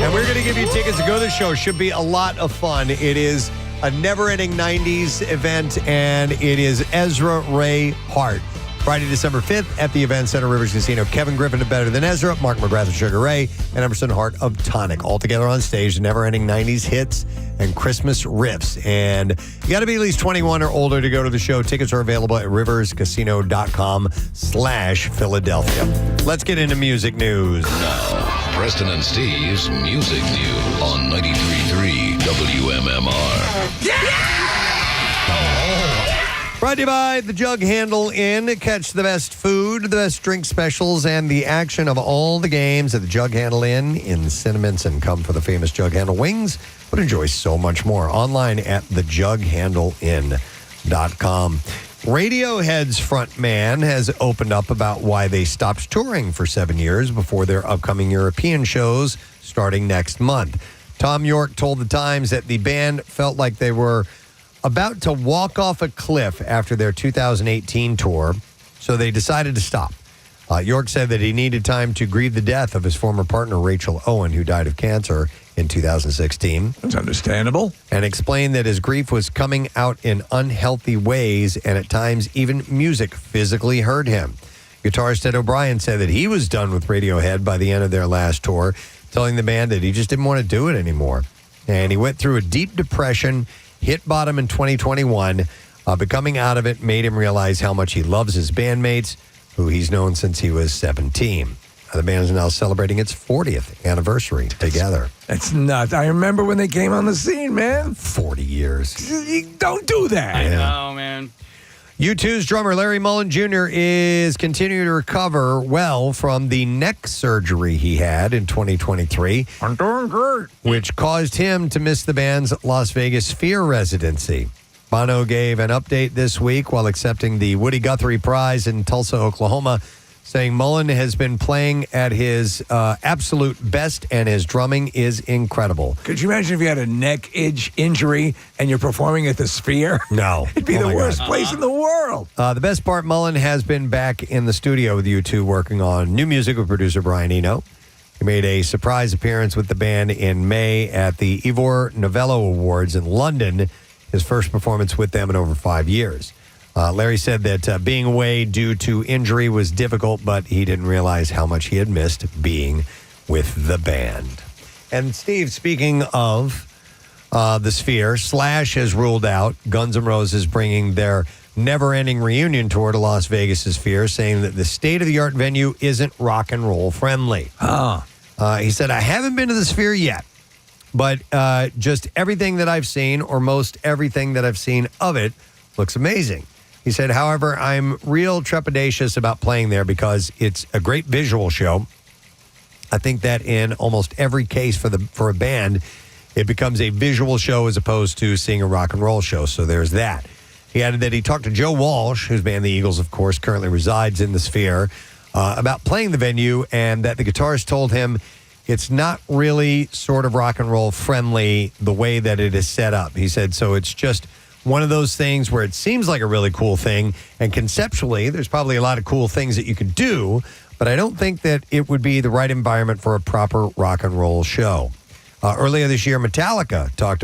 And we're going to give you tickets to go to the show. Should be a lot of fun. It is a never-ending 90s event, and it is Ezra Ray Hart. Friday, December 5th at the Event Center Rivers Casino. Kevin Griffin of Better Than Ezra, Mark McGrath of Sugar Ray, and Emerson Hart of Tonic. All together on stage, never-ending 90s hits and Christmas riffs. And you got to be at least 21 or older to go to the show. Tickets are available at riverscasino.com/Philadelphia. Let's get into music news. Now, Preston and Steve's Music News on 93.3 WMMR. Brought to you by the Jug Handle Inn. Catch the best food, the best drink specials, and the action of all the games at the Jug Handle Inn in Cinnaminson. Come for the famous Jug Handle wings, but enjoy so much more. Online at thejughandleinn.com. Radiohead's frontman has opened up about why they stopped touring for 7 years before their upcoming European shows starting next month. Tom York told The Times that the band felt like they were about to walk off a cliff after their 2018 tour, so they decided to stop. York said that he needed time to grieve the death of his former partner, Rachel Owen, who died of cancer in 2016. That's understandable. And explained that his grief was coming out in unhealthy ways, and at times even music physically hurt him. Guitarist Ed O'Brien said that he was done with Radiohead by the end of their last tour, telling the band that he just didn't want to do it anymore. And he went through a deep depression, hit bottom in 2021, but coming out of it made him realize how much he loves his bandmates, who he's known since he was 17. The band is now celebrating its 40th anniversary together. That's nuts. I remember when they came on the scene, man. 40 years. Don't do that. I know, man. U2's drummer Larry Mullen Jr. is continuing to recover well from the neck surgery he had in 2023. I'm doing great. Which caused him to miss the band's Las Vegas Sphere residency. Bono gave an update this week while accepting the Woody Guthrie Prize in Tulsa, Oklahoma, saying Mullen has been playing at his absolute best and his drumming is incredible. Could you imagine if you had a neck injury and you're performing at the Sphere? No. It'd be the worst place in the world. The best part, Mullen has been back in the studio with U2 working on new music with producer Brian Eno. He made a surprise appearance with the band in May at the Ivor Novello Awards in London, his first performance with them in over 5 years. Larry said that being away due to injury was difficult, but he didn't realize how much he had missed being with the band. And Steve, speaking of the Sphere, Slash has ruled out Guns N' Roses bringing their never-ending reunion tour to Las Vegas' Sphere, saying that the state-of-the-art venue isn't rock and roll friendly. He said, I haven't been to the Sphere yet, but just everything that I've seen, or most everything that I've seen of it, looks amazing. He said, however, I'm real trepidatious about playing there because it's a great visual show. I think that in almost every case for a band, it becomes a visual show as opposed to seeing a rock and roll show. So there's that. He added that he talked to Joe Walsh, whose band, the Eagles, of course, currently resides in the Sphere, about playing the venue, and that the guitarist told him it's not really sort of rock and roll friendly the way that it is set up. He said, so it's just one of those things where it seems like a really cool thing, and conceptually, there's probably a lot of cool things that you could do, but I don't think that it would be the right environment for a proper rock and roll show. Earlier this year, Metallica talked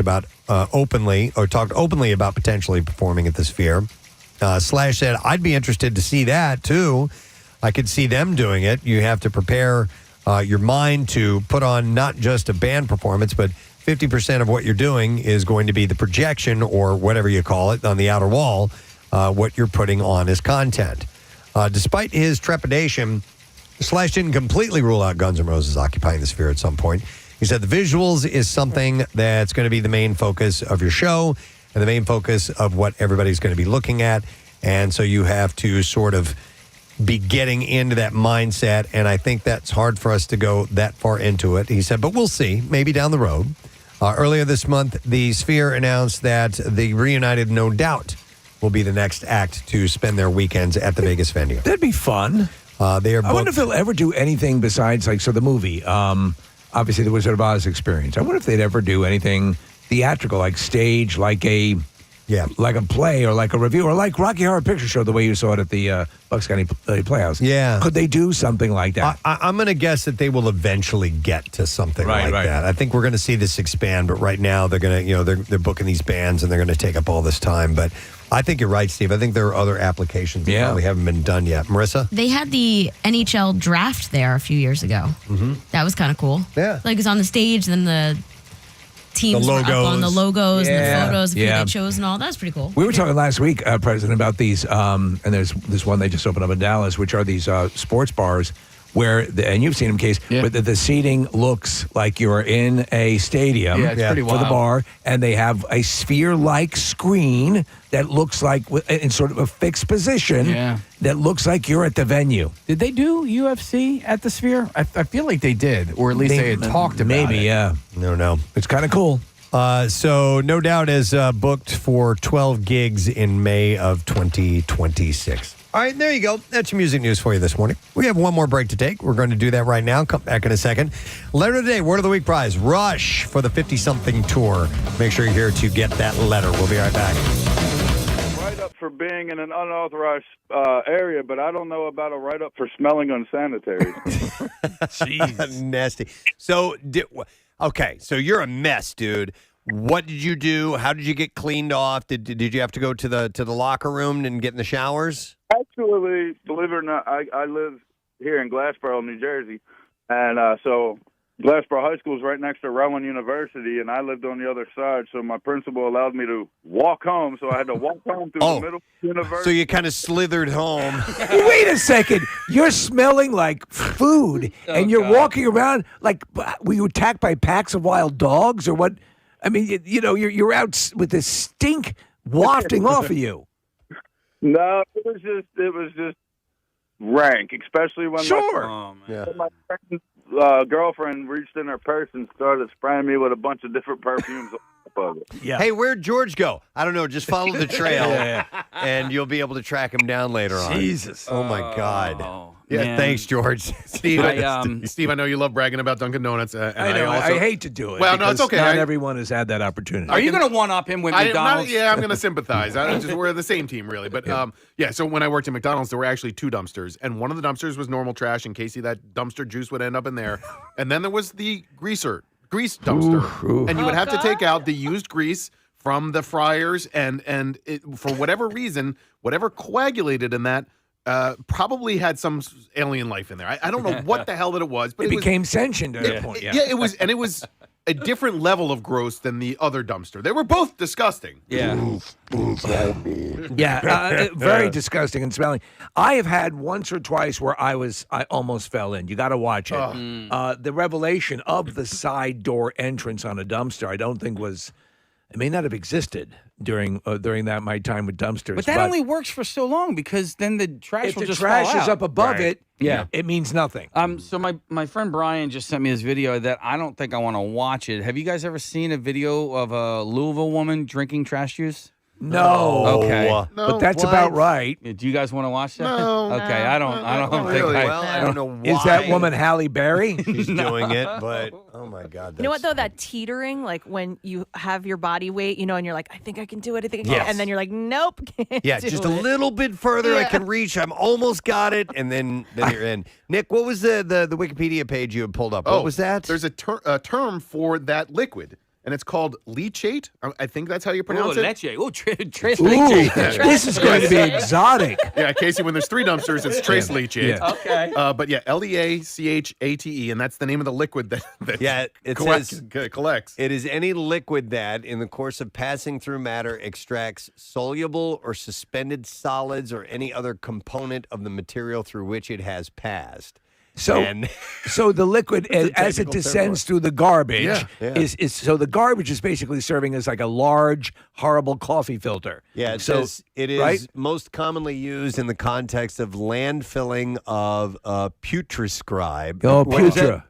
openly about potentially performing at the Sphere. Slash said, I'd be interested to see that, too. I could see them doing it. You have to prepare your mind to put on not just a band performance, but 50% of what you're doing is going to be the projection, or whatever you call it, on the outer wall, what you're putting on as content. Despite his trepidation, Slash didn't completely rule out Guns N' Roses occupying the Sphere at some point. He said the visuals is something that's going to be the main focus of your show and the main focus of what everybody's going to be looking at. And so you have to sort of be getting into that mindset. And I think that's hard for us to go that far into it. He said, but we'll see, maybe down the road. Earlier this month, the Sphere announced that the reunited No Doubt will be the next act to spend their weekends at the Vegas venue. That'd be fun. They are I wonder if they'll ever do anything besides, like, so the movie, obviously the Wizard of Oz experience. I wonder if they'd ever do anything theatrical, like stage, like a play, or like a review, or like Rocky Horror Picture Show, the way you saw it at the Bucks County Playhouse. Yeah. Could they do something like that? I'm going to guess that they will eventually get to something like that. I think we're going to see this expand, but right now they're going to, they're booking these bands and they're going to take up all this time. But I think you're right, Steve. I think there are other applications that probably haven't been done yet. Marissa? They had the NHL draft there a few years ago. Mm-hmm. That was kind of cool. Yeah. Like, it's on the stage, then the teams were up on the logos and the photos of who they chose and all. That was pretty cool. We were talking last week, President, about these, and there's this one they just opened up in Dallas, which are these sports bars where, and you've seen them, Case, where the seating looks like you're in a stadium it's pretty for wild. the bar, and they have a sphere-like screen that looks like, in sort of a fixed position, that looks like you're at the venue. Did they do UFC at the Sphere? I feel like they did, or at least they had talked about it. Maybe, yeah. No. It's kind of cool. So No Doubt is booked for 12 gigs in May of 2026. All right, there you go. That's your music news for you this morning. We have one more break to take. We're going to do that right now. Come back in a second. Letter of the day, word of the week prize, Rush for the 50-something tour. Make sure you're here to get that letter. We'll be right back. Write-up for being in an unauthorized area, but I don't know about a write-up for smelling unsanitary. Jeez. Nasty. So, okay, so you're a mess, dude. What did you do? How did you get cleaned off? Did you have to go to the locker room and get in the showers? Actually, believe it or not, I live here in Glassboro, New Jersey, and so Glassboro High School is right next to Rowan University, and I lived on the other side, so my principal allowed me to walk home, so I had to walk home through the middle of the university. So you kind of slithered home. Wait a second. You're smelling like food, and you're walking around like, were you attacked by packs of wild dogs or what? I mean, you're out with this stink wafting off of you. No, it was just rank, especially when my friend's girlfriend reached in her purse and started spraying me with a bunch of different perfumes. Yeah. Hey, where'd George go? I don't know. Just follow the trail, and you'll be able to track him down later on. Jesus. Oh, my God. Yeah, man. thanks, George. Steve, Steve, I know you love bragging about Dunkin' Donuts. I know. I hate to do it. Well, no, it's okay. Not everyone has had that opportunity. Are you going to one-up him with McDonald's? I'm going to sympathize. We're the same team, really. But, so when I worked at McDonald's, there were actually two dumpsters. And one of the dumpsters was normal trash in case that dumpster juice would end up in there. And then there was the grease dumpster. And you would have to take out the used grease from the fryers. And it, for whatever reason, whatever coagulated in that, probably had some alien life in there. I don't know what the hell that it was, but it became sentient at that point. Yeah, it was, and it was a different level of gross than the other dumpster. They were both disgusting. Yeah, very disgusting and smelling. I have had once or twice where I almost fell in. You got to watch it. The revelation of the side door entrance on a dumpster, I don't think it may not have existed during that my time with dumpsters. But that only works for so long because then the trash will just fall trash out. is up above it, it means nothing. So my friend Brian just sent me this video that I don't think I want to watch it. Have you guys ever seen a video of a Louisville woman drinking trash juice? No. Okay. But that's about right. Do you guys want to watch that? No. Okay. I don't think really. I don't know why. Is that woman Halle Berry? She's doing it, but oh my God. You know what though? That teetering, like when you have your body weight, and you're like, I think I can do it. I think I can. And then you're like, nope. Can't do just a it. little bit further I can reach. I'm almost got it, and then you're in. Nick, what was the Wikipedia page you had pulled up? What was that? There's a term for that liquid. And it's called leachate. I think that's how you pronounce it. Leche. Ooh, this is going to be exotic. Yeah, Casey, when there's three dumpsters, it's trace leachate. Yeah. Okay. But Leachate, and that's the name of the liquid that collects. It is any liquid that, in the course of passing through matter, extracts soluble or suspended solids or any other component of the material through which it has passed. So the liquid, as it descends through the garbage, is so the garbage is basically serving as like a large, horrible coffee filter. Yeah, it says it is most commonly used in the context of landfilling of putrescribe. Oh, putra.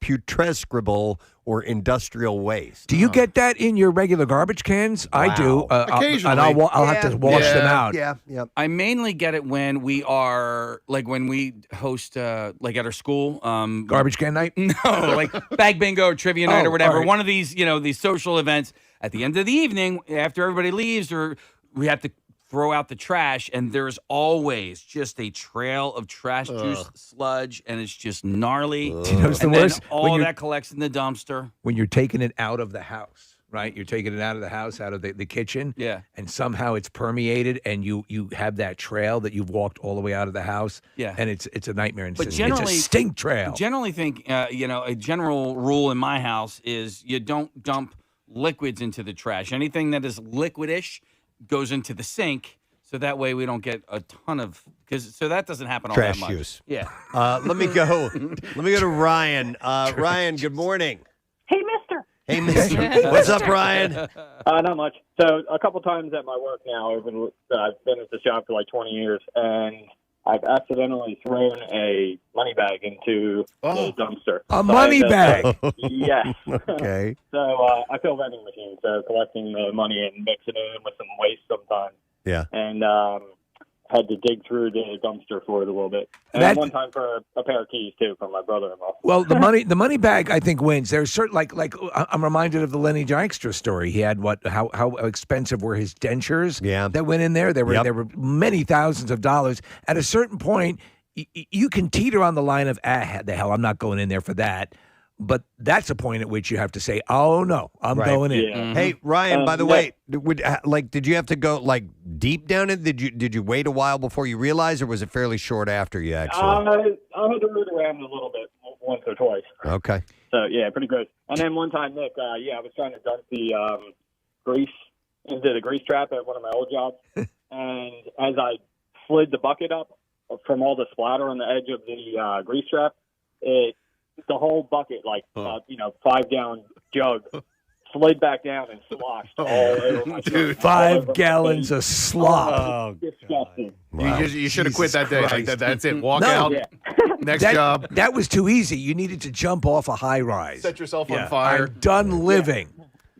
Putrescrible or industrial waste. Do you get that in your regular garbage cans? Wow. I do. Occasionally. And I'll have to wash them out. Yeah. I mainly get it when we are, like when we host, like at our school. Garbage can night? No, like bag bingo or trivia night or whatever. Right. One of these, these social events. At the end of the evening, after everybody leaves, or we have to throw out the trash, and there's always just a trail of trash juice sludge, and it's just gnarly. Do you know what's the worst? All that collects in the dumpster. When you're taking it out of the house, right? You're taking it out of the house, out of the kitchen. Yeah. And somehow it's permeated, and you have that trail that you've walked all the way out of the house. Yeah. And it's a nightmare. But it's generally, a stink trail. Generally think, a general rule in my house is you don't dump liquids into the trash. Anything that is liquidish goes into the sink, so that way we don't get a ton of so that doesn't happen all trash that much. Juice. Yeah. Let me go to Ryan. Ryan, good morning. Hey, mister. Hey, mister. What's up, Ryan? Not much. So a couple times at my work now, I've been at this job for like 20 years, and I've accidentally thrown a money bag into the dumpster. A money bag? Yes. Okay. So I fill vending machines, so collecting the money and mixing it in with some waste sometimes. Yeah. And had to dig through the dumpster for it a little bit. And That- one time for a pair of keys too from my brother-in-law. Well, the money bag I think wins. There's certain like I'm reminded of the Lenny Dykstra story. He had how expensive were his dentures? That went in there. There were many thousands of dollars. At a certain point, you can teeter on the line of the hell, I'm not going in there for that. But that's a point at which you have to say, "Oh no, I'm going in." Yeah. Hey Ryan, by the way, did you have to go like deep down it? Did you wait a while before you realized, or was it fairly short after you actually? I had to root around a little bit once or twice. Okay. So yeah, pretty good. And then one time, Nick, I was trying to dunk the grease into the grease trap at one of my old jobs, and as I slid the bucket up from all the splatter on the edge of the grease trap, the whole bucket, 5-gallon jug, slid back down and sloshed all over my shirt. 5 gallons of slop. Disgusting. You should have quit that day. Like that's it. Walk No. out. Next job. That was too easy. You needed to jump off a high rise. Set yourself on fire. I'm done living.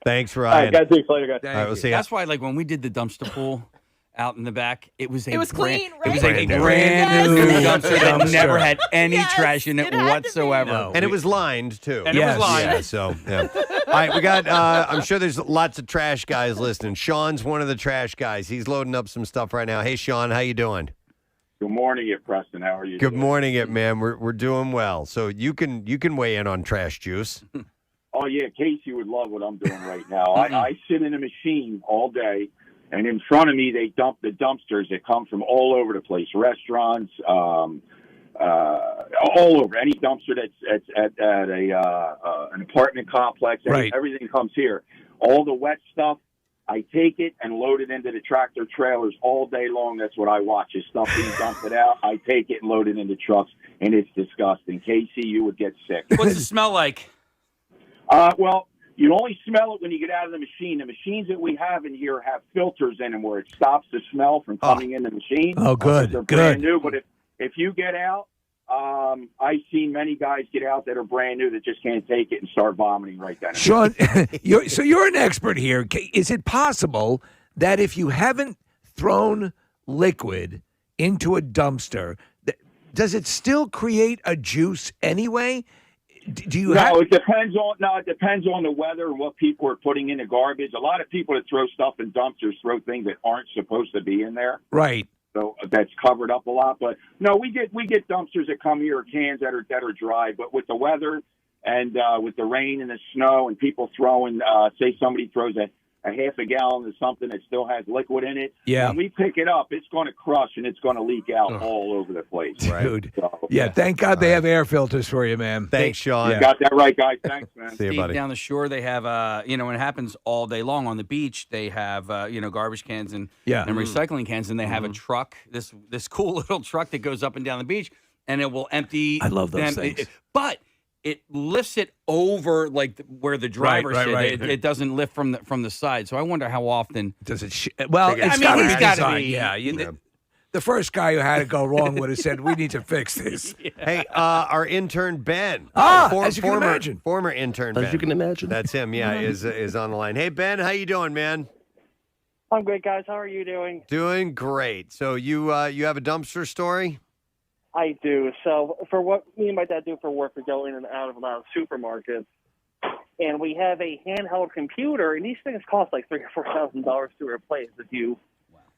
Thanks, Ryan. Guys, see you later, guys. All right, we'll see you. That's why, like, when we did the dumpster pool out in the back, it was It was clean, It was right? like a Brand brand new new dumpster that dumpster. never had any trash in it whatsoever. No. And it was lined too. And it was lined. Yeah, so yeah. All right, we got. I'm sure there's lots of trash guys listening. Sean's one of the trash guys. He's loading up some stuff right now. Hey, Sean, how you doing? Good morning, Preston. How are you? Good morning, man. We're doing well. So you can weigh in on trash juice. Oh yeah, Casey would love what I'm doing right now. I sit in a machine all day, and in front of me they dump the dumpsters that come from all over the place, restaurants, all over. Any dumpster that's at an apartment complex, Right. everything comes here. All the wet stuff, I take it and load it into the tractor trailers all day long. That's what I watch. Is stuff being dumped it out. I take it and load it into trucks, and it's disgusting. Casey, you would get sick. What's it smell like? Well, you only smell it when you get out of the machine. The machines that we have in here have filters in them where it stops the smell from coming in the machine. Oh, good, They're good. brand new, but if you get out, I've seen many guys get out that are brand new that just can't take it and start vomiting right then. Sean, you're an expert here. Is it possible that if you haven't thrown liquid into a dumpster, does it still create a juice anyway? Do you have? It depends on the weather and what people are putting in the garbage. A lot of people that throw stuff in dumpsters throw things that aren't supposed to be in there. Right. So that's covered up a lot. But no, we get dumpsters that come here, cans that are dry. But with the weather and with the rain and the snow and people throwing, say somebody throws a half a gallon of something that still has liquid in it. Yeah. When we pick it up, it's going to crush and it's going to leak out all over the place. Dude. So, Yeah, thank God they have air filters for you, man. Thanks, Sean. you got that right, guys. Thanks, man. See you, Steve, buddy. down the shore, they have, when it happens all day long on the beach, they have, garbage cans and recycling cans, and they have a truck, this cool little truck that goes up and down the beach, and it will empty. I love those things. But it lifts it over where the driver sit. Right. It doesn't lift from the side. So I wonder how often does it? Well, it's got to be. Yeah, the first guy who had it go wrong would have said, "We need to fix this." Hey, our intern Ben. As you can imagine. Former intern Ben. As you can imagine. That's him. Yeah, is on the line. Hey Ben, how you doing, man? I'm great, guys. How are you doing? Doing great. So you have a dumpster story? I do. So for what me and my dad do for work, we go in and out of a lot of supermarkets, and we have a handheld computer, and these things cost like $3,000 or $4,000 to replace if you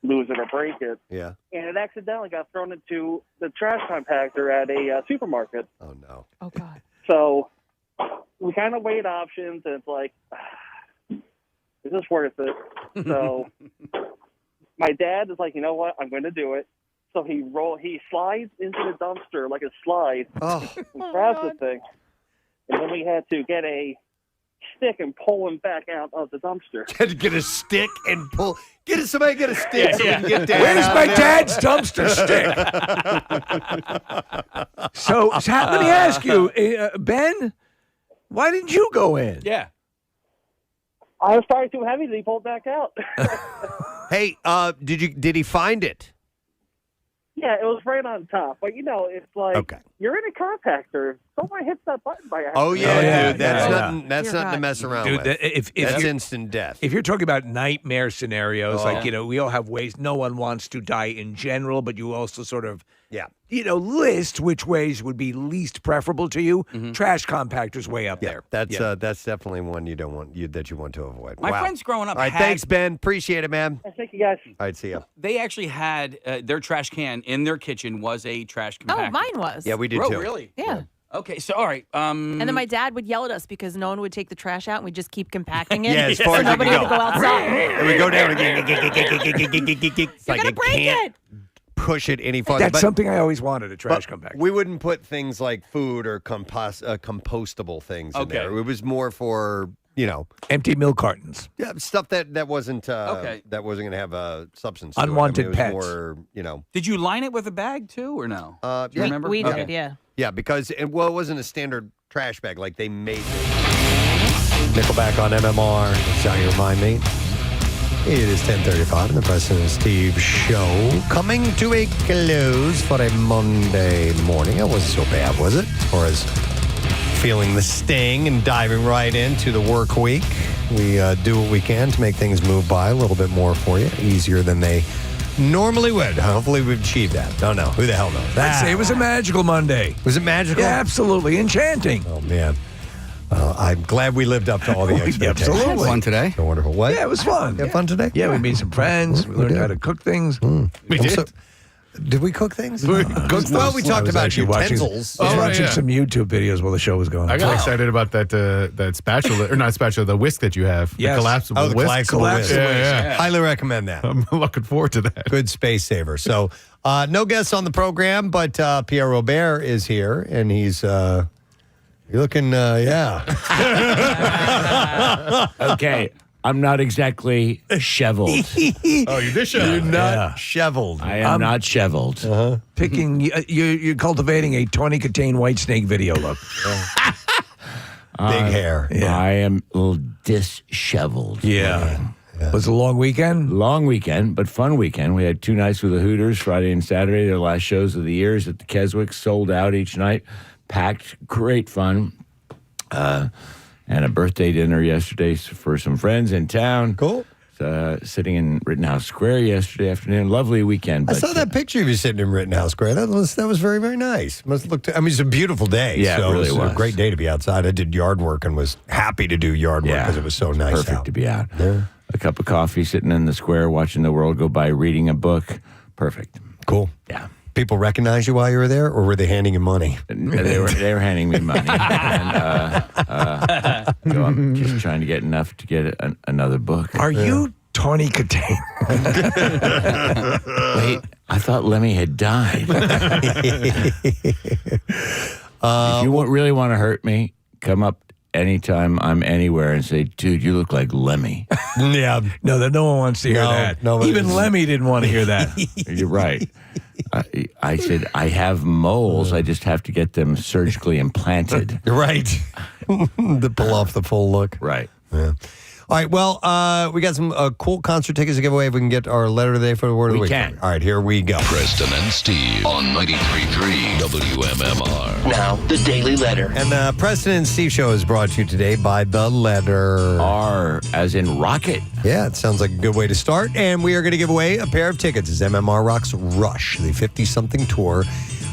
lose it or break it. Yeah. And it accidentally got thrown into the trash compactor at a supermarket. Oh no. Oh God. So we kind of weighed options, and it's like, is this worth it? So my dad is like, you know what? I'm going to do it. So he slides into the dumpster like a slide and grabs the thing. And then we had to get a stick and pull him back out of the dumpster. Get a stick and pull. Somebody get a stick so we can get down. Where's my dad's dumpster stick? so let me ask you, Ben, why didn't you go in? Yeah. I was probably too heavy, so he pulled back out. Hey, did he find it? Yeah, it was right on top. But, it's like you're in a compactor. Someone hits that button by accident. Oh yeah, dude. That's yeah. nothing. That's Dear nothing to God. mess around Dude, with. if That's you're- instant death. If you're talking about nightmare scenarios, Oh. like, we all have ways. No one wants to die in general, but you also sort of, Yeah. list which ways would be least preferable to you. Trash compactor's way up there. That's definitely one you don't want that you want to avoid. My Wow. friends growing up All right, had- thanks, Ben. Appreciate it, man. Thank you, guys. All right, see ya. They actually had their trash can in their kitchen was a trash compactor. Oh, mine was. Yeah, we did Oh, too. really? Yeah. Okay, so all right. And then my dad would yell at us because no one would take the trash out, and we just keep compacting it. Yeah, as far so as you nobody can had to go outside. And we go down again. It's You're like gonna break can't it. push it any farther. That's But- something I always wanted, a trash but compactor. We wouldn't put things like food or compostable things in there. It was more for, empty milk cartons. yeah, stuff that wasn't Okay. that wasn't going to have a substance to it. Unwanted it was pets. more, Did you line it with a bag too, or no? Do you yeah. remember? We Okay. did, yeah. Yeah, because it wasn't a standard trash bag. Like, they made it. Nickelback on MMR. That's how you remind me. It is 10:35 in the Preston and Steve show. Coming to a close for a Monday morning. It wasn't so bad, was it? As far as feeling the sting and diving right into the work week. We do what we can to make things move by a little bit more for you. Easier than they normally would. Hopefully we've achieved that. Don't know. Who the hell knows? I'd say it was a magical Monday. Was it magical? Yeah, absolutely. Enchanting. Oh, man. I'm glad we lived up to all the expectations. Absolutely. Fun today. So wonderful. What? Yeah, it was fun. You had fun today? Yeah, we made some friends. We learned how to cook things. We did. Did we cook things? Well, we talked about utensils. I was watching yeah. some YouTube videos while the show was going on. I got excited about that spatula, or not spatula, the whisk that you have. Yes. The collapsible the whisk. collapsible whisk. Yeah. Highly recommend that. I'm looking forward to that. Good space saver. So, no guests on the program, but Pierre Robert is here, and he's you're looking, yeah. Okay, I'm not exactly shoveled. Oh, you did shovel. You're not shoveled. I am not shoveled. Picking, you're cultivating a 20 contain white snake video look. Big hair. I am a little disheveled. Yeah. Was it a long weekend? Long weekend, but fun weekend. We had 2 nights with the Hooters, Friday and Saturday. Their last shows of the years at the Keswick, sold out each night. Packed, great fun. And a birthday dinner yesterday for some friends in town. Cool. Sitting in Rittenhouse Square yesterday afternoon. Lovely weekend. I but, saw that picture of you sitting in Rittenhouse Square. That was very, very nice. Must look. I mean, it's a beautiful day. Yeah, so it really was was. a great day to be outside. I did yard work and was happy to do yard work because it was so nice Perfect out. to be out. Yeah. A cup of coffee, sitting in the square, watching the world go by, reading a book. Perfect. Cool. Yeah. People recognize you while you were there, or were they handing you money? They were handing me money. And, so I'm just trying to get enough to get another book. Are you Tawny Katane? Wait, I thought Lemmy had died. If you really want to hurt me, come up anytime I'm anywhere and say, dude, you look like Lemmy. Yeah. No, no one wants to hear that. Even Lemmy didn't want to hear that. You're right. I said, I have moles. I just have to get them surgically implanted. Right. To pull off the full look. Right. Yeah. All right. Well, we got some cool concert tickets to give away if we can get our letter today for the word of the week. We can. All right. Here we go. Preston and Steve on 93.3 WMMR. Now, the Daily Letter. And the Preston and Steve show is brought to you today by the letter R, as in rocket. Yeah, it sounds like a good way to start. And we are going to give away a pair of tickets. It's MMR Rocks Rush, the 50-something tour.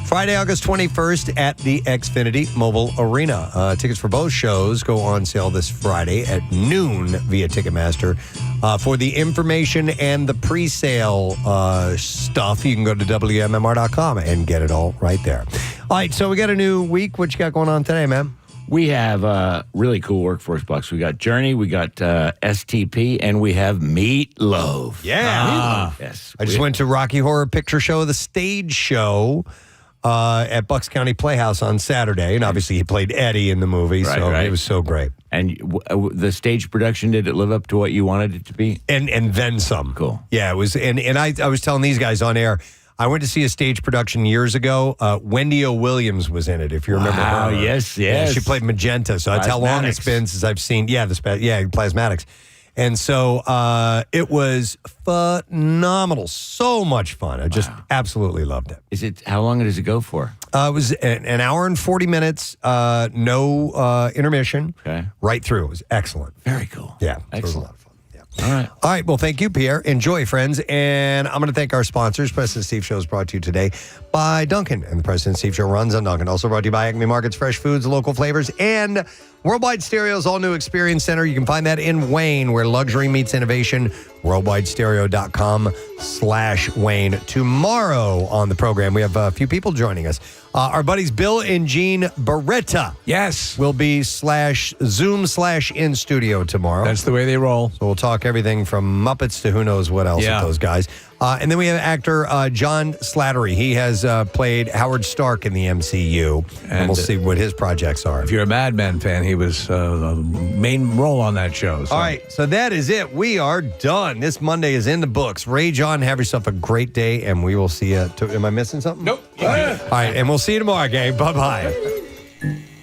Friday, August 21st at the Xfinity Mobile Arena. Tickets for both shows go on sale this Friday at noon via Ticketmaster. For the information and the pre-sale stuff, you can go to WMMR.com and get it all right there. All right, so we got a new week. What you got going on today, man? We have really cool workforce blocks. We got Journey, we got STP, and we have Meatloaf. Yeah. Yes. I just went to Rocky Horror Picture Show, the stage show at Bucks County Playhouse on Saturday. And obviously he played Eddie in the movie, so it was so great. And the stage production, did it live up to what you wanted it to be? And then some. Cool. Yeah, it was. And I was telling these guys on air, I went to see a stage production years ago. Wendy O. Williams was in it, if you remember her. Yes. Yeah, she played Magenta. So that's how long it's been since I've seen, Plasmatics. And so it was phenomenal. So much fun. I just absolutely loved it. How long does it go for? It was an hour and 40 minutes, no intermission, right through. It was excellent. Very cool. Yeah, excellent. It was a lot of fun. All right. All right. Well, thank you, Pierre. Enjoy, friends. And I'm going to thank our sponsors. Preston and Steve Show is brought to you today by Dunkin'. And the Preston and Steve Show runs on Dunkin'. Also brought to you by Acme Markets, fresh foods, local flavors, and Worldwide Stereo's all-new experience center. You can find that in Wayne, where luxury meets innovation. WorldwideStereo.com/Wayne. Tomorrow on the program, we have a few people joining us. Our buddies Bill and Jean Beretta. Yes. Will be /Zoom/in studio tomorrow. That's the way they roll. So we'll talk everything from Muppets to who knows what else with those guys. And then we have actor John Slattery. He has played Howard Stark in the MCU. And we'll see what his projects are. If you're a Mad Men fan, he was the main role on that show. So. All right, so that is it. We are done. This Monday is in the books. Rage on. Have yourself a great day, and we will see you. Am I missing something? Nope. All right, and we'll see you tomorrow, gang. Bye-bye.